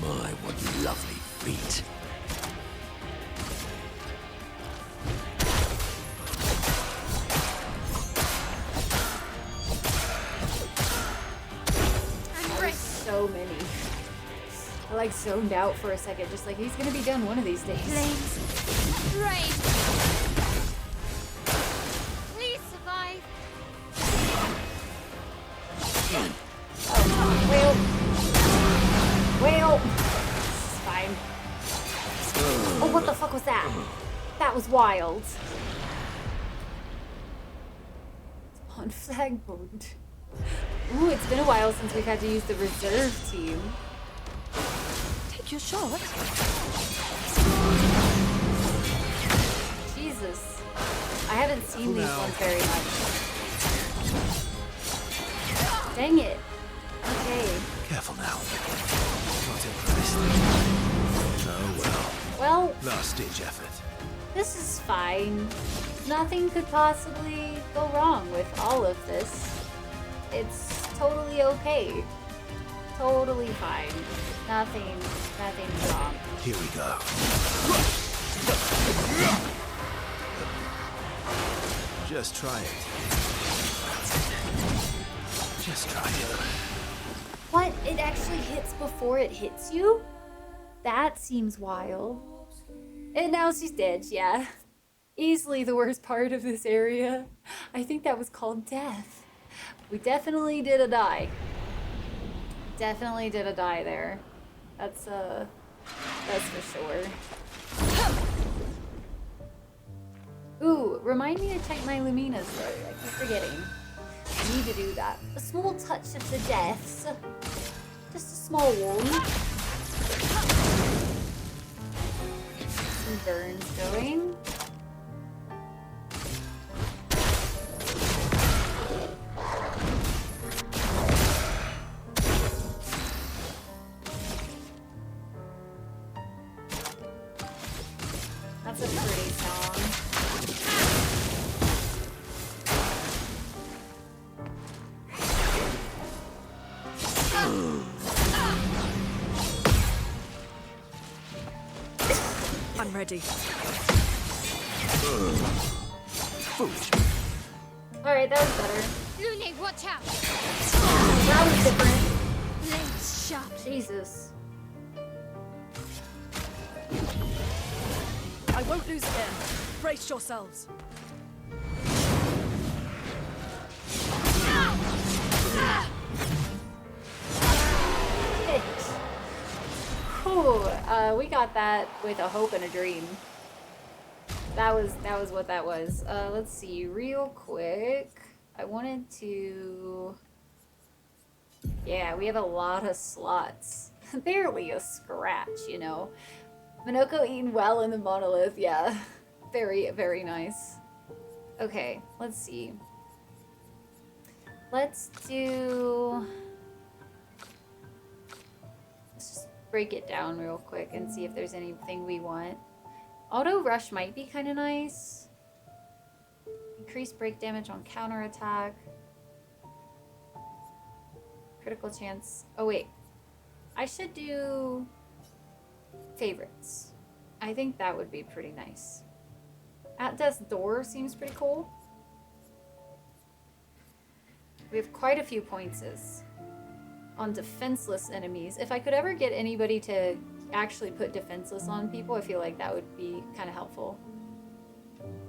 My, what lovely feet. So many. I like zoned out for a second, just like he's gonna be done one of these days. Flames. Rain. Please survive. Oh, well. It's fine. Oh, what the fuck was that? That was wild. On flag mode. Ooh, it's been a while since we've had to use the reserve team. Take your shot. Jesus. I haven't seen these ones very much. Dang it. Okay. Careful now. Not impressed. Oh well. Well, Last ditch effort. this is fine. Nothing could possibly go wrong with all of this. It's totally okay. Totally fine. Nothing's wrong. Here we go. Just try it. Just try it. What? It actually hits before it hits you? That seems wild. And now she's dead, yeah. Easily the worst part of this area. I think that was called death. We definitely did a die. Definitely did a die there. That's for sure. Ooh, remind me to check my Luminas though. I keep forgetting. I need to do that. A small touch of the deaths. Just a small wound. Some burns going. That's a pretty song. I'm ready. Foolish. Alright, that was better. Lune, watch out! That was different. Blades sharp. Jesus. I won't lose again. Brace yourselves. Whew, we got that with a hope and a dream. That was what that was. Let's see, real quick. I wanted to... Yeah, we have a lot of slots. Barely a scratch, you know. Minoko eating well in the monolith, yeah. Very, very nice. Okay, let's see. Let's do... Let's just break it down real quick and see if there's anything we want. Auto rush might be kind of nice. Increase break damage on counterattack. Critical chance. Oh wait. I should do favorites. I think that would be pretty nice. At Death's Door seems pretty cool. We have quite a few points on defenseless enemies. If I could ever get anybody to actually put defenseless on people, I feel like that would be kind of helpful.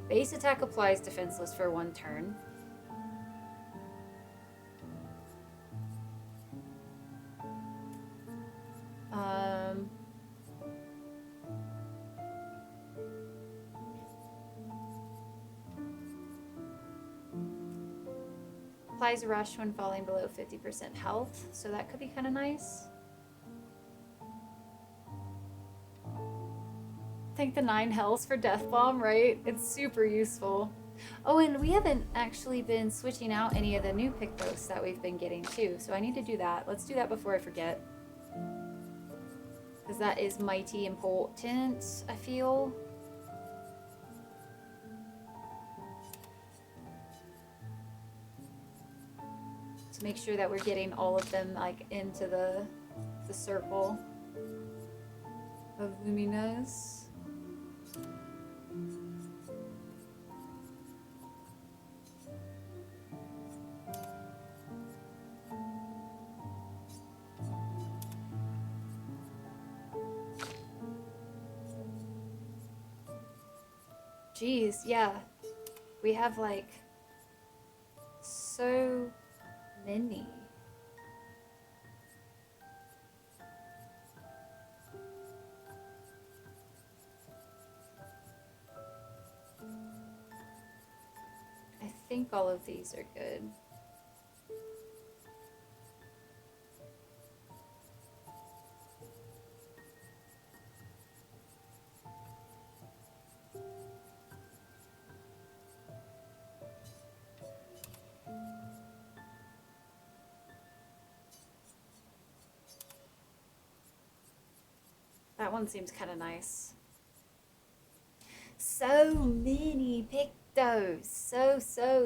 Base attack applies defenseless for 1 turn. Applies a rush when falling below 50% health, so that could be kind of nice. Thank the 9 healths for Death Bomb, right? It's super useful. Oh, and we haven't actually been switching out any of the new Pictos that we've been getting too, so I need to do that. Let's do that before I forget. Because that is mighty important, I feel. To make sure that we're getting all of them like into the circle of Luminas. Jeez, yeah. We have like so many. I think all of these are good. That one seems kind of nice. So many those.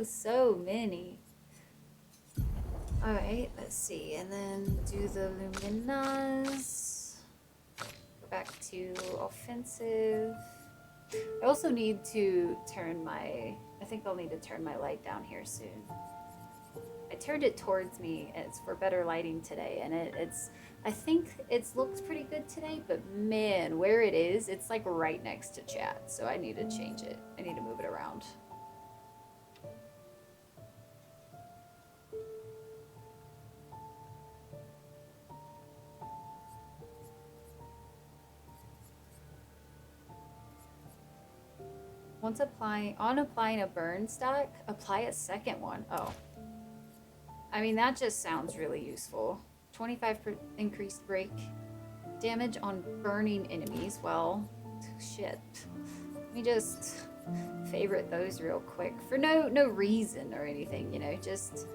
So many. Alright, let's see. And then do the Luminas. Go back to offensive. I also need to turn my... I think I'll need to turn my light down here soon. I turned it towards me. It's for better lighting today, and it's... I think it looks pretty good today, but man, where it is, it's like right next to chat, so I need to change it. I need to move it around. Once applying a burn stack, apply a second one. Oh. I mean, that just sounds really useful. 25% increased break damage on burning enemies. Well, shit. Let me just favorite those real quick for no reason or anything, you know, just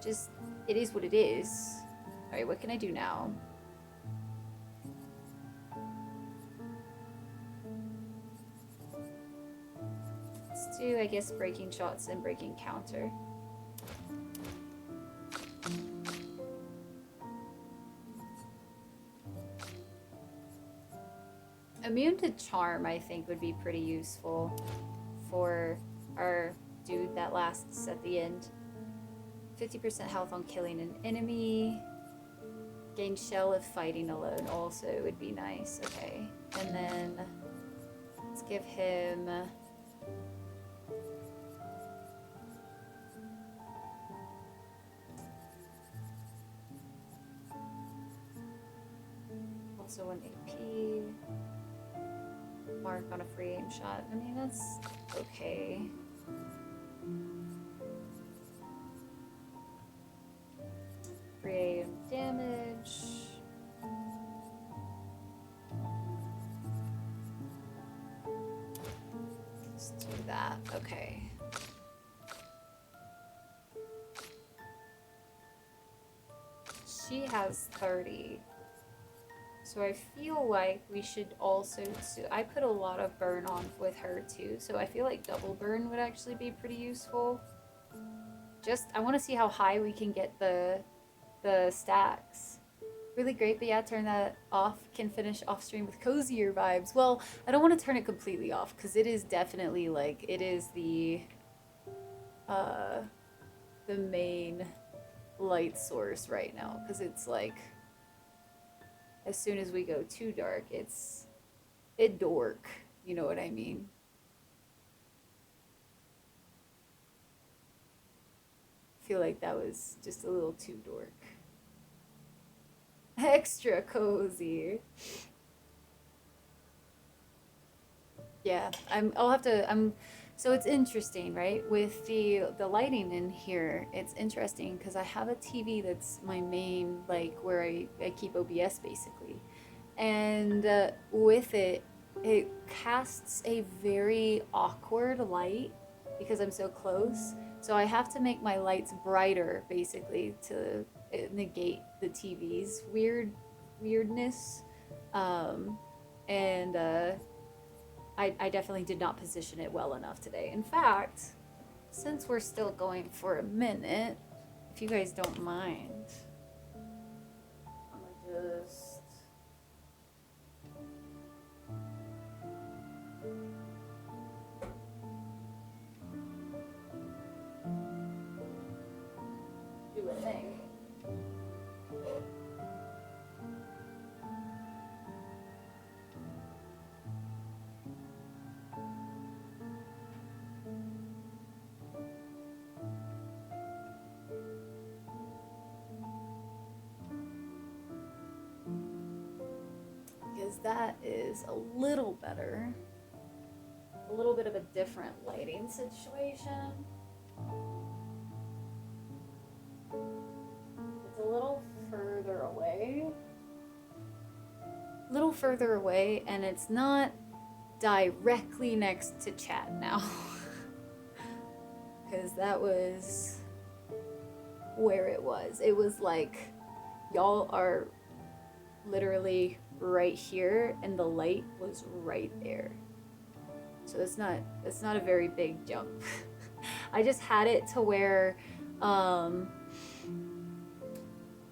it is what it is. All right, what can I do now? Let's do, I guess, breaking shots and breaking counter. Immune to charm, I think, would be pretty useful for our dude that lasts at the end. 50% health on killing an enemy. Gain shell if fighting alone also would be nice. Okay, and then let's give him... also 1 AP. Mark on a free aim shot. I mean, that's okay. Free aim damage. Let's do that. Okay. She has 30. So I feel like we should also... I put a lot of burn on with her too, so I feel like double burn would actually be pretty useful. Just, I want to see how high we can get the stacks. Really great, but yeah, turn that off. Can finish off stream with cozier vibes. Well, I don't want to turn it completely off, because it is definitely like, it is the main light source right now, because it's like... As soon as we go too dark, it dork. You know what I mean? I feel like that was just a little too dork. Extra cozy. Yeah, so it's interesting, right? With the lighting in here, it's interesting because I have a TV that's my main, like, where I keep OBS basically. And with it, it casts a very awkward light because I'm so close. So I have to make my lights brighter basically to negate the TV's weirdness. I definitely did not position it well enough today. In fact, since we're still going for a minute, if you guys don't mind, I'm gonna just... do a thing. That is a little better. A little bit of a different lighting situation. It's a little further away. A little further away, and it's not directly next to chat now. Because that was where it was. It was like, y'all are literally right here, and the light was right there. So it's not a very big jump. I just had it to where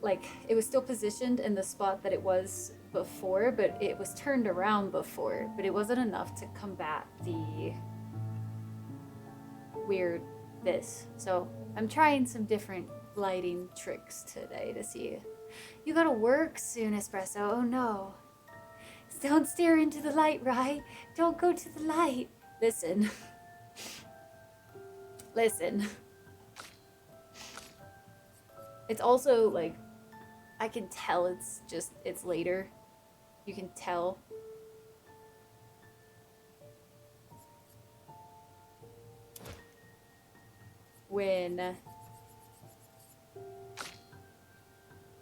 like it was still positioned in the spot that it was before, but it was turned around before, but it wasn't enough to combat the weird this. So I'm trying some different lighting tricks today to see. You gotta work soon, Espresso. Oh no. Don't stare into the light, right? Don't go to the light. Listen. Listen. It's also like, I can tell it's later. You can tell. When,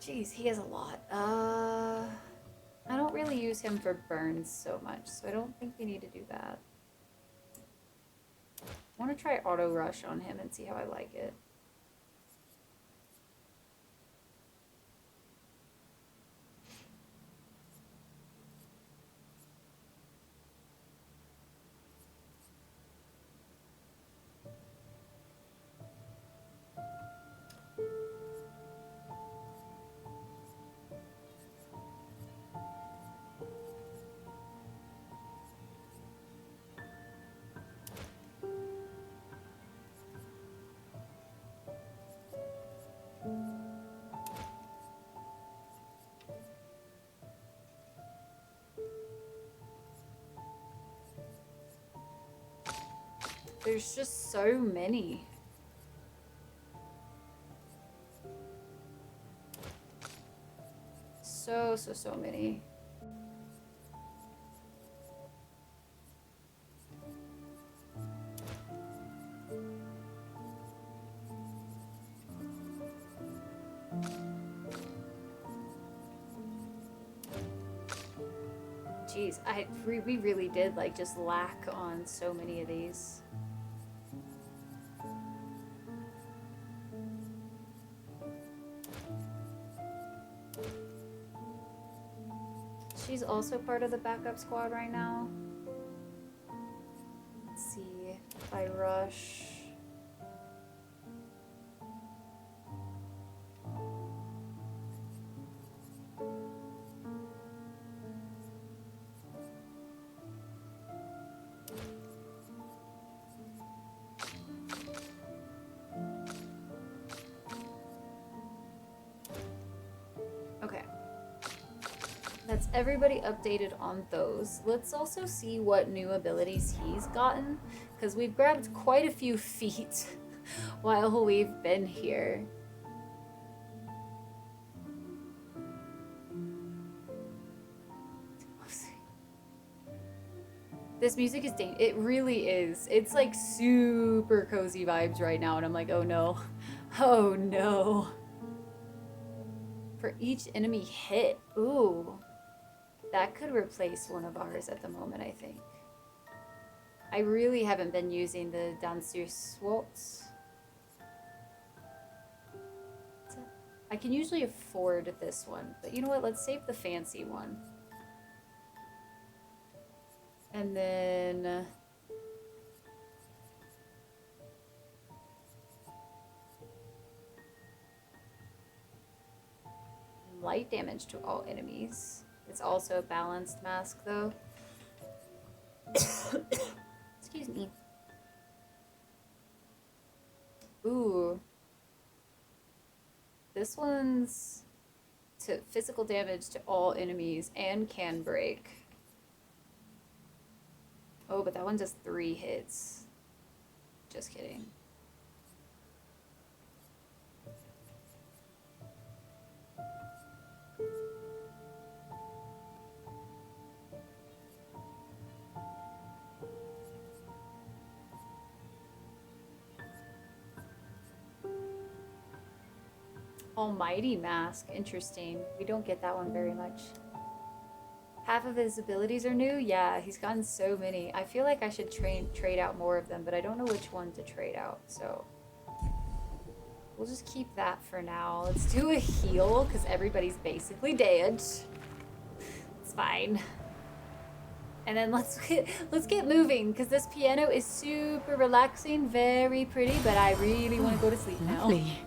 jeez, he has a lot. I don't really use him for burns so much, so I don't think we need to do that. I want to try auto rush on him and see how I like it. There's just so many. So many. Jeez, we really did like just lack on so many of these. She's also part of the backup squad right now. Let's see if I rush. That's everybody updated on those. Let's also see what new abilities he's gotten, because we've grabbed quite a few feet while we've been here. This music is it really is. It's like super cozy vibes right now, and I'm like, oh no. Oh no. For each enemy hit. Ooh. That could replace one of ours at the moment, I think. I really haven't been using the Dancer Swats. I can usually afford this one, but you know what? Let's save the fancy one. And then... light damage to all enemies. It's also a balanced mask, though. Excuse me. Ooh. This one's to physical damage to all enemies and can break. Oh, but that one does 3 hits. Just kidding. Almighty Mask. Interesting. We don't get that one very much. Half of his abilities are new? Yeah, he's gotten so many. I feel like I should trade out more of them, but I don't know which one to trade out, so... we'll just keep that for now. Let's do a heal, because everybody's basically dead. It's fine. And then let's get moving, because this piano is super relaxing, very pretty, but I really want to go to sleep now. Lovely.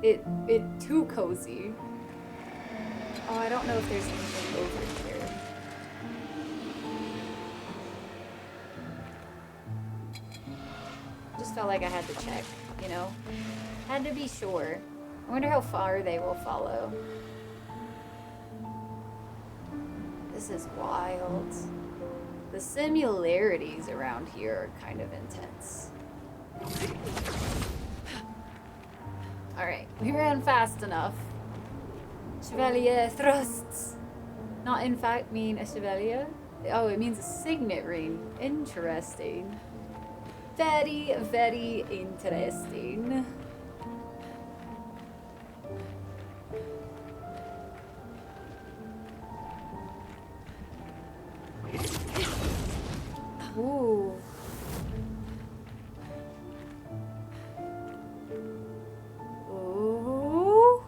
It too cozy. Oh, I don't know if there's anything over here. Just felt like I had to check, you know? Had to be sure. I wonder how far they will follow. This is wild. The similarities around here are kind of intense. Alright, we ran fast enough. Chevalier thrusts. Not in fact mean a chevalier. Oh, it means a signet ring. Interesting. Very, very interesting. Ooh. Ooh.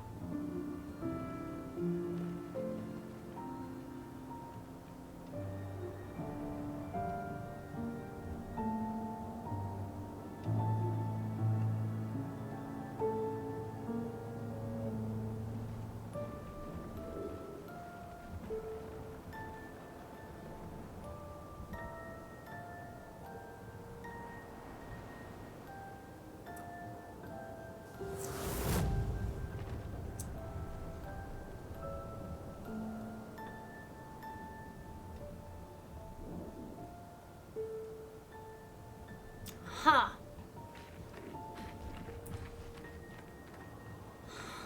Huh.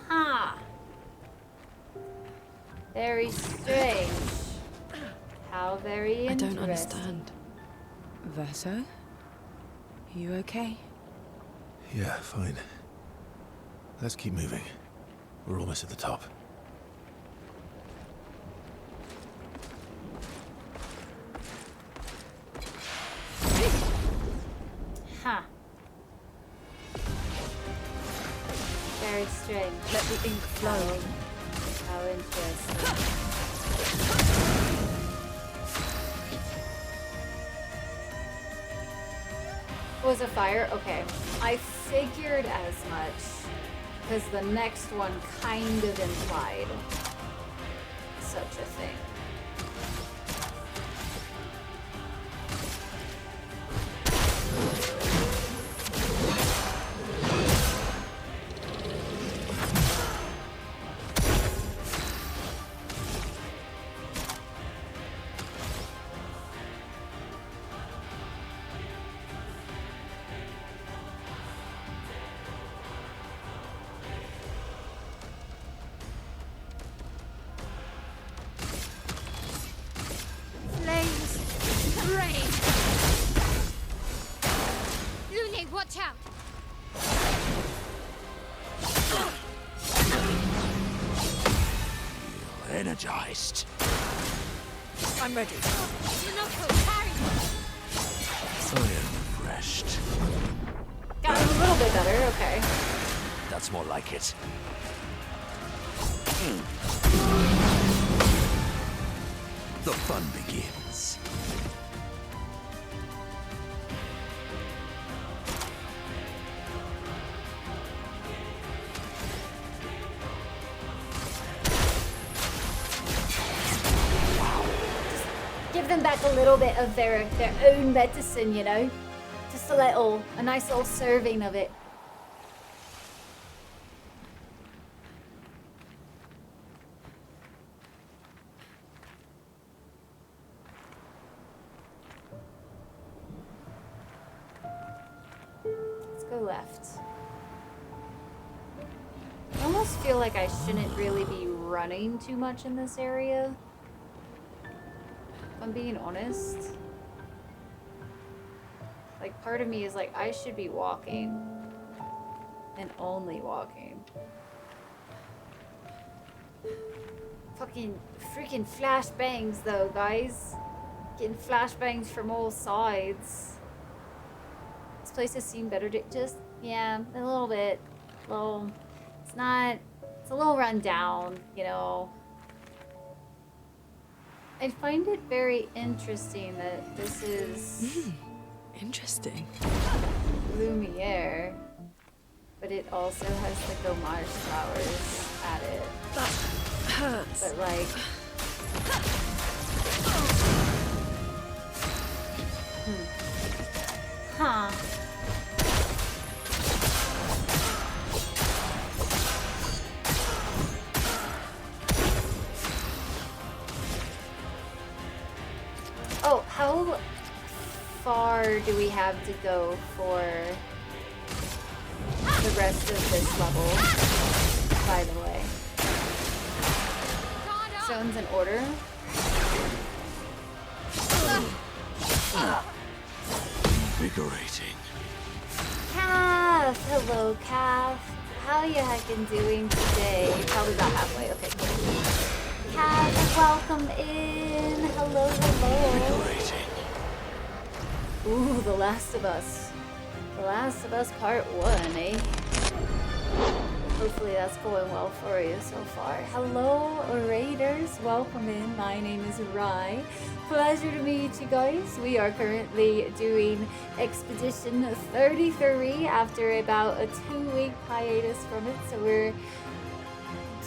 Huh. Very strange. How very I interesting. don't understand. Verso? You okay? Yeah, fine. Let's keep moving. We're almost at the top. Huh. Very strange. Let the ink flow. How interesting. Was a fire? Okay. I figured as much. Because the next one kind of implied such a thing. Watch out! Feel energized. I'm ready. Minoko, carry! I am refreshed. Got a little bit better, okay. That's more like it. The fun begins. Give them back a little bit of their own medicine, you know? Just a nice little serving of it. Let's go left. I almost feel like I shouldn't really be running too much in this area. If I'm being honest. Like, part of me is like, I should be walking. And only walking. Fucking freaking flashbangs though, guys. Getting flashbangs from all sides. This place has seen better just, yeah, a little bit. It's not, it's a little run down, you know. I find it very interesting that this is Interesting. Lumiere, but it also has the gomage flowers at it. That hurts. But like, huh. Oh, how far do we have to go for the rest of this level, by the way? Stones in order. Invigorating. Calf! Hello, Calf. How you heckin' doing today? Probably about halfway. Okay, cool. Calf, welcome in. Hello, hello. Invigorating. Ooh, The Last of Us. The Last of Us Part 1, eh? Hopefully that's going well for you so far. Hello, Raiders. Welcome in. My name is Rai. Pleasure to meet you guys. We are currently doing Expedition 33 after about a 2-week hiatus from it. So we're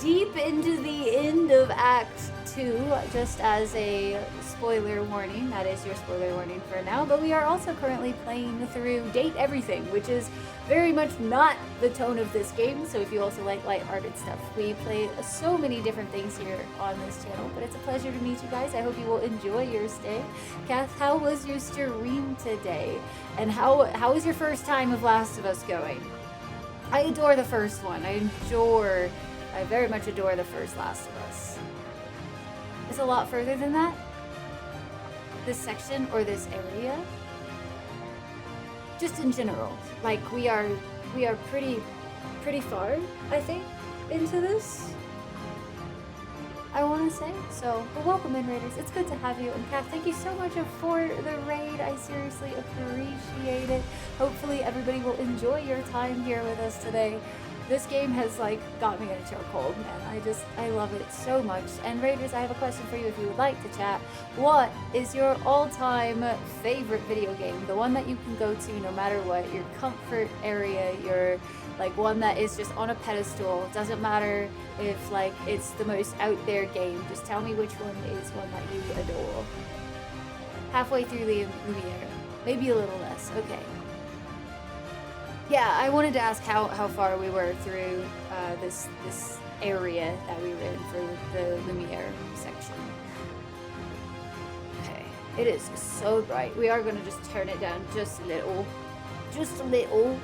deep into the end of Act 2, just as a spoiler warning. That is your spoiler warning for now. But we are also currently playing through Date Everything, which is very much not the tone of this game. So if you also like lighthearted stuff, we play so many different things here on this channel. But it's a pleasure to meet you guys. I hope you will enjoy your stay. Kath, how was your stream today? And how was your first time of Last of Us going? I adore the first one. I very much adore the first Last of Us. It's a lot further than that? This section or this area? Just in general. Like we are pretty far, I think, into this. I wanna say. So, but welcome in, Raiders. It's good to have you. And Kat, thank you so much for the raid. I seriously appreciate it. Hopefully everybody will enjoy your time here with us today. This game has like got me in a chokehold, man. I love it so much. And Raiders, I have a question for you if you would like to chat. What is your all-time favorite video game? The one that you can go to no matter what, your comfort area, your like one that is just on a pedestal. Doesn't matter if like it's the most out there game. Just tell me which one is one that you adore. Halfway through the Lumiere. Maybe a little less. Okay. Yeah, I wanted to ask how far we were through this area that we were in for the Lumiere section. Okay, it is so bright. We are going to just turn it down just a little. Just a little.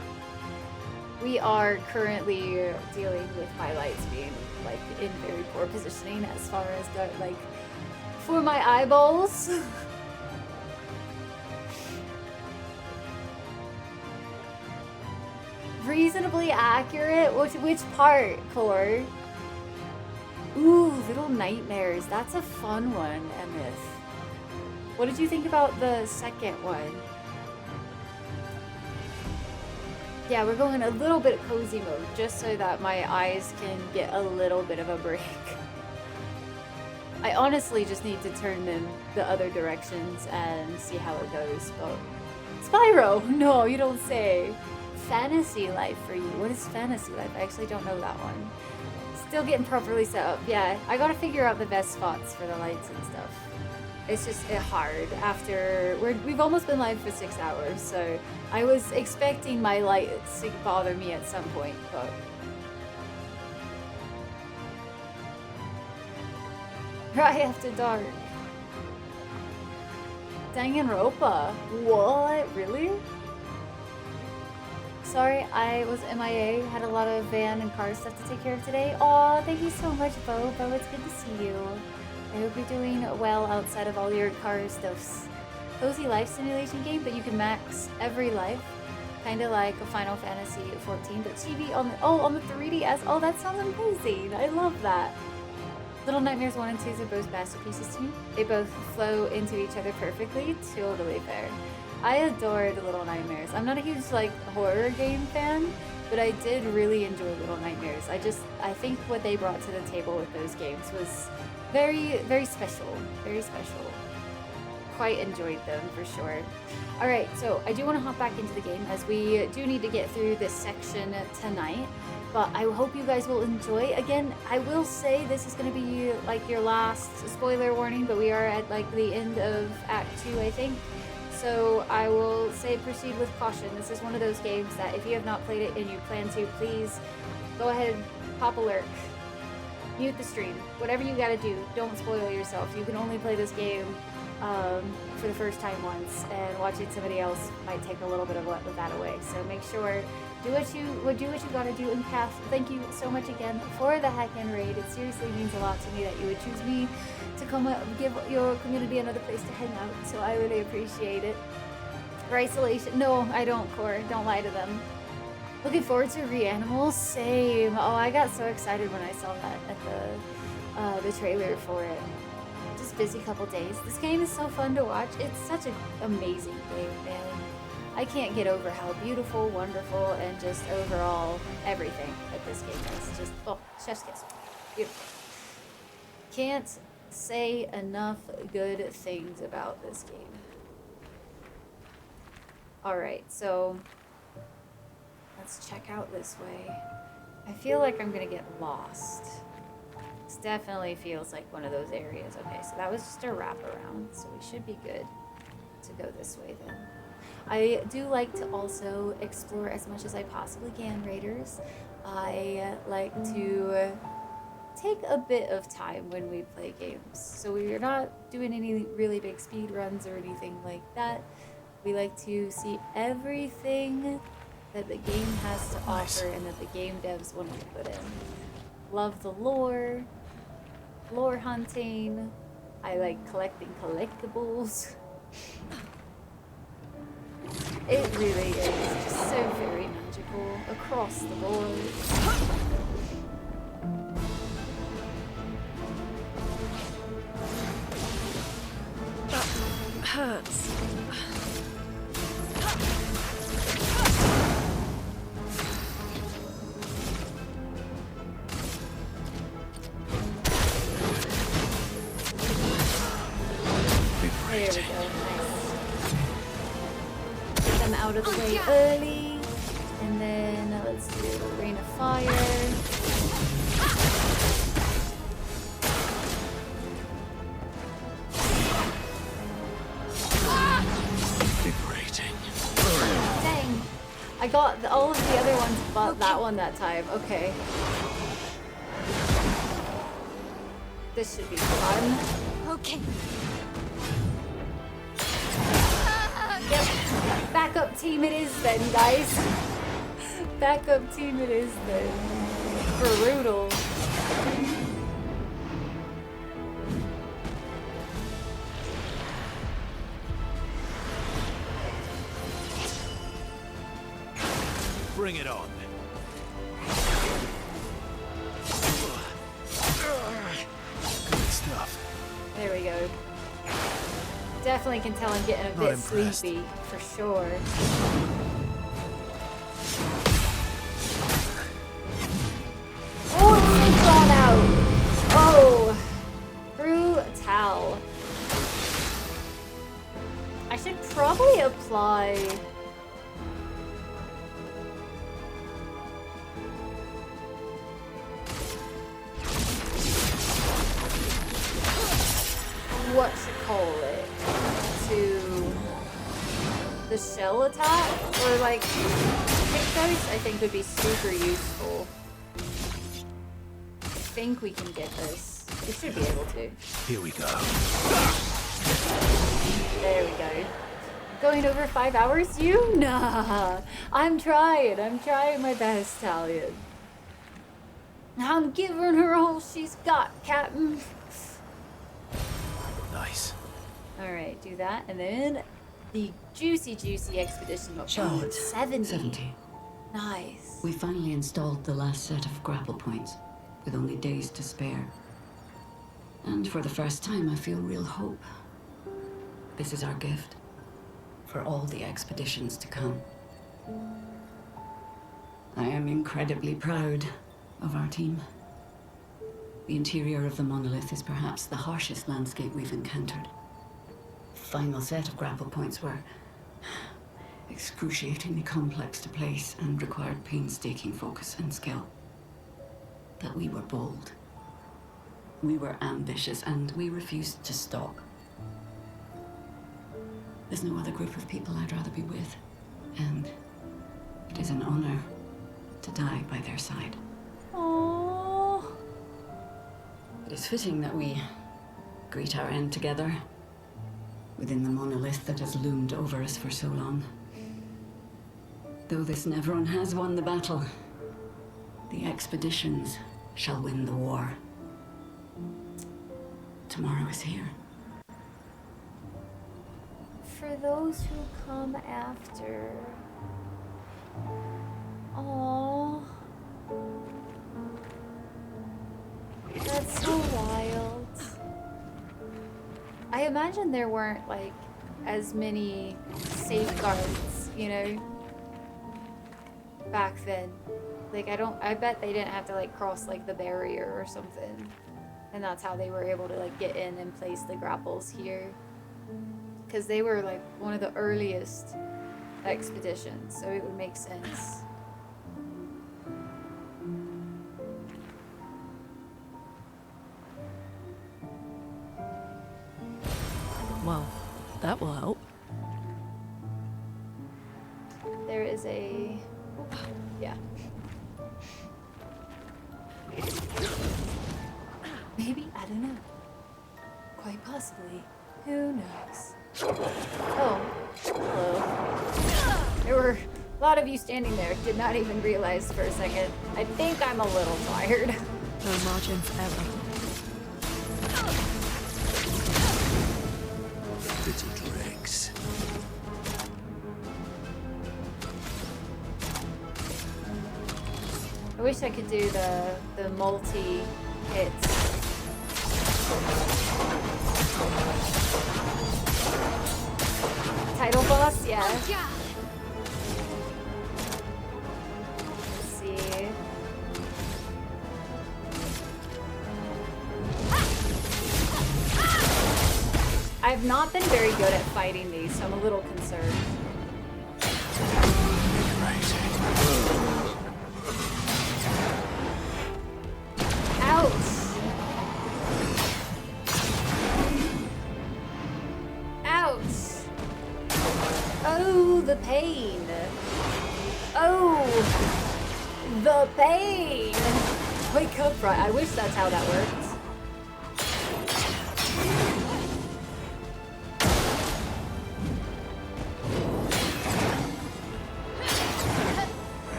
We are currently dealing with my lights being like in very poor positioning as far as like for my eyeballs. Reasonably accurate? Which part, Clair? Ooh, Little Nightmares. That's a fun one, Emith. What did you think about the second one? Yeah, we're going a little bit cozy mode, just so that my eyes can get a little bit of a break. I honestly just need to turn in the other directions and see how it goes, but... Spyro! No, you don't say. Fantasy Life for you. What is Fantasy Life? I actually don't know that one. Still getting properly set up. Yeah, I gotta figure out the best spots for the lights and stuff. It's just hard after... We've almost been live for 6 hours, so I was expecting my lights to bother me at some point, but... Right after dark. Danganronpa. What? Really? Sorry, I was MIA, had a lot of van and car stuff to take care of today. Aw, thank you so much, Bo. Bo, it's good to see you. I hope you're doing well outside of all your car stuffs. Cozy life simulation game, but you can max every life. Kinda like a Final Fantasy 14, but chibi on the 3DS. Oh, that sounds amazing. I love that. Little Nightmares 1 and 2 are both masterpieces to me. They both flow into each other perfectly. Totally fair. I adored Little Nightmares. I'm not a huge like horror game fan, but I did really enjoy Little Nightmares. I think what they brought to the table with those games was Very, very special. Very special. Quite enjoyed them for sure. Alright, so I do want to hop back into the game as we do need to get through this section tonight. But I hope you guys will enjoy. Again, I will say this is going to be like your last spoiler warning, but we are at like the end of Act 2, I think. So I will say proceed with caution. This is one of those games that if you have not played it and you plan to, please go ahead, pop a lurk, mute the stream, whatever you gotta do. Don't spoil yourself. You can only play this game for the first time once, and watching somebody else might take a little bit of that away. So make sure do what you gotta do. And Kath, thank you so much again for the hack and raid. It seriously means a lot to me that you would choose me to come up and give your community another place to hang out. So I really appreciate it. For isolation, no, I don't, Core. Don't lie to them. Looking forward to Reanimal. Same. Oh, I got so excited when I saw that at the trailer for it. Just busy couple days. This game is so fun to watch. It's such an amazing game, man. I can't get over how beautiful, wonderful, and just overall everything that this game is. Just, oh, chef's kiss. Beautiful. Can't say enough good things about this game. Alright, so let's check out this way. I feel like I'm gonna get lost. This definitely feels like one of those areas. Okay, so that was just a wraparound, so we should be good to go this way then. I do like to also explore as much as I possibly can, Raiders. I like to take a bit of time when we play games. So we're not doing any really big speed runs or anything like that. We like to see everything that the game has to offer and that the game devs want to put in. Love the lore hunting. I like collecting collectibles. It really is just so very magical across the board. That hurts. There we go, nice. Get them out of the way early, and then let's do Rain of Fire. Liberating. Dang! I got all of the other ones but that one that time. Okay. This should be fun. Okay. Yep. Backup team it is then, guys. Backup team it is then. Brutal. Bring it on. Good stuff. There we go. Definitely can tell I'm getting a bit sleepy, for sure. Oh, it's drawn out. Oh, brutal. I should probably apply. What to call it? To the shell attack? Or like kick dice, I think would be super useful. I think we can get this. We should be able to. Here we go. There we go. Going over 5 hours? You? Nah. I'm trying my best, Talion. I'm giving her all she's got, Captain. Nice. Alright, do that. And then the juicy expedition. Charlotte, 70. Nice. We finally installed the last set of grapple points, with only days to spare. And for the first time, I feel real hope. This is our gift. For all the expeditions to come. I am incredibly proud of our team. The interior of the monolith is perhaps the harshest landscape we've encountered. The final set of grapple points were excruciatingly complex to place and required painstaking focus and skill. But we were bold. We were ambitious, and we refused to stop. There's no other group of people I'd rather be with, and it is an honor to die by their side. Aww. It is fitting that we greet our end together within the monolith that has loomed over us for so long. Though this Nevron has won the battle, the expeditions shall win the war. Tomorrow is here. For those who come after. Aww. That's so wild. I imagine there weren't like as many safeguards, you know, back then. Like I bet they didn't have to like cross like the barrier or something. And that's how they were able to like get in and place the grapples here. Because they were like one of the earliest expeditions, so it would make sense. Well, that will help. There is a... yeah. Maybe? I don't know. Quite possibly. Who knows? Oh, hello. There were a lot of you standing there. Did not even realize for a second. I think I'm a little tired. No margin for error. Little dregs. I wish I could do the multi-hits. Title boss, yeah. Let's see. I've not been very good at fighting these, so I'm a little concerned. Ouch! Ouch! Oh, the pain. Oh, the pain. Wake up, right? I wish that's how that worked.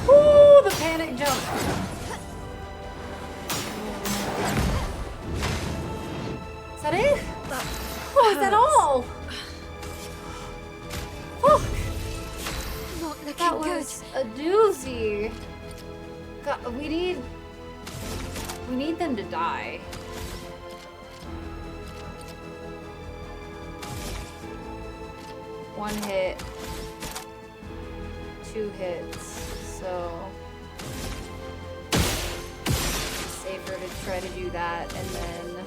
Ooh, the panic jump. Is that it? Oh, is that all? Oh, Not looking that good. was a doozy. God, we need them to die. One hit, 2 hits, so it's safer to try to do that and then.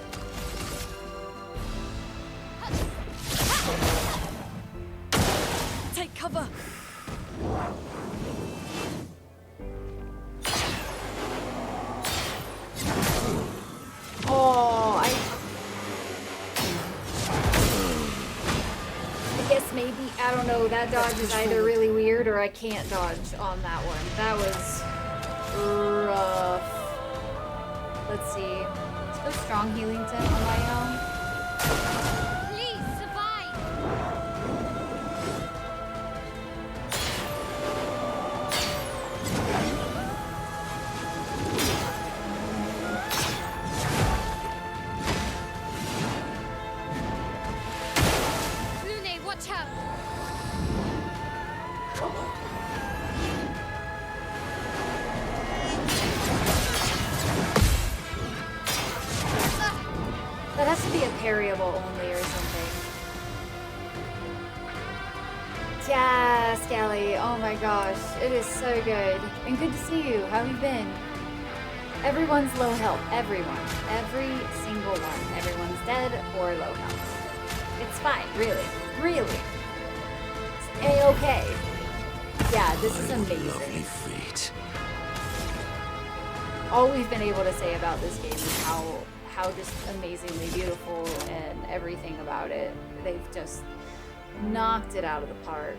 Take cover. Oh, I guess maybe, I don't know, that dodge is either really weird or I can't dodge on that one. That was rough. Let's see. Let's go strong healing tip on my own. Please survive. Lune, watch out. That has to be a parryable only or something. Yeah, Scally. Oh my gosh. It is so good. And good to see you. How have you been? Everyone's low health. Everyone. Every single one. Everyone's dead or low health. It's fine, really. Really. It's A-okay. Yeah, this is amazing. Lovely feet. All we've been able to say about this game is how just amazingly beautiful and everything about it. They've just knocked it out of the park.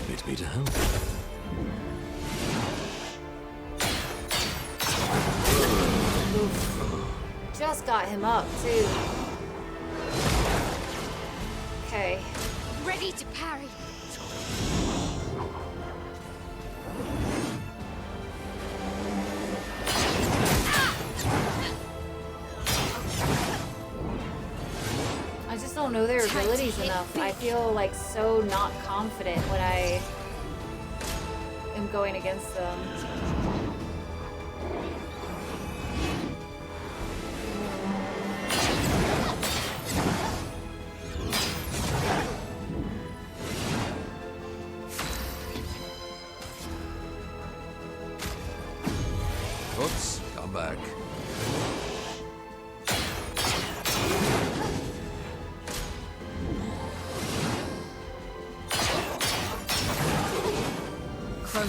Bid me to help. Oof. Just got him up too. Okay. Ready to parry. I just don't know their abilities enough. I feel like so not confident when I am going against them. Oops, come back.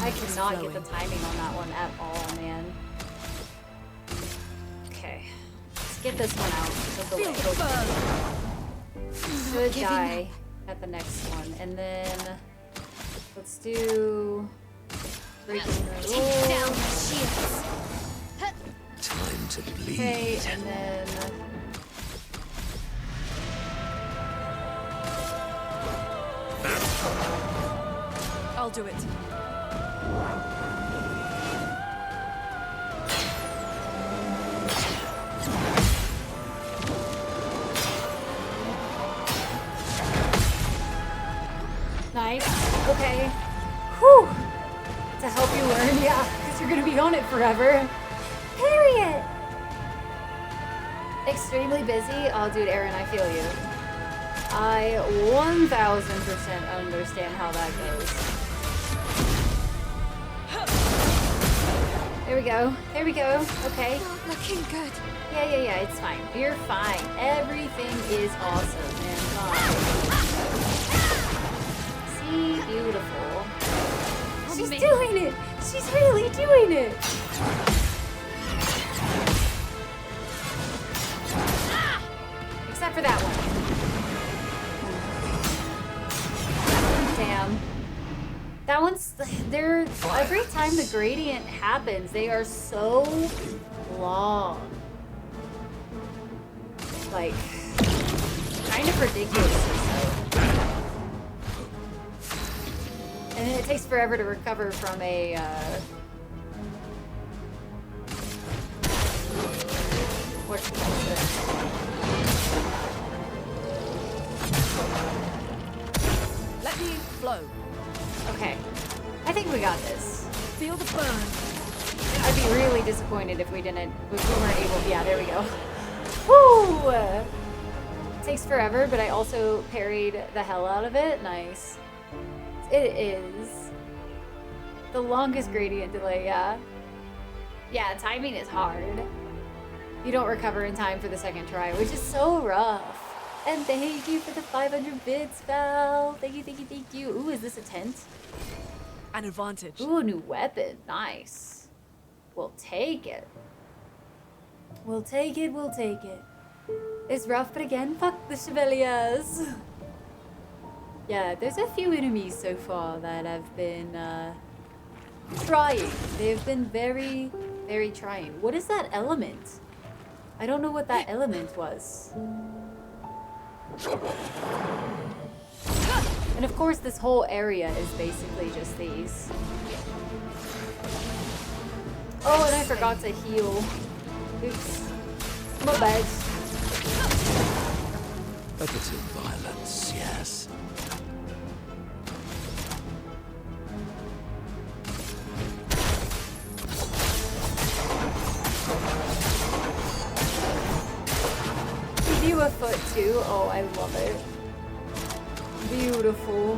I cannot get the timing on that one at all, man. Okay. Let's get this one out of the way. Should die at the next one. And then let's do breaking the Down rules. the shields. Time to bleed. Okay, and then I'll do it. nice. Okay. Whew. To help you learn, yeah, because you're gonna be on it forever. Period. Extremely busy. Oh, dude, Aaron, I feel you. I 1000% understand how that goes. There we go. There we go. Okay. Not looking good. Yeah, it's fine. You're fine. Everything is awesome and fine. See? Beautiful. She's doing it! She's really doing it! Except for that one. Damn. That one's, they're, every time the gradient happens, they are so long. Like, kind of ridiculously so. And then it takes forever to recover from a, what you call it? Let me flow. Okay. I think we got this. Feel the burn. I'd be really disappointed if we didn't, if we weren't able, yeah, there we go. Woo! Takes forever, but I also parried the hell out of it. Nice. It is the longest gradient delay, yeah. Yeah, timing is hard. You don't recover in time for the second try, which is so rough. And thank you for the 500 bits, Val. Thank you, thank you, thank you. Ooh, is this a tent? An advantage. Ooh, a new weapon. Nice. We'll take it. We'll take it, we'll take it. It's rough, but again, fuck the Chevaliers. Yeah, there's a few enemies so far that have been trying. They've been very, very trying. What is that element? I don't know what that element was. And of course, this whole area is basically just these. Oh, and I forgot to heal. Oops. My bad. A bit of violence, yes. Give you a foot too. Oh, I love it. Beautiful.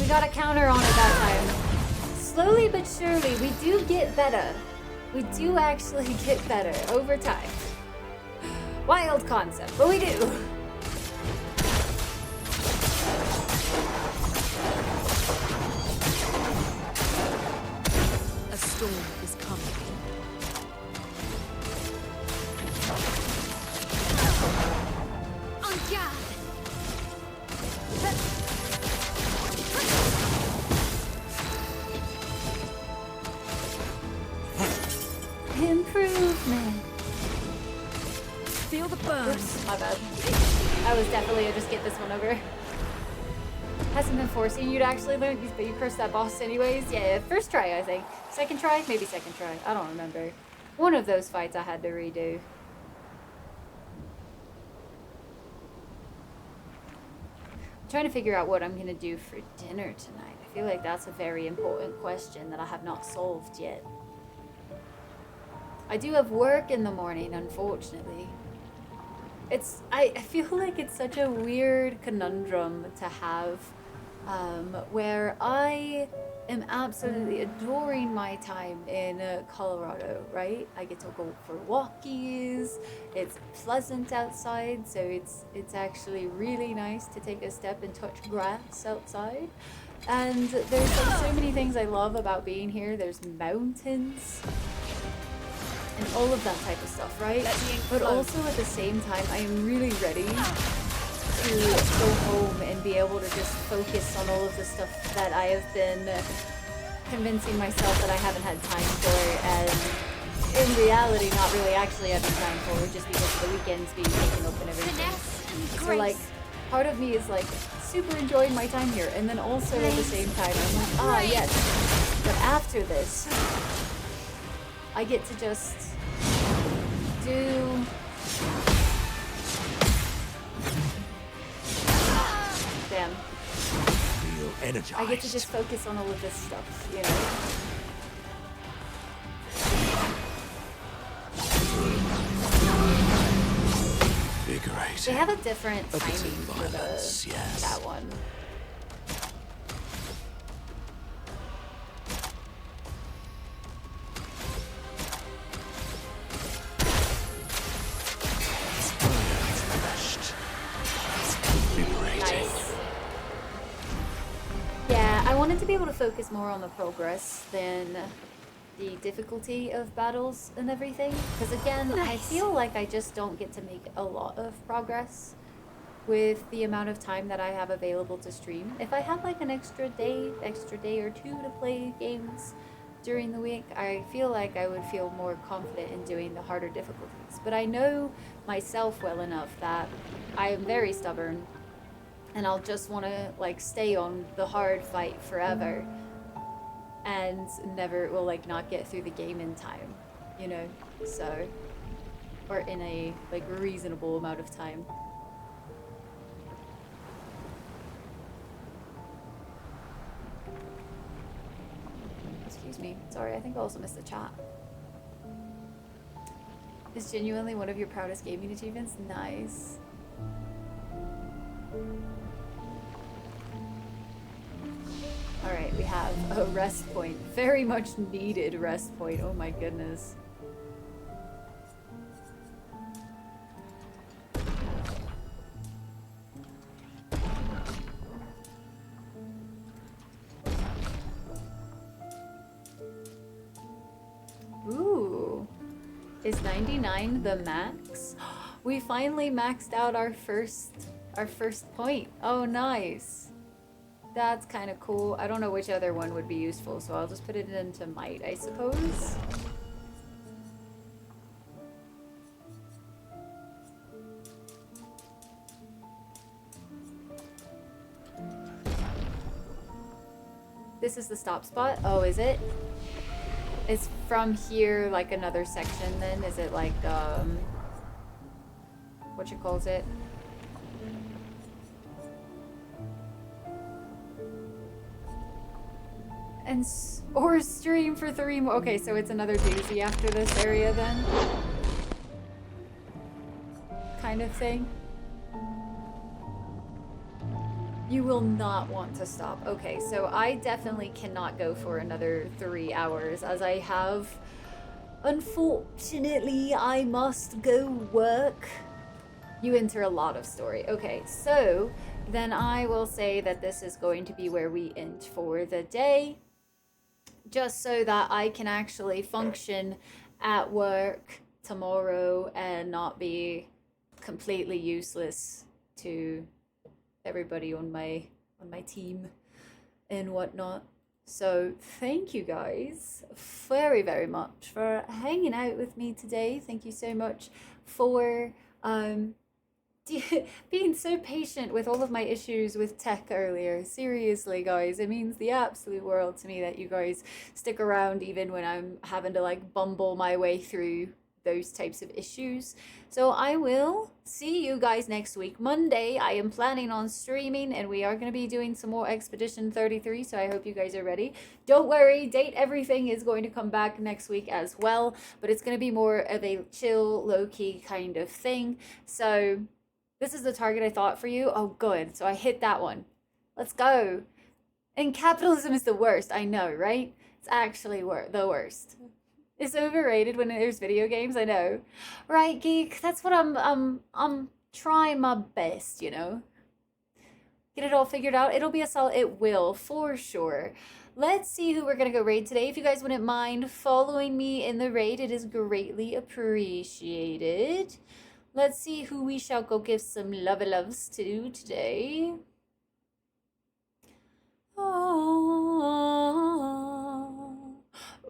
We got a counter on it that time. Slowly but surely, we do get better. We do actually get better over time. Wild concept, but we do. A storm is coming. On guard! Improvement. Feel the burn. Oops, my bad. I was definitely a just get this one over. Hasn't been forcing you to actually learn these, but you cursed that boss anyways. Yeah, first try, I think. Second try? Maybe second try. I don't remember. One of those fights I had to redo. I'm trying to figure out what I'm gonna do for dinner tonight. I feel like that's a very important question that I have not solved yet. I do have work in the morning, unfortunately. I feel like it's such a weird conundrum to have, where I am absolutely adoring my time in Colorado, right? I get to go for walkies, it's pleasant outside, so it's actually really nice to take a step and touch grass outside. And there's like so many things I love about being here. There's mountains and all of that type of stuff, right? But also at the same time, I am really ready to go home and be able to just focus on all of the stuff that I have been convincing myself that I haven't had time for, and in reality not really actually having time for, just because of the weekends being taken up and everything. So like, part of me is like super enjoying my time here, and then also at the same time I'm like, ah yes, but after this I get to just do damn. Feel energized. I get to just focus on all of this stuff, you know? Invigorating. They have a different A bit timing of for violence, yes. that one. Nice. Yeah, I wanted to be able to focus more on the progress than the difficulty of battles and everything. Because again, I feel like I just don't get to make a lot of progress with the amount of time that I have available to stream. If I had like an extra day or two to play games during the week, I feel like I would feel more confident in doing the harder difficulties. But I know myself well enough that I am very stubborn and I'll just want to like stay on the hard fight forever and never will like not get through the game in time, you know? So, or in a like reasonable amount of time. Excuse me. Sorry, I think I also missed the chat. Is genuinely one of your proudest gaming achievements? Nice. Alright, we have a rest point. Very much needed rest point. Oh my goodness. Ooh. Is 99 the max? We finally maxed out our first point. Oh, nice. That's kind of cool. I don't know which other one would be useful, so I'll just put it into might, I suppose. This is the stop spot? Oh, is it? It's from here, like another section then? Is it like, what you calls it? And or stream for 3 more. Okay, so it's another doozy after this area then? Kind of thing. You will not want to stop. Okay, so I definitely cannot go for another 3 hours as I have... Unfortunately, I must go work. You enter a lot of story. Okay, so then I will say that this is going to be where we end for the day. Just so that I can actually function at work tomorrow and not be completely useless to everybody on my team and whatnot. So thank you guys very, very much for hanging out with me today. Thank you so much for being so patient with all of my issues with tech earlier. Seriously, guys, it means the absolute world to me that you guys stick around even when I'm having to like bumble my way through those types of issues. So I will see you guys next week. Monday, I am planning on streaming and we are going to be doing some more Expedition 33, so I hope you guys are ready. Don't worry, Date Everything is going to come back next week as well, but it's going to be more of a chill, low-key kind of thing. So this is the target I thought for you. Oh, good. So I hit that one. Let's go. And capitalism is the worst. I know, right? It's actually the worst. It's overrated when there's video games, I know. Right, geek? That's what I'm trying my best, you know? Get it all figured out. It'll be a solid, it will, for sure. Let's see who we're gonna go raid today. If you guys wouldn't mind following me in the raid, it is greatly appreciated. Let's see who we shall go give some loves to today.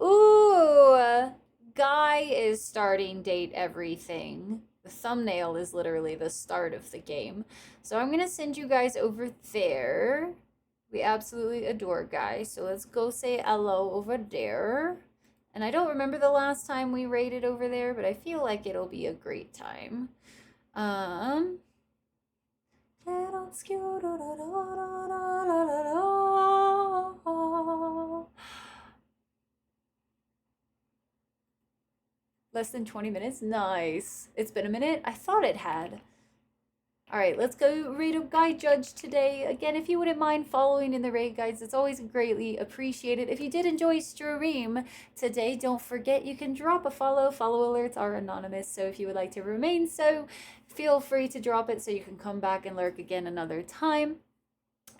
Ooh, Guy is starting Date Everything. The thumbnail is literally the start of the game. So I'm going to send you guys over there. We absolutely adore Guy. So let's go say hello over there. And I don't remember the last time we raided over there, but I feel like it'll be a great time. Less than 20 minutes? Nice. It's been a minute? I thought it had. Alright, let's go read a guide judge today. Again, if you wouldn't mind following in the raid guides, it's always greatly appreciated. If you did enjoy stream today, don't forget you can drop a follow. Follow alerts are anonymous, so if you would like to remain so, feel free to drop it so you can come back and lurk again another time.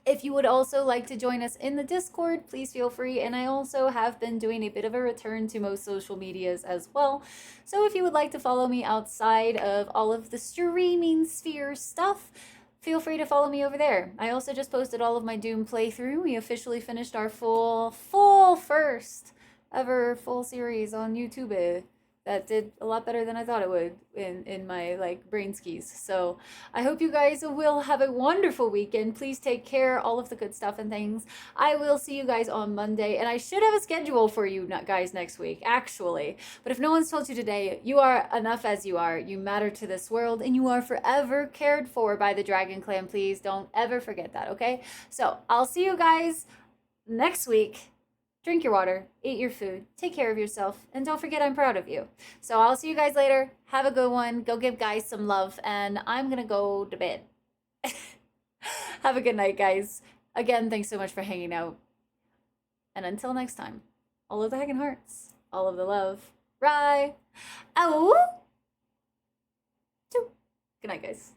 If you would also like to join us in the Discord, please feel free. And I also have been doing a bit of a return to most social medias as well. So if you would like to follow me outside of all of the streaming sphere stuff, feel free to follow me over there. I also just posted all of my Doom playthrough. We officially finished our full first ever full series on YouTube. That did a lot better than I thought it would in my like brain skis. So I hope you guys will have a wonderful weekend. Please take care, all of the good stuff and things. I will see you guys on Monday, and I should have a schedule for you guys next week, actually. But if no one's told you today, you are enough as you are. You matter to this world, and you are forever cared for by the Dragon Clan. Please don't ever forget that, okay? So I'll see you guys next week. Drink your water, eat your food, take care of yourself, and don't forget I'm proud of you. So I'll see you guys later. Have a good one. Go give guys some love, and I'm gonna go to bed. Have a good night, guys. Again, thanks so much for hanging out. And until next time, all of the hanging hearts, all of the love. Bye. Oh. Good night, guys.